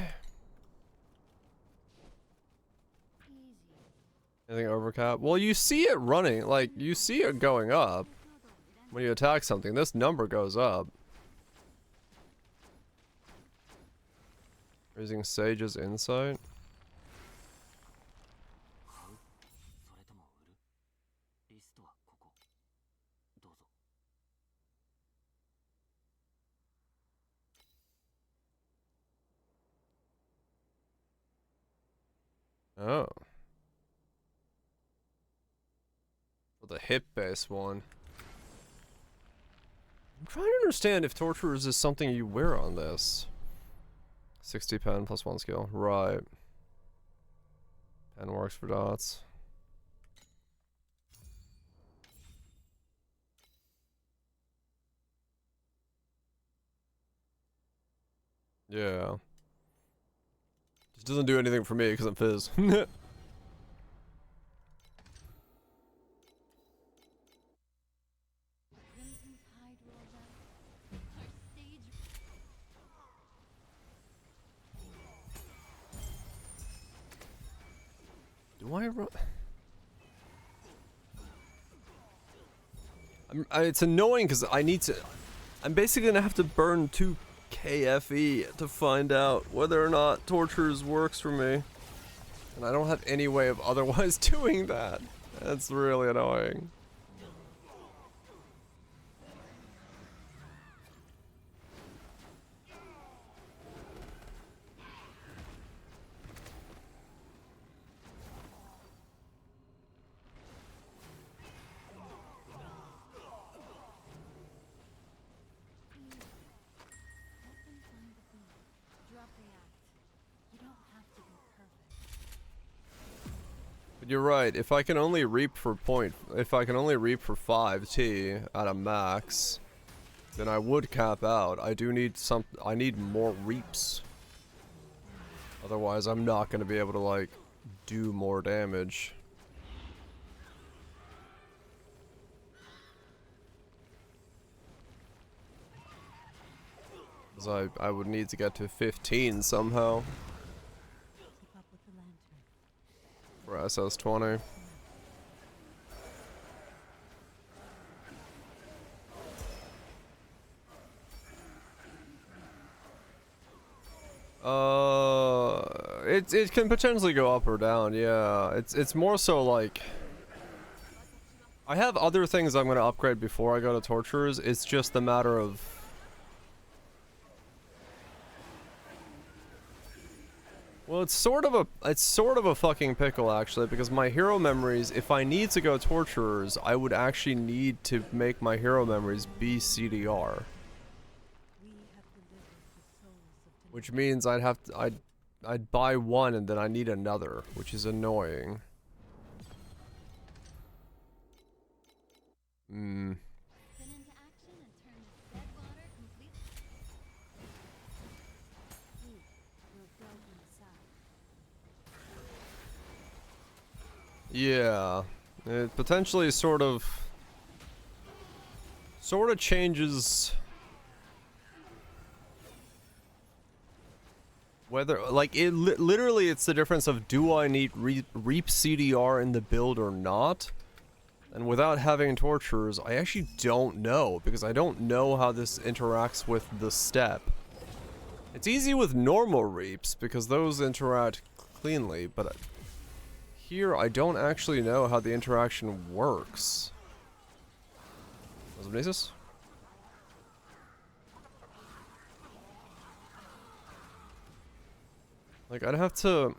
Anything overcap? Well, you see it running, like, you see it going up. When you attack something, this number goes up. Using Sage's insight. 買うそれとも売るリストはここどうぞ Oh. For the hip-based one. I'm trying to understand if Torturers is something you wear on this. 60 pen plus 1 skill. Right. Pen works for dots. Yeah. Just doesn't do anything for me because I'm Fizz. Crimson tide rolls out. Our stage. Do I run? It's annoying because I need to. I'm basically gonna have to burn 2 KFE to find out whether or not Tortures works for me. And I don't have any way of otherwise doing that. That's really annoying. Let them find the beat. Drop the act. You don't have to be perfect. But you're right. If I can only reap for 5T at a max, then I would cap out. I do need I need more reaps. Otherwise, I'm not gonna be able to like do more damage. Because I would need to get to 15 somehow Keep up with the lantern. for SS20. It can potentially go up or down, yeah. It's more so like I have other things I'm gonna upgrade before I go to Torturers. It's just a matter of well, it's sort of a fucking pickle actually, because my hero memories, if I need to go Torturers, I would actually need to make my hero memories be CDR. We have delivered the souls of Which means I'd buy one and then I need another, which is annoying. Hmm. Spin into action and turn this dead water completely. will go inside. Yeah. It potentially sort of changes whether, like, literally it's the difference of do I need reap CDR in the build or not? And without having Torturers, I actually don't know, because I don't know how this interacts with the step. It's easy with normal reaps, because those interact cleanly, but here I don't actually know how the interaction works. Osmosis? Like, I'd have to...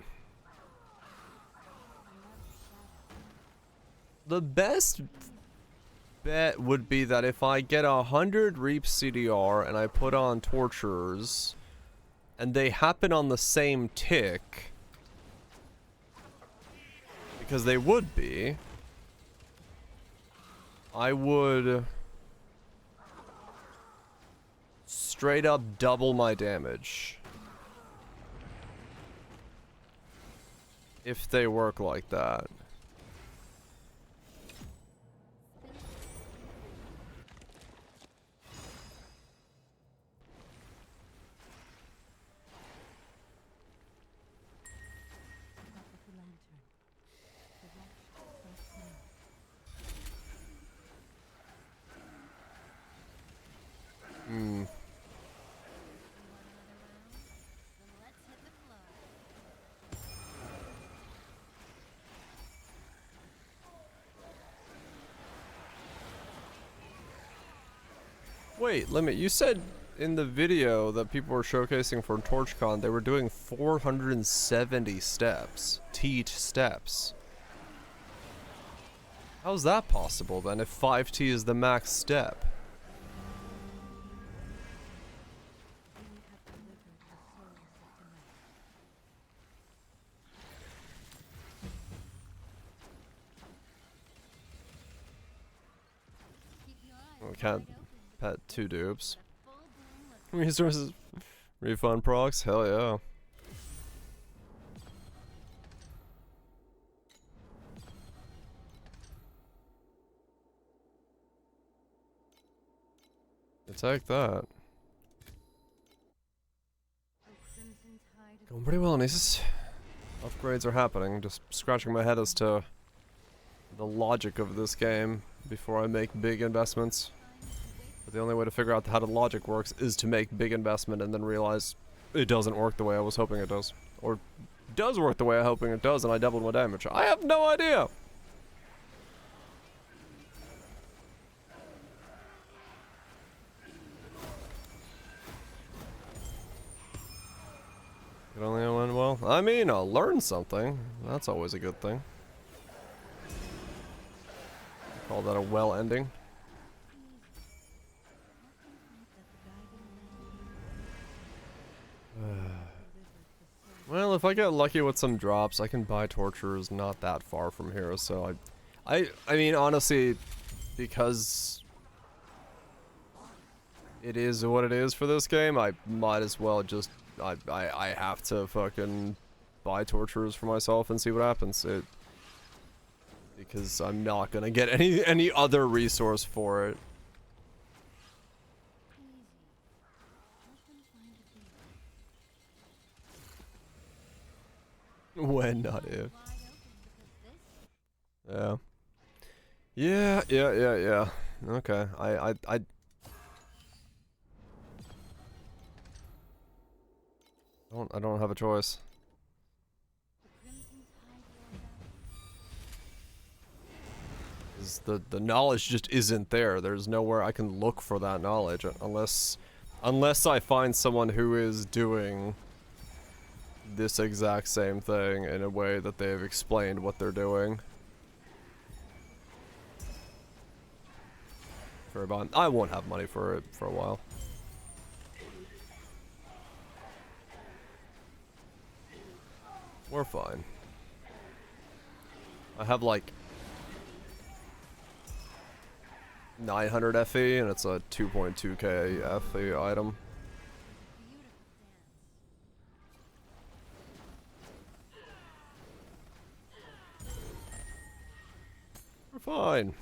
The best bet would be that if I get 100 Reap CDR and I put on Torturers, and they happen on the same tick, because they would be, I would straight up double my damage. If they work like that. Top of the lantern. The rush starts now. Hmm. Let's hit the floor. Wait, Limit, you said in the video that people were showcasing for TorchCon, they were doing 470 steps. T steps. How's that possible then if 5T is the max step? We have delivered the souls of tonight. Keep your eyes We can't wide open pet 2 dupes. for full bloom of Resources. Refund procs? Hell yeah. Take that. a crimson tide of Going pretty well, Nieces. Upgrades are happening. Just scratching my head as to the logic of this game before I make big investments. But the only way to figure out how the logic works is to make big investment and then realize it doesn't work the way I was hoping it does. Or does work the way I'm hoping it does and I doubled my damage. I have no idea! It only went well. I mean, I'll learn something. That's always a good thing. Call that a well ending. Well, if I get lucky with some drops, I can buy torturers not that far from here, so I mean, honestly, because it is what it is for this game, I might as well just, I have to fucking buy torturers for myself and see what happens. Because I'm not gonna get any other resource for it. When, not if. Yeah. Yeah. Okay. I don't have a choice. The knowledge just isn't there. There's nowhere I can look for that knowledge unless I find someone who is doing this exact same thing in a way that they've explained what they're doing. For about, I won't have money for it for a while. We're fine. I have like 900 FE and it's a 2.2k FE item. We're fine.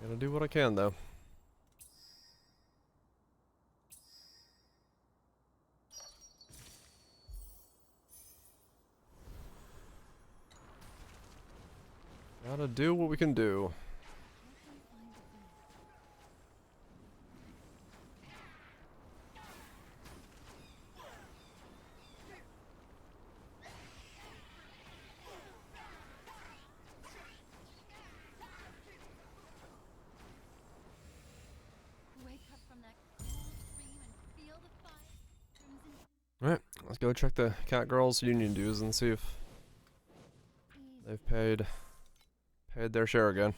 Gonna do what I can though. Gotta do what we can do. Wake up from that cold dream and feel the fire. Crimson Alright, let's go check the cat girls union dues and see if they've paid their share again.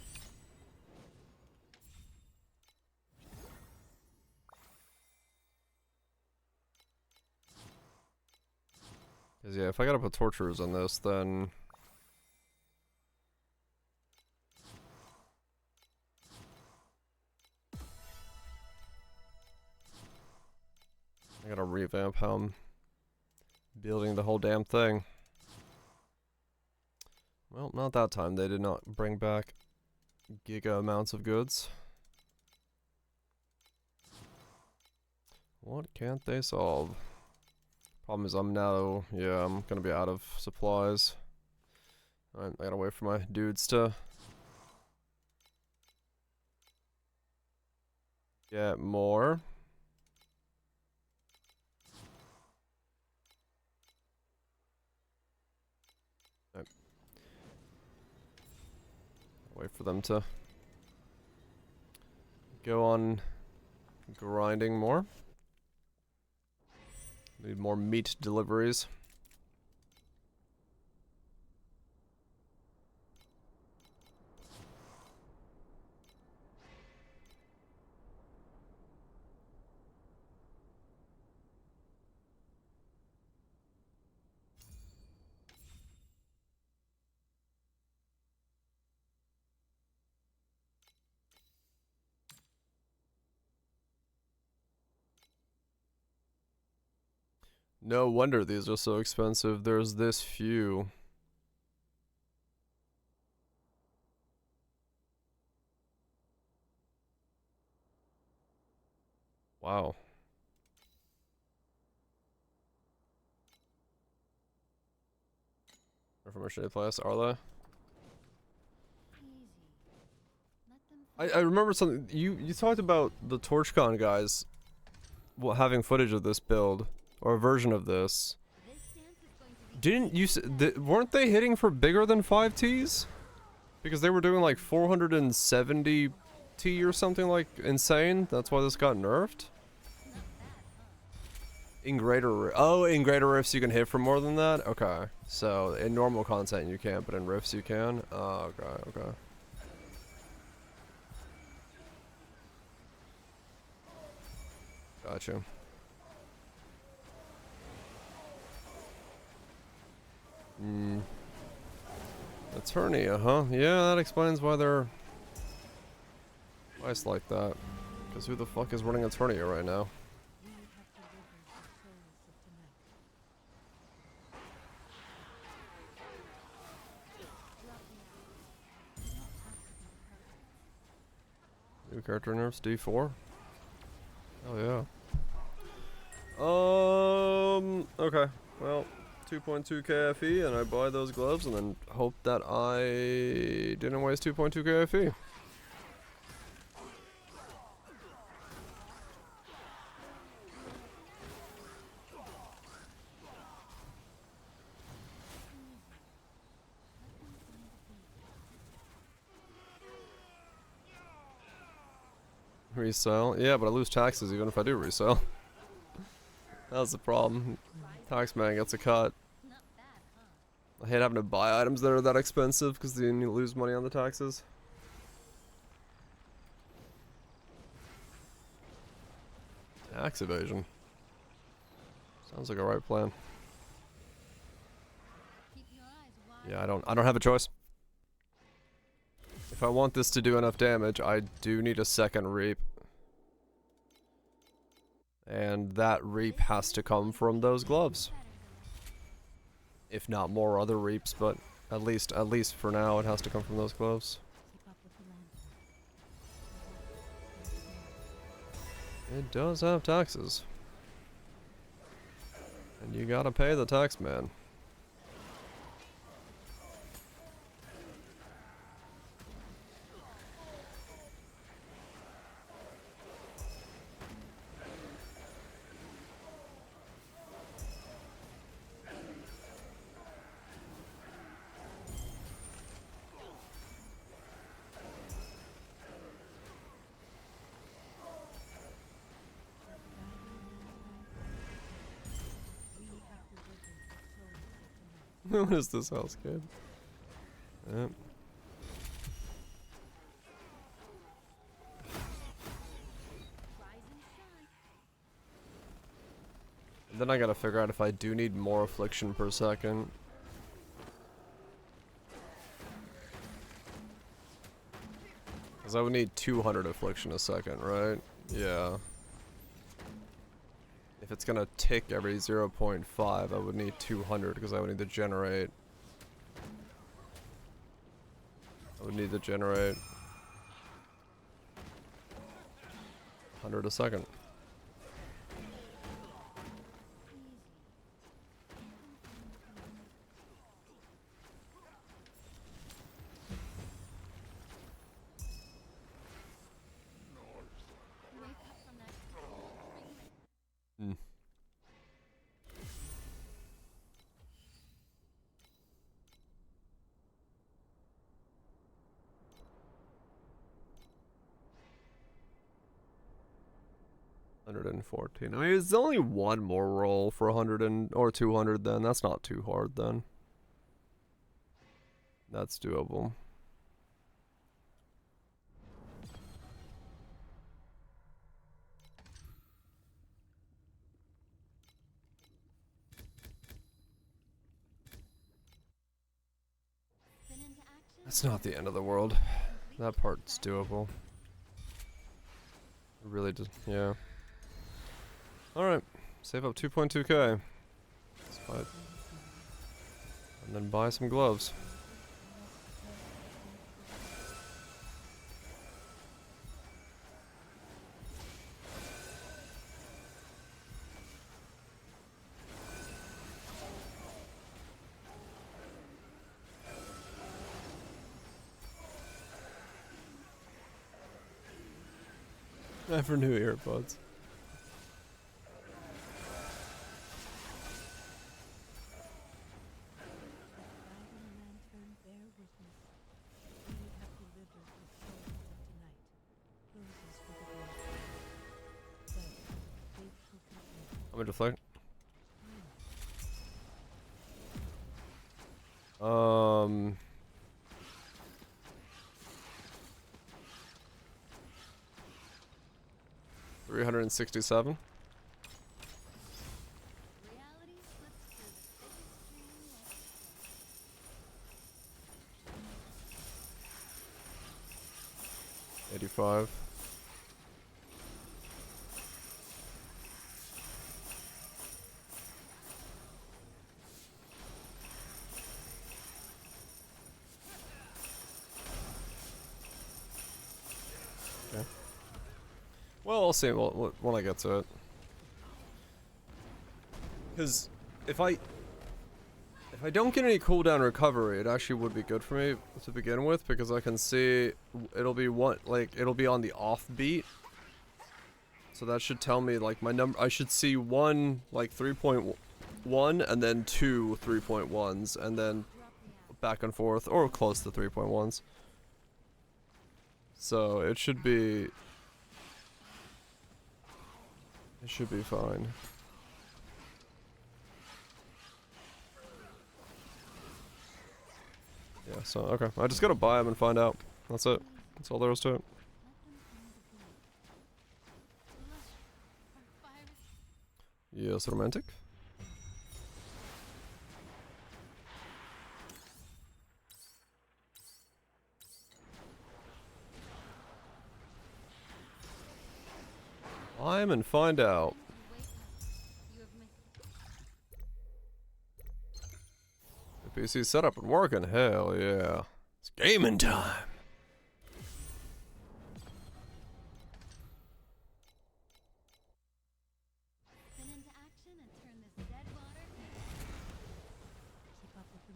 Cause yeah, if I gotta put torturers on this, then I gotta revamp how I'm building the whole damn thing. Well, not that time. They did not bring back giga amounts of goods. What can't they solve? Problem is I'm now, yeah, I'm gonna be out of supplies. I gotta wait for my dudes to get more. Wait for them to go on grinding more. Need more meat deliveries. No wonder these are so expensive. There's this few. Wow. Reformation class, are they? Easy. Let them I remember something. You talked about the TorchCon guys having footage of this build or a version of this. This dance is going to be Didn't you weren't they hitting for bigger than 5Ts? Because they were doing like 470 T or something like insane. That's why this got nerfed. In greater rifts you can hit for more than that. Okay, so in normal content you can't, but in rifts you can. Oh, okay. Gotcha. Eternia, huh? Yeah, that explains why they're nice like that. Because who the fuck is running Eternia right now? We have delivered the souls of tonight. New character nerfs D4. Oh yeah. Okay. Well, 2.2 KFE, and I buy those gloves, and then hope that I didn't waste 2.2 KFE. Resell? Yeah, but I lose taxes even if I do resell. That's the problem. Taxman gets a cut. not bad, huh? I hate having to buy items that are that expensive because then you lose money on the taxes. Tax evasion. Sounds like a right plan. Keep your eyes wide. Yeah, I don't have a choice. If I want this to do enough damage, I do need a second reap. And that reap has to come from those gloves. If not more other reaps, but at least for now it has to come from those gloves. Keep up with the lantern. It does have taxes. And you gotta pay the tax man. We have delivered the souls of tonight. What is this house, kid? Yep. Rise and shine. Then I gotta figure out if I do need more affliction per second. Because I would need 200 affliction a second, right? Yeah. If it's gonna tick every 0.5, I would need 200 because I would need to generate. I would need to generate 100 a second. Wake up from that dream. Hmm. $114. I mean, it's only one more roll for 100 or 200 then. That's not too hard then. That's doable. Spin into action. That's not the end of the world. That part's doable. It really just, yeah. Alright. Save up 2.2k. Let's buy it. And then buy some gloves. Never knew earbuds. Guiding lantern, bear witness. We have delivered the souls of tonight. Roses for the dead. But faithful company. I'm gonna deflect. $367. Reality slips through the thickest dream like 85. Okay. Well, I'll see when I get to it. Because if I don't get any cooldown recovery, it actually would be good for me to begin with, because I can see it'll be it'll be on the offbeat. So that should tell me like my number. I should see one like 3.1 and then two 3.1s and then back and forth or close to 3.1s. So it should be fine. Yeah, so okay. I just gotta buy them and find out. That's it. That's all there is to it. Yes, romantic. Climb and find out. The PC set up and working. Hell yeah. It's gaming time. Spin into action and turn this dead water. Keep up with the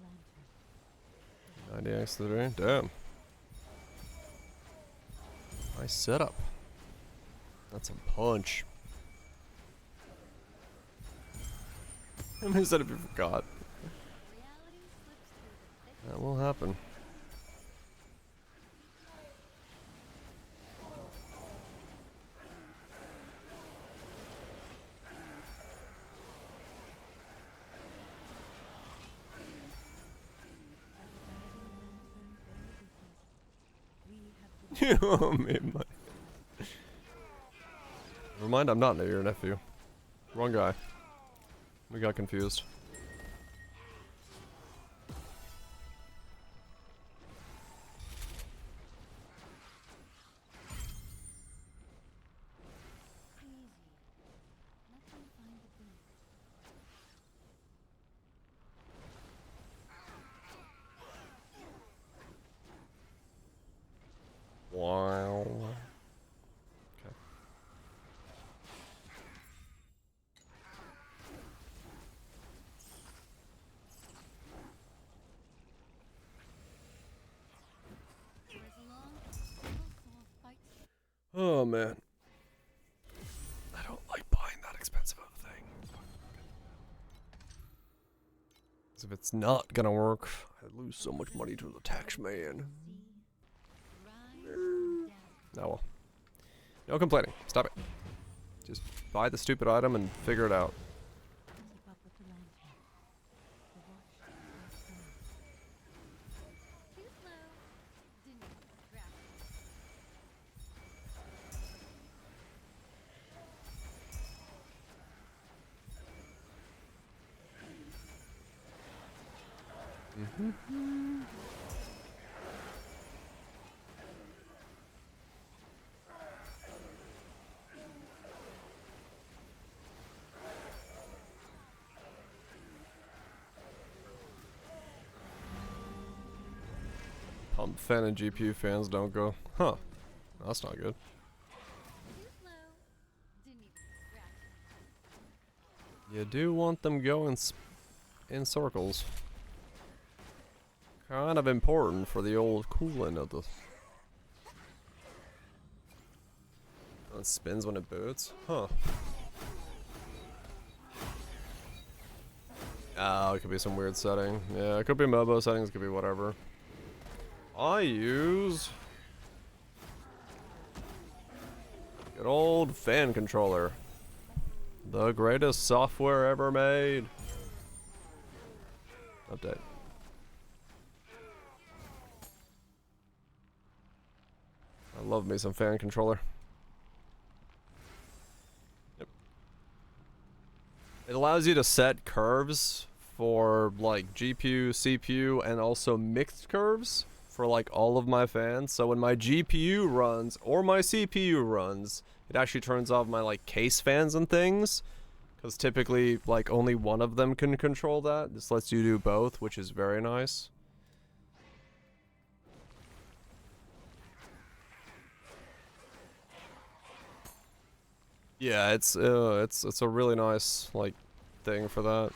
lantern. 90x to the drain. Damn. Nice setup. That's a punch. How many setup you forgot? That will happen. You owe me money. Never mind, I'm not your nephew. Wrong guy. We got confused. Easy. Let them find the beat. Wow. Okay. For as long as a single soul fights Oh man. I don't like buying that expensive of a thing. 'Cause if it's not gonna work, I lose so much money to the tax man. rise and down. Oh well. No complaining. Stop it. Just buy the stupid item and figure it out. Keep up with the lantern. The watch is slow. Too slow. Didn't even scratch it. Pump fan and GPU fans don't go. Huh. That's not good. Too slow. Didn't even scratch it. You do want them going in circles. Kind of important for the old cooling of the. Oh, it spins when it boots? Huh. Oh, it could be some weird setting. Yeah, it could be MOBO settings, it could be whatever. I use good old fan controller. The greatest software ever made. Update. I love me some fan controller. Yep. It allows you to set curves for like GPU, CPU, and also mixed curves for like all of my fans. So when my GPU runs or my CPU runs, it actually turns off my like case fans and things. Because typically like only one of them can control that. This lets you do both, which is very nice. Yeah, it's a really nice like thing for that.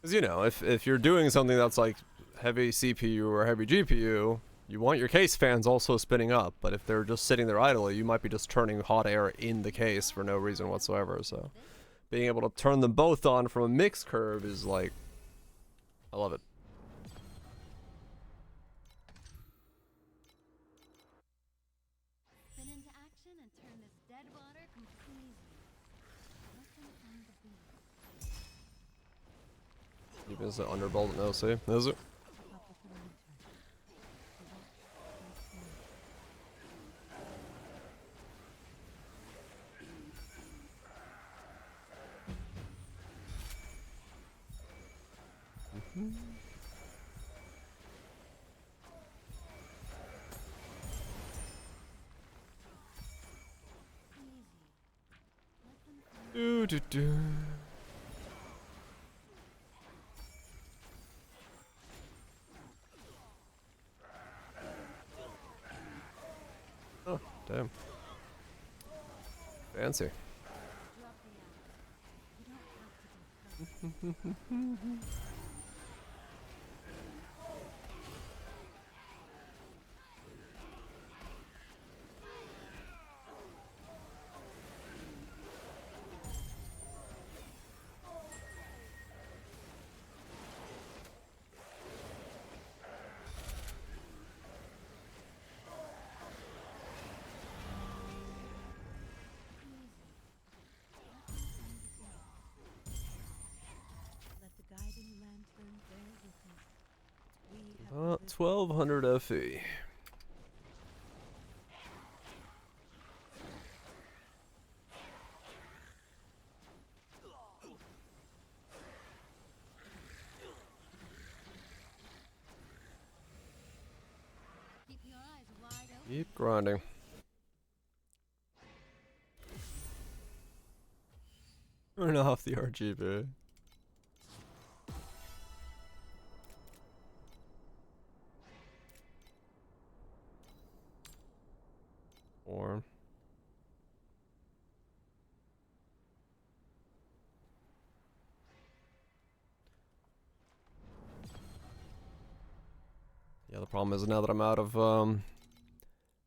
Cause you know, if you're doing something that's like heavy CPU or heavy GPU, you want your case fans also spinning up. But if they're just sitting there idly, you might be just turning hot air in the case for no reason whatsoever. So being able to turn them both on from a mix curve is like, I love it. Spin into action and turn this dead water completely. Let them find the beat. Even as an underbolt, no, see, is it? Keep up with the lantern. The watch is slow. Easy. Let them find Do do do. Oh, damn. Fancy. drop the axe. You don't have to be perfect. Let the guiding lantern bear witness. We have delivered 1200 FE. Keep grinding. Turn off the RGB. Or yeah, the problem is now that I'm out of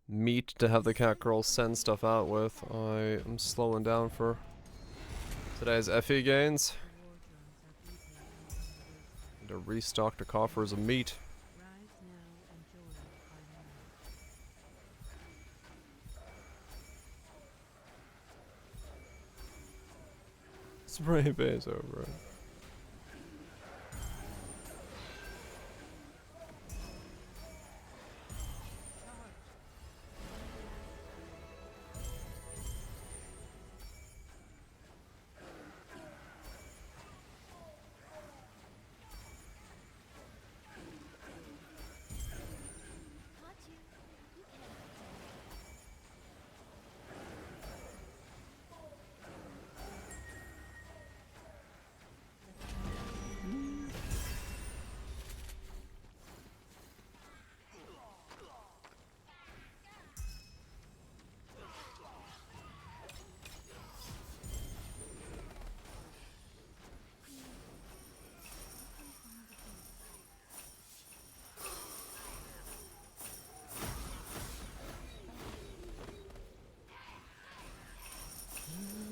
meat to have the cat girl send stuff out with, I am slowing down for today's FE gains. The war drums are beating out on the roadside. Need to restock the coffers of meat. Rise now and join the final night. Spray base over it. Caught you. You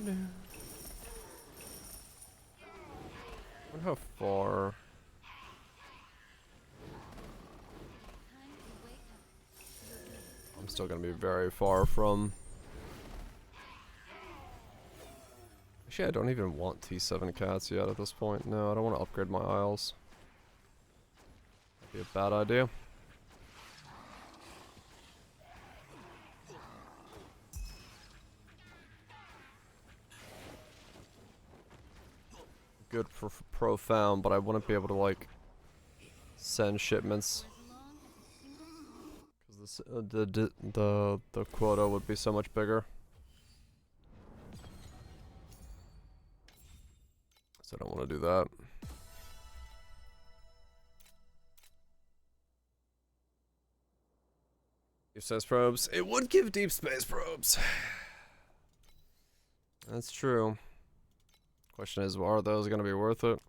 can't I wonder how far. time to wake up. I'm still gonna be very far from. Actually, I don't even want T7 cats yet at this point. No, I don't want to upgrade my isles. That'd be a bad idea. Good for profound, but I wouldn't be able to like send shipments As long as a single because the quota would be so much bigger. So I don't want to do that. Deep space probes. It would give deep space probes. That's true. Question is, are those going to be worth it?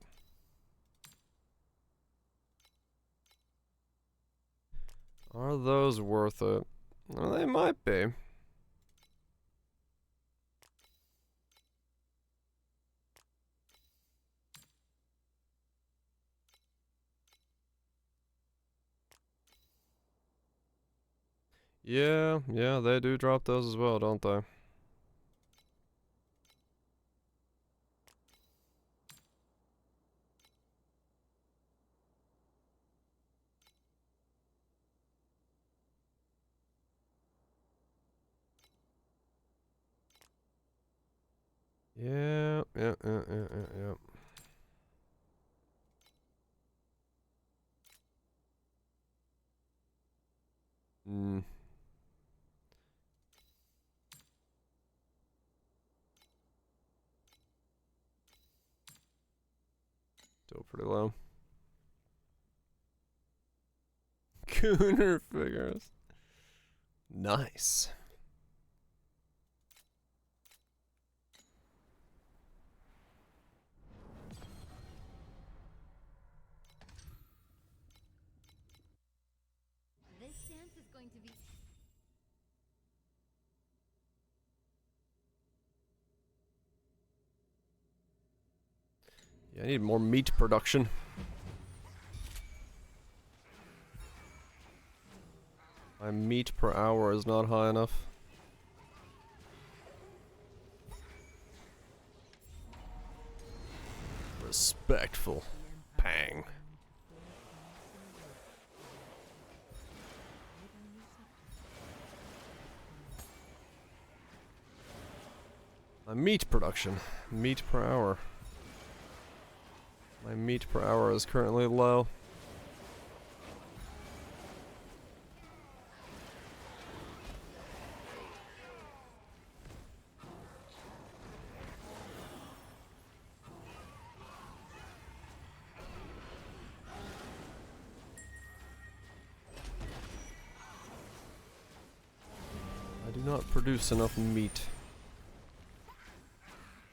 Are those worth it? Well, they might be. Yeah, they do drop those as well, don't they? Yeah. Hmm. Still pretty low. Cooner figures. Nice. This dance is going to be Yeah, I need more meat production. My meat per hour is not high enough. Respectful. Pang. My meat production. Meat per hour. My meat per hour is currently low. I do not produce enough meat.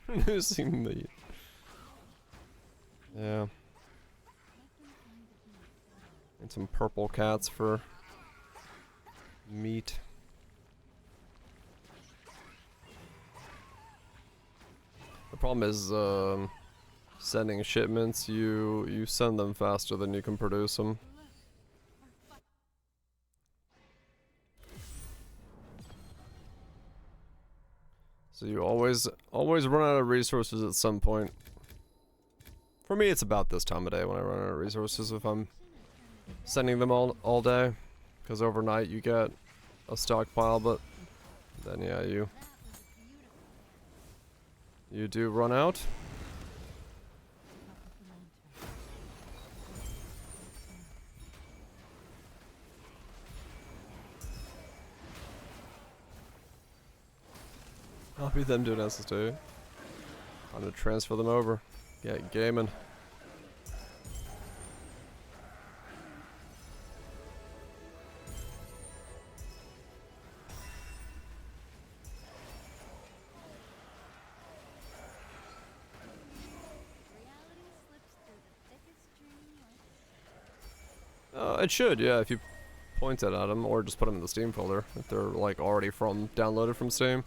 Producing meat. Yeah. And some purple cats for meat. The problem is, sending shipments, you send them faster than you can produce them. So you always run out of resources at some point. For me, it's about this time of day when I run out of resources if I'm sending them all day, because overnight you get a stockpile, but then yeah, you do run out. Copy them to an SSD. I'm gonna transfer them over. Get gaming. It should, yeah, if you point it at them, or just put them in the Steam folder, if they're like already downloaded from Steam.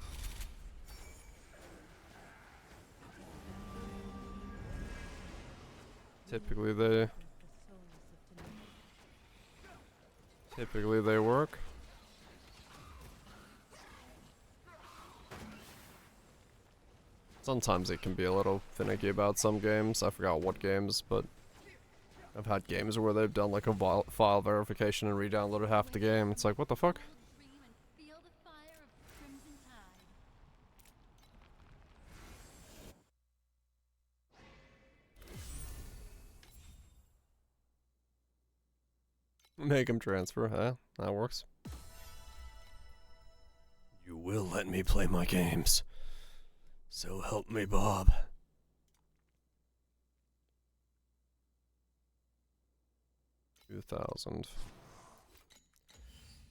Typically they work. Sometimes it can be a little finicky about some games. I forgot what games, but I've had games where they've done like a file verification and re-downloaded half the game. It's like, what the fuck? Make him transfer, huh? That works. You will let me play my games. So help me, Bob. $2,000.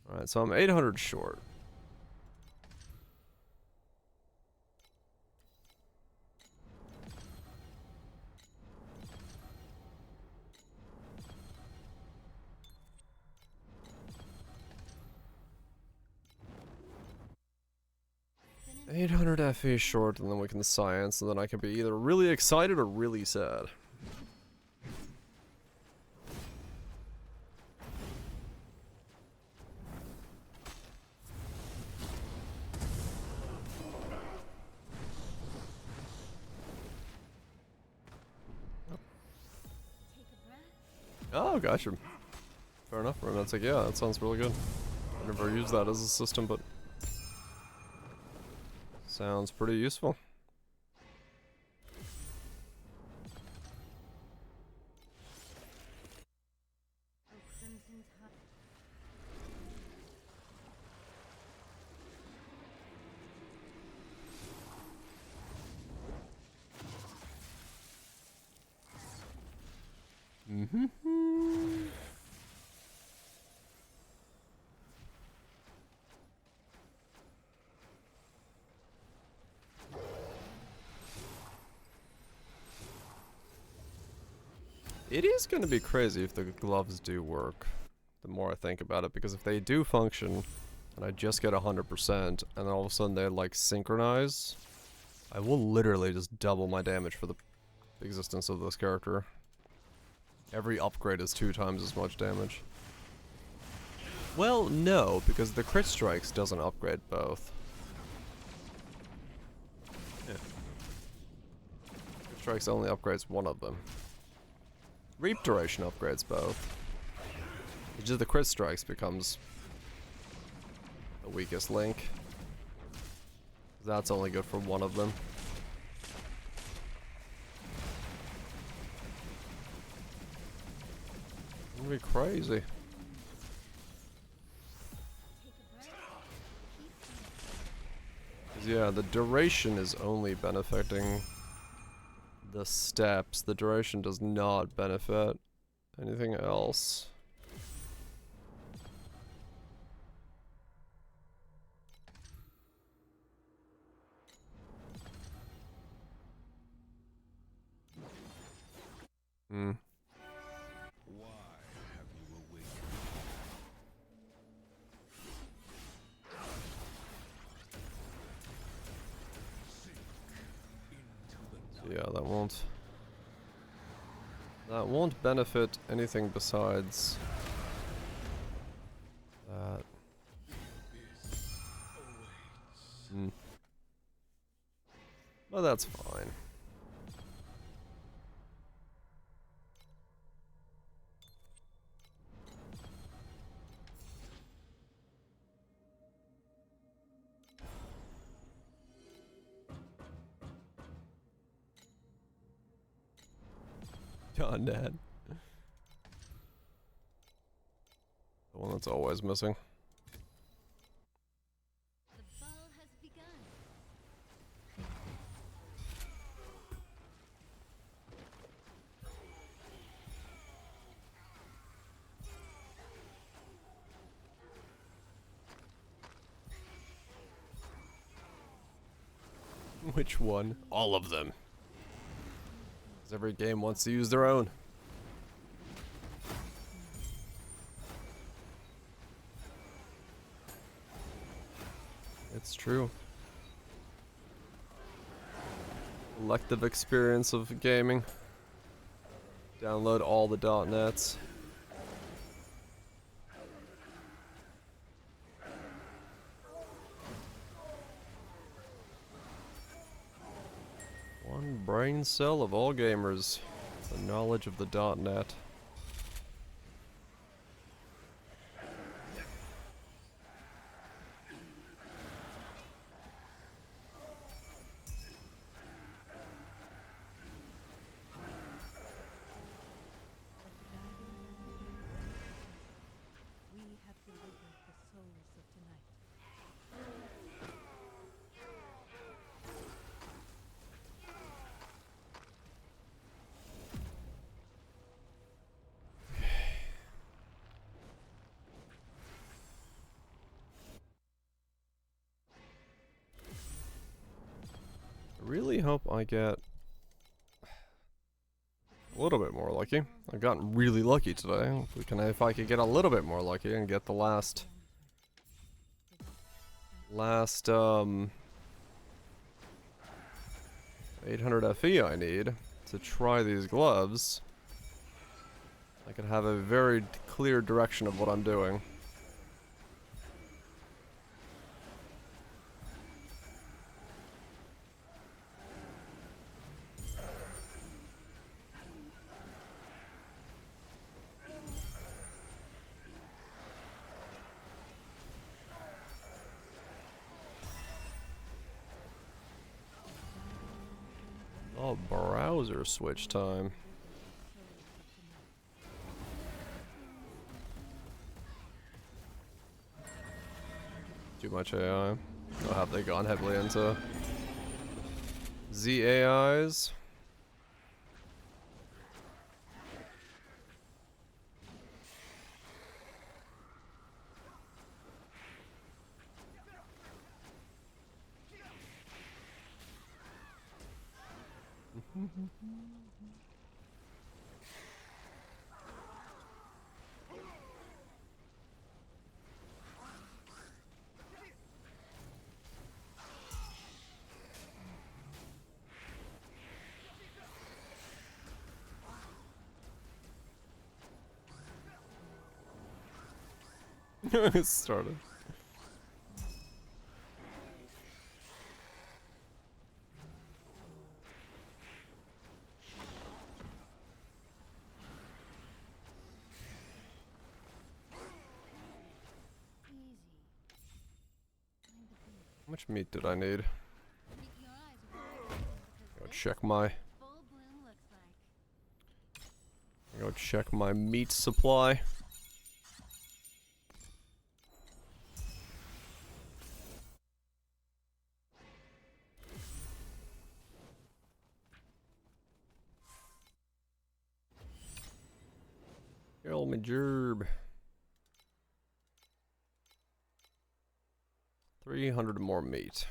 Alright, so I'm 800 short. $800 FE short, and then we can science, and then I can be either really excited or really sad. Oh, gotcha. Fair enough. That's like, yeah, that sounds really good. I never used that as a system, but sounds pretty useful. It is going to be crazy if the gloves do work, the more I think about it, because if they do function, and I just get 100%, and then all of a sudden they like synchronize, I will literally just double my damage for the existence of this character. Every upgrade is 2 times as much damage. Well, no, because the crit strikes doesn't upgrade both. Yeah. Crit strikes only upgrades one of them. Reap duration upgrades both. It's just the crit strikes becomes the weakest link. That's only good for one of them. It's gonna be crazy. 'Cause yeah, the duration is only benefiting the steps. The duration does not benefit anything else. Hmm. Yeah, that won't benefit anything besides that. Hmm. Well, that's fine. God, Dad. The one that's always missing. The ball has begun. Which one? All of them. 'Cause every game wants to use their own. It's true. Elective experience of gaming. Download all the .nets. One brain cell of all gamers. The knowledge of the .net. We have delivered the souls of tonight. I really hope I get a little bit more lucky. I've gotten really lucky today. If I could get a little bit more lucky and get the last 800 FE I need to try these gloves, I could have a very clear direction of what I'm doing. Oh, browser switch time. Too much AI. Or have they gone heavily into ZAIs? It started. Easy. Find the beat. How much meat did I need? Keep your eyes wide open Go because check this my is what full bloom looks like. Go check my meat supply. Kill me gerb. 300 more meat.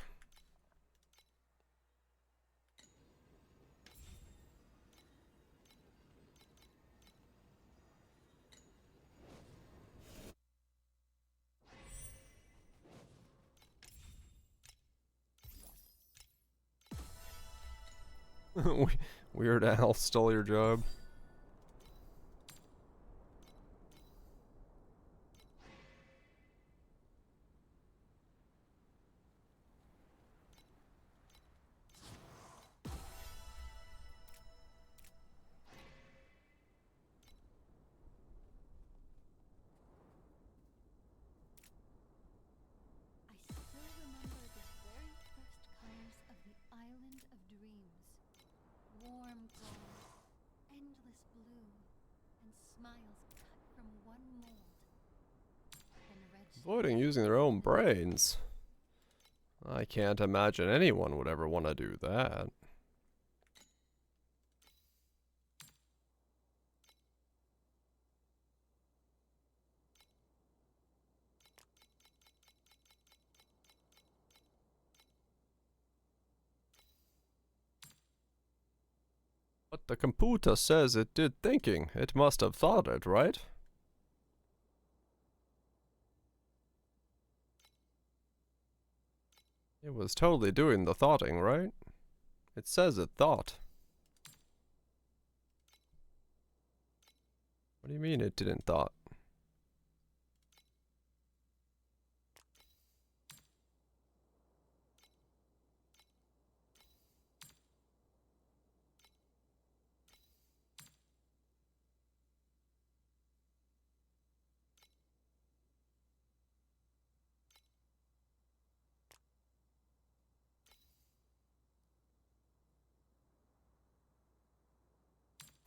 Weird Al stole your job. I still remember the very first colors of the island of dreams. Warm gold, endless blue, and smiles cut from one mold. Then red Avoiding using their own brains. I can't imagine anyone would ever want to do that. But the computer says it did thinking. It must have thought it, right? It was totally doing the thoughting, right? It says it thought. What do you mean it didn't thought?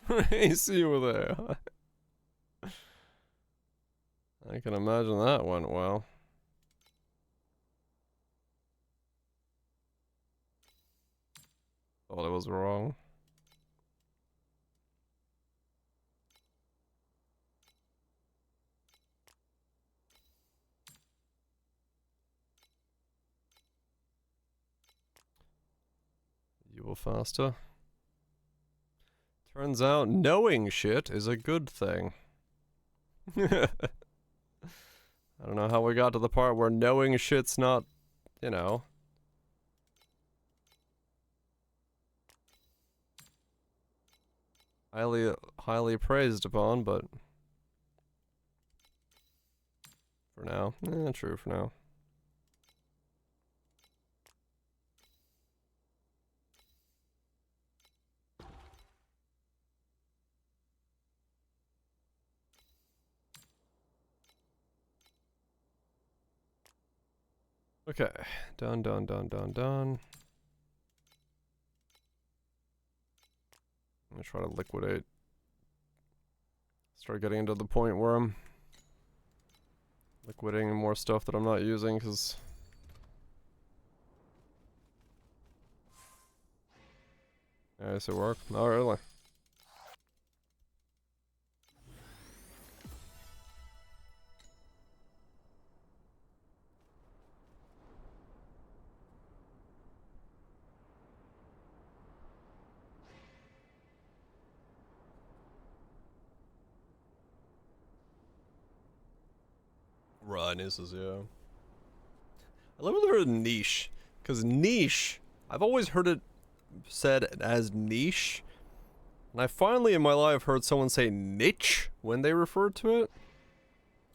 I see you there. I can imagine that went well. Thought it was wrong. You will faster. Turns out knowing shit is a good thing. I don't know how we got to the part where knowing shit's not, you know. Highly praised upon, but for now. True for now. Okay, done. I'm gonna try to liquidate. Start getting into the point where I'm liquidating more stuff that I'm not using, because yeah, this will work. Oh, really? Right, this is, yeah. I love the word niche, because niche, I've always heard it said as niche, and I finally in my life heard someone say niche when they referred to it.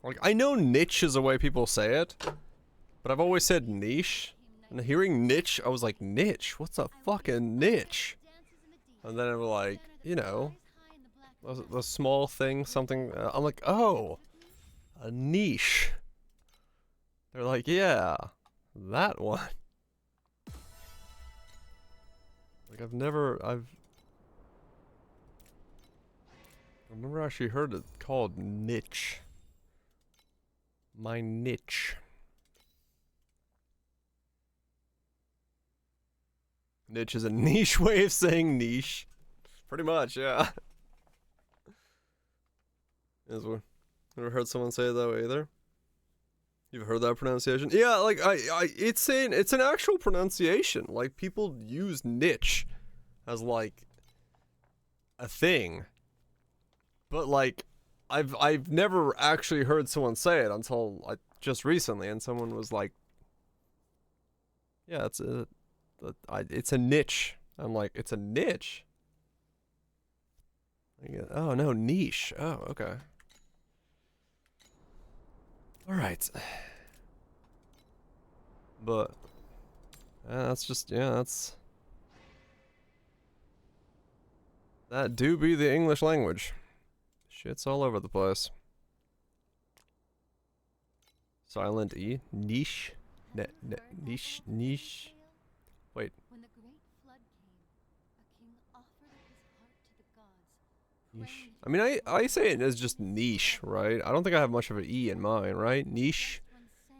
Like, I know niche is the way people say it, but I've always said niche, and hearing niche, I was like, niche? What's a fucking niche? And then it was like, you know, the small thing, something, I'm like, oh, a niche. They're like, yeah, that one. Like, I've never actually heard it called niche. My niche. Niche is a niche way of saying niche. Pretty much, yeah. Never heard someone say it that way either. You've heard that pronunciation? Yeah, like it's an actual pronunciation. Like, people use niche as like a thing. But like I've never actually heard someone say it until just recently, and someone was like, yeah, it's a niche. I'm like, it's a niche. Oh no, niche. Oh, okay. All right. But that's just, yeah, that do be the English language. Shit's all over the place. Silent E, niche, niche. Wait. When the great flood came, a king offered up his heart to the gods. Niche. I mean, I say it as just niche, right? I don't think I have much of an E in mine, right? Niche,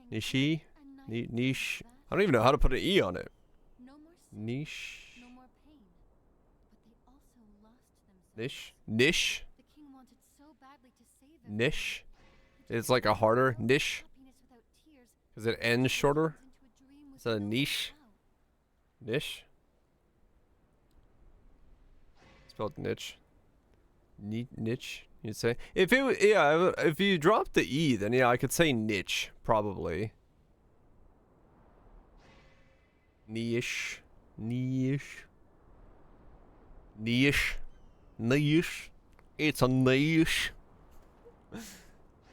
niche, niche. I don't even know how to put an E on it. No more Niche, no more pain. But they also lost themselves. niche, niche, The king wanted so badly to save it. niche. It's like a harder niche because it ends shorter. Is that a niche? Niche. Spelled niche. Niche. You'd say if it, yeah, if you drop the E, then yeah, I could say niche probably. Niche, niche, niche, niche. It's a niche.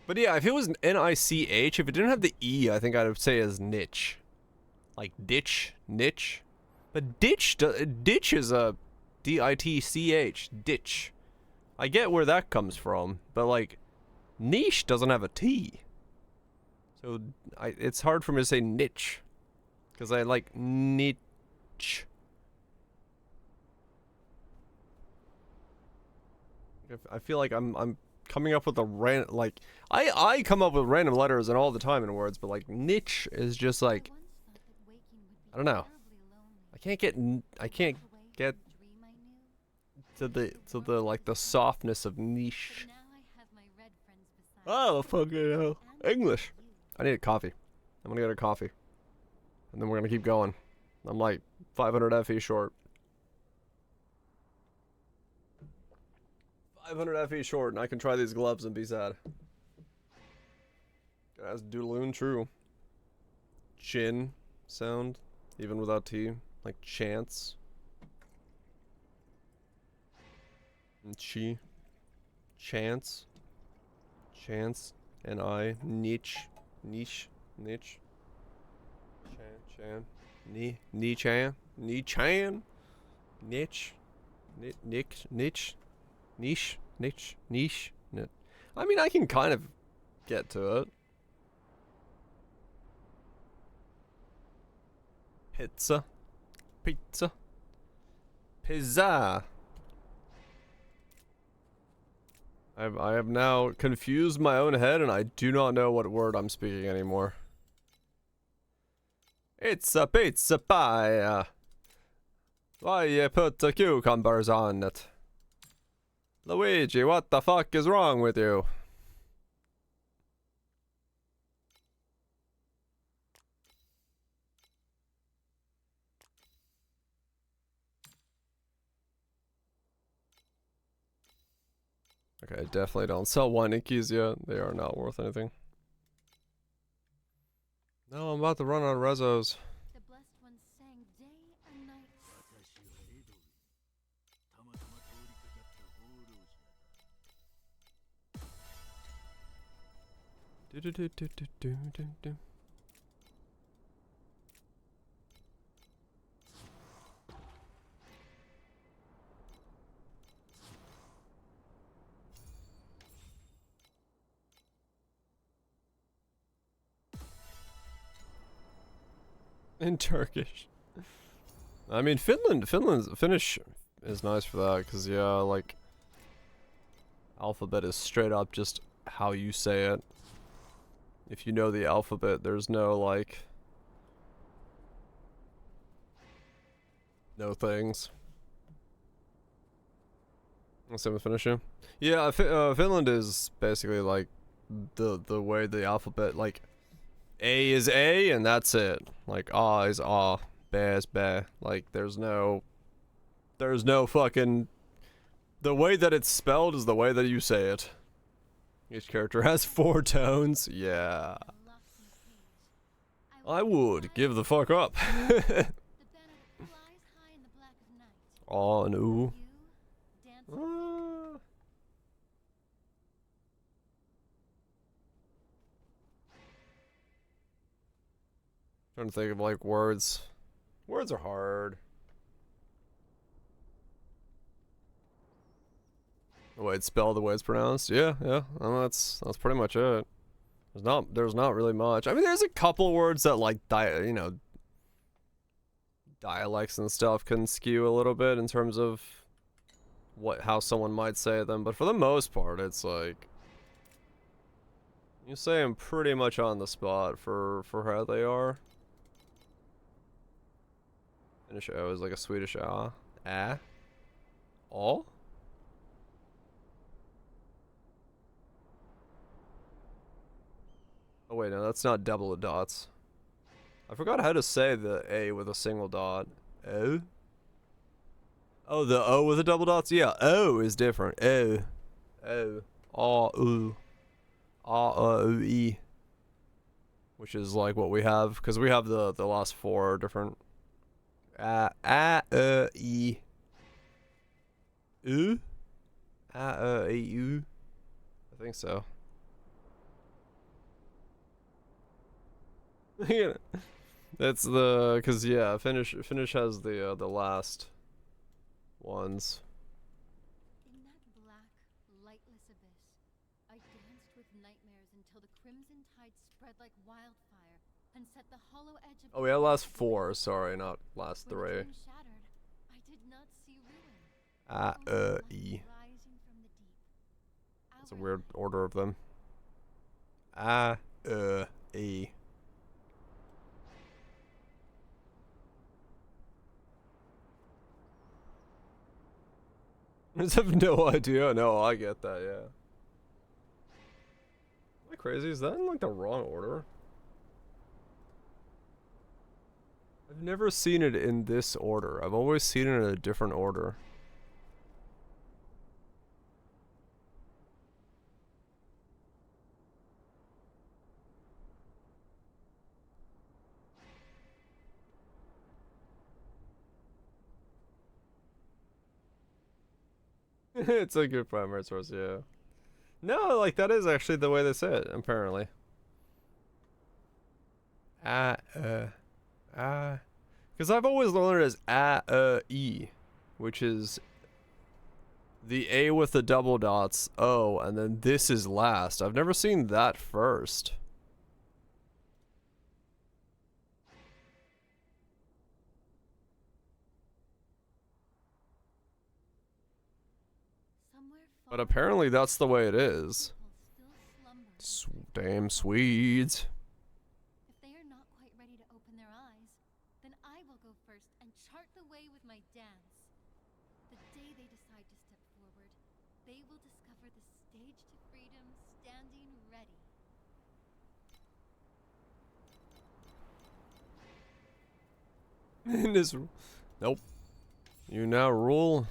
But yeah, if it was N-I-C-H, if it didn't have the E, I think I would say as niche. Like ditch, niche. But ditch is a D-I-T-C-H, ditch. I get where that comes from, but like niche doesn't have a T. So it's hard for me to say niche. Because I like niche. I feel like I'm coming up with a random, like, I come up with random letters and all the time in words, but like niche is just like, I don't know. I can't get to the like the softness of niche. Oh fucking hell. English. I need a coffee. I'm gonna get a coffee. And then we're gonna keep going. I'm like 500 FE short. 500 FE short, and I can try these gloves and be sad. Guys, doodaloon, true. Chin sound, even without T, like chance. And chi, chance, chance, and I, niche, niche, niche. Chan, ni chan, niche, niche. Niche. I mean, I can kind of get to it. Pizza. I have now confused my own head, and I do not know what word I'm speaking anymore. It's a pizza pie. Why you put the cucumbers on it? Luigi, what the fuck is wrong with you? Okay, I definitely don't sell Winekies yet. They are not worth anything. No, I'm about to run out of rezos. The blessed ones sang day and night. In Turkish. I mean, Finnish is nice for that, because, yeah, like, alphabet is straight up just how you say it. If you know the alphabet, there's no, like, no things. Same with Finnish, yeah. Yeah, Finland is basically, like, the way the alphabet, like, A is A, and that's it. Like, ah is ah, ba is ba. Like, there's no fucking, the way that it's spelled is the way that you say it. Each character has 4 tones. Yeah. I would give the fuck up. The banner that flies high in the black of night. aw and ooh. You dance with me? Trying to think of like words. Words are hard. The way it's spelled, the way it's pronounced. Yeah, yeah. Well, that's pretty much it. There's not really much. I mean, there's a couple words that like dialects and stuff can skew a little bit in terms of how someone might say them, but for the most part, it's like you say them pretty much on the spot for how they are. Finnish O is like a Swedish ah. Ah? All? Oh wait, no, that's not double the dots. I forgot how to say the A with a single dot. O? Oh, the O with the double dots? Yeah, O is different. O. O. Ah, oo. Ah, oo, E. Which is like what we have, because we have the last four different. E. U? E, U? I think so. Yeah. That's cause yeah, Finnish has the last ones. In that black, lightless abyss, I danced with nightmares until the crimson tide spread like wildfire and set the hollow edge of Oh yeah, last four, sorry, not last When the three. dream shattered, I did not see ruin. Only E. light rising from the deep. It's a Our weird light. order of them. E. I just have no idea. No, I get that, yeah. Am I crazy? Is that in like the wrong order? I've never seen it in this order. I've always seen it in a different order. It's a good primary source, yeah. No, like that is actually the way they say it, apparently. Because I've always learned it as E, which is the A with the double dots, O, and then this is last. I've never seen that first. But apparently that's the way it is. Damn Swedes. If they are not quite ready to open their eyes, then I will go first and chart the way with my dance. The day they decide to step forward, they will discover the stage to freedom standing ready. Nope. You now rule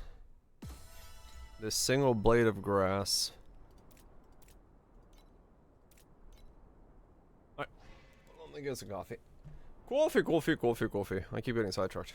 this single blade of grass. Alright. Let me get some coffee. Coffee. I keep getting sidetracked.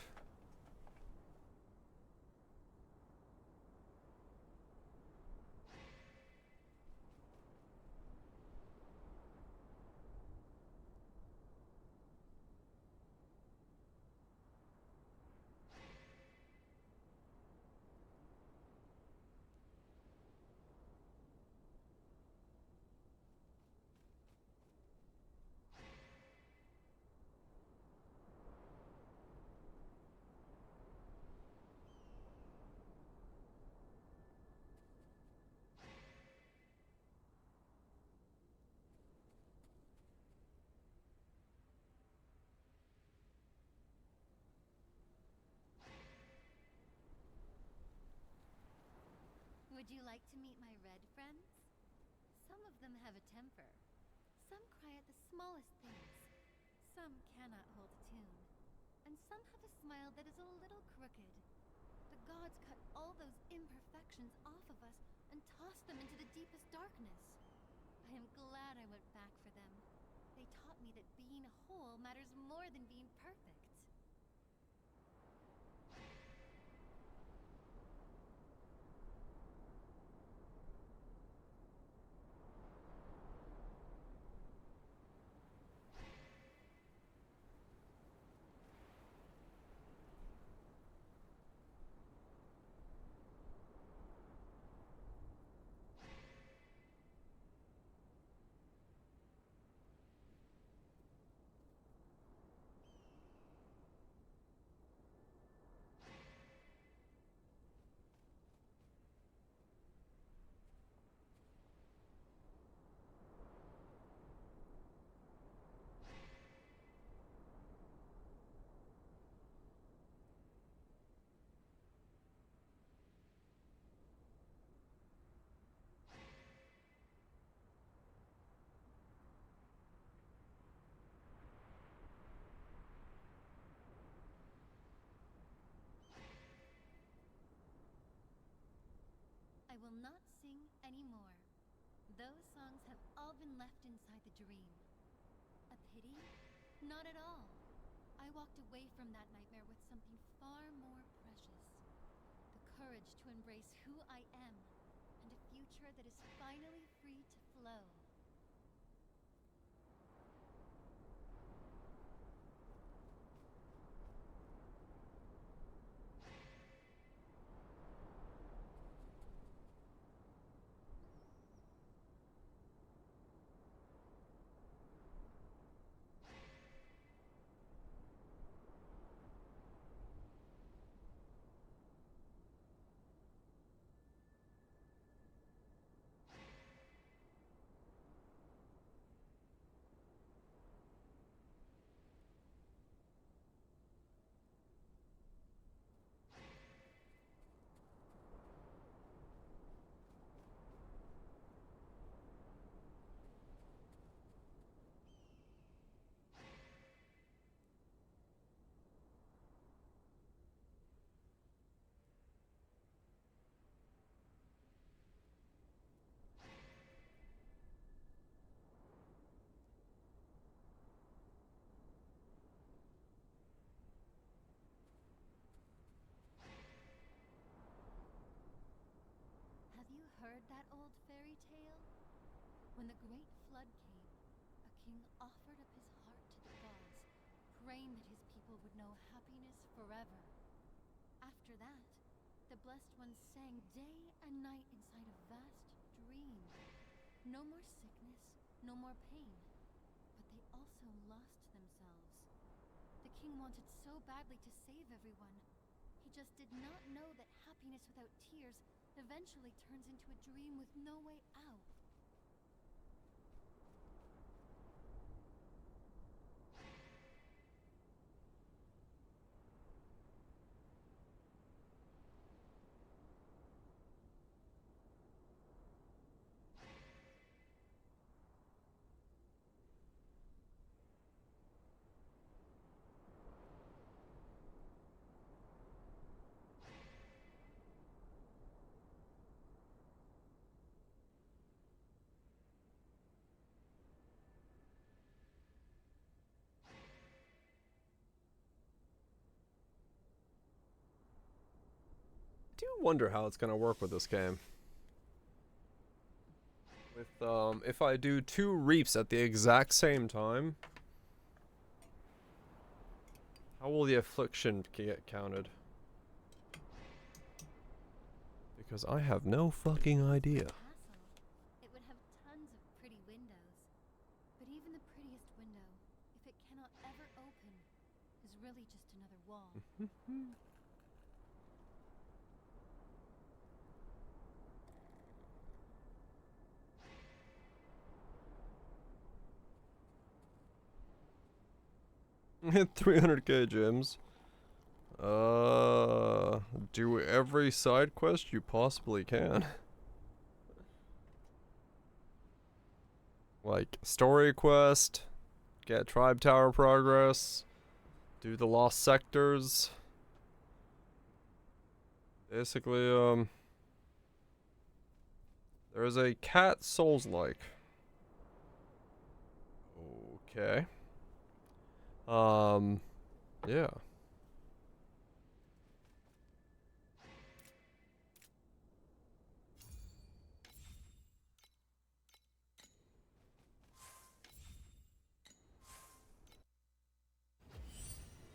Would you like to meet my red friends? Some of them have a temper. Some cry at the smallest things. Some cannot hold a tune. And some have a smile that is a little crooked. The gods cut all those imperfections off of us and tossed them into the deepest darkness. I am glad I went back for them. They taught me that being whole matters more than being perfect. Those songs have all been left inside the dream. A pity? Not at all. I walked away from that nightmare with something far more precious. The courage to embrace who I am, and a future that is finally free to flow. Have you heard that old fairy tale? When the great flood came, a king offered up his heart to the gods, praying that his people would know happiness forever. After that, the blessed ones sang day and night inside a vast dream. No more sickness, no more pain, but they also lost themselves. The king wanted so badly to save everyone. He just did not know that happiness without tears eventually turns into a dream with no way out. I do wonder how it's gonna work with this game. With if I do 2 reaps at the exact same time, how will the affliction get counted? Because I have no fucking idea. Castle. It would have tons of pretty windows. But even the prettiest window, if it cannot ever open, is really just another wall. 300k gems. Do every side quest you possibly can. Like, story quest, get tribe tower progress, do the lost sectors. Basically, there's a cat Souls-like. Okay. Yeah.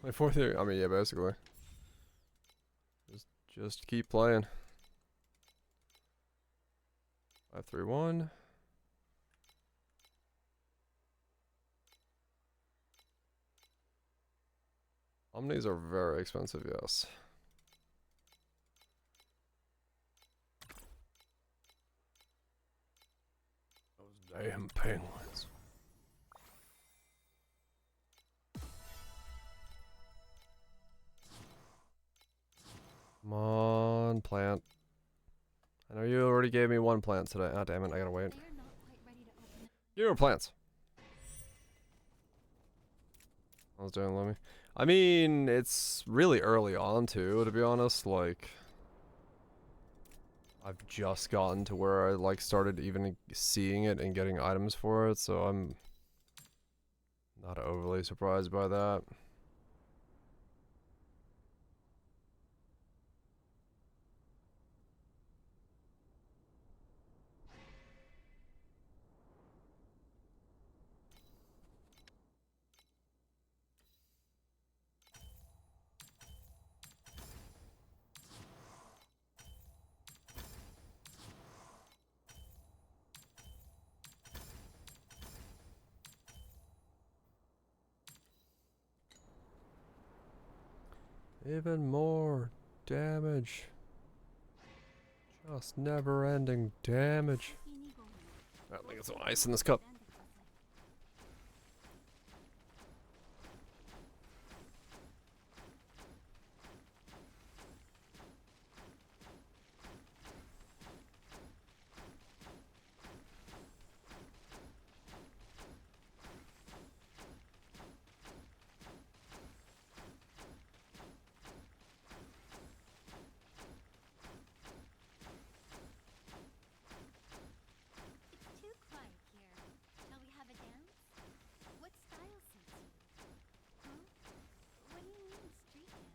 My 4th year, I mean, yeah, basically. Just keep playing. 531. Omnis are very expensive, yes. Those damn penguins. Come on, plant. I know you already gave me 1 plant today. Ah, damn it, I gotta wait. They are not quite ready to open. Give me plants. I was doing, let me. I mean, it's really early on too, to be honest. Like, I've just gotten to where I like started even seeing it and getting items for it, so I'm not overly surprised by that. Even more damage. Just never ending damage. Alright, let me get some ice in this cup. It's too quiet here. Shall we have a dance? What style suits you? Huh? What do you mean, street dance?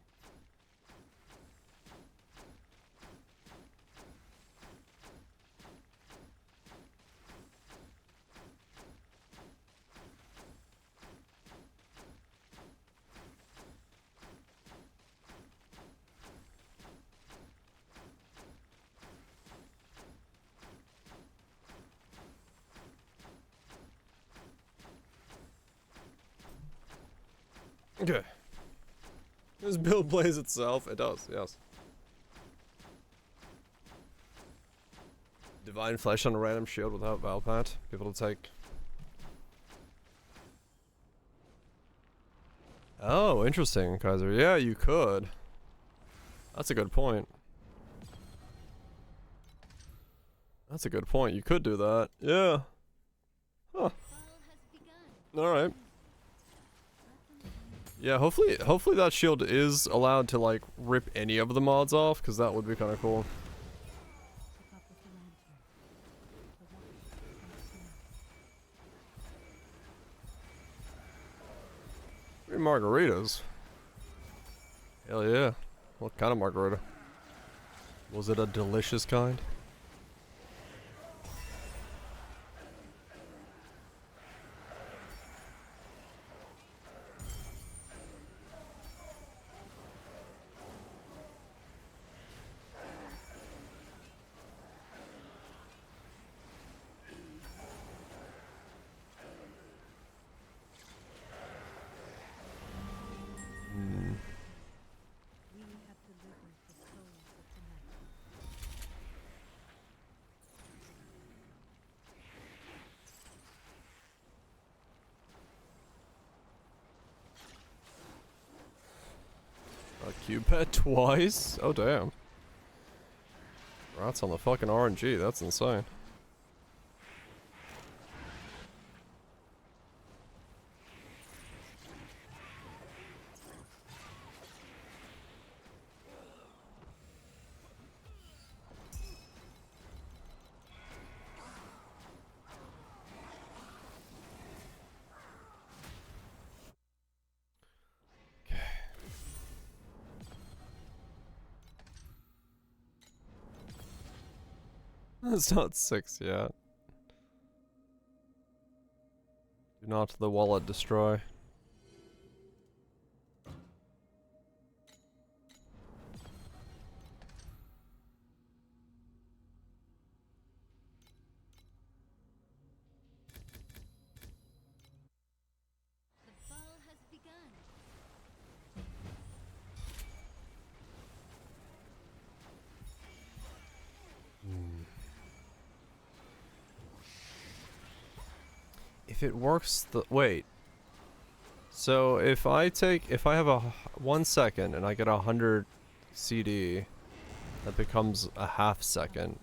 Okay. This build plays itself. It does, yes. Divine Flesh on a random shield without Valpat. People to take. Oh, interesting, Kaiser. Yeah, you could. That's a good point. That's a good point. You could do that. Yeah. Huh. Ball has begun. Alright. Yeah, hopefully that shield is allowed to like rip any of the mods off, because that would be kind of cool. Keep up with the lantern. The water comes now. 3 margaritas. Hell yeah. What kind of margarita? Was it a delicious kind? We have delivered the souls of the night. A Cupid twice? Oh damn. Rats on the fucking RNG, that's insane. It's not 6 yet. Do not the wallet destroy. The ball has begun. If it works the wait. So if I have a 1 second and I get 100 CD, that becomes a half second.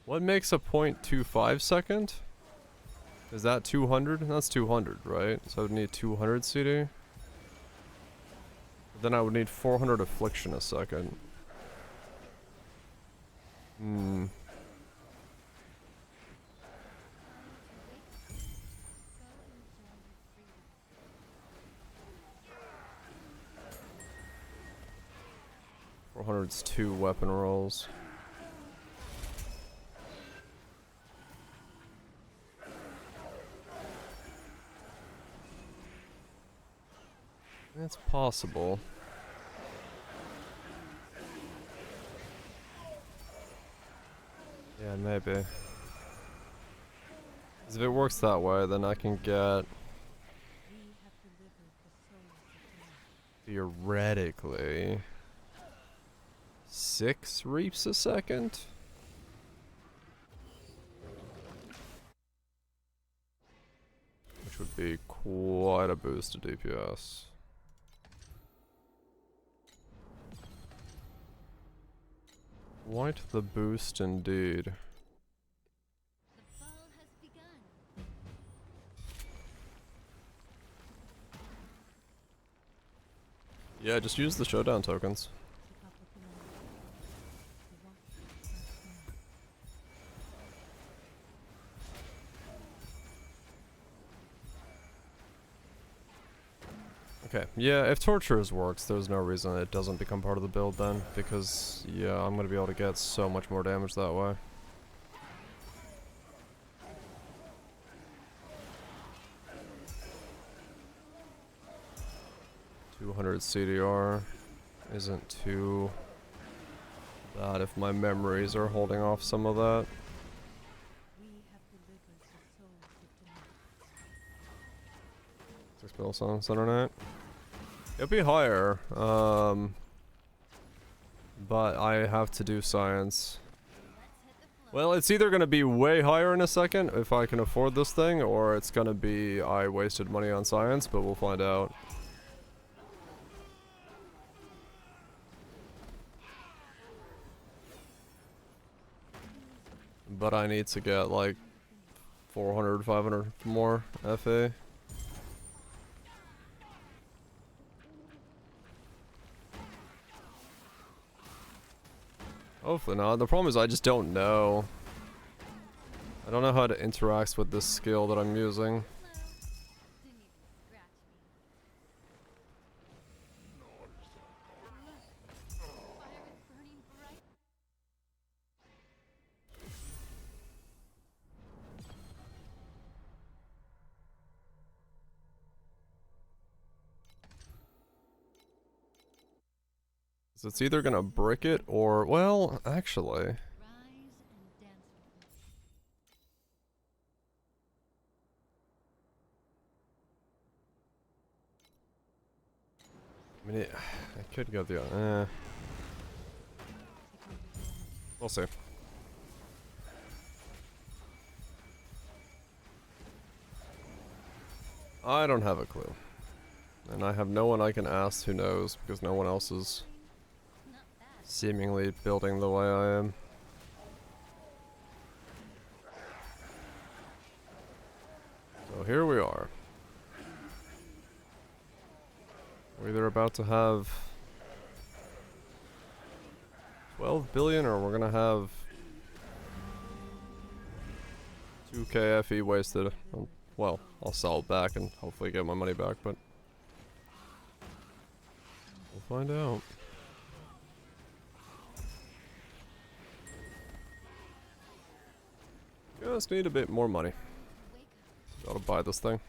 What makes a 0.25 second? Is that 200? That's 200, right? So I would need 200 CD. Then I would need 400 affliction a second. Hmm. Go enjoy your freedom. 400's 2 weapon rolls. It's possible. Yeah, maybe. 'Cause if it works that way, then I can get We have delivered the souls of tonight. theoretically 6 reaps a second. Which would be quite a boost to DPS. Quite the boost indeed. The ball has begun. Yeah, just use the showdown tokens. Keep up with the noise. The watch starts now. Okay, yeah, if Torturers works, there's no reason it doesn't become part of the build then, because, yeah, I'm gonna be able to get so much more damage that way. .200 CDR isn't too bad if my memories are holding off some of that. We have delivered the souls of tonight. 6 bill song, center night. It'll be higher, but I have to do science. Let's hit the floor. Well, it's either gonna be way higher in a second if I can afford this thing, or it's gonna be I wasted money on science, but we'll find out. But I need to get like 400, 500 more FA. Hopefully not. The problem is I just don't know. I don't know how to interact with this skill that I'm using. Didn't even scratch me. Look, fire is burning bright. So it's either gonna brick it or, well, actually. Rise and dance with me. I mean, I could go the we'll see. I don't have a clue. And I have no one I can ask who knows, because no one else is Not bad. seemingly building the way I am. So here we are. We're either about to have 12 billion or we're gonna have 2k FE wasted. Well, I'll sell it back and hopefully get my money back, but we'll find out. Just need a bit more money. Wake up. Gotta buy this thing.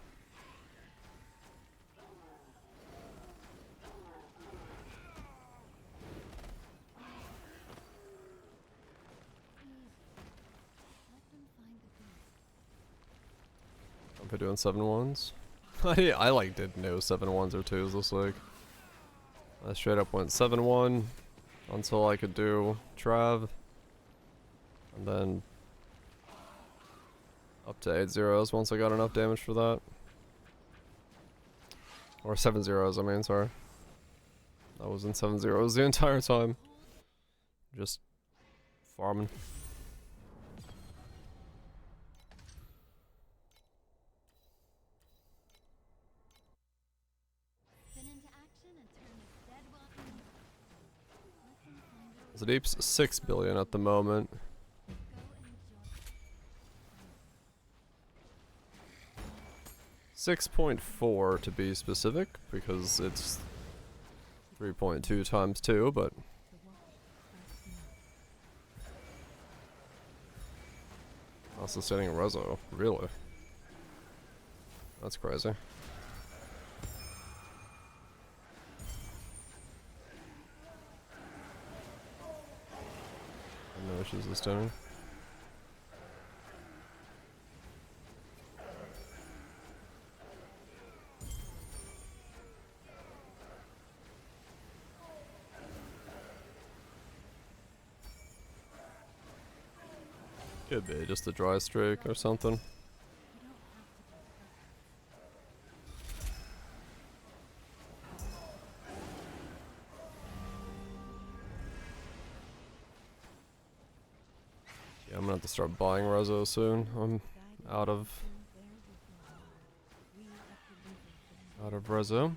Easy. Let them find the beast. I'm doing 7-1s. I like did no 7-1s or 2s this week. I straight up went 7-1 until I could do Trav. And then up to 8 zeros once I got enough damage for that. Or 7 zeros, I mean, sorry. I was in 7 zeros the entire time. Just farming. Spin into action and turn this dead walking. Let them find the The deep's 6 billion at the moment. Go enjoy. 6.4 to be specific, because it's 3.2 times 2, but The watch strikes now. also sustaining reso. Really? That's crazy. No issues sustaining. Could be just a dry streak or something. Yeah, I'm gonna have to start buying reso soon. I'm out of reso.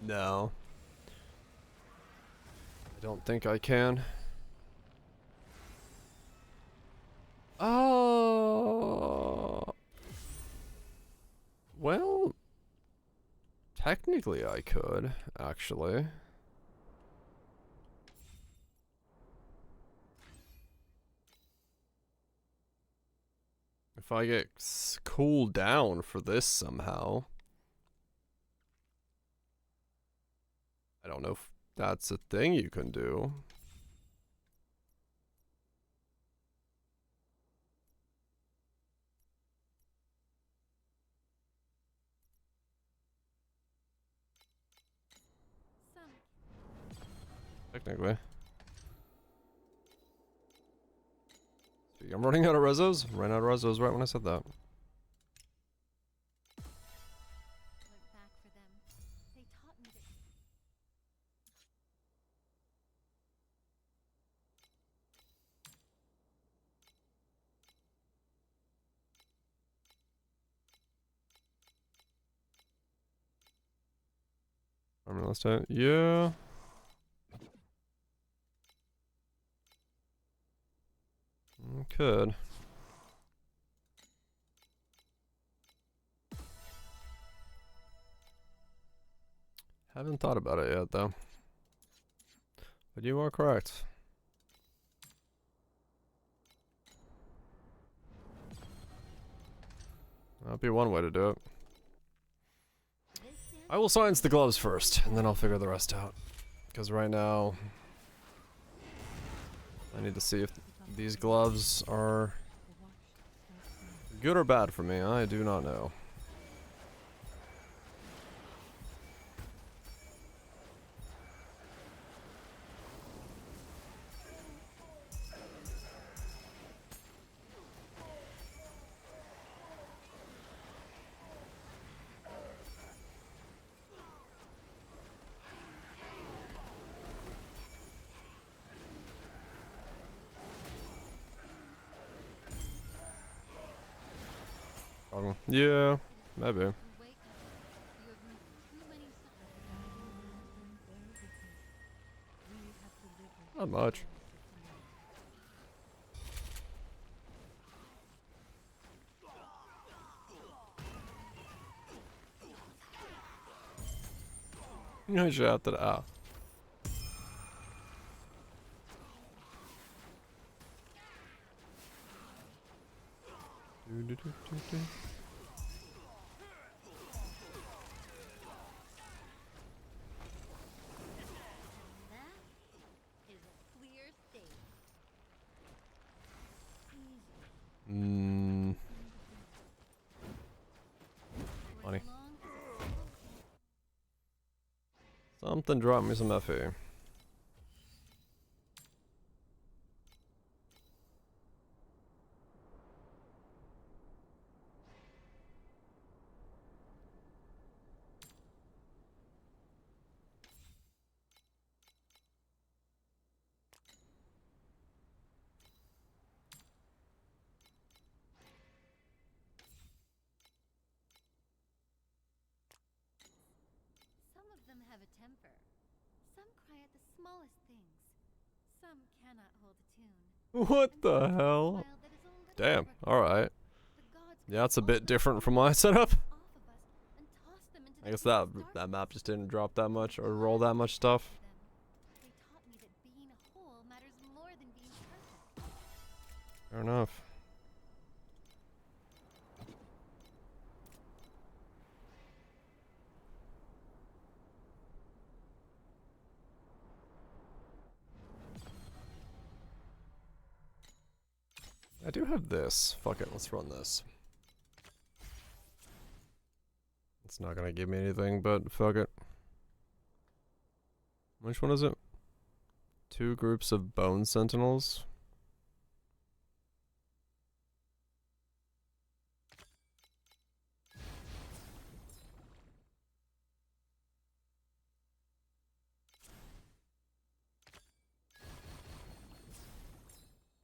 No. I don't think I can. Oh. Well, technically I could, actually. If I get cooled down for this somehow. I don't know if that's a thing you can do. Some Technically. I'm running out of resos. Ran out of resos right when I said that. went back for them. They taught me that Last time. Yeah. Could. Haven't thought about it yet, though. But you are correct. That'd be one way to do it. this dance I will science the gloves first, and then I'll figure the rest out. Because right now, I need to see if these gloves are The watch strikes now. good or bad for me. I do not know. Yeah, maybe. you wake up. You have missed too many signs. Guiding lantern, bear witness. We have delivered Not the much. souls of tonight. I shouted out. That is a clear state. Mmm. For Funny. as long as Something dropped me some FE. have a temper. Some cry at the smallest things. Some cannot hold a tune. What And the some have a hell? smile that is a little Damn. crooked. All right. The gods Yeah, it's a cut bit all different those from my setup. off of us and tossed them into I the guess pit that of that darkness. map just didn't drop that much or I roll that much stuff. them. They taught me that being whole matters more than being perfect. Fair enough. I do have this. Fuck it, let's run this. It's not gonna give me anything, but fuck it. Which one is it? 2 groups of bone sentinels.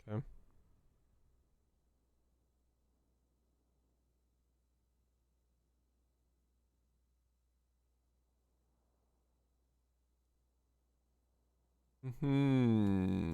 Okay. Hmm.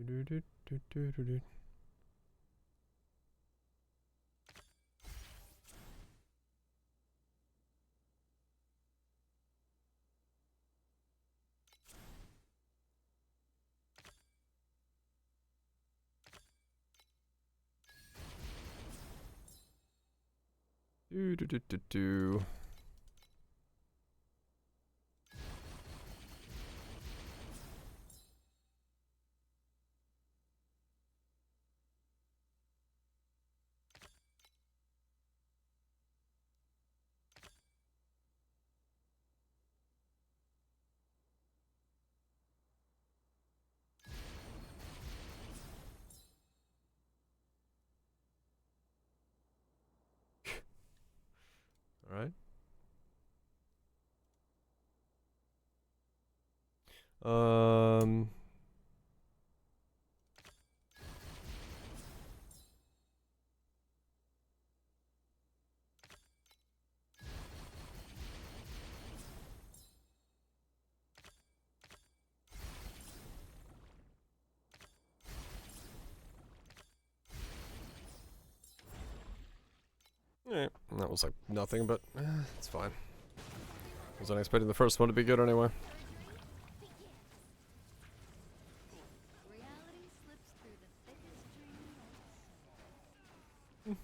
Do-do-do-do-do-do-do. Do-do-do-do-do. All right. Um. Yeah, that was like nothing, but it's fine. I was unexpecting the first one to be good anyway. Reality slips through the thickest dream like so.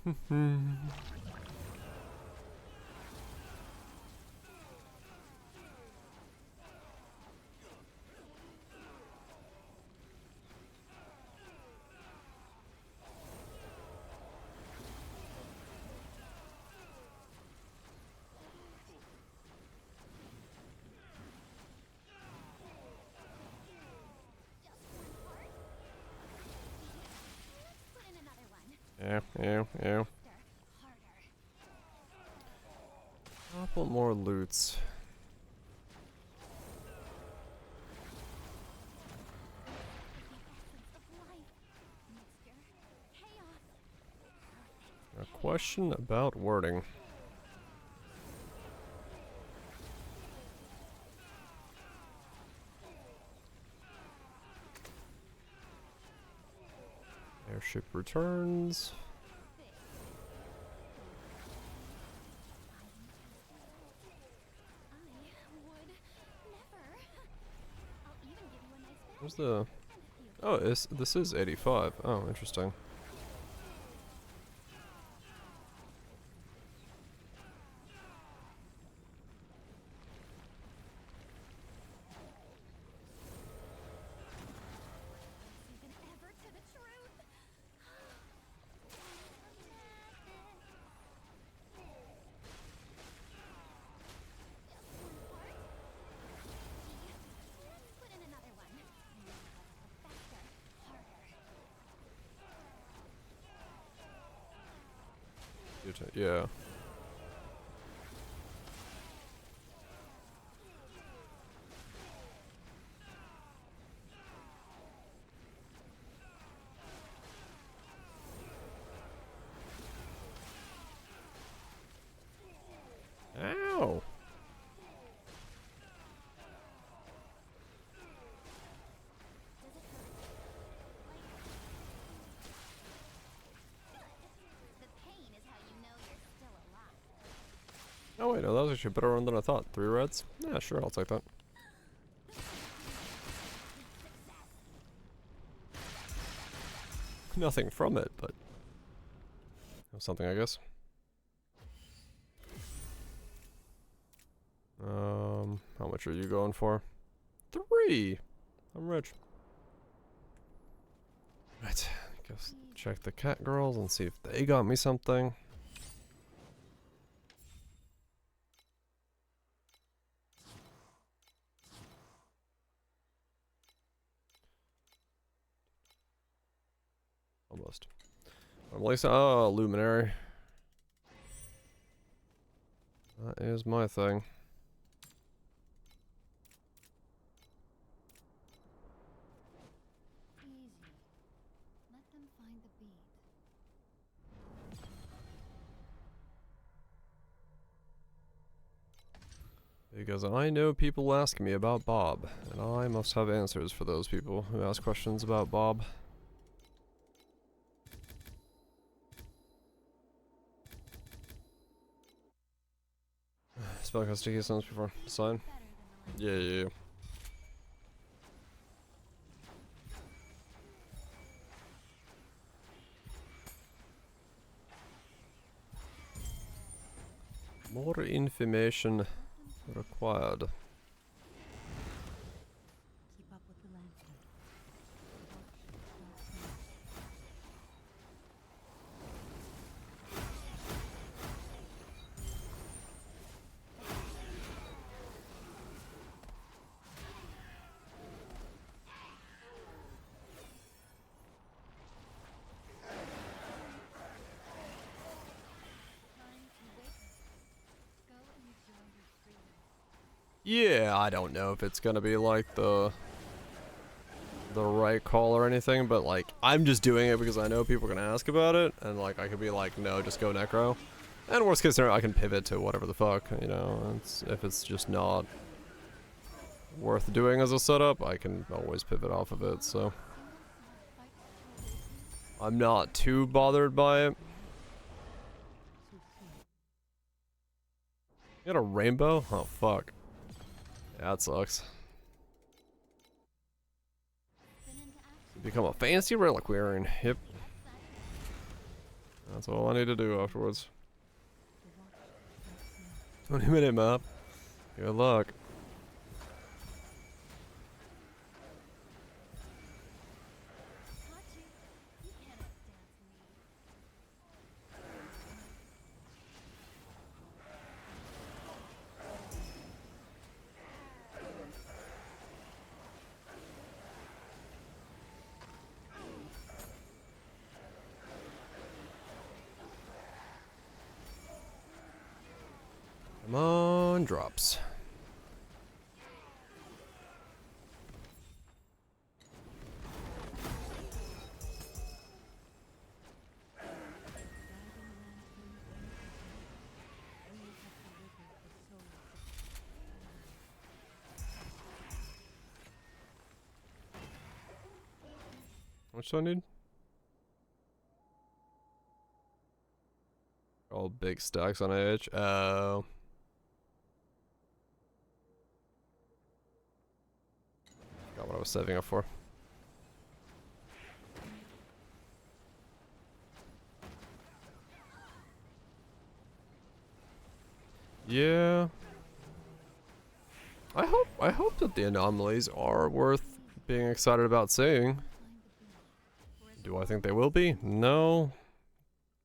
Let's put in another one. Yeah. Harder. Couple more loots. A question about wording. Airship returns. Where's the... Oh, this is 85. Oh, interesting. Yeah. Ow. The pain is how you know you're still alive. Oh wait, no, that was actually a better run than I thought. 3 reds? Yeah, sure, I'll take that. Nothing from it, but something, I guess. How much are you going for? 3! I'm rich. Right, I guess check the cat girls and see if they got me something. Almost. I'm like, oh, luminary. That is my thing. Easy. Let them find the beat. Because I know people ask me about Bob, and I must have answers for those people who ask questions about Bob. Spellcaster he sounds before. Sign? Yeah, yeah, yeah. More information required. Keep up with the landscape. Time to wake up. Go and enjoy your freedom. Yeah, I don't know if it's gonna be like the right call or anything, but like I'm just doing it because I know people are gonna ask about it, and like I could be like, no, just go necro. And worst case scenario, I can pivot to whatever the fuck, you know. If it's just not worth doing as a setup, I can always pivot off of it. So I'm not too bothered by it. You got a rainbow? Oh fuck. Yeah, that sucks. Spin into action. Become a fancy reliquarian. Yep. That's all I need to do afterwards. 20-minute map. Good luck. Caught you. You can't outdance me. Come on, drops. How much do I need? All big stacks on AH. Oh. Forgot what I was saving up for. Yeah. I hope that the anomalies are worth being excited about seeing. Do I think they will be? No.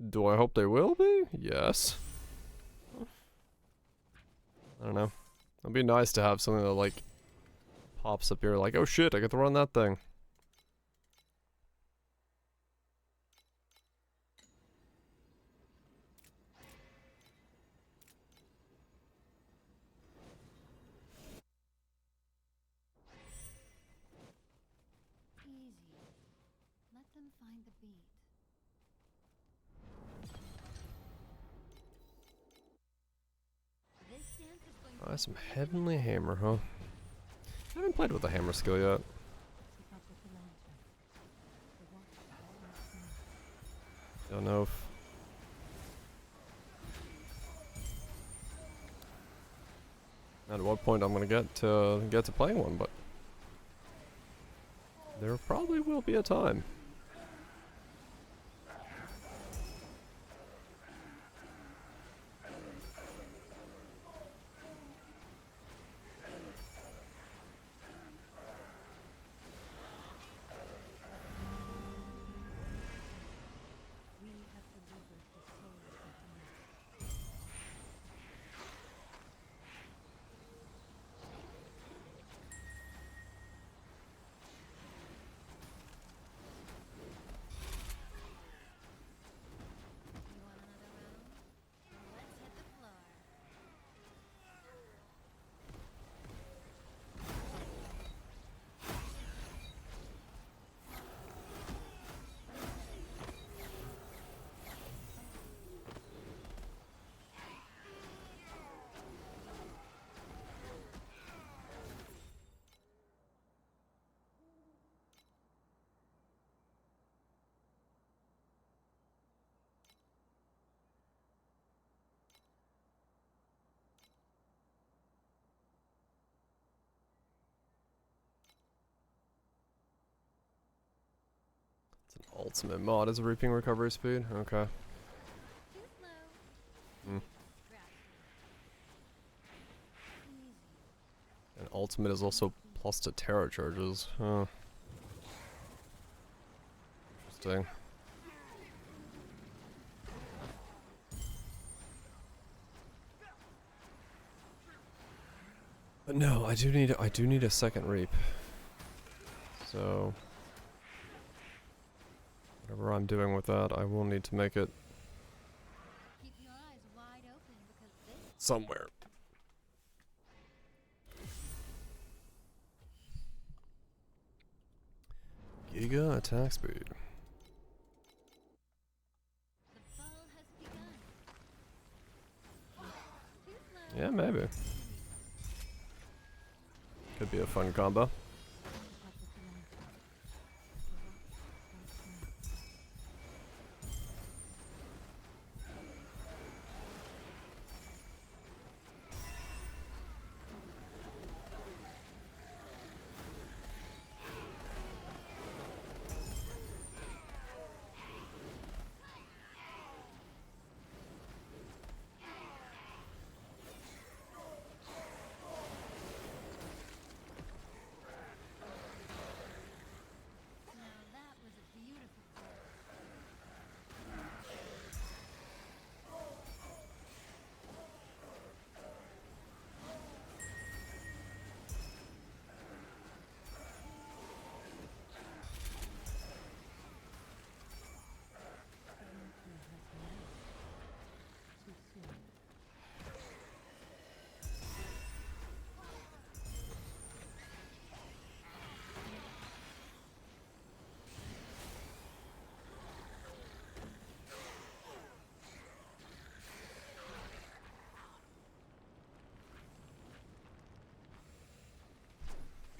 Do I hope they will be? Yes. I don't know. It'd be nice to have something that like pops up here like, oh shit, I get to run that thing. Buy some Heavenly Hammer, huh? I haven't played with the hammer skill yet. Keep up with the lantern. The watch almost near. Don't know if... At what point I'm gonna get to playing one, but there probably will be a time. We have delivered the souls of tonight. You want another round? Let's hit the floor. It's an ultimate mod is a reaping recovery speed. Okay. Too slow. Hmm. Grab some. Easy. And ultimate is also plus to terror charges. Huh. Interesting. But no, I do need a second reap. So whatever I'm doing with that, I will need to make it Keep your eyes wide open because this somewhere. Giga attack speed. the ball has begun. Too slow. Yeah, maybe. Could be a fun combo. Keep up with the lantern. The watch almost near. Now that was a beautiful play. Selena has left. Too soon.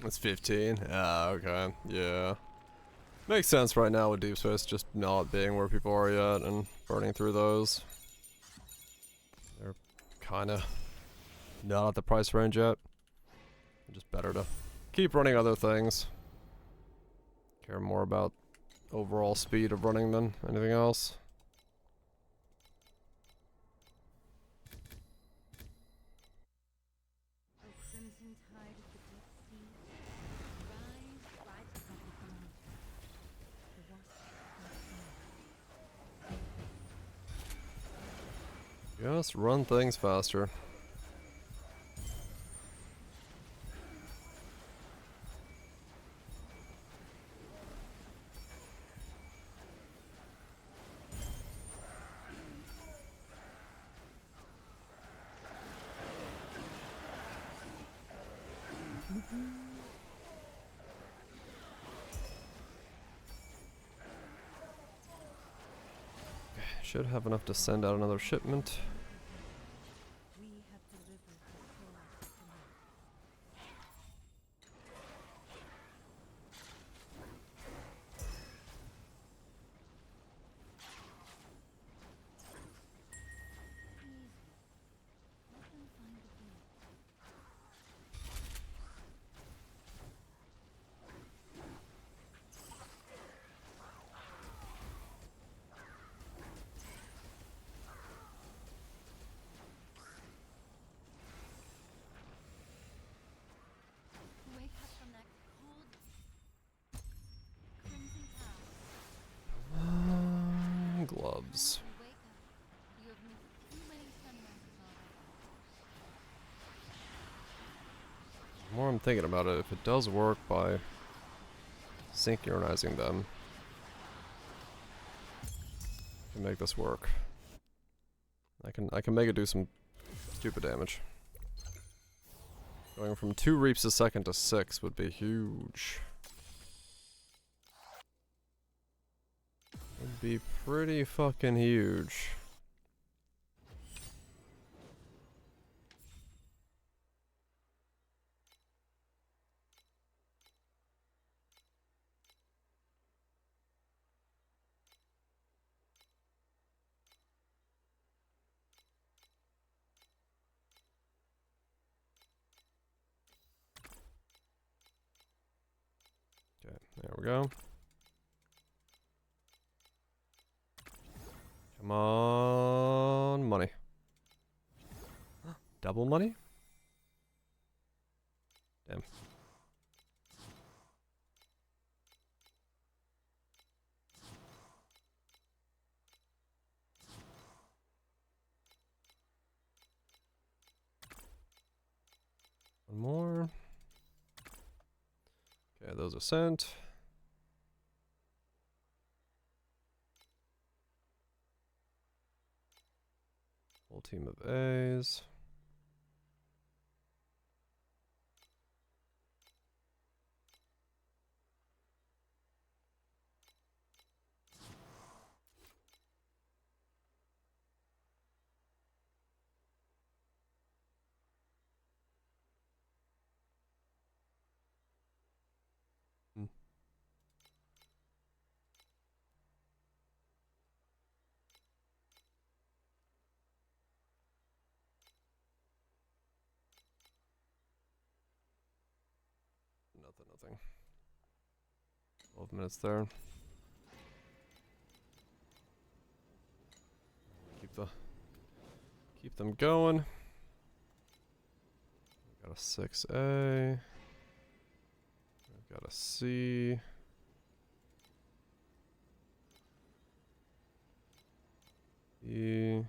It's 15. Ah, okay. Yeah. Makes sense right now with Deep Space just not being where people are yet and burning through those. They're kinda not at the price range yet. Just better to keep running other things. Care more about overall speed of running than anything else. O crimson tide of the deep sea, rise, rise. Keep up with the lantern. The watch almost near. Just run things faster. Should have enough to send out another shipment. We have delivered the souls of gloves. Now you wake up. You have missed too many sunrises already. The more I'm thinking about it, if it does work by synchronizing them, I can make this work. I can make it do some stupid damage. Going from 2 reaps a second to 6 would be huge. Would be pretty fucking huge. Okay, there we go. Come on, money. Double money? Damn. One more. Okay, those are sent. Whole team of A's. Hmm. Nothing. 12 minutes there. Keep them going. We got a 6A. We've got a C. E.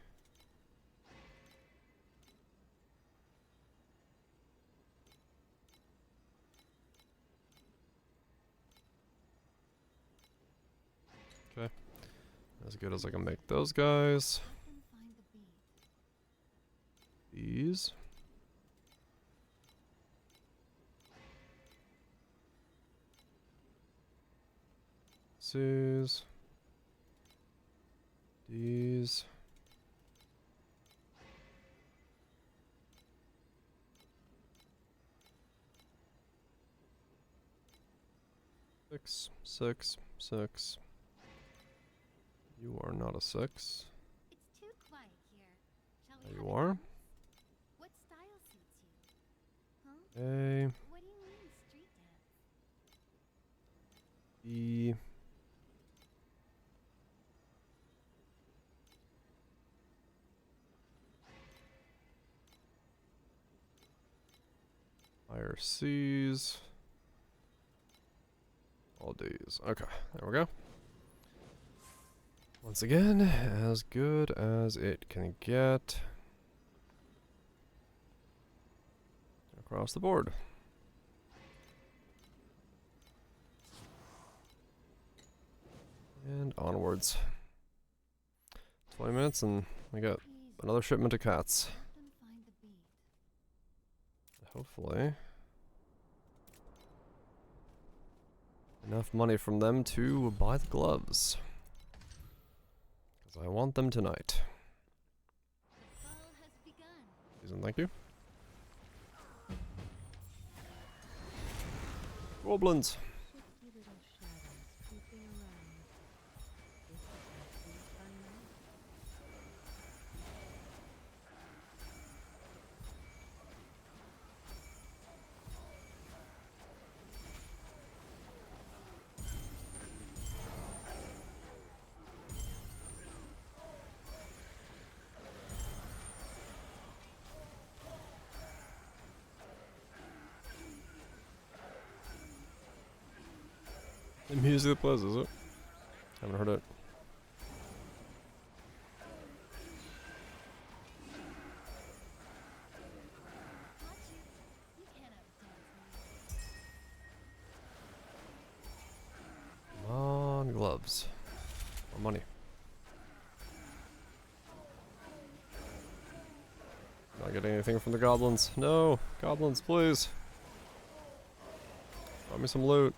Okay. As good as I can make those guys. Help them find the bead. These. C's. D's. Six. You are not a 6. It's too quiet here. Shall we There have you a are. dance? What style suits you? Huh? A. What do you mean street dance? E. Higher C's. All D's. Okay, there we go. Once again, as good as it can get. Across the board. And onwards. 20 minutes and we got Please another shipment of cats. help them find the bead. Hopefully. Enough money from them to buy the gloves. Because I want them tonight. The ball has begun. Please and thank you. Goblins! Shifty little shadows creeping around. This is what we find out. The music that plays, is it? Haven't heard it. gloves. More money. Not getting anything from the goblins. No! Goblins, please! Buy me some loot.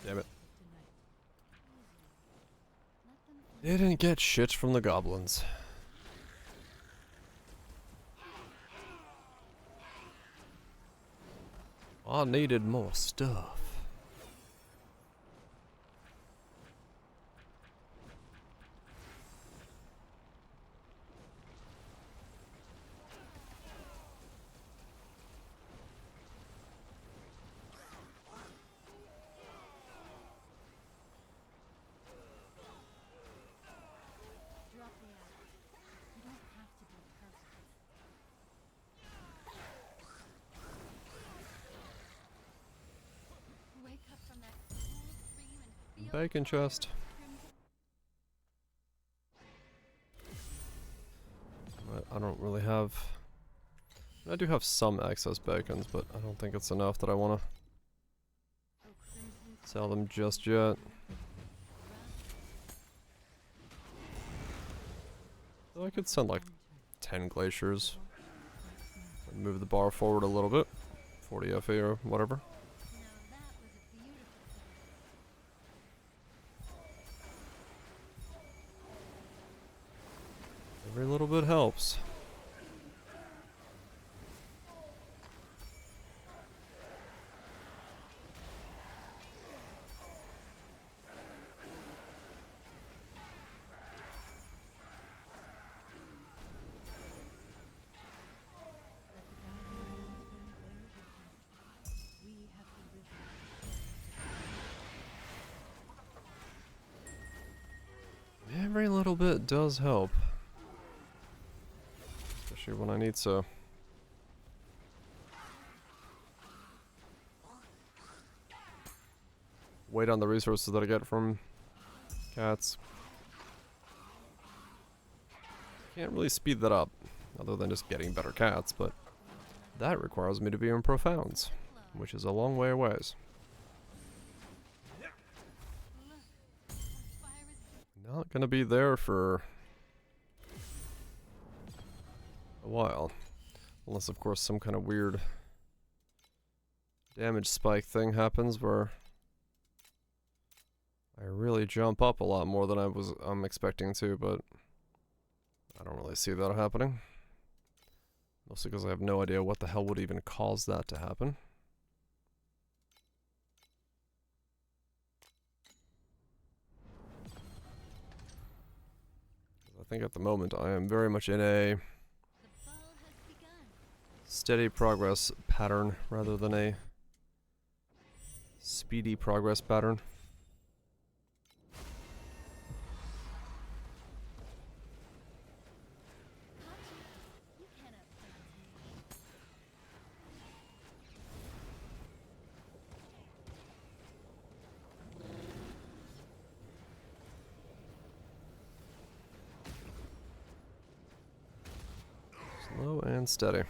Damn it. Didn't get shit from the goblins. I needed more stuff. Drop the act. You don't have to be perfect. Wake up from that cool dream and feel Bacon chest. But I don't really have... I do have some excess bacons, but I don't think it's enough that I want to sell them just yet. So I could send like 10 glaciers and move the bar forward a little bit. 40 FE or whatever. Now that was a beautiful sight. Every little bit helps. Every little bit does help. Especially when I need so. Wait on the resources that I get from cats. Can't really speed that up, other than just getting better cats, but that requires me to be in profounds, which is a long way away. Not gonna be there for a while. Unless, of course, some kind of weird damage spike thing happens where I really jump up a lot more than I'm expecting to, but I don't really see that happening. Mostly because I have no idea what the hell would even cause that to happen. I think at the moment I am very much in a steady progress pattern rather than a speedy progress pattern. Slow and steady.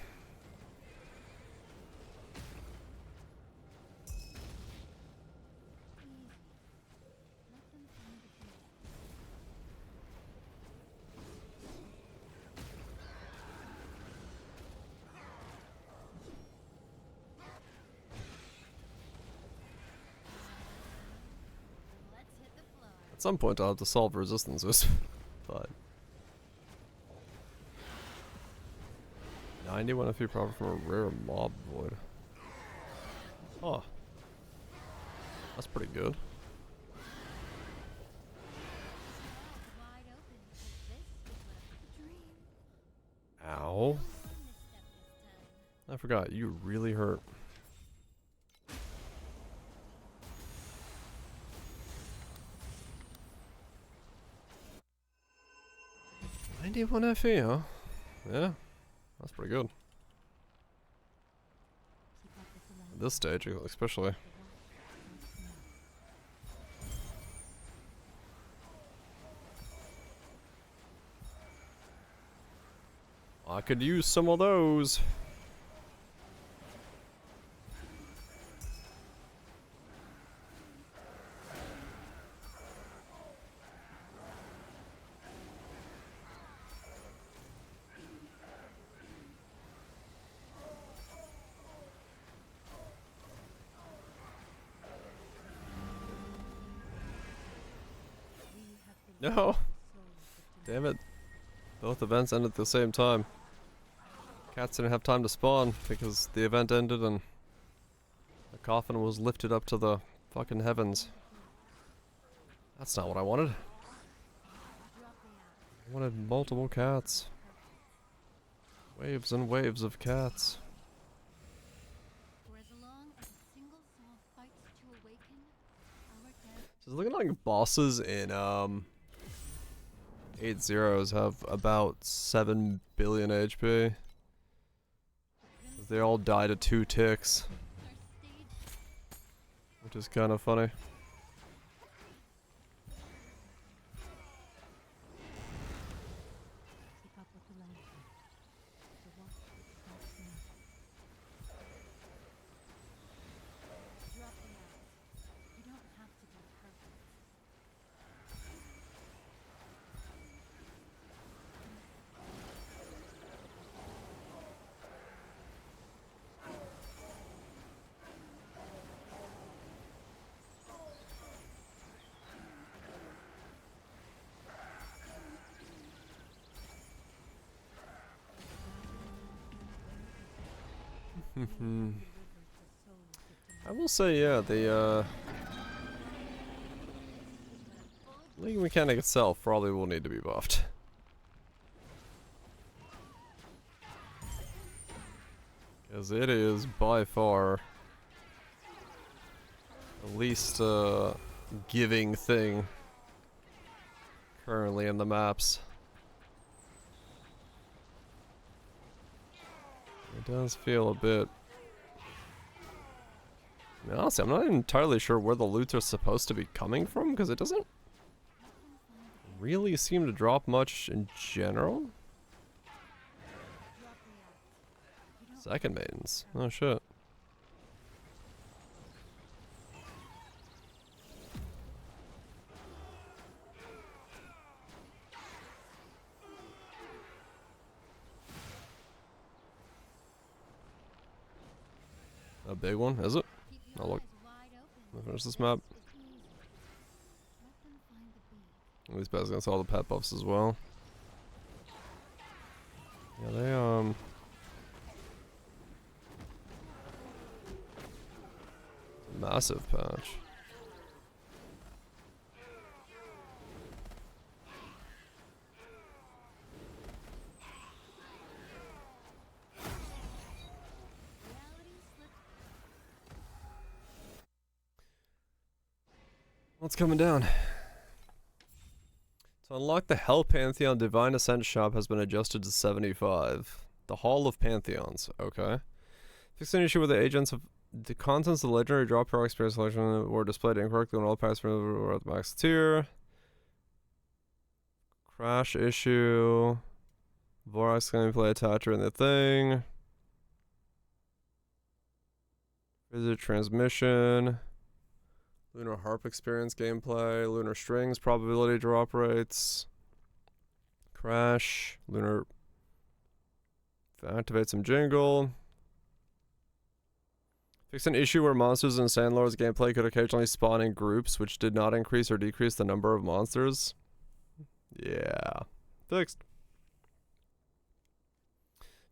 At some point I'll have to solve resistances, but 91 if you profit from a rare mob void. Oh. That's pretty good. Ow. I forgot, you really hurt. $91 FE, huh? Yeah, that's pretty good. At this stage, especially. I could use some of those. No. Damn it. Both events ended at the same time. Cats didn't have time to spawn because the event ended and the coffin was lifted up to the fucking heavens. That's not what I wanted. I wanted multiple cats. Waves and waves of cats. For as long as a single soul fights to awaken, our death So it's looking like bosses in 8 zeros have about 7 billion HP. They all die to 2 ticks, are staged which is kind of funny. Keep up with the lantern. The watch starts now. drop the axe. You don't have to be perfect. I will say, yeah, the League mechanic itself probably will need to be buffed. Because it is by far the least giving thing currently in the maps. It does feel a bit... I mean, honestly, I'm not even entirely sure where the loots are supposed to be coming from, because it doesn't really seem to drop much in general. Second maidens. Oh shit. A big one, is it? Keep Oh your look, eyes wide open. let me finish this map. It's easy. Let them find the bee. At least best against all the pet buffs as well. Yeah, they massive patch. Reality slipped. What's coming down? To unlock the Hell Pantheon Divine Ascent shop has been adjusted to 75. The Hall of Pantheons, okay. Fix an issue with the agents of the contents of the legendary drop pro experience selection were displayed incorrectly when all packs were at the max tier. Crash issue. Vorax gameplay attacher in the thing. Visit transmission. Lunar Harp experience gameplay, Lunar Strings probability drop rates, Crash, Lunar activate some jingle. Fix an issue where monsters in Sandlord's gameplay could occasionally spawn in groups, which did not increase or decrease the number of monsters. Yeah, fixed.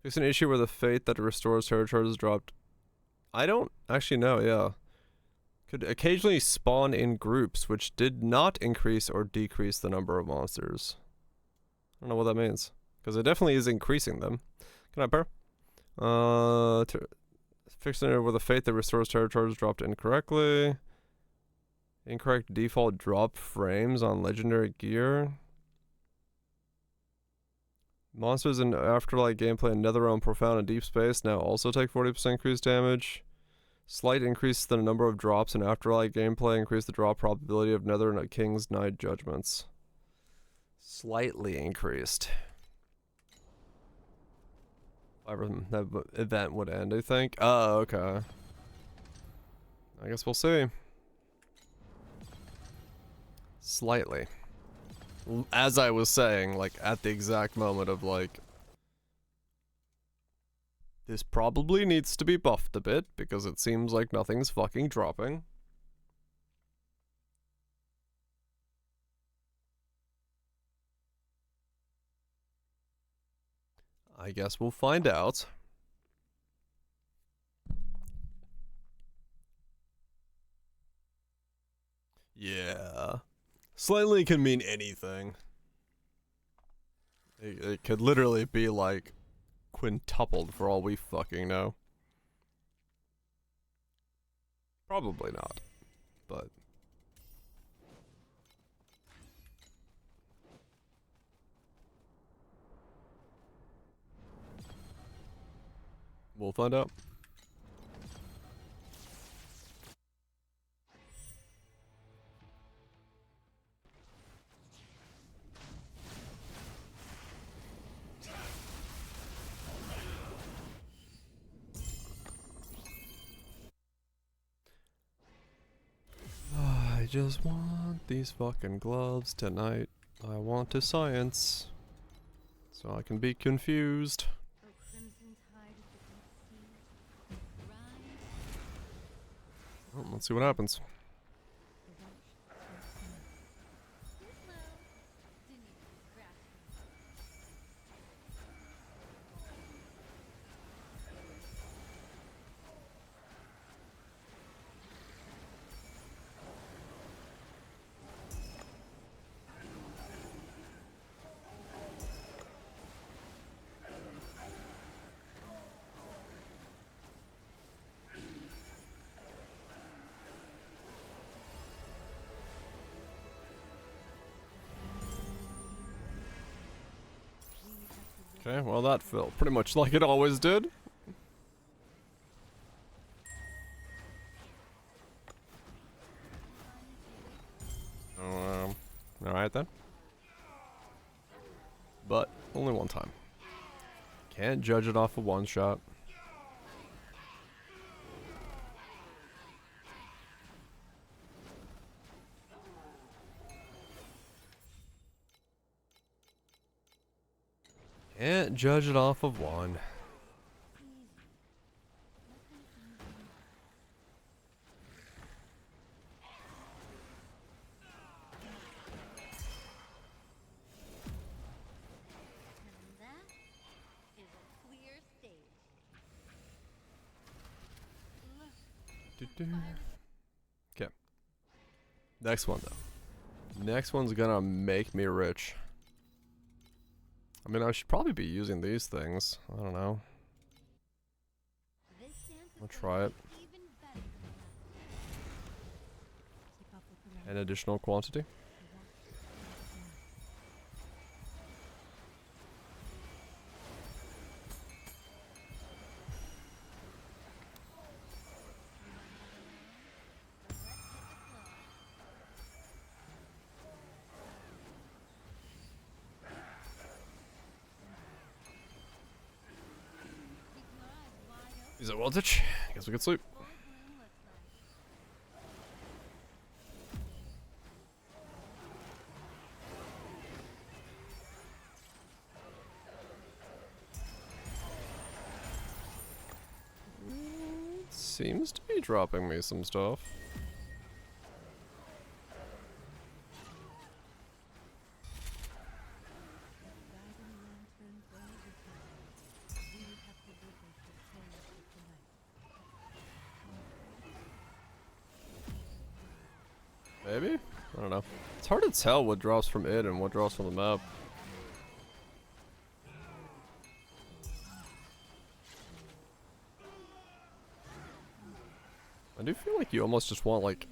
Fix an issue where the fate that restores territories is dropped. I don't actually know, yeah. Could occasionally spawn in groups, which did not increase or decrease the number of monsters. I don't know what that means, because it definitely is increasing them. Can I pair? Fixing it where the fate that restores territories dropped incorrectly. Incorrect default drop frames on legendary gear. Monsters in Afterlight gameplay in Netherrealm, Profound, and Deep Space now also take 40% increased damage. Slight increase in the number of drops in Afterlight gameplay. Increase the drop probability of Nether King's Night Judgments. Slightly increased. That event would end, I think. Oh, okay. I guess we'll see. Slightly. As I was saying, like, at the exact moment of, like, this probably needs to be buffed a bit, because it seems like nothing's fucking dropping. I guess we'll find out. Yeah. Slightly can mean anything. It could literally be like quintupled for all we fucking know. Probably not, but we'll find out. I just want these fucking gloves tonight. I want to science, so I can be confused. O crimson tide of the deep sea, rise. Well, let's see what happens. Too slow. Didn't even scratch me. Okay, well that felt pretty much like it always did. Alright then. But only one time. Can't judge it off of one shot. Can't judge it off of one. And that is a clear stage. Look, Okay. Next one though. Next one's gonna make me rich. I mean, I should probably be using these things. I don't know. this dance is I'll going try to it. be even better than the last. Keep up with the An additional quantity. Is it voltage? Guess we can sleep. Seems to be dropping me some stuff. guiding lantern bear with us. We have delivered the souls of the night. Maybe? I don't know. It's hard to tell what drops from it and what drops from the map. I do feel like you almost just want like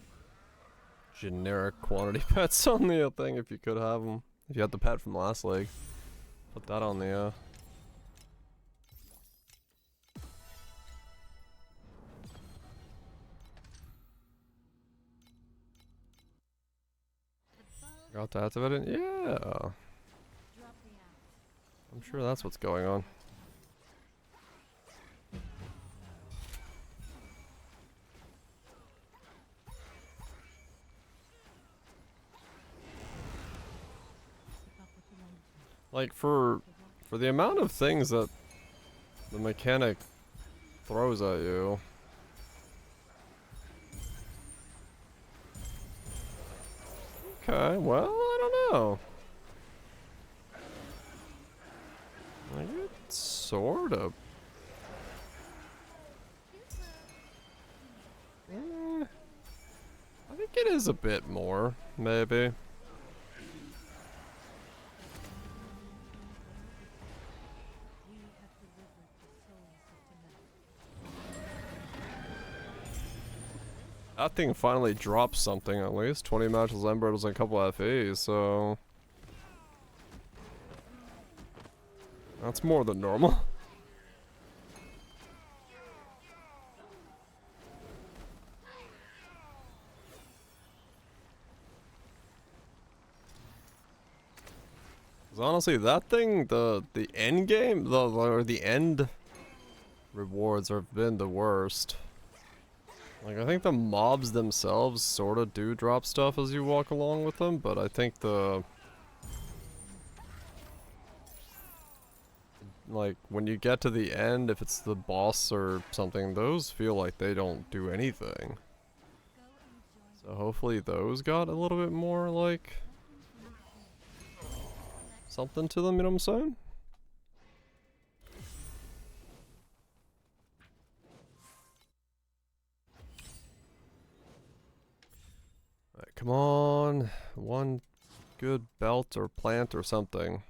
generic quantity pets on the thing if you could have them. If you had the pet from last league, put that on the Got to activate it? Yeah. I'm sure that's what's going on. Like for the amount of things that the mechanic throws at you. Okay, well, I don't know. Like it sort of. I think it is a bit more, maybe. We have delivered the souls of tonight. That thing finally dropped something at least. 20 matches embers and a couple FEs, so that's more than normal. Cause honestly, that thing, the end game, or the end rewards have been the worst. Like I think the mobs themselves sort of do drop stuff as you walk along with them, but I think like when you get to the end, if it's the boss or something, those feel like they don't do anything. So hopefully those got a little bit more like something to them, you know what I'm saying? Alright, come on. One good belt or plant or something.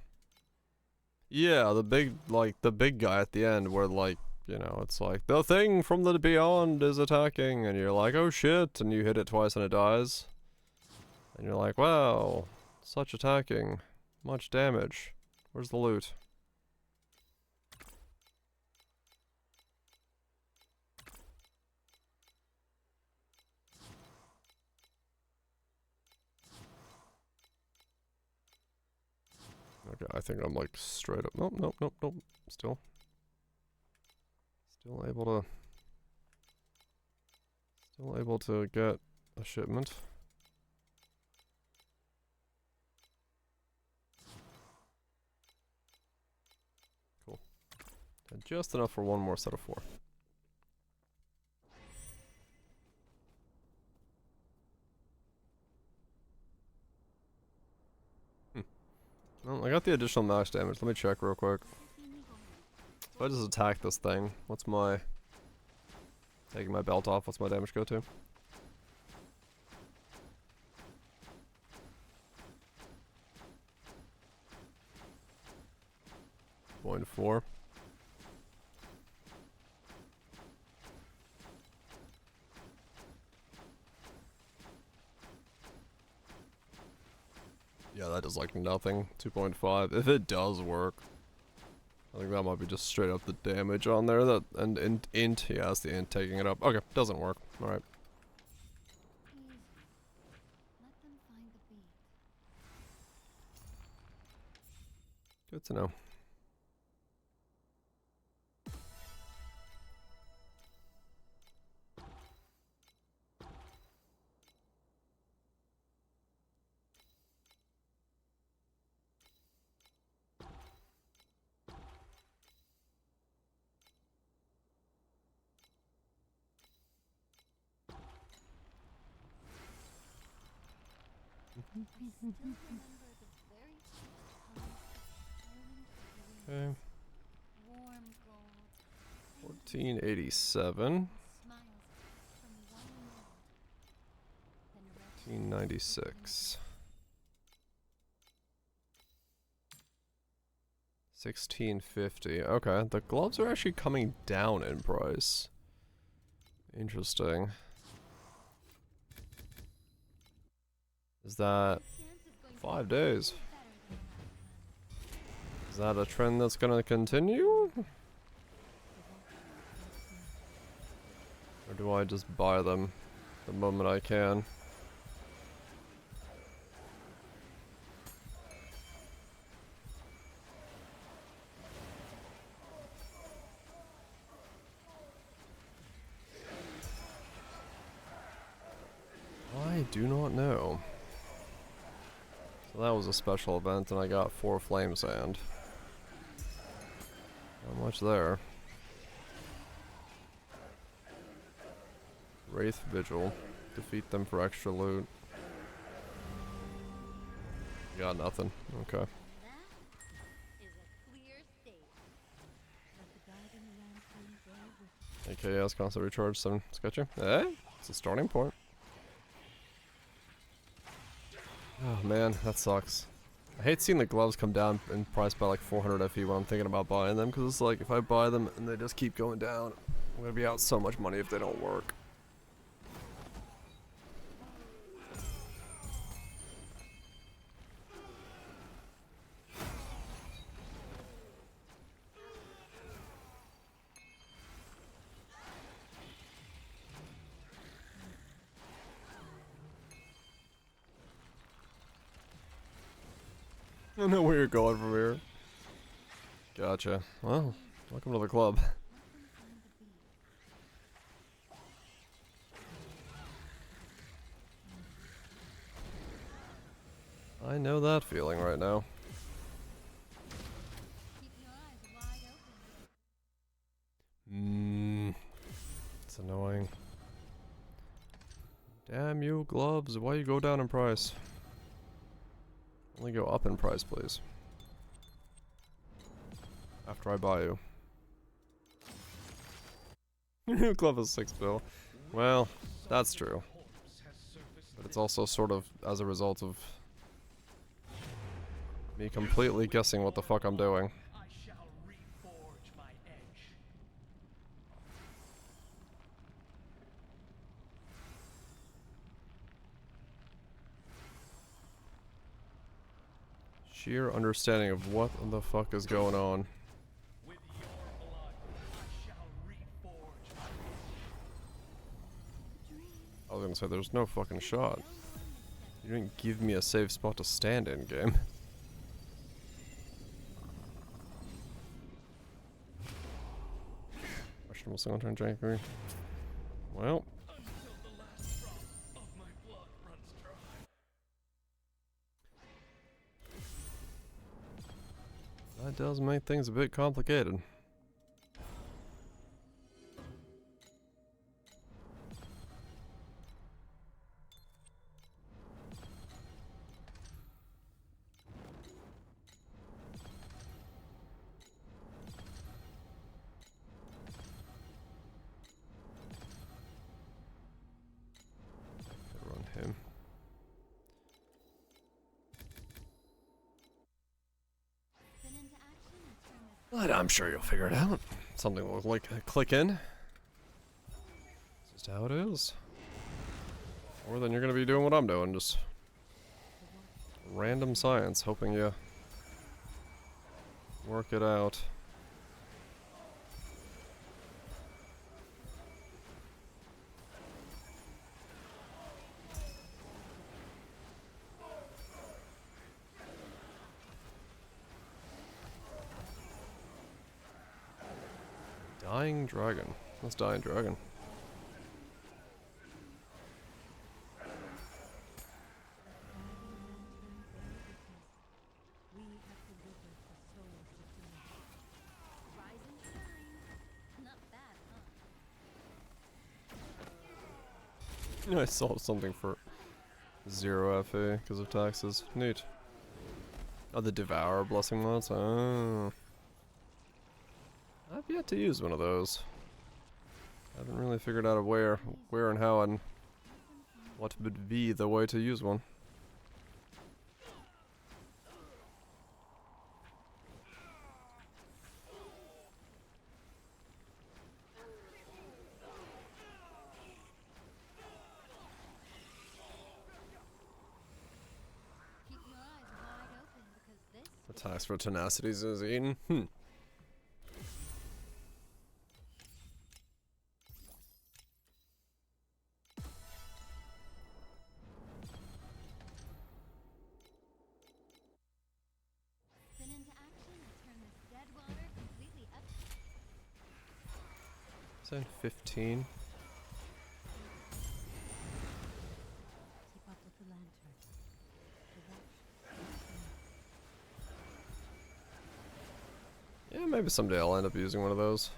Yeah, the big, like, the big guy at the end where, like, you know, it's like, the thing from the beyond is attacking, and you're like, oh shit, and you hit it twice and it dies. And you're like, wow, such attacking. Much damage. Where's the loot? Okay, I think I'm like straight up. Nope, nope, nope, nope. Still able to get a shipment. Cool. And just enough for one more set of 4. Well, I got the additional max damage. Let me check real quick. If I just attack this thing, what's my... Taking my belt off, what's my damage go to? 0.4. Yeah, that does like nothing. 2.5. If it does work. I think that might be just straight up the damage on there. That and int. Yeah, that's the int taking it up. Okay, doesn't work. Alright. Easy. Let them find the beat. Good to know. I still remember the very first colors of Okay. warm gold, 1487. smiles from one mold, then red 1496. 1650. Okay, the gloves are actually coming down in price. Interesting. Is that 5 days? Is that a trend that's gonna continue? Or do I just buy them the moment I can? I do not know. So that was a special event, and I got 4 flame sand. Not much there. Wraith Vigil. Defeat them for extra loot. Got nothing. Okay. That is a clear state. Let the guiding lantern bear with AKS constant recharge 7. Sketchy. Eh? It's a starting point. Oh man, that sucks. I hate seeing the gloves come down in price by like 400 FE when I'm thinking about buying them, because it's like if I buy them and they just keep going down, I'm gonna be out so much money if they don't work. I know where you're going from here. Gotcha. Well, welcome to the club. I know that feeling right now. Keep your eyes wide open. It's annoying. Damn you, gloves. Why you go down in price? Only go up in price, please. After I buy you. Your new glove is 6 bill. Well, that's true. But it's also sort of as a result of me completely guessing what the fuck I'm doing. I shall reforge my edge. Sheer understanding of what the fuck is going on. With your blood, I shall reforge my I was gonna say, there's no fucking shot. You didn't give me a safe spot to stand in, game. Questionable single turn jankery. Well, until the last drop of my blood runs dry. that does make things a bit complicated. Run him. Spin into action and turn this But I'm sure you'll figure it out. Something will like click in. It's just how it is. Or then you're gonna be doing what I'm doing, just random science, hoping you work it out. Dying dragon. That's dying dragon. we have delivered the souls of tonight. rise and shine. Not bad, huh? I sold something for 0 FA because of taxes. Neat. Oh, the Devour Blessing mods? Oh. I've yet to use one of those. I haven't really figured out where and how and what would be the way to use one. Keep your eyes wide open because this The tax for tenacities is eaten. spin into action and turn this dead water completely up. Is that 15? Keep up with the lantern. The watch Maybe someday I'll end up using one of those.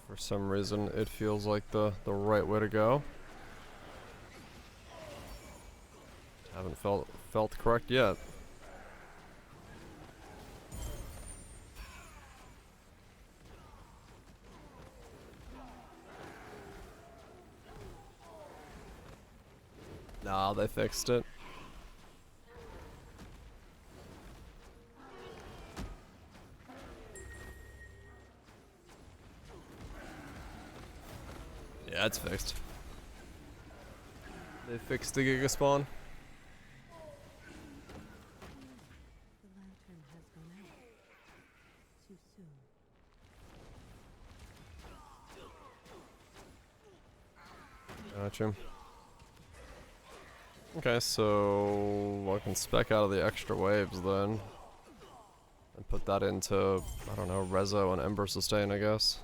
For some reason, it feels like the right way to go. Haven't felt correct yet. Nah, they fixed it. Yeah, it's fixed. They fixed the Giga spawn. The lantern has gone out. Too soon. Gotcha. Okay, so I can spec out of the extra waves then. And put that into, I don't know, Rezo and Ember Sustain, I guess.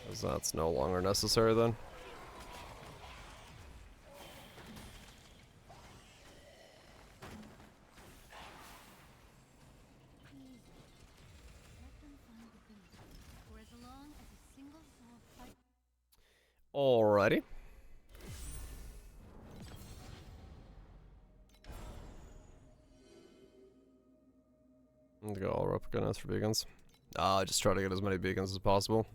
Because that's no longer necessary then. Let them find the beast. For as long as a single soul fight. Alrighty. Let's go all replica notes for beacons. I just try to get as many beacons as possible.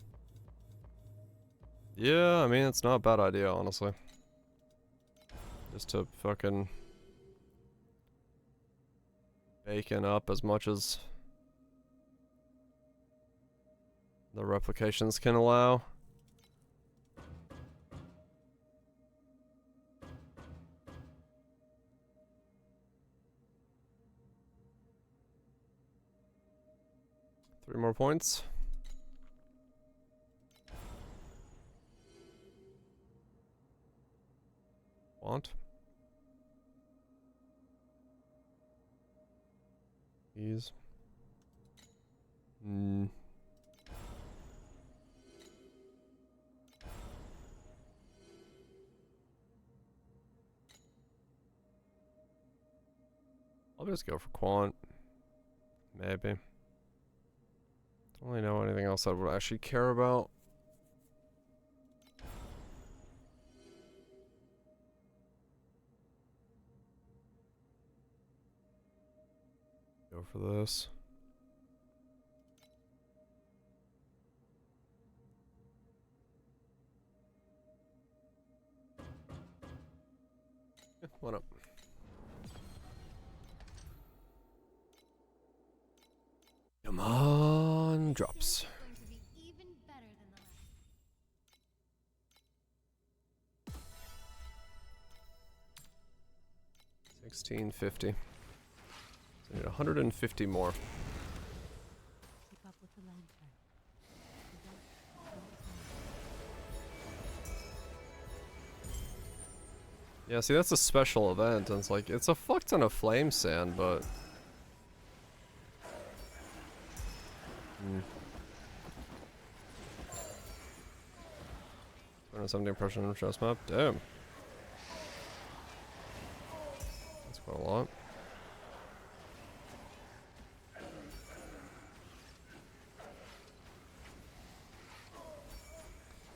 Yeah, I mean, it's not a bad idea, honestly. Just to fucking bacon up as much as the replications can allow. Three more points. Want? Ease. I'll just go for quant. Maybe. Don't really know anything else I would actually care about. Go for this. Yeah, why not? Come on, drops. It's going to be even better than the last. 1650. So I need 150 more. Keep up with the lantern. Yeah, see, that's a special event, and it's like, it's a fuck ton of flame sand, but... 270% on chest map? Damn. That's quite a lot.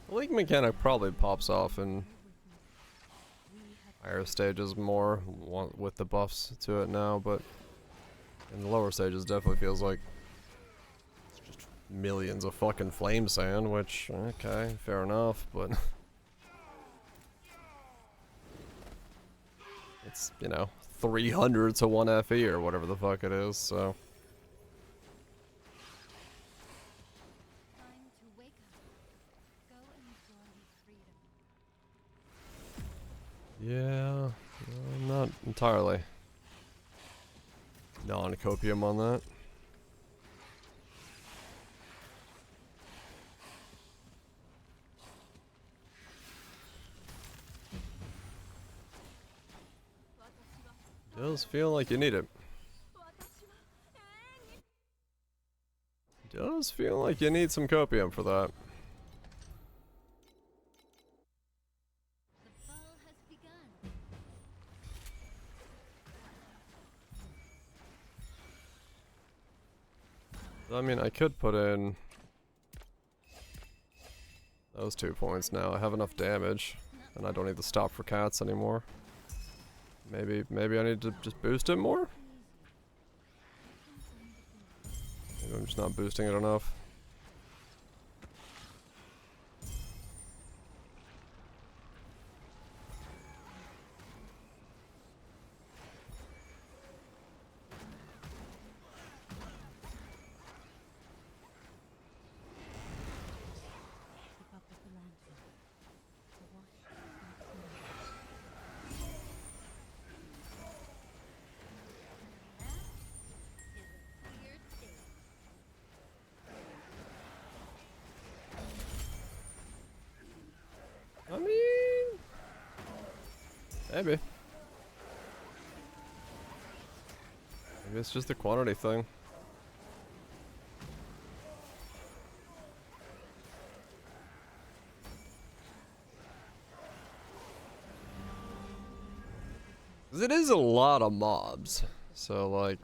The league mechanic probably pops off in higher stages more with the buffs to it now, but in the lower stages definitely feels like it's just millions of fucking flame sand, which, okay, fair enough, but it's, you know, 300 to 1 FE or whatever the fuck it is, so. Time to wake up. Go enjoy your freedom. Yeah, not entirely non-copium on that. Does feel like you need it. Does feel like you need some copium for that. The ball has begun. I mean, I could put in those 2 points now. I have enough damage, and I don't need to stop for cats anymore. Maybe I need to just boost it more? Maybe I'm just not boosting it enough. Keep up with the lantern. The watch is That is a clear state. I mean, maybe. Maybe it's just a quantity thing. It is a lot of mobs, so like,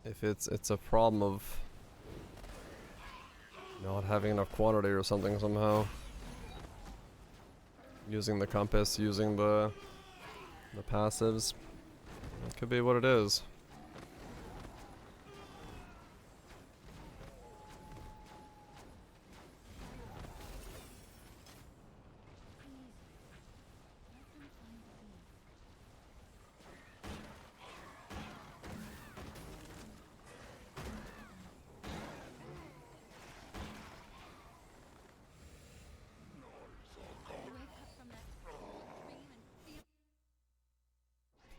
if it's a problem of not having enough quantity or something somehow. Using the compass, using the passives, that could be what it is.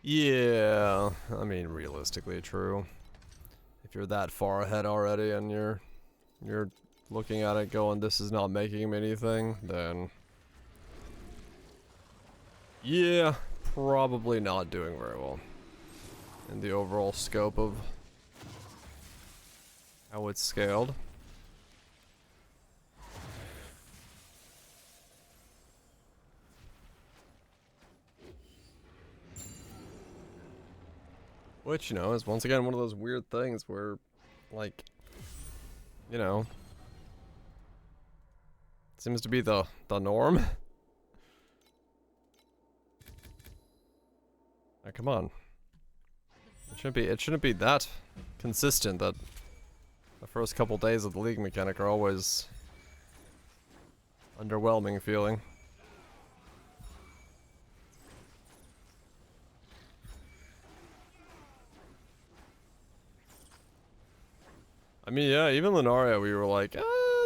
Yeah, I mean, realistically true. If you're that far ahead already and you're looking at it going, this is not making me anything, then yeah, probably not doing very well in the overall scope of how it's scaled. Which, you know, is once again one of those weird things where, like, you know, seems to be the norm. Like, come on. It shouldn't be that consistent that the first couple days of the league mechanic are always underwhelming feeling. I mean, yeah, even Lunaria, we were like,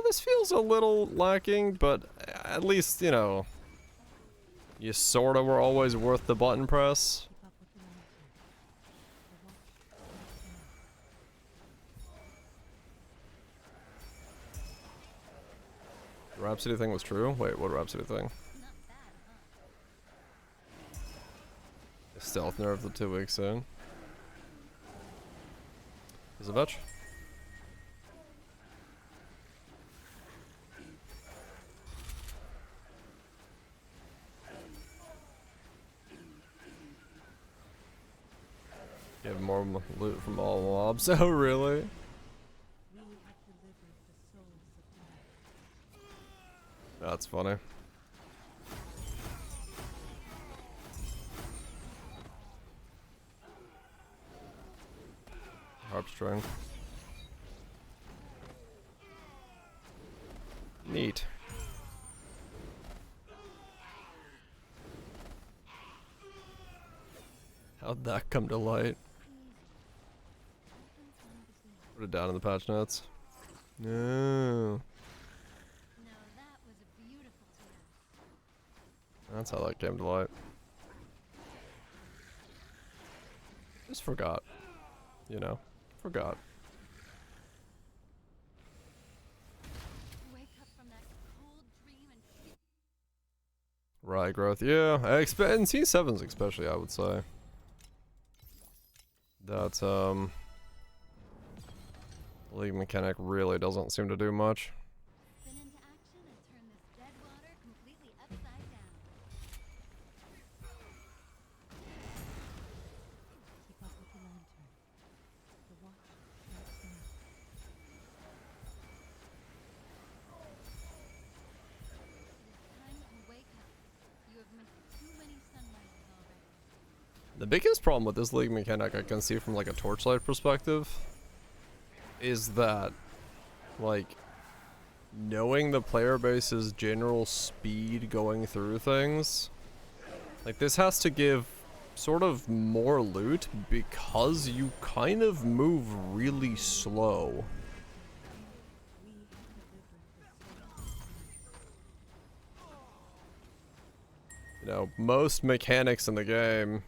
this feels a little lacking, but at least, you know, you sorta were always worth the button press. keep up with the lantern. The watch is The Rhapsody thing was true? Wait, what Rhapsody thing? Not bad, huh? Stealth nerf the 2 weeks in. Is it Vetch? Get more loot from all mobs. Oh, really? We have delivered the souls of tonight. That's funny. Harp string. Neat. How'd that come to light? Put it down in the patch notes. No. No, that was a beautiful dance. That's how that came to light. Just forgot. You know, forgot. Wake up from that cold dream and feel Right growth, yeah. In C7s especially, I would say. That, league mechanic really doesn't seem to do much. spin into action and turn this dead water completely upside down. Keep up with the lantern. The watch strikes now. The biggest problem with this league mechanic I can see from like a torchlight perspective is that, like, knowing the player base's general speed going through things, like, this has to give sort of more loot because you kind of move really slow. You know, most mechanics in the game,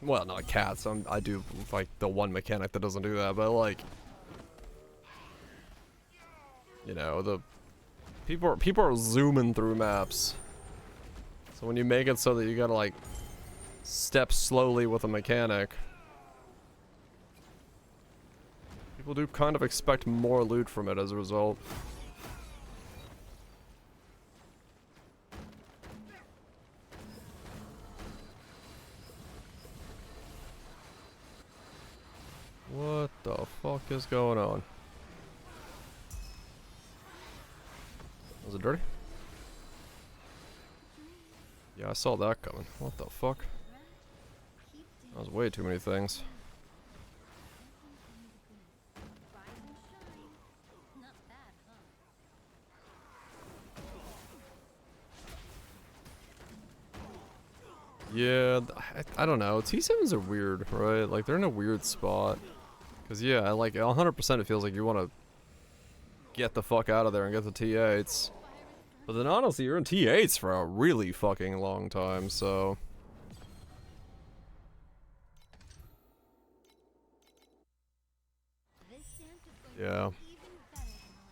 well, not cats, I do like the one mechanic that doesn't do that, but like, you know, the people are zooming through maps. So when you make it so that you gotta like step slowly with a mechanic, people do kind of expect more loot from it as a result. What the fuck is going on? Was it dirty? Yeah, I saw that coming. What the fuck? That was way too many things. Not bad, huh? Yeah, I don't know. T7s are weird, right? Like, they're in a weird spot. Because, yeah, like, 100% it feels like you want to get the fuck out of there and get the T8s. But then, honestly, you're in T8s for a really fucking long time, so... This dance is going Yeah. to be even better than the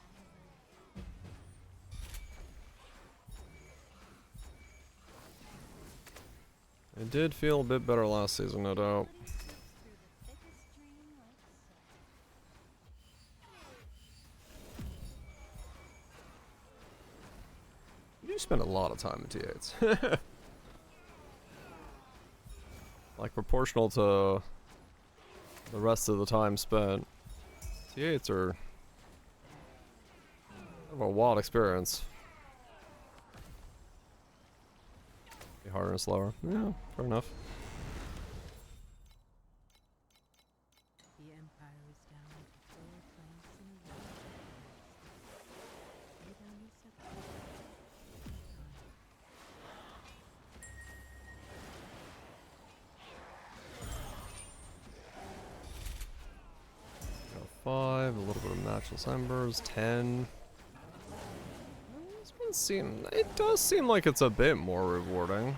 last one. It did feel a bit better last season, no doubt. Through the thickest stream like so. You do spend a lot of time in T8s. Like, proportional to the rest of the time spent. T8s are kind of a wild experience. Be harder and slower. Yeah, fair enough. The Empire is down to 4 planks in a row. With only September. Got 5, a little bit of matchless embers, 10. It does seem like it's a bit more rewarding.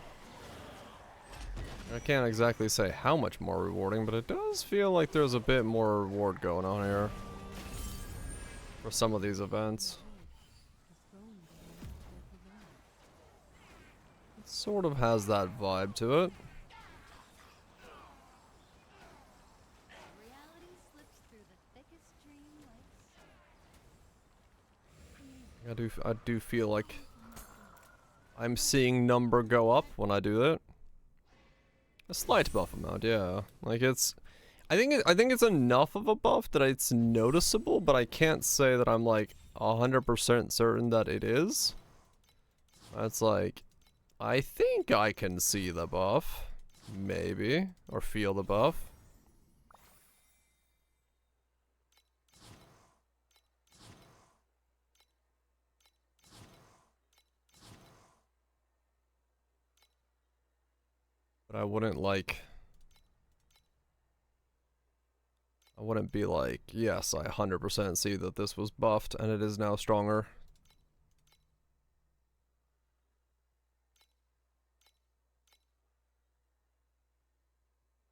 I can't exactly say how much more rewarding, but it does feel like there's a bit more reward going on here for some of these events. It sort of has that vibe to it. Reality slips through the thickest stream like so. I do feel like I'm seeing number go up when I do that. A slight buff amount, yeah. Like it's, I think it's enough of a buff that it's noticeable, but I can't say that I'm like 100% certain that it is. It's like, I think I can see the buff, maybe, or feel the buff. But I wouldn't be like, yes, I 100% see that this was buffed and it is now stronger.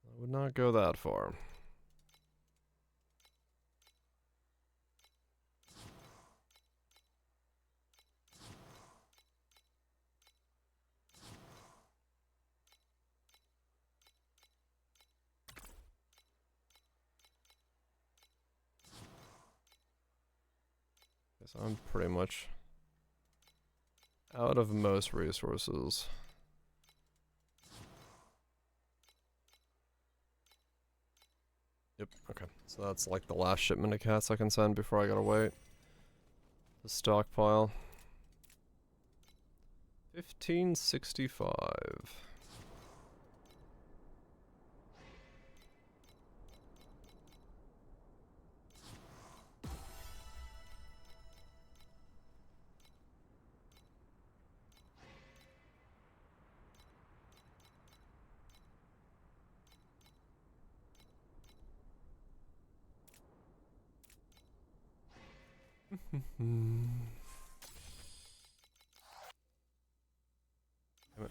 I would not go that far. So I'm pretty much out of most resources. Yep, okay. So that's like the last shipment of cats I can send before I gotta wait. The stockpile. 1565. Damn it.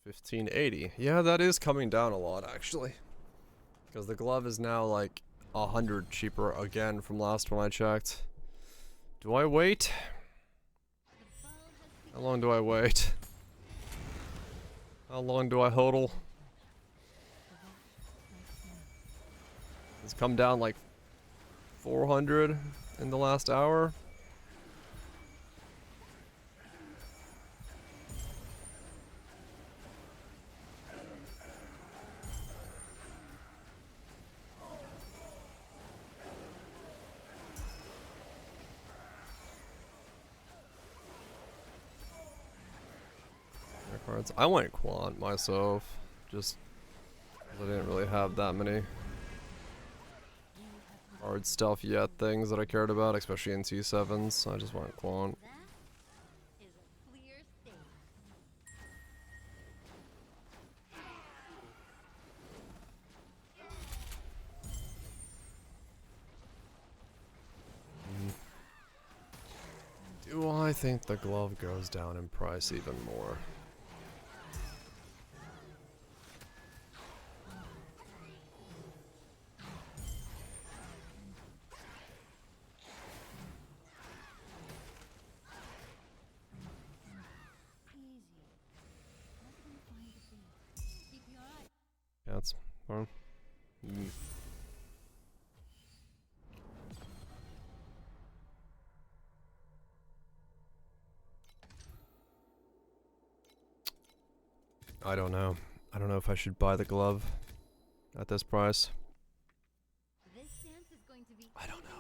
$15.80. Yeah, that is coming down a lot actually. Because the glove is now like 100 cheaper again from last when I checked. Do I wait? How long do I wait? How long do I hodl? It's come down like 400 in the last hour. Cards. I went quant myself, just 'cause I didn't really have that many hard stuff yet things that I cared about, especially in T7s, so I just went quant. That is a clear statement. Do I think the glove goes down in price even more? Easy. Let them find a bait. Keep your eye. Cats. Or, I don't know. I don't know if I should buy the glove at this price. This dance is going to be. I don't know.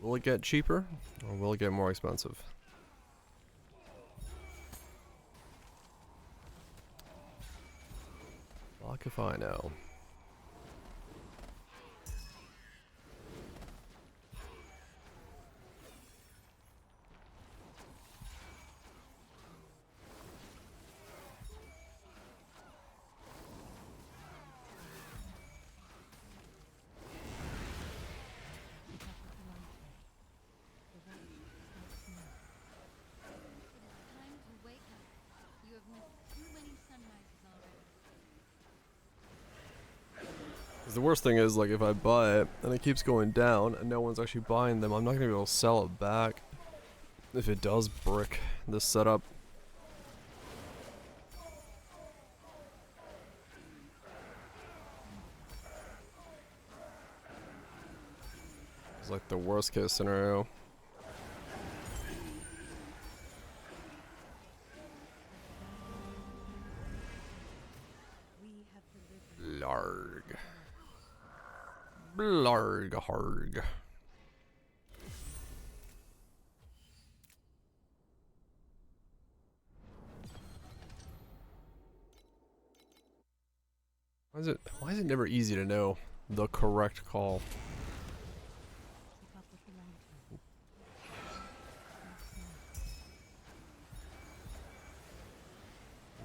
Will it get cheaper or will it get more expensive? Fuck if I know. It is time to wake up. You have missed too many sunrises already. 'Cause the worst thing is, like, if I buy it and it keeps going down and no one's actually buying them, I'm not gonna be able to sell it back if it does brick this setup. It's like the worst case scenario. We have delivered. Blarg. Blarg harg. Why is it never easy to know the correct call? Keep up with the lantern.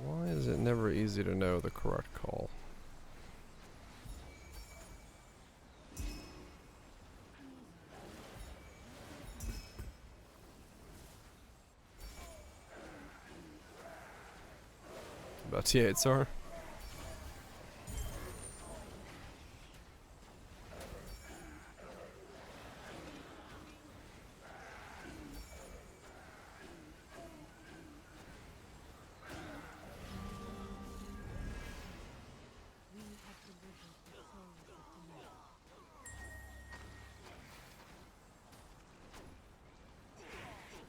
Why is it never easy to know the correct call? About T8s are. We have delivered the souls of tonight. Easy. Let them find a bait.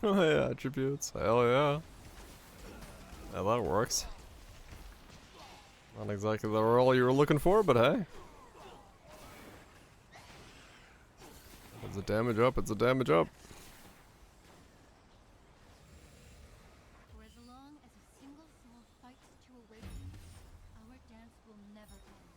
Oh yeah, attributes. Hell yeah. Yeah, that works. Not exactly the roll you were looking for, but hey. It's a damage up, it's a damage up. For as long as a single soul fights to awaken, our dance will never end.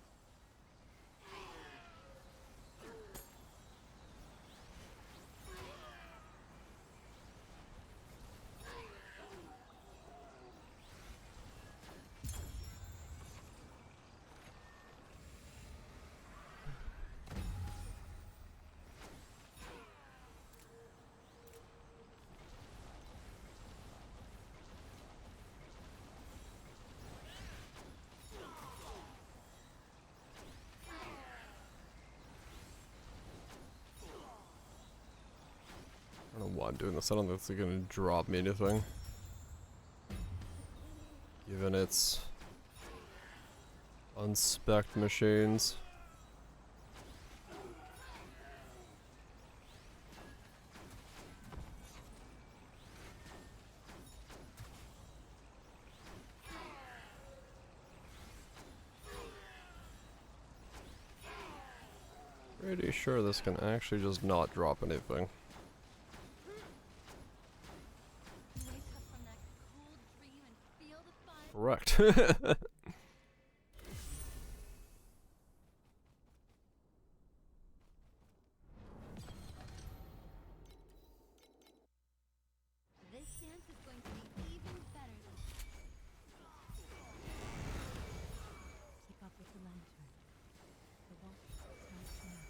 I don't know why I'm doing this. I don't think it's gonna drop me anything. Given its unspec'd machines. Pretty sure this can actually just not drop anything. Wake up from that cold dream and feel the fire. Correct. This dance is going to be even better than Keep up with the lantern. The walk starts now.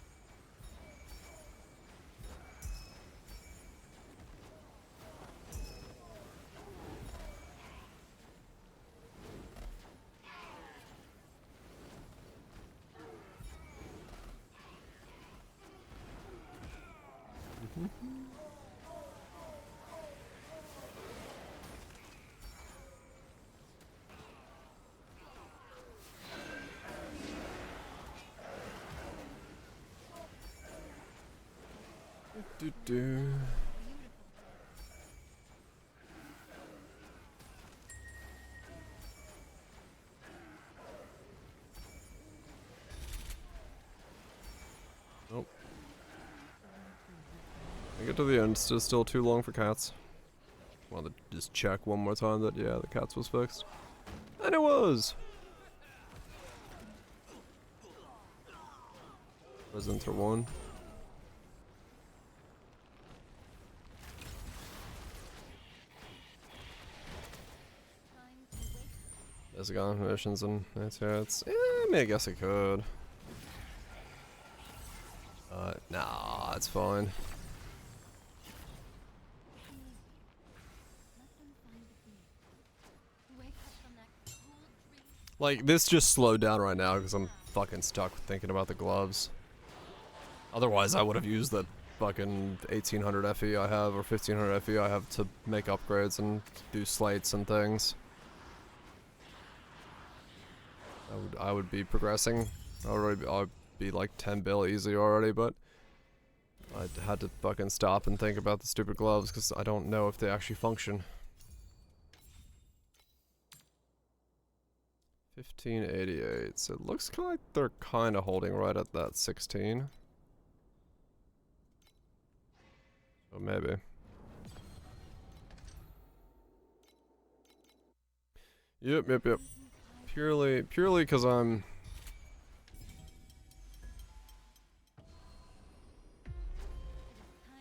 Do do. Nope. I get to the end, it's still too long for cats. Want to just check one more time that yeah, the cats was fixed. And it was! Presenter 1. time to wake There's gone missions and that's I mean, I guess I could. Nah, it's fine. Let them find the beat. Wake up from that cold dream. Like, this just slowed down right now because I'm fucking stuck thinking about the gloves. Otherwise, I would have used that fucking 1800 FE I have, or 1500 FE I have to make upgrades and do slates and things. I would be progressing. I'd be like 10 bill easy already, but I had to fucking stop and think about the stupid gloves because I don't know if they actually function. 1588. So it looks like they're kind of holding right at that 16. So maybe. Yep. Purely because I'm...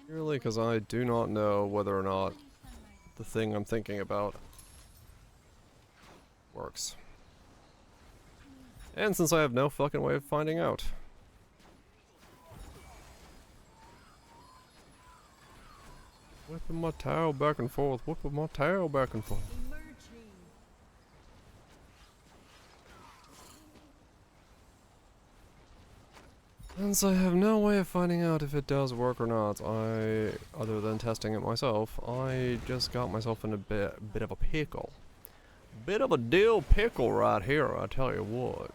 Purely because I do not know whether or not the thing I'm thinking about works. And since I have no fucking way of finding out. Whipping my tail back and forth, whipping my tail back and forth. Since I have no way of finding out if it does work or not, other than testing it myself, I just got myself in a bit of a pickle. Bit of a dill pickle right here, I tell you what.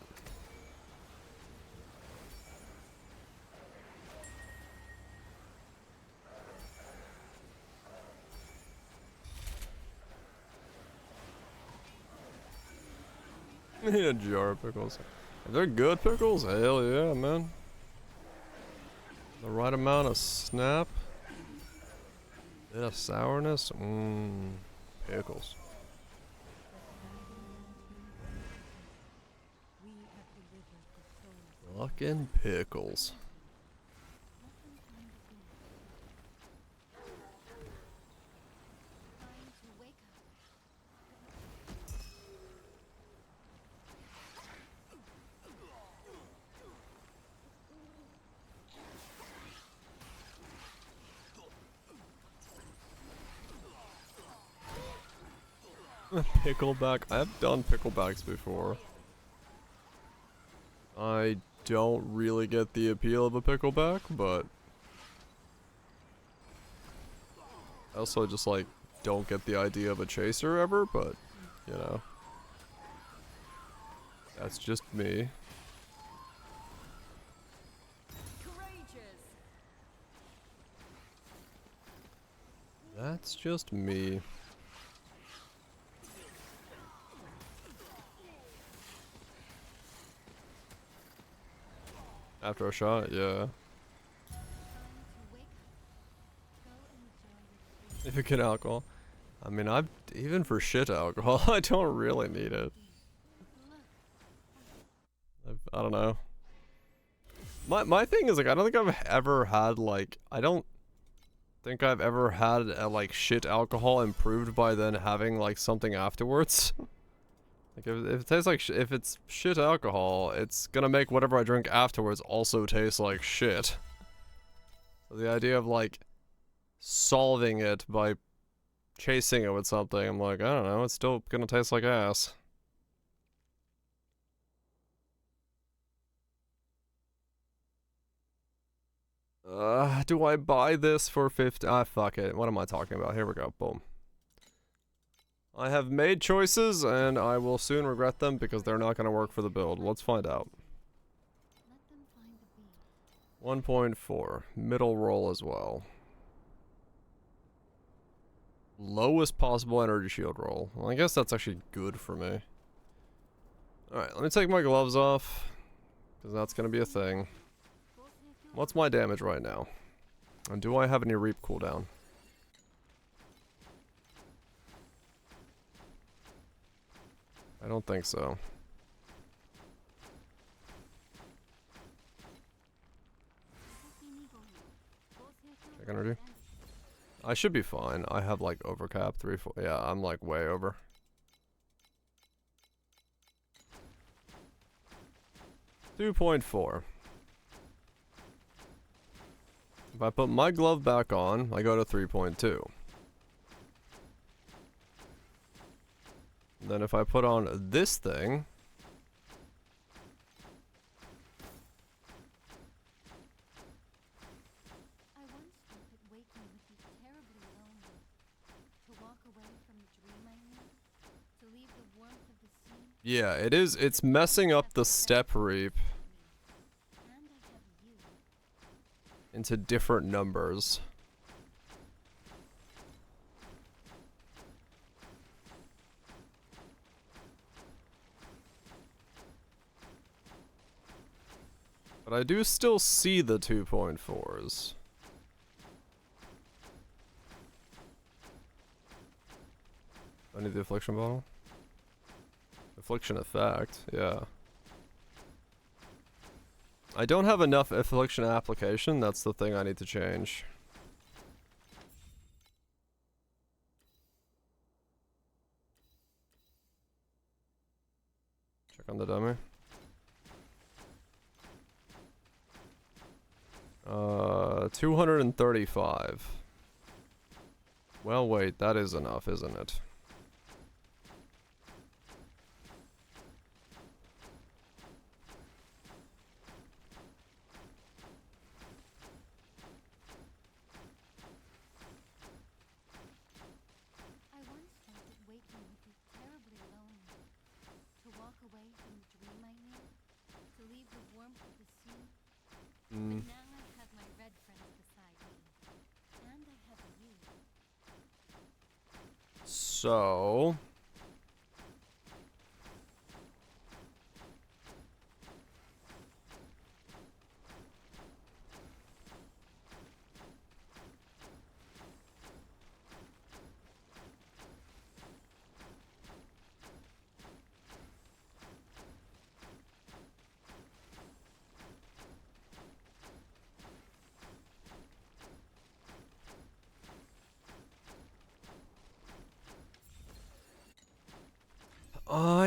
A jar of pickles. If they're good pickles, hell yeah, man. The right amount of snap. Bit of sourness. Mmm. Pickles. We have delivered the souls. Fucking pickles. Time to wake up. Pickleback. I've done picklebacks before. I don't really get the appeal of a pickleback, but I also just like don't get the idea of a chaser ever, but you know. That's just me. That's just me. After a shot, yeah. If you get alcohol. I mean, even for shit alcohol, I don't really need it. I don't know. My thing is, like, I don't think I've ever had, like, I don't think I've ever had, like, shit alcohol improved by then having, like, something afterwards. Like, if it tastes like if it's shit alcohol, it's gonna make whatever I drink afterwards also taste like shit. So the idea of, like, solving it by chasing it with something, I'm like, I don't know, it's still gonna taste like ass. Do I buy this for 50? Ah, fuck it. What am I talking about? Here we go. Boom. I have made choices, and I will soon regret them because they're not going to work for the build. Let's find out. 1.4. Middle roll as well. Lowest possible energy shield roll. Well, I guess that's actually good for me. Alright, let me take my gloves off, because that's going to be a thing. What's my damage right now? And do I have any reap cooldown? I don't think so. Check energy. I should be fine. I have like overcap 3, 4. Yeah, I'm like way over. .4. If I put my glove back on, I go to 3.2. Then if I put on this thing, I once thought that waking would be terribly lonely. To walk away from the dream I knew, to leave the warmth of the sea. yeah, it is. It's messing up the step reap And I have you. into different numbers. But I do still see the 2.4s. I need the affliction bottle. Affliction effect, yeah. I don't have enough affliction application, that's the thing I need to change. Check on the dummy. 235. Well, wait, that is enough, isn't it? I once thought that waking would be terribly lonely. To walk away from the dream I knew, to leave the warmth of the sea. But now I have my red friends beside me, and I have you. So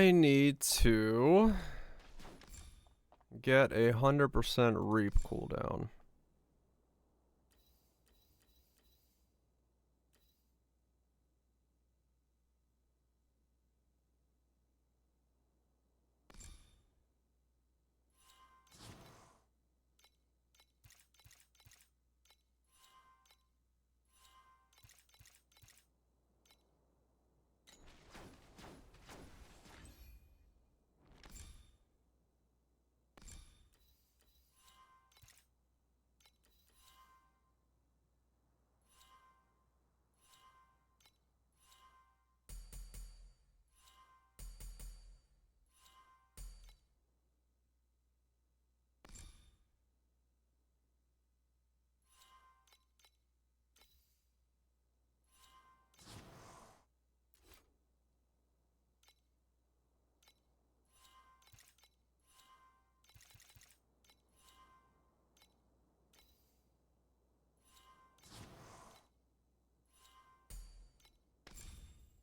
I need to get 100% reap cooldown.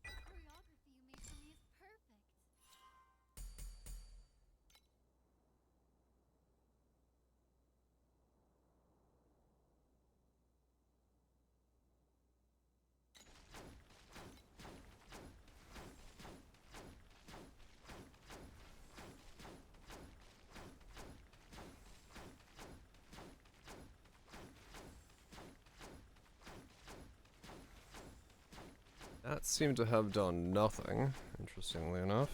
Choreography you made for me is perfect. That seemed to have done nothing, interestingly enough.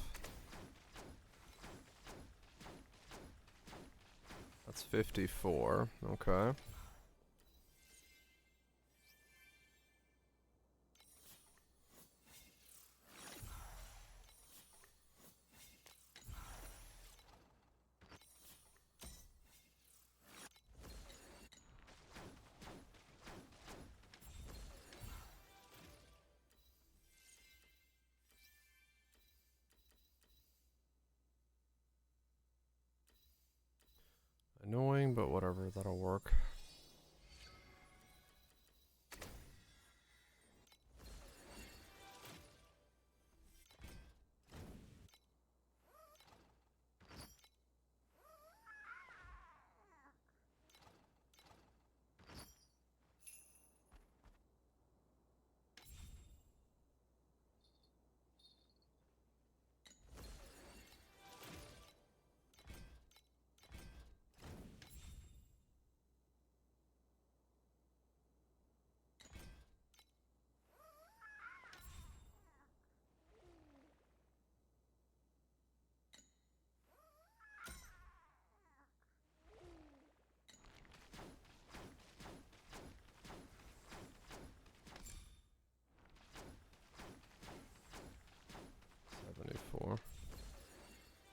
That's 54, okay. Annoying, but whatever, that'll work.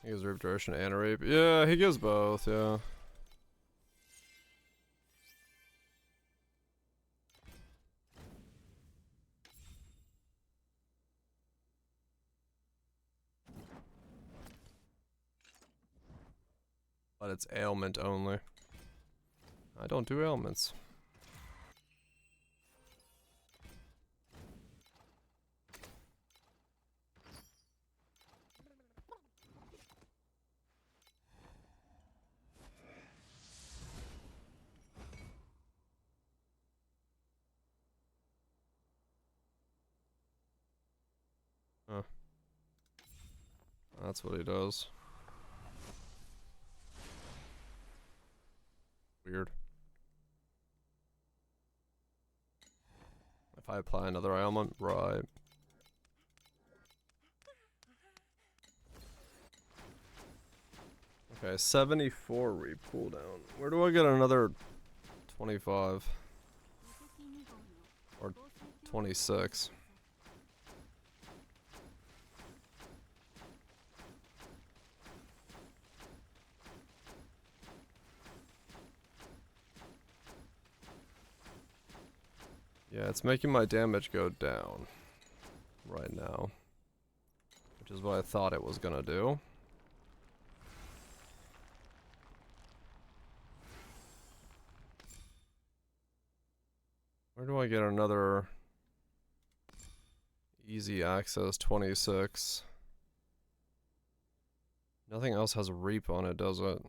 He gives rape duration and rape. Yeah, he gives both, yeah. But it's ailment only. I don't do ailments. Huh. That's what he does. Weird. If I apply another ailment, right. Okay, 74 reap cooldown. Where do I get another 25? Or 26? Yeah, it's making my damage go down right now, which is what I thought it was gonna do. Where do I get another easy access 26? Nothing else has a reap on it, does it?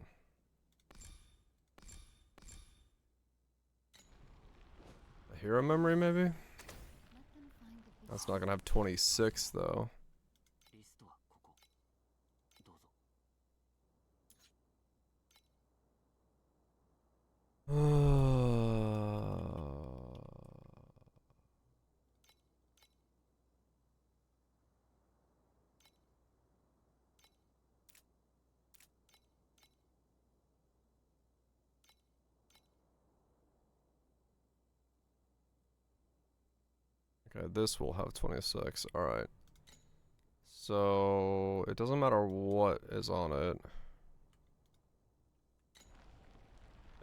A hero memory, maybe? Let them find the big That's not gonna have 26, though. リストはここ。どうぞ。 Okay, this will have 26. Alright. So, it doesn't matter what is on it.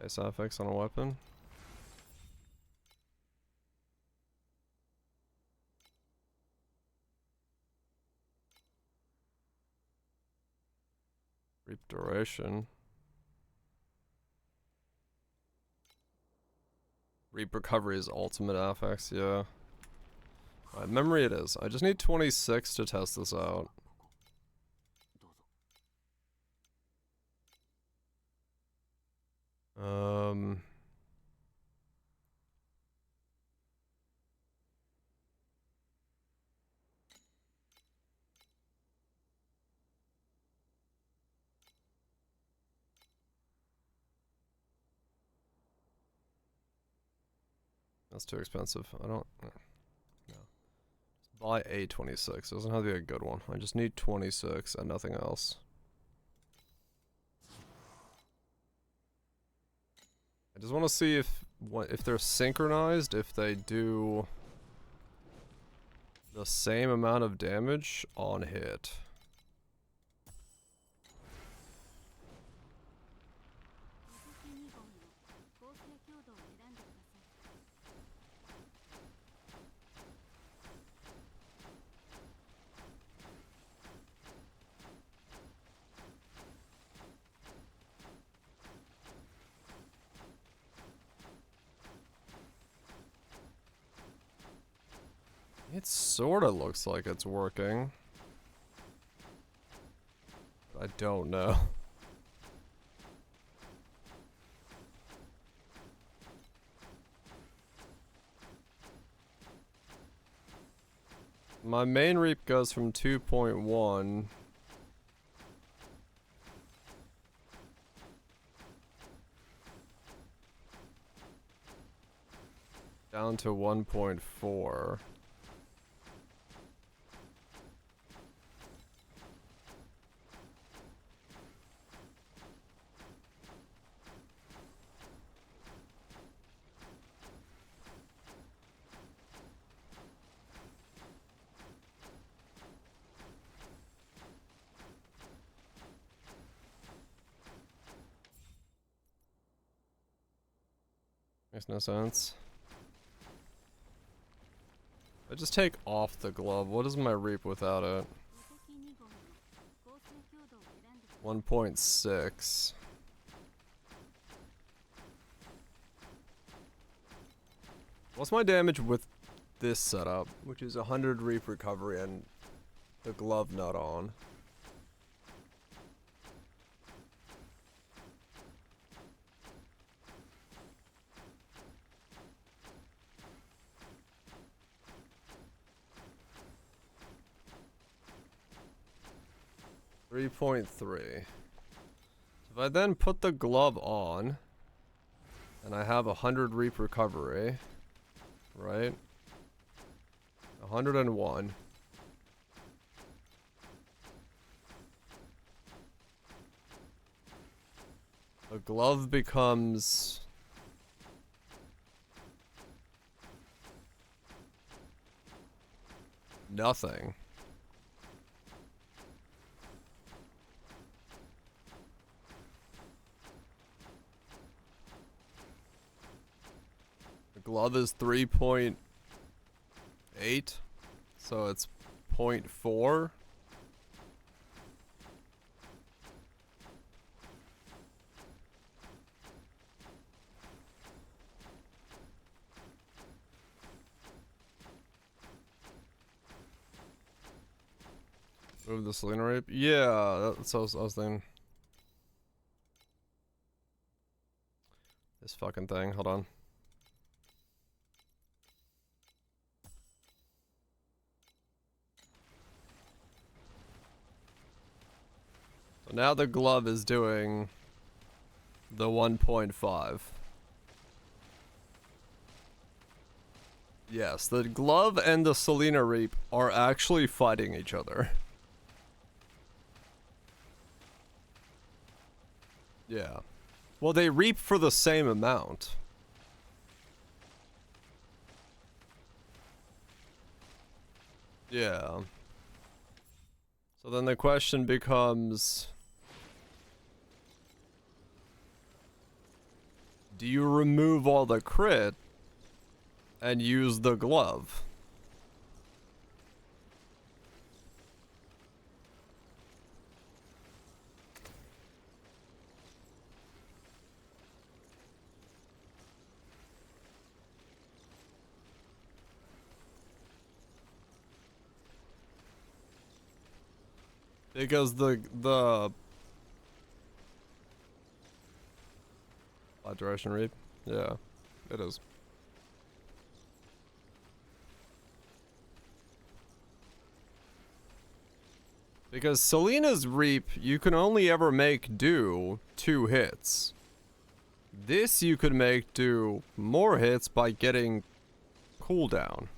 Base affix on a weapon. Reap duration. Reap recovery is ultimate affix, yeah. Alright, memory it is. I just need 26 to test this out. どうぞ。 That's too expensive. I don't... No. Just buy a 26. It doesn't have to be a good one. I just need 26 and nothing else. I just want to see if they're synchronized, if they do the same amount of damage on hit. It sorta looks like it's working. I don't know. My main reap goes from 2.1 down to 1.4. Makes no sense. I just take off the glove. What is my reap without it? 1.6. What's my damage with this setup, which is 100 reap recovery and the glove not on? .3. If I then put the glove on, and I have 100 reap recovery, right? 101. The glove becomes nothing. The glove is 3.8, so it's 0.4. Move the Selena rape? Yeah, that's what I was thinking. This fucking thing, hold on. So now the glove is doing the 1.5. Yes, the glove and the Selena Reap are actually fighting each other. Yeah. Well, they reap for the same amount. Yeah. So then the question becomes, do you remove all the crit and use the glove? Because the direction read? Yeah, it is. Because Selena's Reap, you can only ever make do 2 hits. This you could make do more hits by getting cooldown.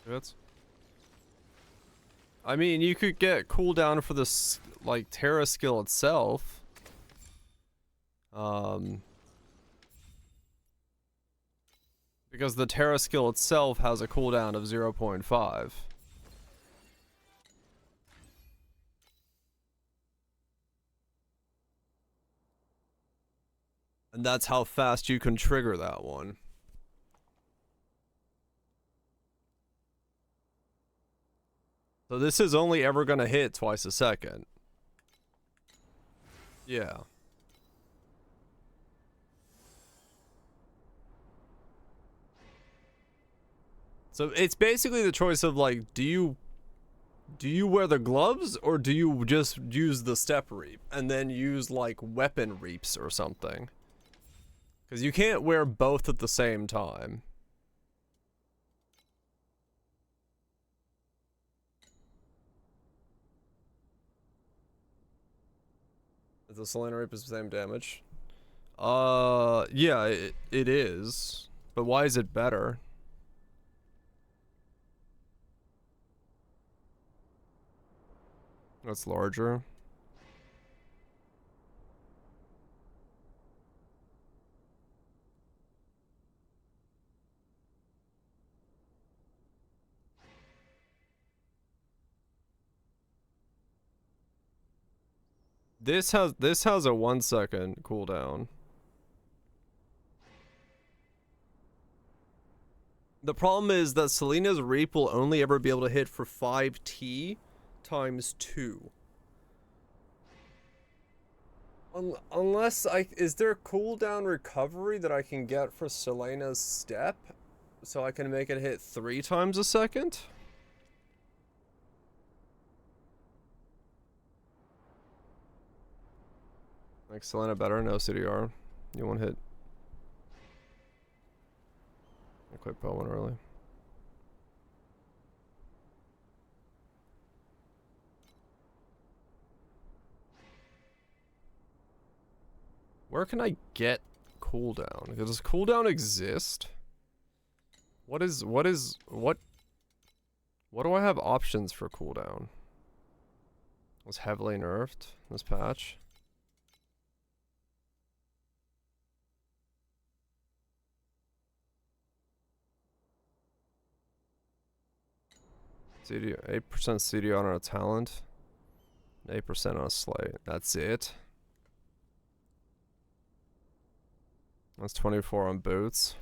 Hits? I mean, you could get cooldown for this, like, Terra skill itself. Because the Terra skill itself has a cooldown of 0.5. And that's how fast you can trigger that one. So this is only ever gonna hit twice a second. Yeah. So it's basically the choice of, like, do you wear the gloves or do you just use the step reap and then use, like, weapon reaps or something? Because you can't wear both at the same time. Is the Selena reap is the same damage? Yeah, it is. But why is it better? That's larger. This has a 1 second cooldown. The problem is that Selena's Reap will only ever be able to hit for 5t times 2. Unless is there cooldown recovery that I can get for Selena's step so I can make it hit 3 times a second? Like Selena better, no CDR. You won't hit. I quit Bowen early. Where can I get cooldown? Does cooldown exist? What do I have options for cooldown? Was heavily nerfed this patch. CD 8% CDR on a talent. 8% on a slate. That's it. That's 24 on boots.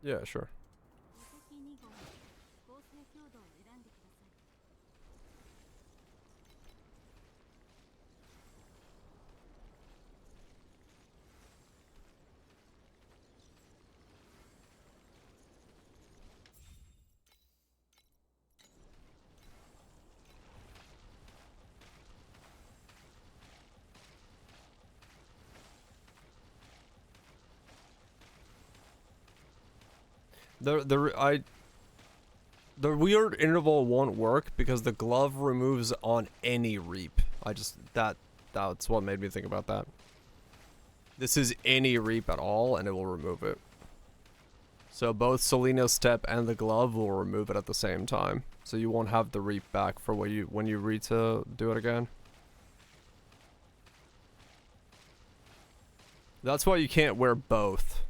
Yeah, sure. The weird interval won't work because the glove removes on any reap. That's what made me think about that. This is any reap at all, and it will remove it. So both Selena's step and the glove will remove it at the same time. So you won't have the reap back for when you read to do it again. That's why you can't wear both.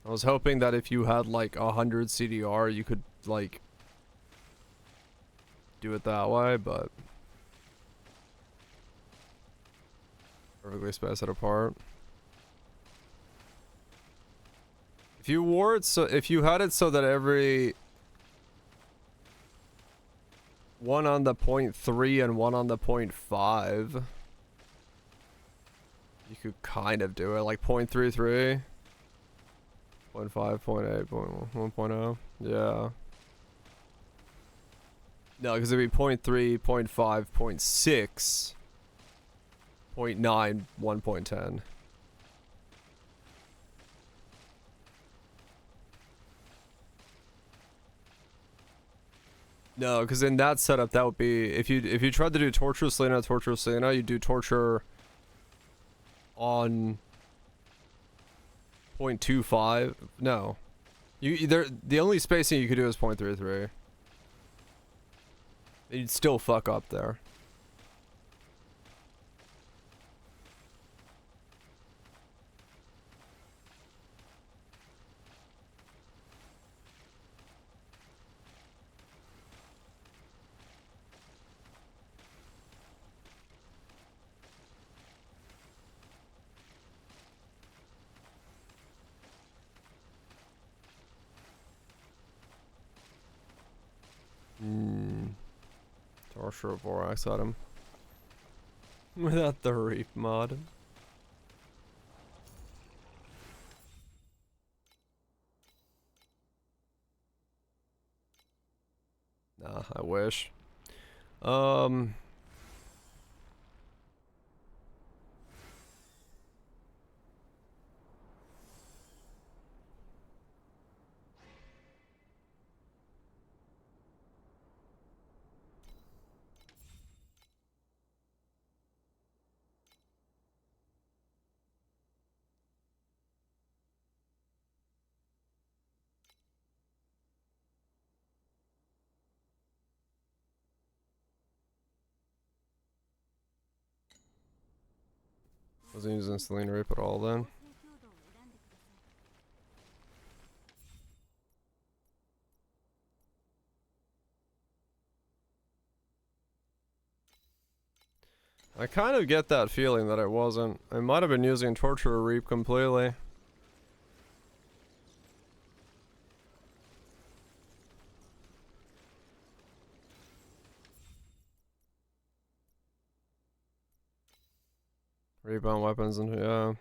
I was hoping that if you had like 100 CDR, you could like do it that way, but perfectly space it apart. If you wore it if you had it so that every one on the 0.3 and one on the 0.5, you could kind of do it like 0.33. 0.5, 0.8, 1.0. Yeah. No, because it'd be 0.3, 0.5, 0.6, 0.9, 1.10. No, because in that setup, that would be if you tried to do torture Selena, you do torture on 0.25. No, the only spacing you could do is 0.33. You'd still fuck up there. Torture of Vorax at him. Without the reap mod. Nah, I wish. Wasn't using Selena Rape at all then. I kind of get that feeling that it wasn't. I might have been using Torture Reap completely. Rebound weapons and yeah.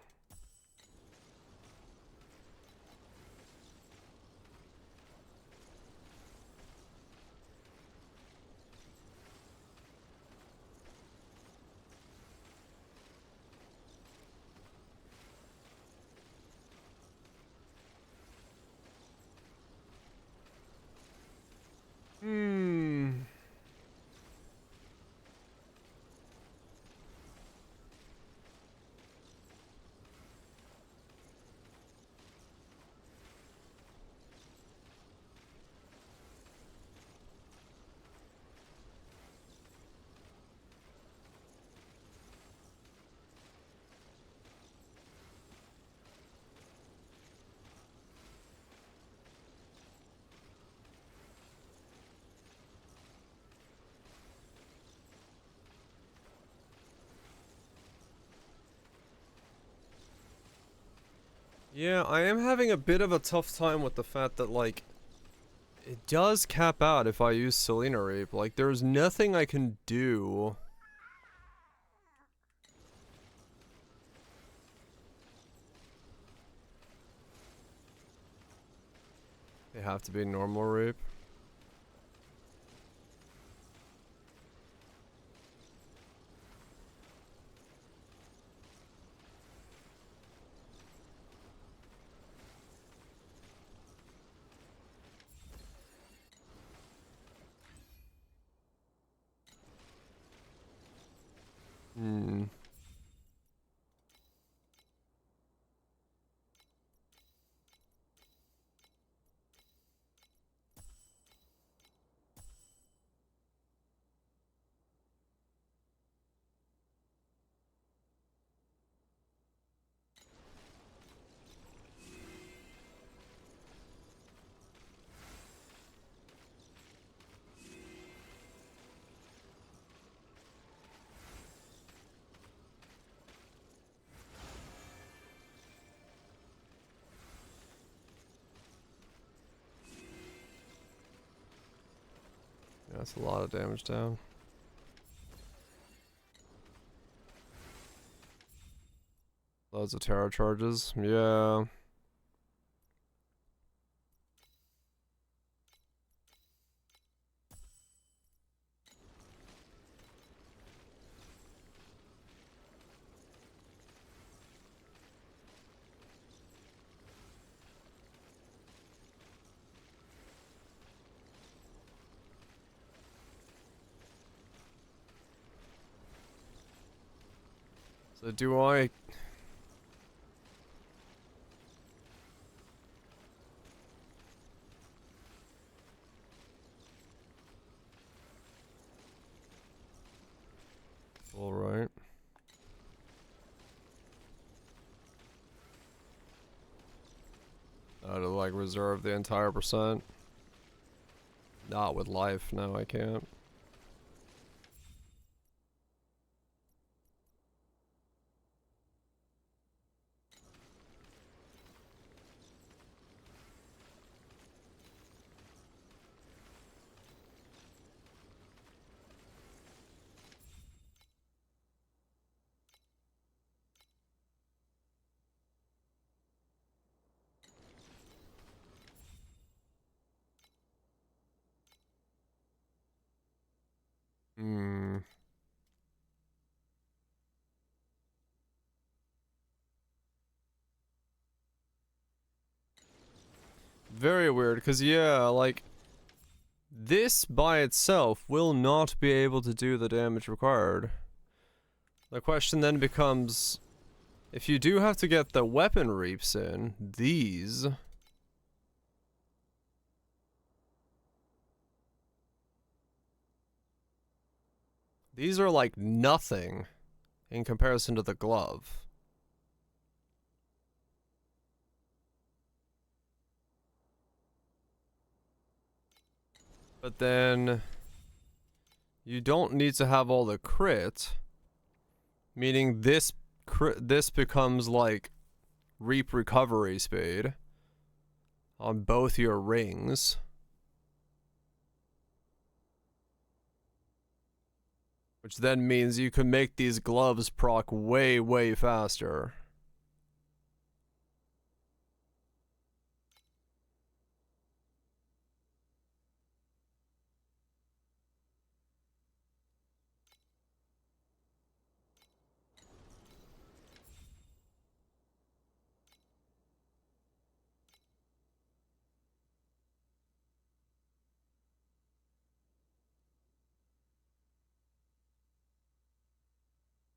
Yeah, I am having a bit of a tough time with the fact that, like, it does cap out if I use Selena rape. Like, there's nothing I can do. They have to be normal rape. Hmm. Yeah, that's a lot of damage down. Loads of terror charges. Yeah. So do I... Alright. To like reserve the entire percent. Not with life, no I can't. Hmm. Very weird, because yeah, like, this by itself will not be able to do the damage required. The question then becomes, if you do have to get the weapon reaps in, these... These are like nothing in comparison to the glove. But then you don't need to have all the crit, meaning this this becomes like reap recovery speed on both your rings. Which then means you can make these gloves proc way, way faster.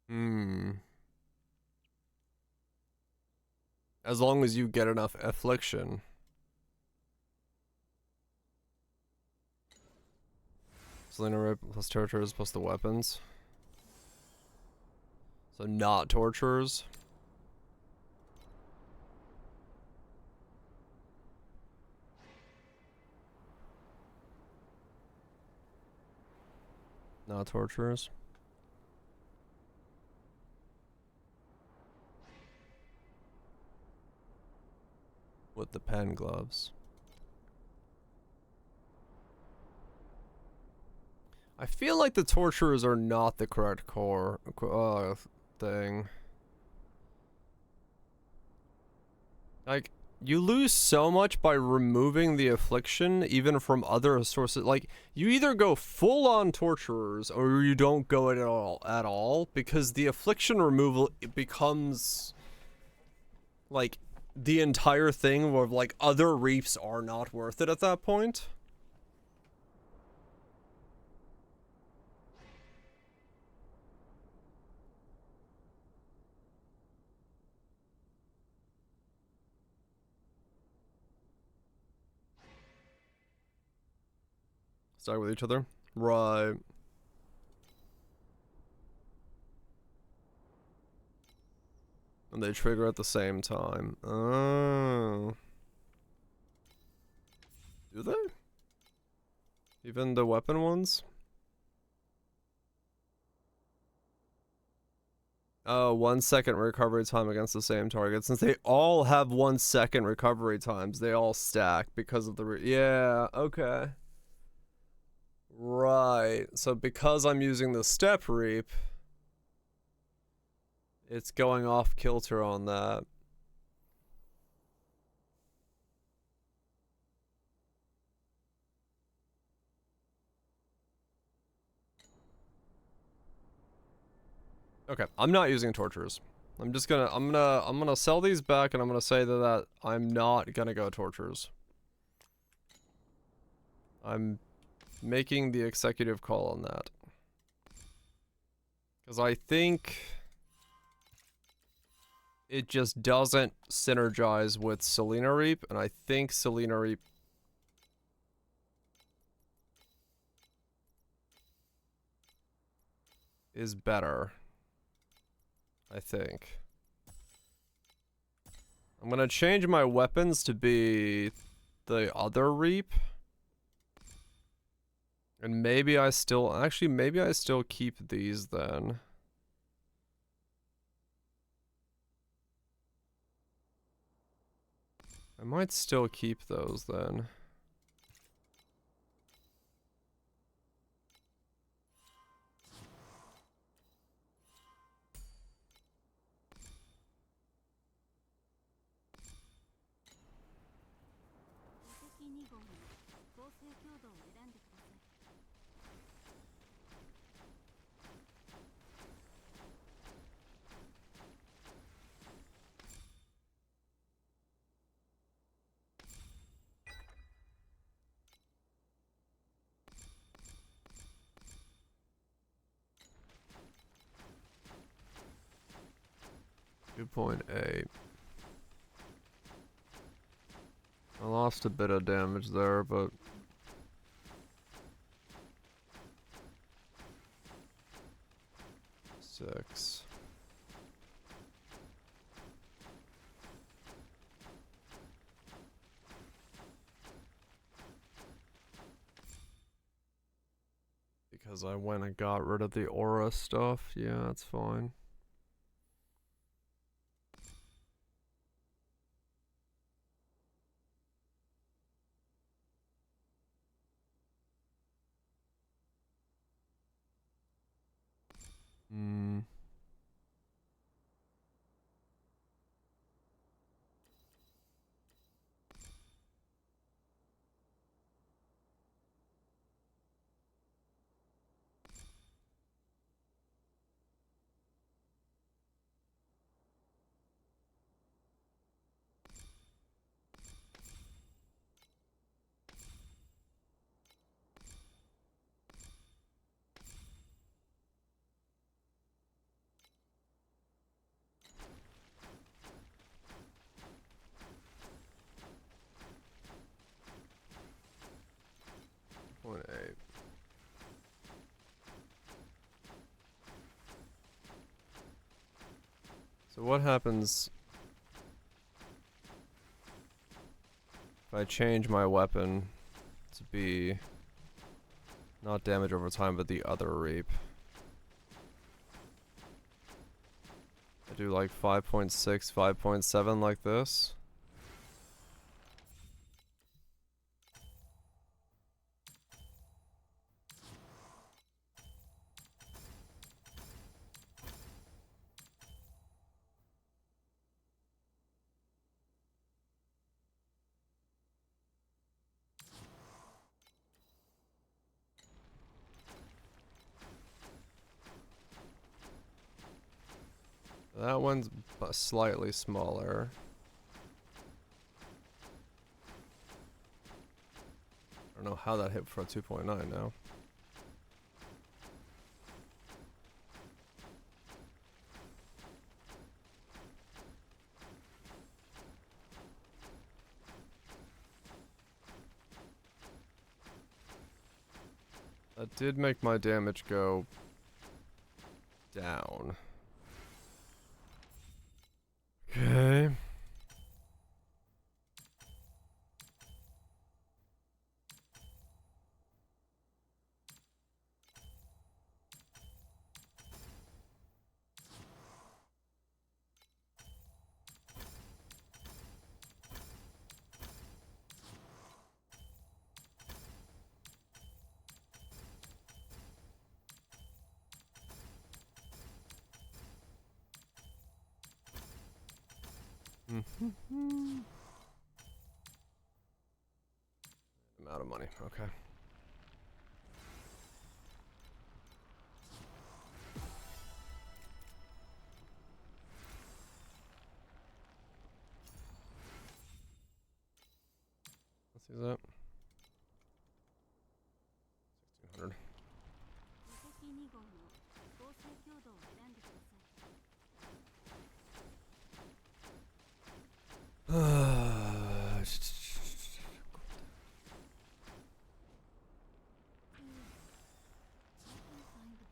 Hmm. As long as you get enough affliction. Selena rip plus torturers plus the weapons. So not torturers. Not torturers. with the pen gloves. I feel like the torturers are not the correct core thing. Like, you lose so much by removing the affliction, even from other sources. Like, you either go full on torturers or you don't go at all, because the affliction removal, it becomes like the entire thing where like other reefs are not worth it at that point. Start with each other. Right. And they trigger at the same time. Oh. Do they? Even the weapon ones? Oh, 1 second recovery time against the same target. Since they all have 1 second recovery times, they all stack because of the yeah, okay. Right. So because I'm using the step reap, it's going off kilter on that. Okay, I'm not using torturers. I'm gonna sell these back, and I'm gonna say that I'm not gonna go torturers. I'm making the executive call on that. Because I think it just doesn't synergize with Selena Reap, and I think Selena Reap is better. I think. I'm gonna change my weapons to be the other Reap. And maybe I still, actually, maybe I still keep these then. I might still keep those then. .8. I lost a bit of damage there, but six. Because I went and got rid of the aura stuff. Yeah, that's fine. Hmm. .8. So what happens if I change my weapon to be not damage over time, but the other reap? I do like 5.6, 5.7 like this. That one's slightly smaller. I don't know how that hit for a 2.9 now. That did make my damage go down. Okay. I'm out of money. Okay. Let's use that. 1600. 無敵2号の合成強度を選んでください。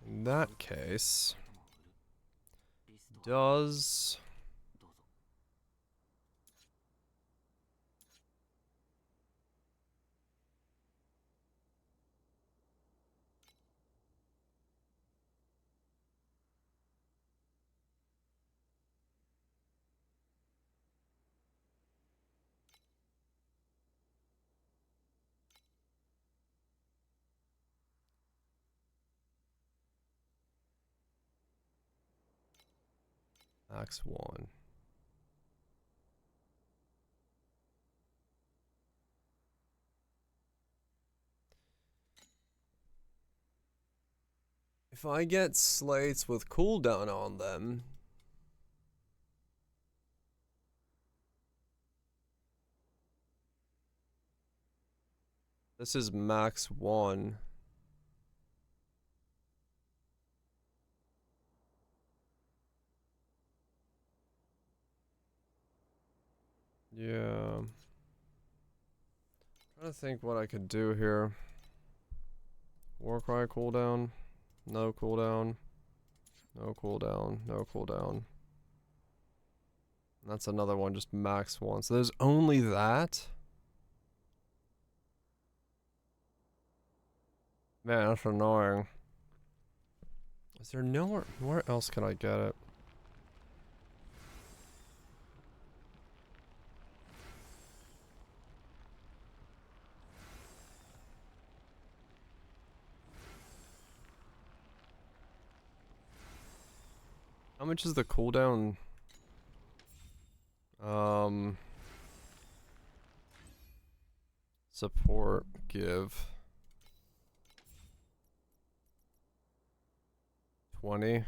In that case, does どうぞ。 max 1. If I get slates with cooldown on them, this is max 1. Yeah. Trying to think what I could do here. Warcry cooldown. No cooldown. No cooldown. No cooldown. That's another one, just max 1. So there's only that? Man, that's annoying. Is there nowhere... Where else can I get it? How much is the cooldown? Support, give. 20.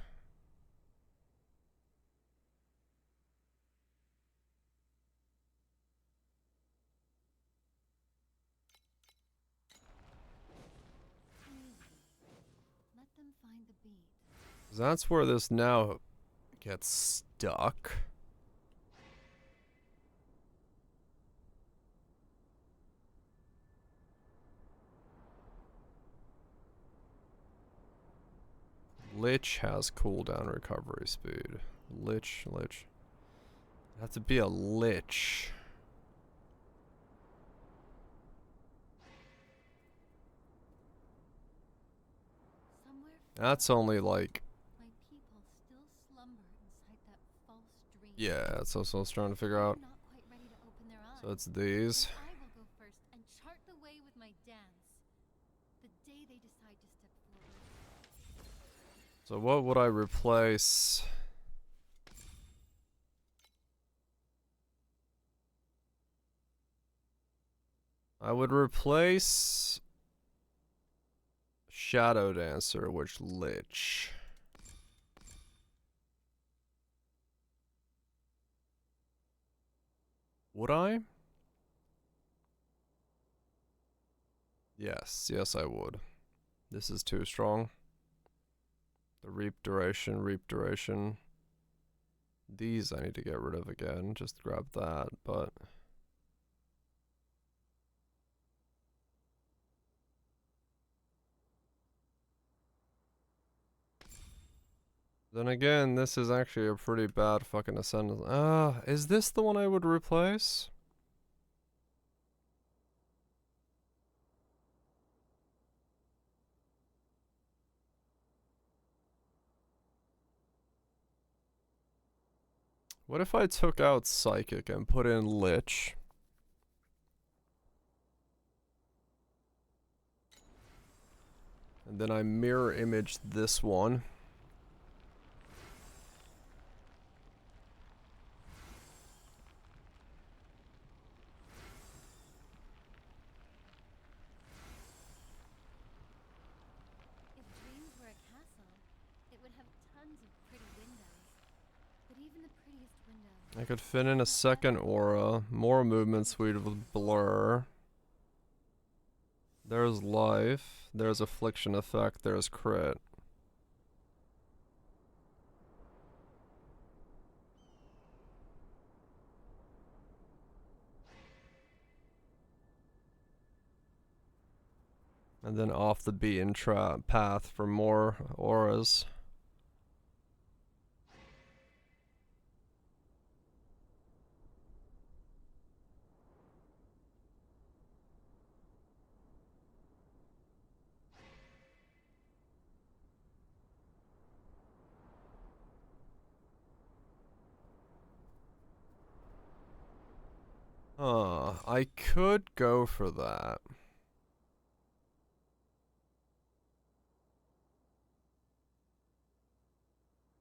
Let them find the bead. That's where this now gets stuck. Lich has cooldown recovery speed. Lich. It has to be a lich. Somewhere That's only like... my people still slumber inside that false dream. Yeah, that's also what I was trying to figure out. They're not quite ready to open their eyes. So it's these. But I will go first and chart the way with my dance. The day they decide to step forward. So what would I replace? I would replace Shadow Dancer, which Lich. Would I? Yes, yes I would. This is too strong. The reap duration. These I need to get rid of again. Just grab that, but... Then again, this is actually a pretty bad fucking ascendant. Is this the one I would replace? What if I took out Psychic and put in Lich? And then I mirror image this one. If dreams were a castle, it would have tons of pretty windows. But even the prettiest window. I could fit in a second aura, more movement speed with blur. There's life, there's affliction effect, there's crit. And then off the beaten path for more auras. I could go for that.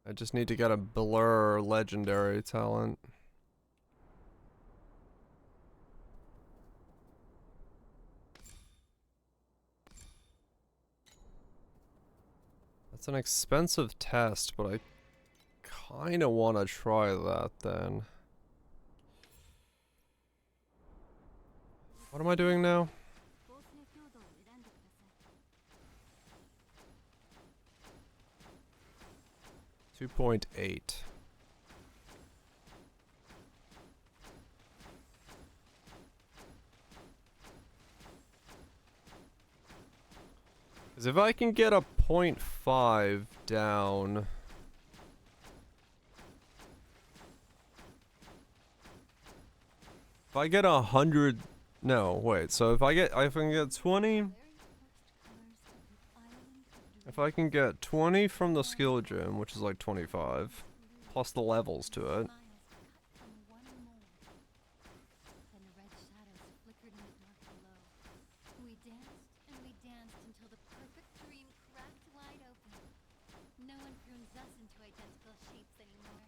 I just need to get a blur legendary talent. That's an expensive test, but I kinda wanna try that then. What am I doing now? 2.8. Because if I can get a 0.5 down... If I get 100... No, wait, so if I can get 20... If I can get 20 from the skill gem, which is like 25, plus the levels to it. We danced until the perfect dream cracked wide open. No one prunes us into identical shapes anymore.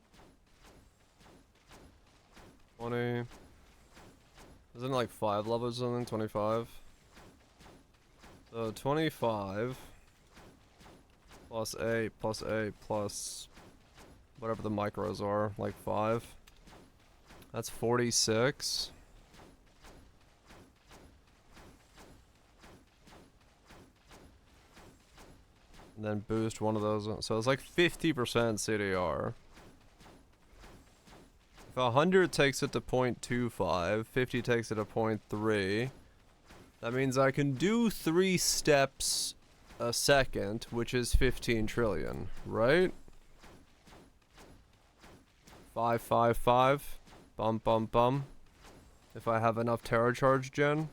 20. Isn't it like 5 levels or something? 25? So 25 plus A plus whatever the micros are, like 5. That's 46. And then boost one of those. So it's like 50% CDR. If 100 takes it to 0.25, 50 takes it to 0.3. That means I can do 3 steps a second, which is 15 trillion, right? 555. Bum bum bum. If I have enough Terra Charge gen.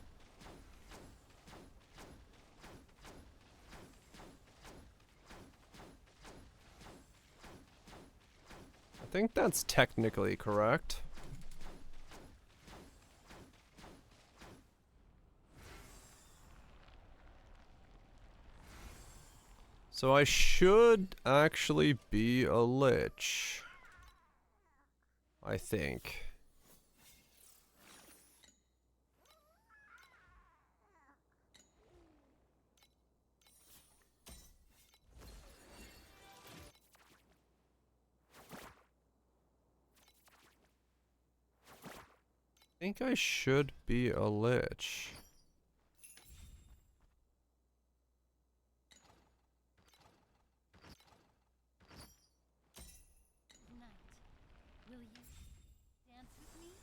I think that's technically correct. So I should actually be a lich. I think. I think I should be a lich. Knight, will you dance with me?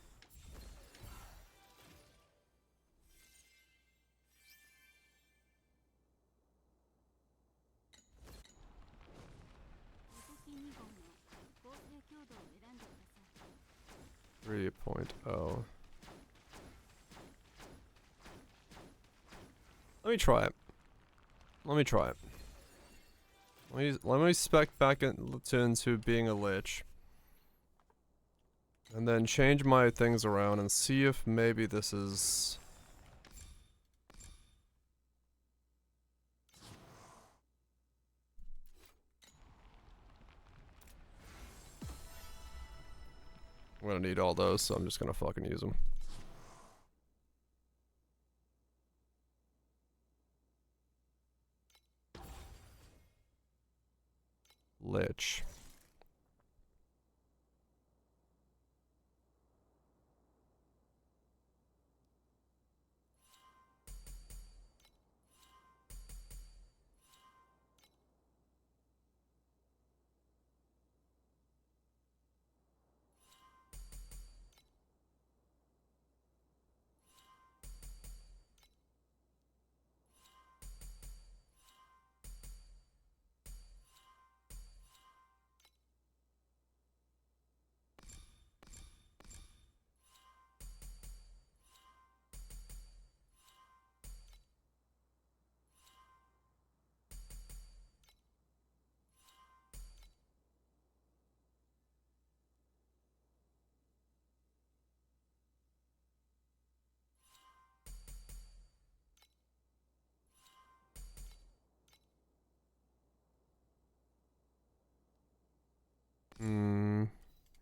Bsky 2号の構成強度を選んでください。 3.0. Let me try it. Let me try it. Let me spec back into being a lich. And then change my things around and see if maybe this is... I'm gonna need all those, so I'm just gonna fucking use them. Lich.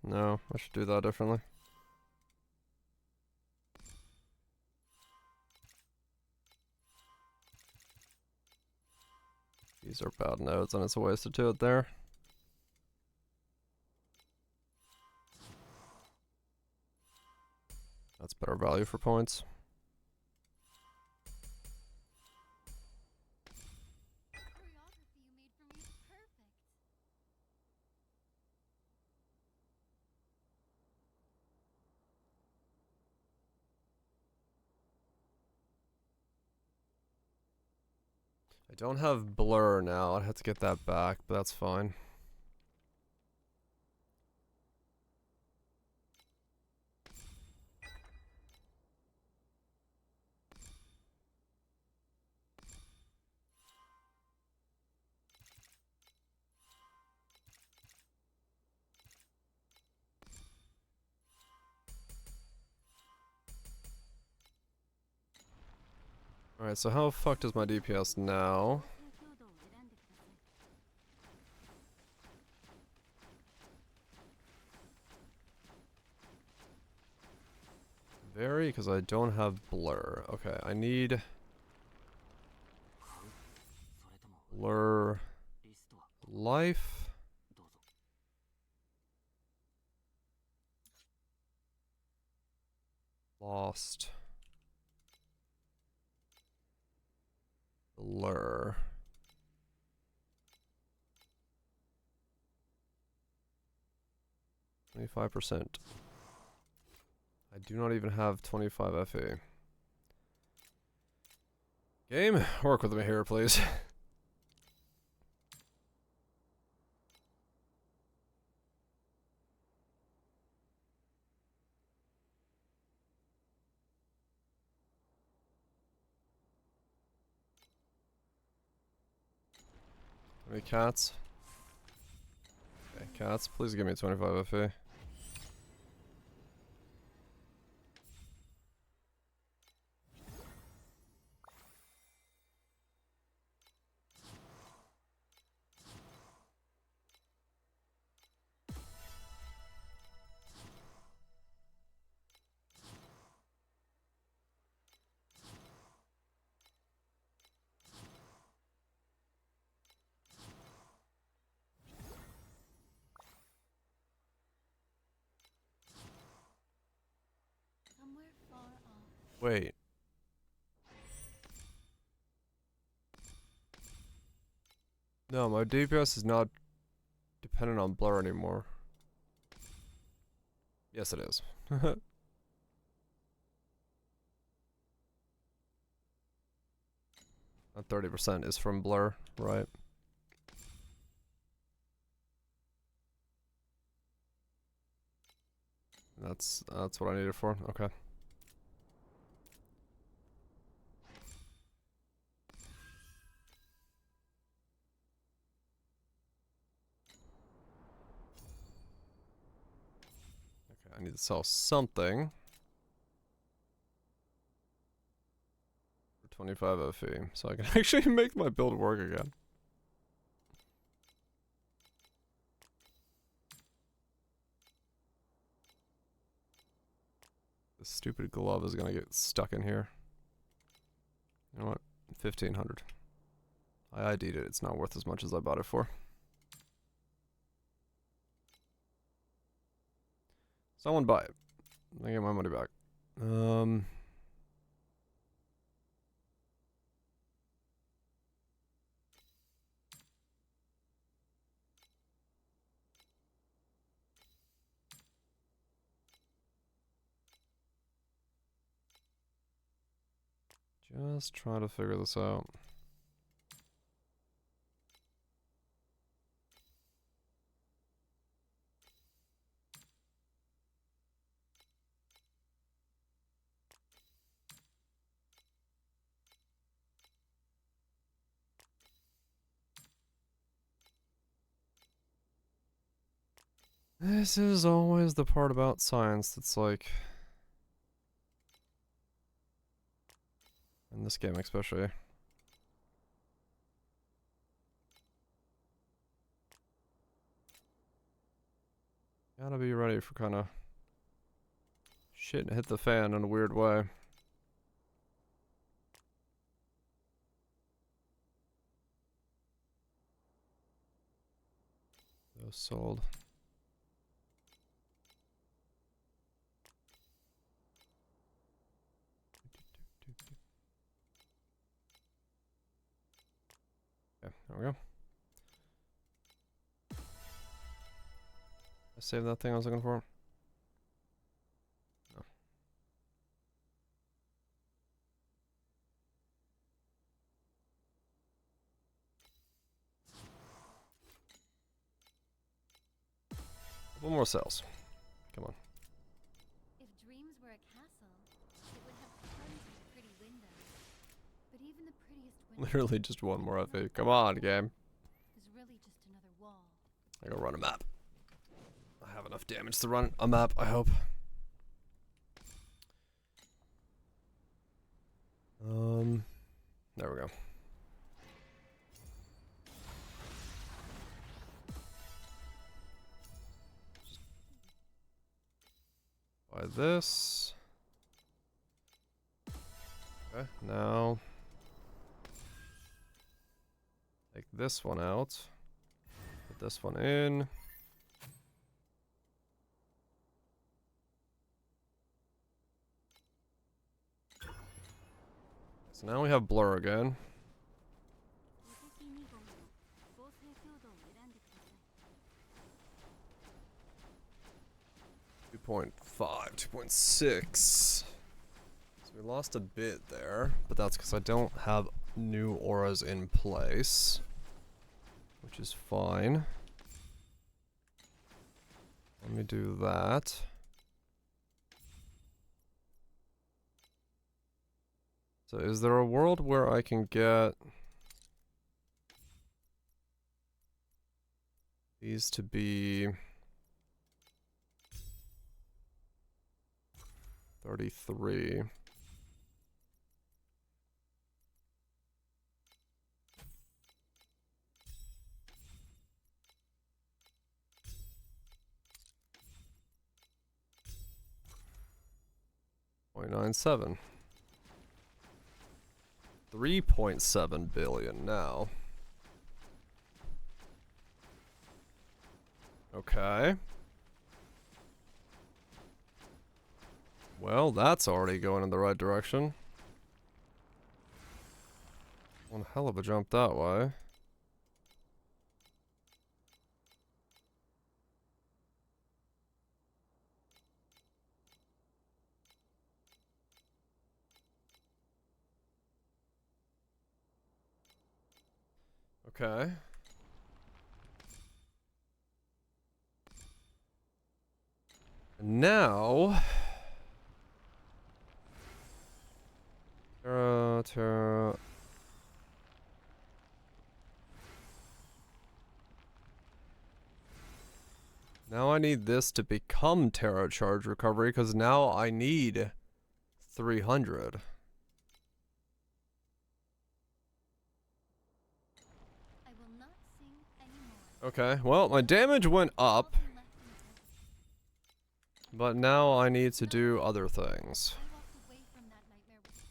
No, I should do that differently. These are bad nodes, and it's a waste to do it there. That's better value for points. Choreography you made for me is perfect. I don't have blur now. I'd have to get that back, but that's fine. Alright, so how fucked is my DPS now? 構成強度を選んでください。 Very, because I don't have blur. Okay, I need それとも blur リストは life. どうぞ。 Lost. Blur. %. I do not even have 25 FE. Game, work with me here, please. Any cats? Okay, cats, please give me 25 FE. Wait. No, my DPS is not dependent on blur anymore. Yes, it is. That 30% is from blur, right? That's what I need it for. Okay. Okay, I need to sell something for 25 FE so I can actually make my build work again. This stupid glove is gonna get stuck in here. You know what? 1500. I ID'd it. It's not worth as much as I bought it for. Someone buy it. I get my money back. Just trying to figure this out. This is always the part about science that's like, in this game especially. Gotta be ready for kind of shit to hit the fan in a weird way. Those sold. Okay, there we go. I saved that thing I was looking for. No. Couple more cells. Come on. If dreams were a castle, it would have tons of pretty windows. But even the prettiest window Literally just one more FA. Come on, game. is really just another wall. I gotta run a map. I have enough damage to run a map, I hope. There we go. Buy this. Okay, now take this one out. Put this one in. So now we have blur again. 2.5, 2.6. So we lost a bit there, but that's because I don't have new auras in place, which is fine. Let me do that. So is there a world where I can get these to be 33? .97. 3.7 billion now. Okay. Well, that's already going in the right direction. One hell of a jump that way. Okay. And now... Terra... Now I need this to become Terra Charge Recovery, because now I need 300. I will not sing anymore. Okay, well, my damage went up, All left in but now I need to do other things. I walked away from that nightmare with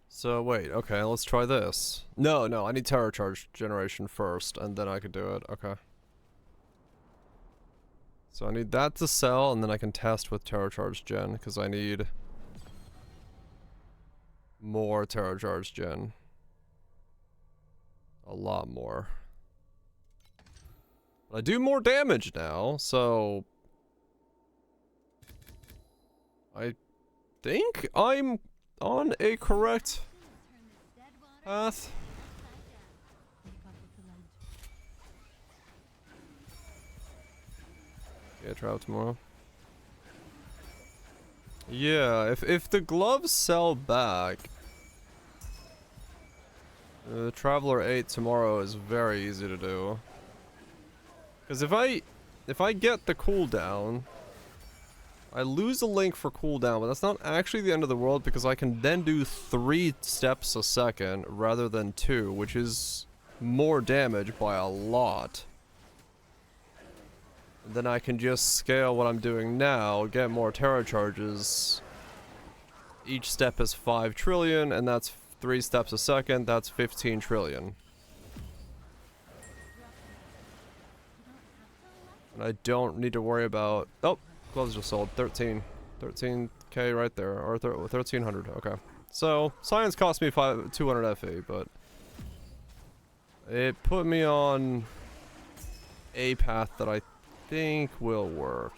So wait, okay, let's try this. No, no, I need Terra Charge generation first, and then I could do it. Okay. So I need that to sell, and then I can test with Terra Charge gen, because I need more Terra Charge gen. A lot more. But I do more damage now, so... I think I'm on a correct turn this dead water path. upside down. Keep up with the lantern. Yeah, try out tomorrow. Yeah, if the gloves sell back, Traveler 8 tomorrow is very easy to do. Because if I get the cooldown, I lose a link for cooldown, but that's not actually the end of the world because I can then do 3 steps a second rather than 2, which is more damage by a lot. And then I can just scale what I'm doing now, get more Terra charges. Each step is 5 trillion, and that's 3 steps a second, that's 15 trillion. And I don't need to worry about... Oh! Gloves just sold. 13k right there. Or 1300, okay. So, science cost me 200 FE, but... it put me on... a path that I think will work.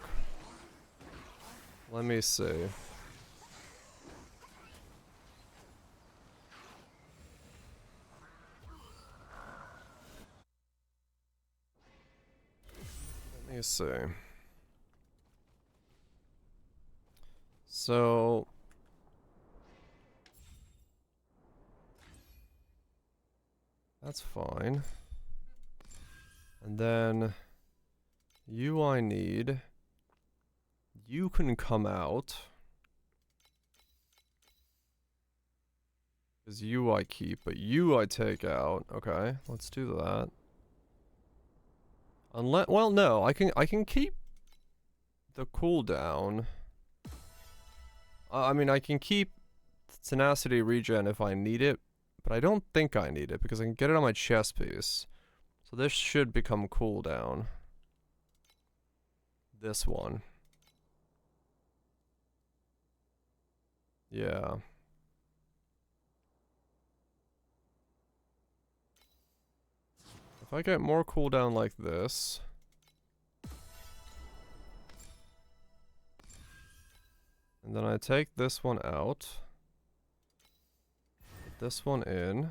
Let me see. Let me see. So... that's fine. And then... you I need... you can come out. Because you I keep, but you I take out. Okay, let's do that. Unless, well, no, I can keep the cooldown. I mean, I can keep tenacity regen if I need it, but I don't think I need it because I can get it on my chest piece. So this should become cooldown. This one. Yeah. If I get more cooldown like this... and then I take this one out. Put this one in.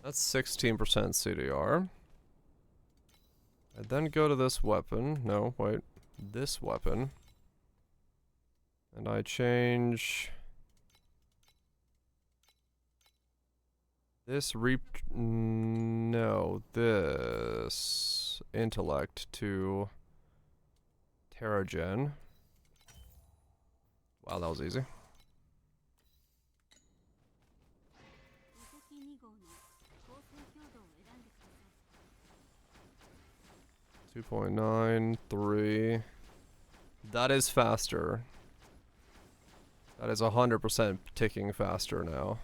That's 16% CDR. I then go to this weapon. No, wait. This weapon. And I change... this no, this intellect to Terragen. Wow, that was easy. 2号の構成強度を選んでください。 2.93. That is faster. That is 100% ticking faster now.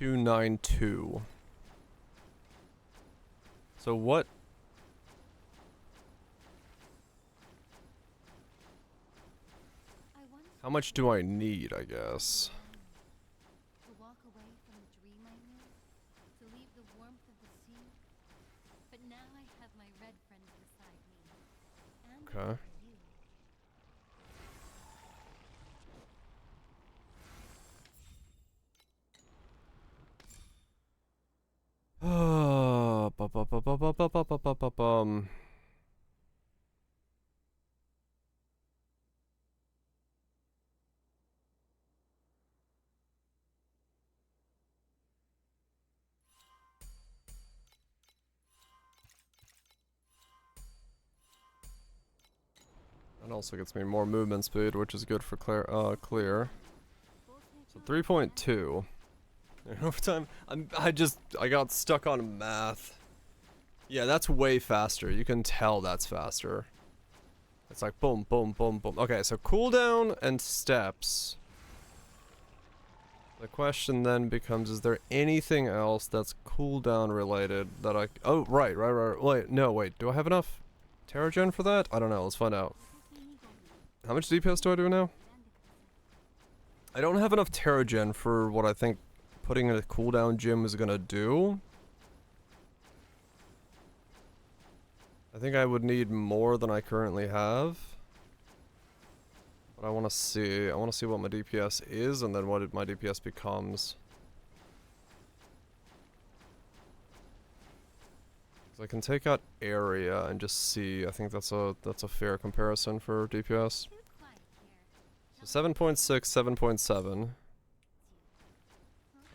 $292. So what? I once How much do I need, I guess? to walk away from the dream I knew, to leave the warmth of the sea. But now I have my red friends beside me, and Okay. you. That also gets me more movement speed, which is good for clear. So 3.2. Overtime. I got stuck on math. Yeah, that's way faster. You can tell that's faster. It's like boom, boom, boom, boom. Okay, so cooldown and steps. The question then becomes, is there anything else that's cooldown related that I... Oh, right. Wait, no, wait. Do I have enough Terragen for that? I don't know. Let's find out. How much DPS do I do now? I don't have enough Terragen for what I think putting in a cooldown gym is gonna do. I think I would need more than I currently have. But I want to see. I want to see what my DPS is and then what my DPS becomes. So I can take out area and just see. I think that's a fair comparison for DPS. Too quiet here. So 7.6, 7.7.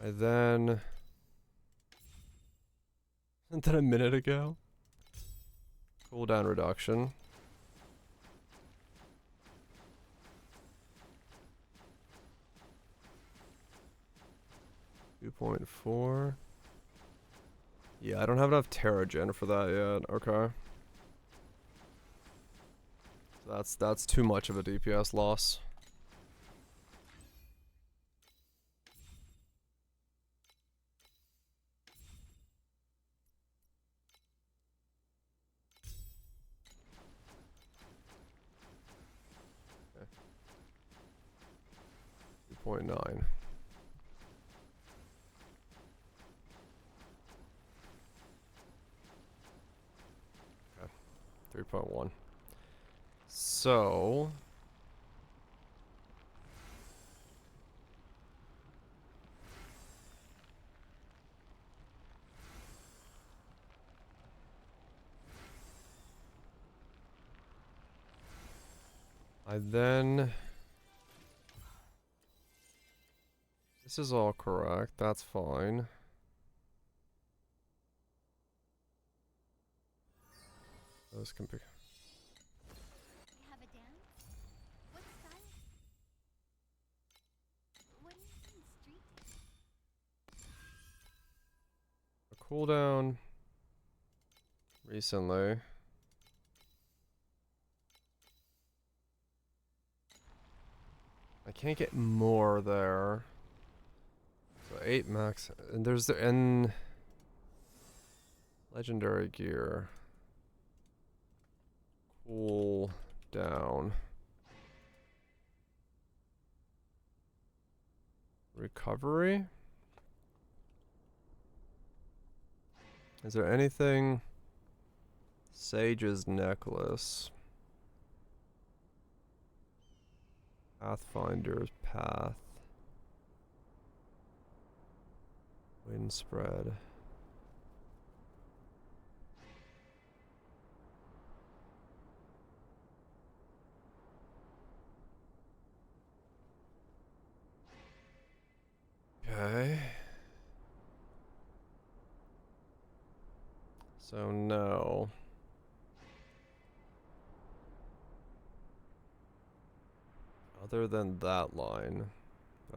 I then... Isn't that a minute ago? Cooldown reduction. .4. Yeah, I don't have enough Terragen for that yet. Okay. That's too much of a DPS loss. Okay. 2.9. 3.1. So... I then... This is all correct, that's fine. Those can be... We have a dance? What style? What do you mean street dance? A cooldown... Recently. I can't get more there. So 8 max, and there's the legendary gear. Cool down. Recovery? Is there anything? Sage's necklace. Pathfinder's path. Wind spread. Okay. So no. Other than that line,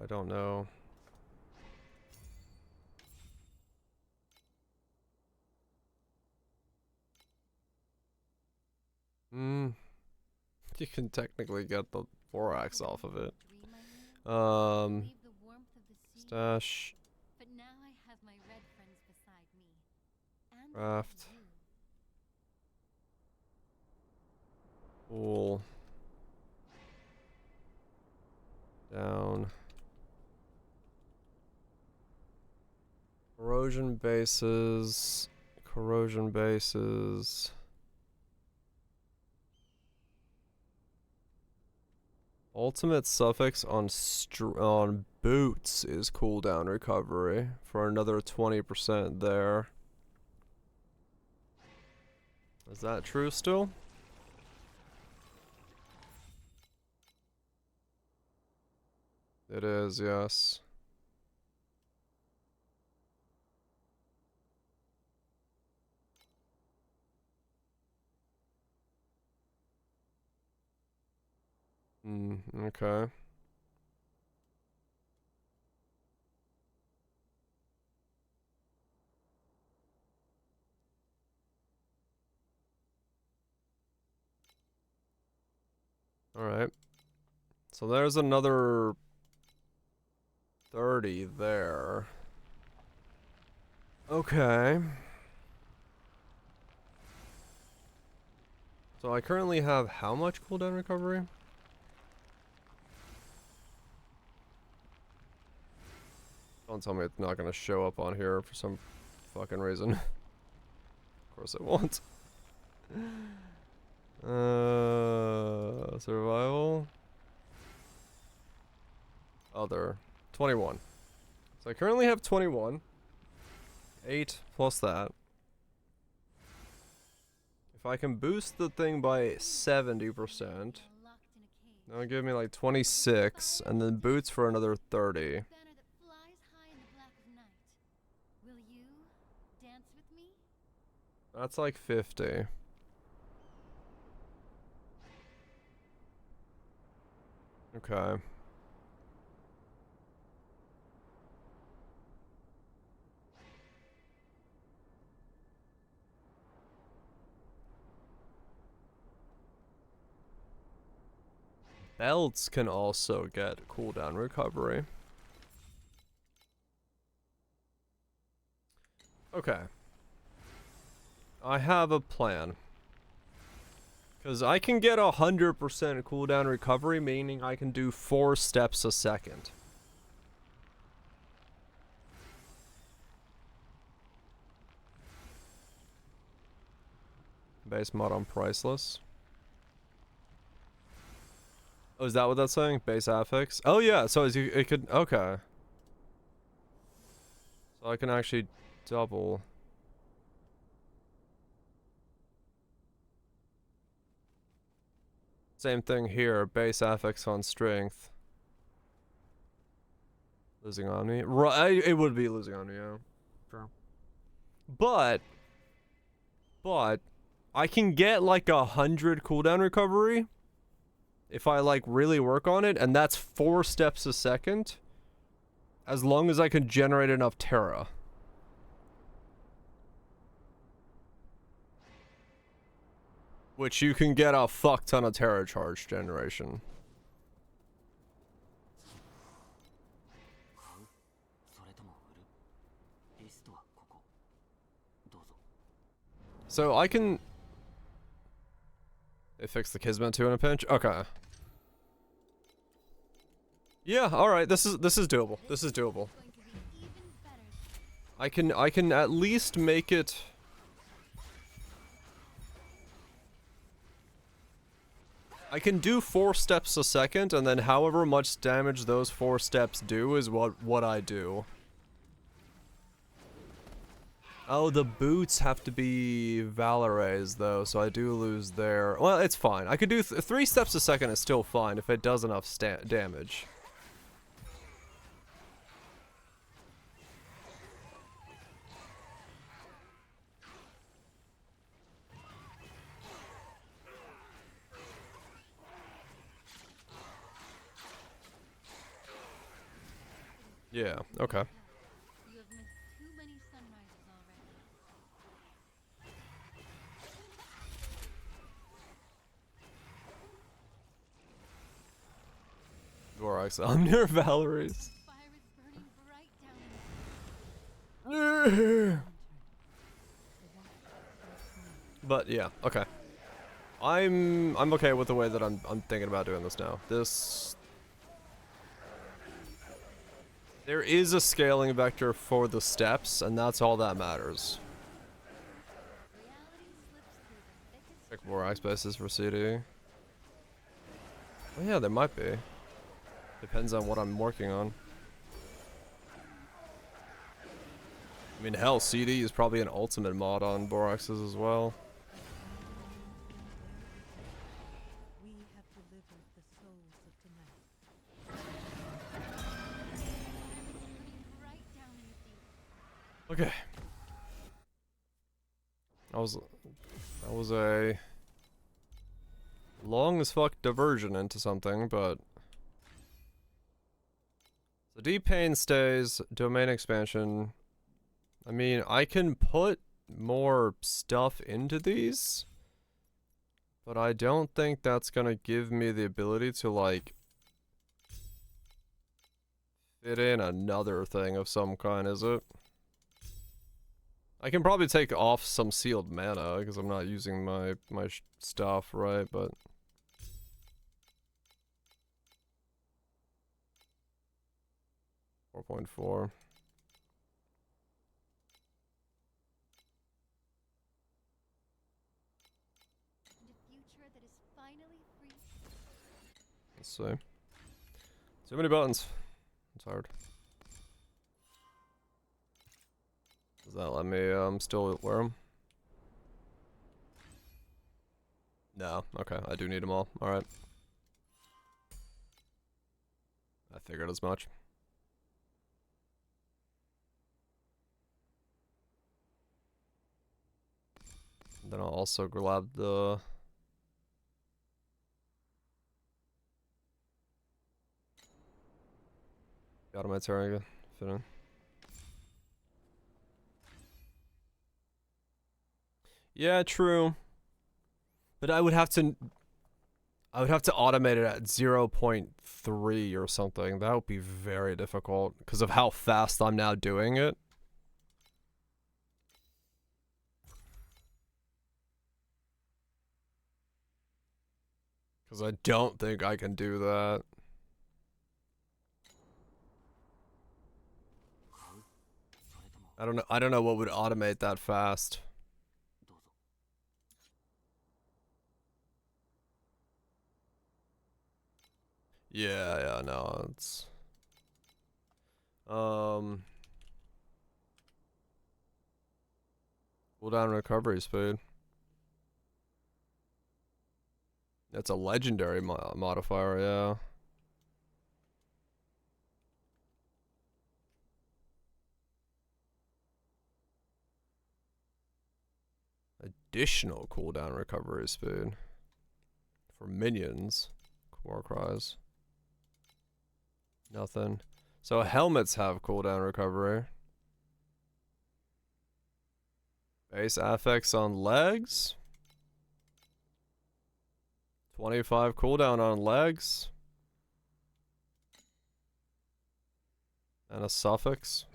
I don't know. Mm. You can technically get the borax off of it. Dream I knew, Um, leave the warmth of the sea. stash, But now I have my red friends beside me. And craft, you. cool, down. Corrosion bases, corrosion bases. Ultimate suffix on on boots is cooldown recovery for another 20% there. Is that true still? It is, yes. Okay. Alright. So there's another 30 there. Okay. So I currently have how much cooldown recovery? Don't tell me it's not gonna show up on here for some fucking reason. Of course it won't. Survival. Other. 21. So I currently have 21. 8 plus that. If I can boost the thing by 70%, Locked in a cage. that'll give me like 26, and then boots for another 30. Banner that flies high in the black of night. Will you dance with me? That's like 50. Okay. Belts can also get cooldown recovery. Okay. I have a plan. Because I can get 100% cooldown recovery, meaning I can do 4 steps a second. Base mod on priceless. Oh, is that what that's saying? Base affix? Oh yeah, so it could, okay. So I can actually double. Same thing here, base affix on strength. Losing on me? Right, it would be losing on me, yeah. Sure. But I can get like 100 cooldown recovery if I like really work on it, and that's 4 steps a second, as long as I can generate enough Terra. Which you can get a fuck ton of Terra charge generation. So I can... They fixed the Kismet too in a pinch? Okay. Yeah, alright, this is doable. This is doable. Going to be even better. I can at least make it... I can do 4 steps a second, and then however much damage those 4 steps do is what I do. Oh, the boots have to be Valorez though, so I do lose there. Well, it's fine. I could do 3 steps a second is still fine if it does enough damage. Yeah, okay. You have missed too many sunrises already. Borax, I'm near Valerie's. Fire is burning bright down in But yeah, okay. I'm okay with the way that I'm thinking about doing this now. There is a scaling vector for the steps, and that's all that matters. reality slips through the thickest Check Borax bases for CD. Oh yeah, there might be. Depends on what I'm working on. I mean, hell, CD is probably an ultimate mod on Boraxes as well. We have delivered the souls of tonight. burning bright down in the deep. Okay. That was a long as fuck diversion into something, but the deep pain stays, domain expansion. I mean, I can put more stuff into these, but I don't think that's gonna give me the ability to, like, fit in another thing of some kind, is it? I can probably take off some sealed mana, because I'm not using my stuff, right, but... $4.4. And a future that is finally free. Let's see. Too many buttons. It's hard. Does that let me still wear them? No. Okay, I do need them all. Alright. I figured as much. Then I'll also grab the... Got on my turn again. Fit in. Yeah, true. But I would have to automate it at 0.3 or something. That would be very difficult because of how fast I'm now doing it. Because I don't think I can do that. I don't know what would automate that fast. Yeah, no, it's cooldown recovery speed. That's a legendary modifier, yeah. Additional cooldown recovery speed for minions. War cries. Nothing. So helmets have cooldown recovery. Base affix on legs. 25 cooldown on legs. And a suffix.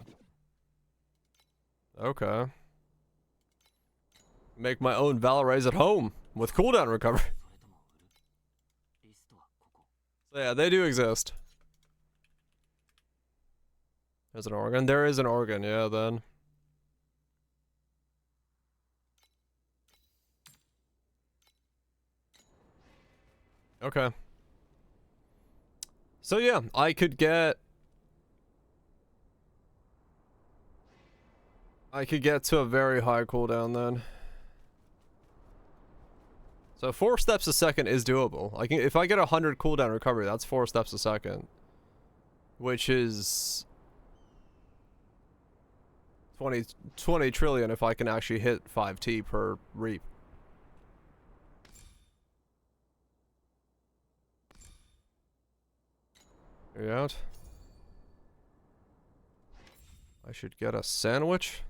Okay. Make my own Valorez at home with cooldown recovery. So yeah, they do exist. There's an organ. There is an organ, yeah, then. Okay. So yeah, I could get to a very high cooldown then. So 4 steps a second is doable. I can, if I get 100 cooldown recovery, that's 4 steps a second, which is 20 trillion if I can actually hit 5T per reap. Are you out? I should get a sandwich.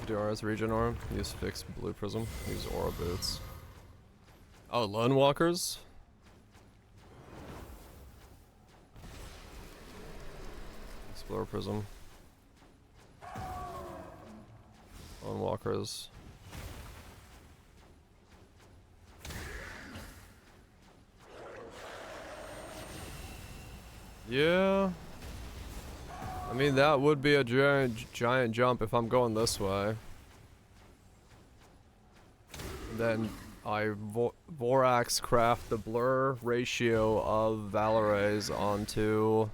DRS regen arm. Use fixed blue prism. Use aura boots. Oh, lone walkers. Explorer prism. Lone walkers. Yeah. I mean, that would be a giant jump if I'm going this way. Then I Vorax craft the blur ratio of Valorez onto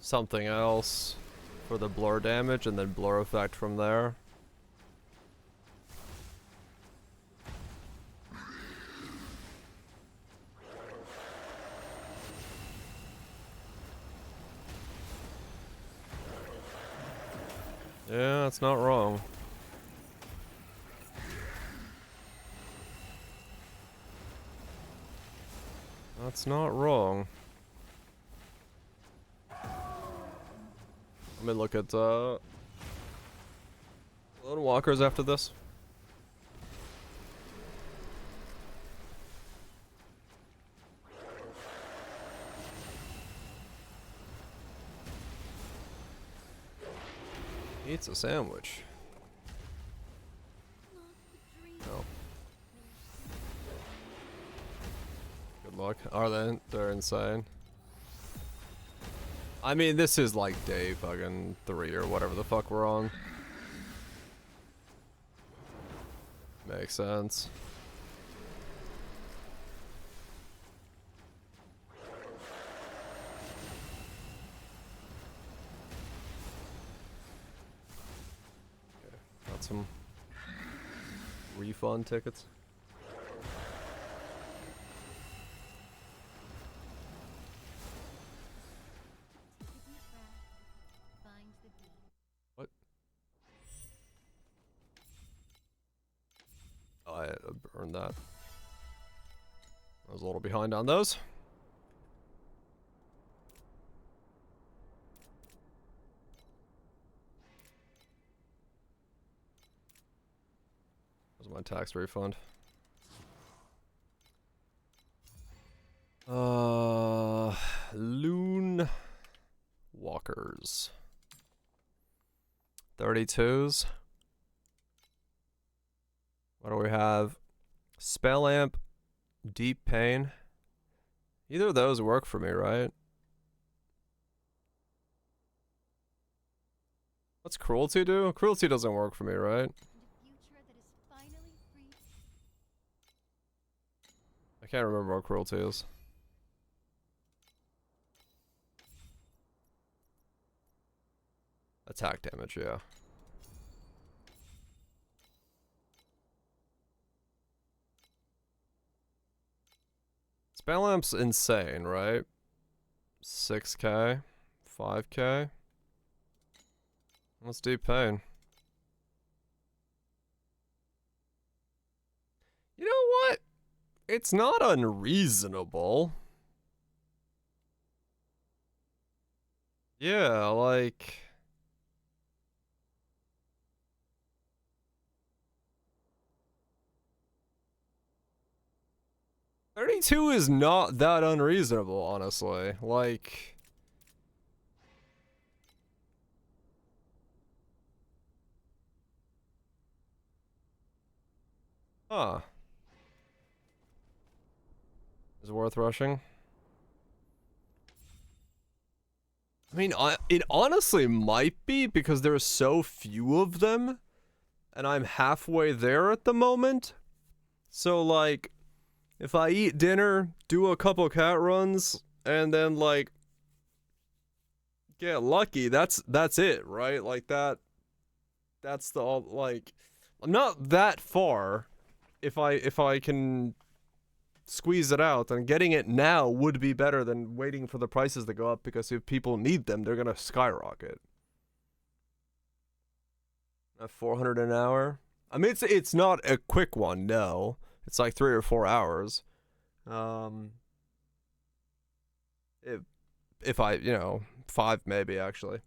something else for the blur damage, and then blur effect from there. Yeah, that's not wrong. That's not wrong. Let me look at lone walkers after this. Eats a sandwich. Oh. Good luck. Are they? They're insane. I mean, this is like day fucking 3 or whatever the fuck we're on. Makes sense. Okay, got some refund tickets. What? Oh, I burned that. I was a little behind on those. That was my tax refund. Loon walkers. 32s. What do we have? Spell Amp, Deep Pain. Either of those work for me, right? What's Cruelty do? Cruelty doesn't work for me, right? I can't remember what Cruelty is. Attack damage, yeah. Spell Amp's insane, right? 6k, 5k. What's Deep Pain? You know what? It's not unreasonable. Yeah, like... $32 is not that unreasonable, honestly. Like... Huh. Is it worth rushing? I mean, it honestly might be because there are so few of them. And I'm halfway there at the moment. So, like... If I eat dinner, do a couple cat runs, and then like get lucky, that's it, right? Like that's the like I'm not that far if I can squeeze it out, and getting it now would be better than waiting for the prices to go up, because if people need them, they're gonna skyrocket. At 400 an hour. I mean, it's not a quick one, no. It's like 3 or 4 hours. If I, 5 maybe, actually.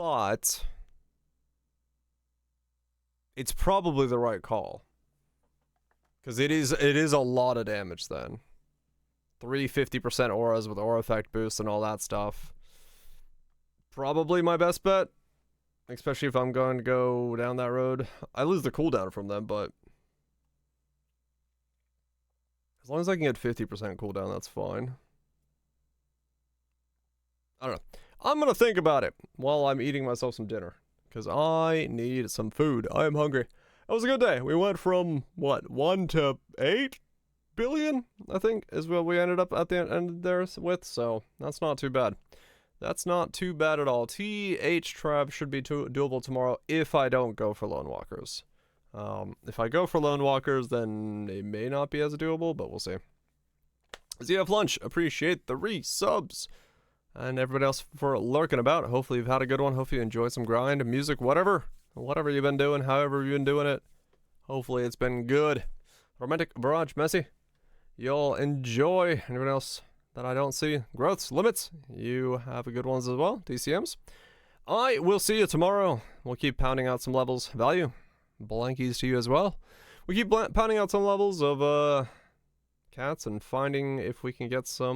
But it's probably the right call. Because it is a lot of damage then. 350% auras with aura effect boost and all that stuff. Probably my best bet. Especially if I'm going to go down that road. I lose the cooldown from them, but as long as I can get 50% cooldown, that's fine. I don't know. I'm going to think about it while I'm eating myself some dinner. Because I need some food. I am hungry. That was a good day. We went from, what, 1 to 8 billion, I think, is what we ended up at the end there with. So that's not too bad. That's not too bad at all. TH Trap should be doable tomorrow if I don't go for Lone Walkers. If I go for Lone Walkers, then it may not be as doable, but we'll see. ZF Lunch, appreciate the resubs. And everybody else for lurking about. Hopefully you've had a good one. Hopefully you enjoyed some grind, music, whatever. Whatever you've been doing, however you've been doing it. Hopefully it's been good. Romantic Barrage, Messy. Y'all enjoy. Anyone else that I don't see? Growths, Limits. You have a good ones as well. DCMs. I will see you tomorrow. We'll keep pounding out some levels. Value. Blankies to you as well. We keep pounding out some levels of cats and finding if we can get some